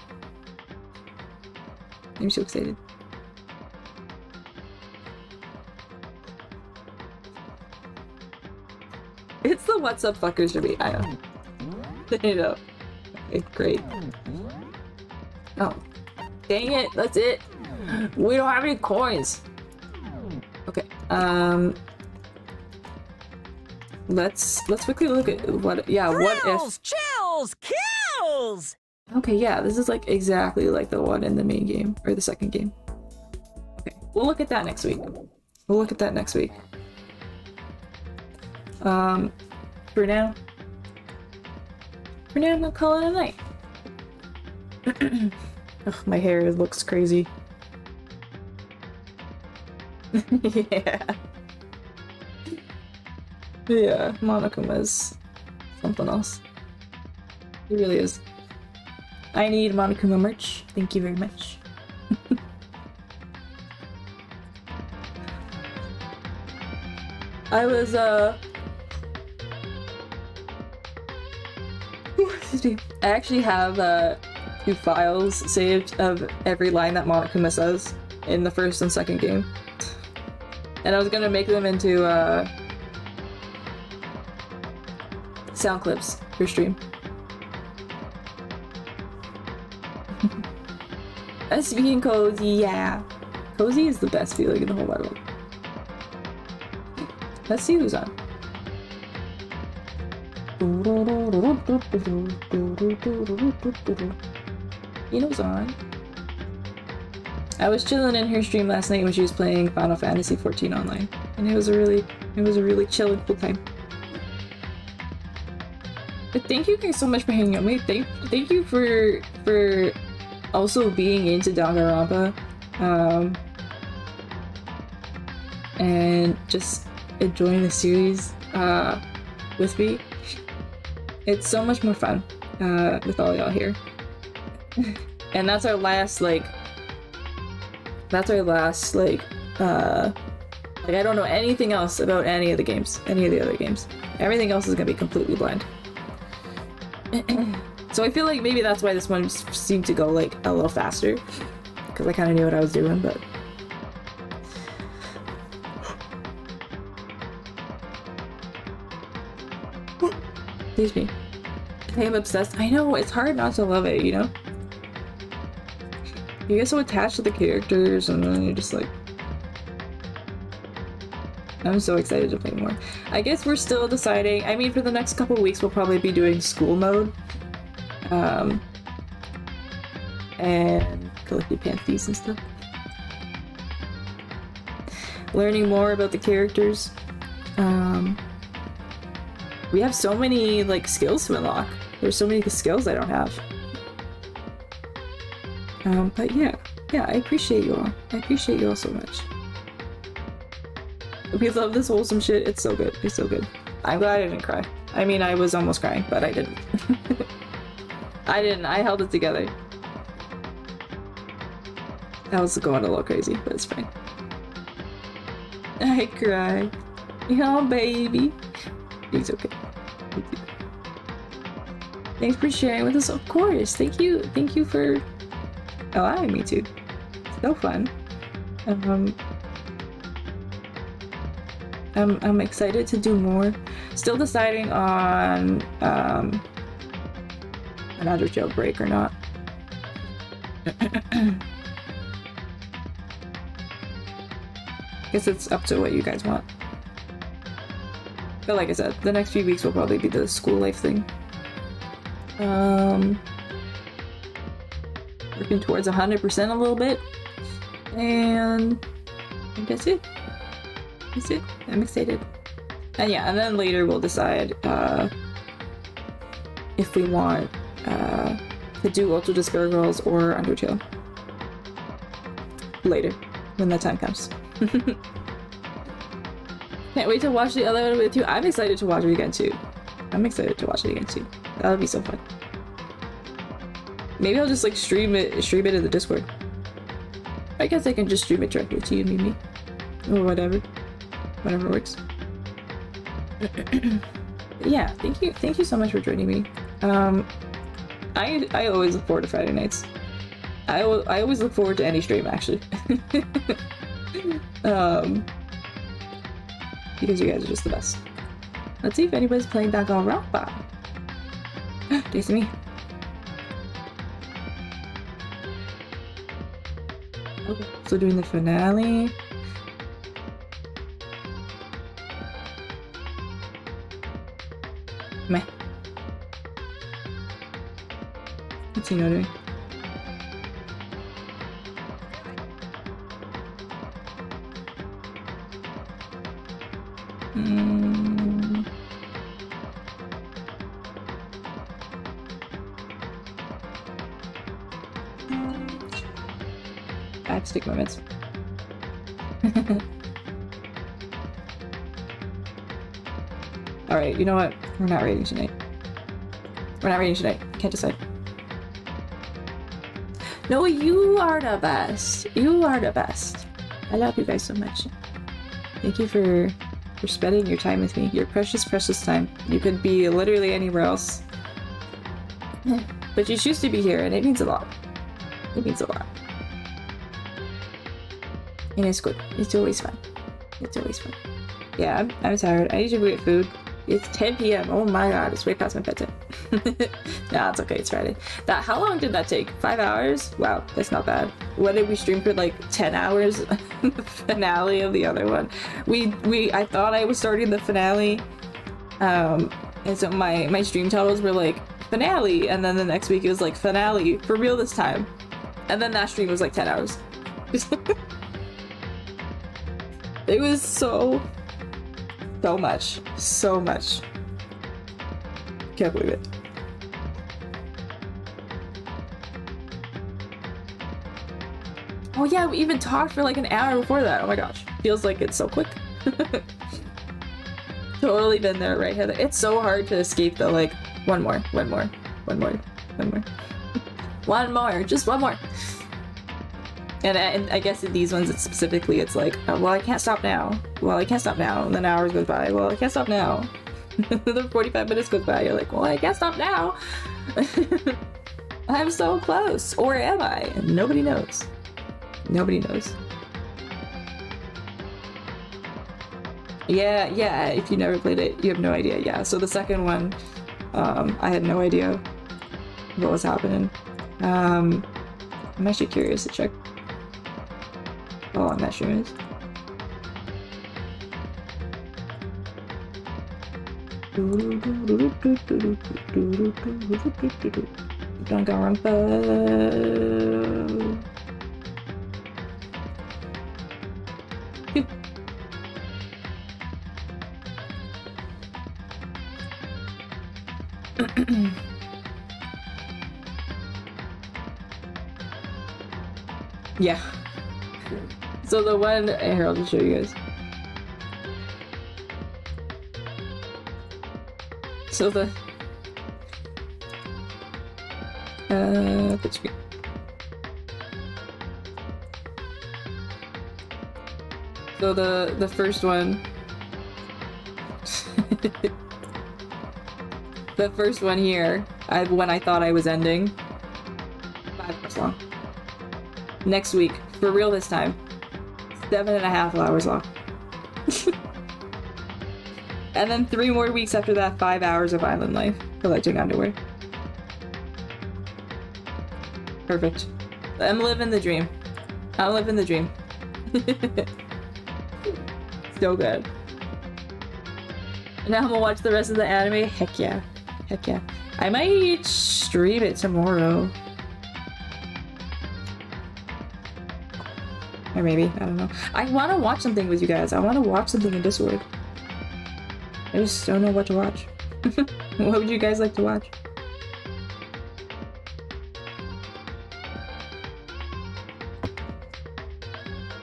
I'm so excited. It's the "What's up, fuckers" for me. I know. I know. Okay, great. Oh. Dang it, that's it. We don't have any coins. Okay, let's quickly look at what, yeah, what if... Chills! Kills! Okay, yeah, this is like exactly like the one in the main game, or the second game. Okay, we'll look at that next week. We'll look at that next week. For now, I'm gonna call it a night. Ugh, my hair looks crazy. Yeah. Yeah, Monokuma's something else. It really is. I need Monokuma merch. Thank you very much. I was, I actually have, 2 files saved of every line that Monokuma says in the first and second game. And I was gonna make them into, sound clips for stream. Us being cozy, yeah. Cozy is the best feeling in the whole wide world. Let's see who's on. Ino's on. I was chilling in her stream last night when she was playing Final Fantasy 14 online, and it was a really chill and cool time. But thank you guys so much for hanging out with me. Thank you for also being into danganronpa, and just enjoying the series with me. It's so much more fun with all y'all here. And that's our last like I don't know anything else about any of the other games. Everything else is gonna be completely blind. So I feel like maybe that's why this one seemed to go like a little faster, because I kind of knew what I was doing, but excuse me. I am obsessed. I know, it's hard not to love it, you know? You get so attached to the characters and then you're just like... I'm so excited to play more. I guess we're still deciding. I mean, for the next couple weeks we'll probably be doing school mode. And collecting panties and stuff. Learning more about the characters. We have so many like skills to unlock. There's so many skills I don't have. But yeah, I appreciate you all. I appreciate you all so much. We love this wholesome shit. It's so good. It's so good. I'm glad I didn't cry. I mean, I was almost crying, but I didn't. I didn't. I held it together. I was going a little crazy, but it's fine. I cried. Oh, baby. It's okay. Thanks for sharing with us, of course. Thank you for allowing me to. It's so fun. I'm excited to do more. Still deciding on another jailbreak or not. Guess it's up to what you guys want. But like I said, the next few weeks will probably be the school life thing. Working towards 100% a little bit. And that's it. That's it. I'm excited. And yeah, and then later we'll decide if we want to do Ultra Despair Girls or Undertale. Later, when that time comes. Can't wait to watch the other one with you. I'm excited to watch it again too. That would be so fun. Maybe I'll just like stream it in the Discord. I guess I can just stream it directly to you, Mimi. Or whatever. Whatever works. Yeah, thank you so much for joining me. I always look forward to Friday nights. I always look forward to any stream, actually. Because you guys are just the best. Let's see if anybody's playing danganronpa. Taste me. Okay, so doing the finale. Meh. What's Hino doing? I have to take moments. Alright, you know what? We're not raiding tonight. Can't decide. No, you are the best. You are the best. I love you guys so much. Thank you for spending your time with me. Your precious, precious time. You could be literally anywhere else. But you choose to be here, and it means a lot. It means a lot. And it's good. It's always fun. It's always fun. Yeah, I'm tired. I need to go get food. It's 10 p.m. Oh my god, it's way past my bedtime. Nah, it's okay, it's Friday. How long did that take? 5 hours? Wow, that's not bad. What did we stream for, like 10 hours? The finale of the other one. I thought I was starting the finale. And so my stream titles were like finale, and then the next week it was like finale for real this time. And then that stream was like 10 hours. hours. It was so much. So much. Can't believe it. Oh yeah, we even talked for like an hour before that. Oh my gosh. Feels like it's so quick. Totally been there, right, Heather? It's so hard to escape though, like, one more, just one more. And I guess in these ones, it's specifically, it's like, oh, well, I can't stop now. Well, I can't stop now. And then hours goes by. Well, I can't stop now. The 45 minutes goes by. You're like, well, I can't stop now. I'm so close. Or am I? And nobody knows. Nobody knows. Yeah, if you never played it, you have no idea. Yeah, so the second one, I had no idea what was happening. I'm actually curious to check how long that stream is. Danganronpa. Yeah. So the one here, I'll just show you guys. So the screen. So the first one. The first one here, when I thought I was ending, 5 hours long. Next week, for real this time, 7.5 hours long. And then 3 more weeks after that, 5 hours of island life, collecting underwear. Perfect. I'm living the dream. I'm living the dream. So good. Now I'm gonna watch the rest of the anime. Heck yeah. Heck yeah. I might stream it tomorrow. Or maybe, I don't know. I want to watch something with you guys. I want to watch something in Discord. I just don't know what to watch. What would you guys like to watch?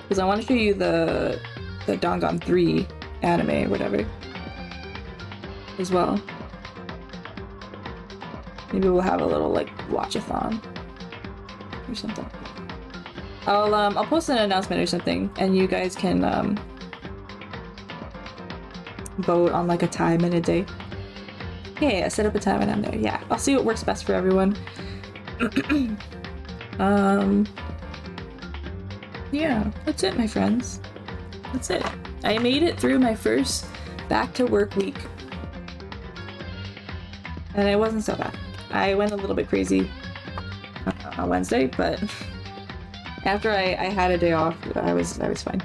Because I want to show you the Dangan 3 anime, whatever. As well. Maybe we'll have a little, like, watch-a-thon. Or something. I'll post an announcement or something, and you guys can, vote on, like, a time and a day. Yeah, set up a time and I'm there. Yeah, I'll see what works best for everyone. Yeah, that's it, my friends. That's it. I made it through my first back-to-work week. And it wasn't so bad. I went a little bit crazy on Wednesday, but after I had a day off, I was fine.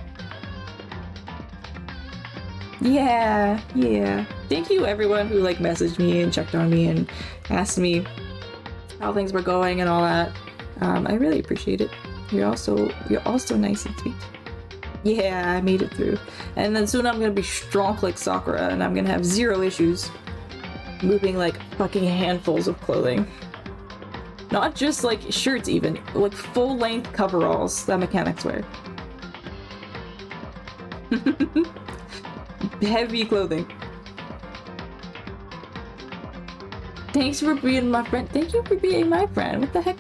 Yeah. Thank you everyone who like messaged me and checked on me and asked me how things were going and all that. I really appreciate it. You're also nice and sweet. Yeah, I made it through. And then soon I'm gonna be strong like Sakura and I'm gonna have 0 issues moving like fucking handfuls of clothing. Not just like shirts even, like full-length coveralls that mechanics wear. Heavy clothing. Thanks for being my friend. Thank you for being my friend. What the heck?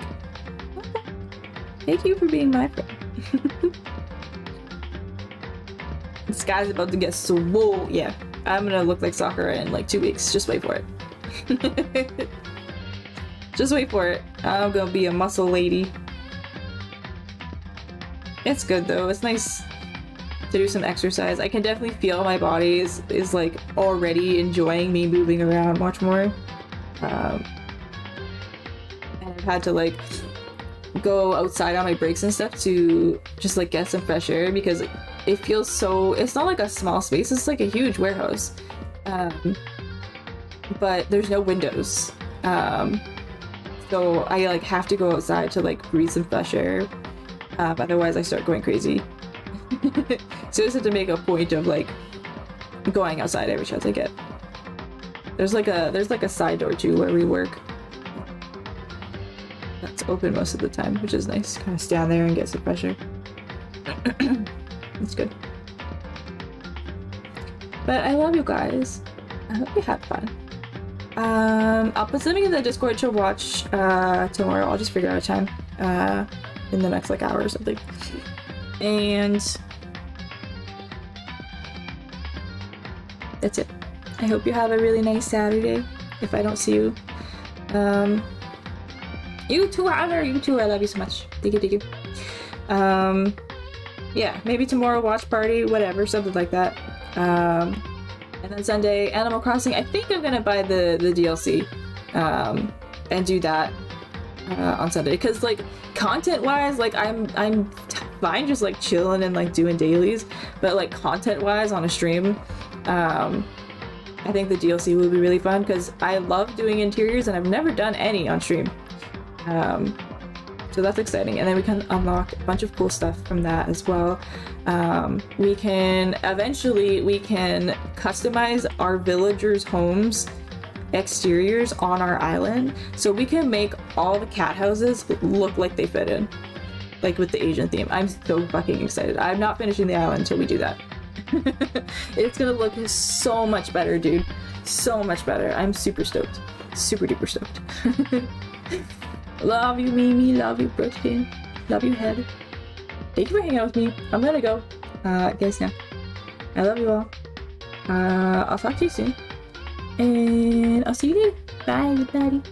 Thank you for being my friend. The sky's about to get swole. Yeah, I'm gonna look like Sakura in like 2 weeks. Just wait for it. Just wait for it. I'm gonna be a muscle lady. It's good though. It's nice to do some exercise. I can definitely feel my body is like already enjoying me moving around much more. And I've had to like go outside on my breaks and stuff to just like get some fresh air because it feels so, it's not like a small space, it's like a huge warehouse. But there's no windows. So I like have to go outside to like breathe some fresh air. Otherwise I start going crazy. So I just have to make a point of like going outside every chance I get. There's like a side door too where we work. That's open most of the time, which is nice. Kind of stand there and get some pressure. It's good. But I love you guys. I hope you had fun. I'll put something in the Discord to watch tomorrow. I'll just figure out a time in the next like hour or something. And that's it. I hope you have a really nice Saturday. If I don't see you, you too, Heather. You too. I love you so much. Thank you. Thank you. Yeah, maybe tomorrow watch party, whatever, something like that. And then Sunday, Animal Crossing. I think I'm gonna buy the DLC and do that on Sunday, because like content-wise, like I'm fine just like chilling and like doing dailies, but like content-wise on a stream, I think the DLC will be really fun because I love doing interiors and I've never done any on stream. So that's exciting, and then we can unlock a bunch of cool stuff from that as well. We can customize our villagers' homes exteriors on our island, so we can make all the cat houses look like they fit in, like with the Asian theme. I'm so fucking excited. I'm not finishing the island until we do that. It's gonna look so much better, dude. So much better. I'm super stoked. Super duper stoked. Love you, Mimi. Love you, Brooklyn. Love you, Head. Thank you for hanging out with me. I'm gonna go. Guys, now. I love you all. I'll talk to you soon. And I'll see you later. Bye, everybody.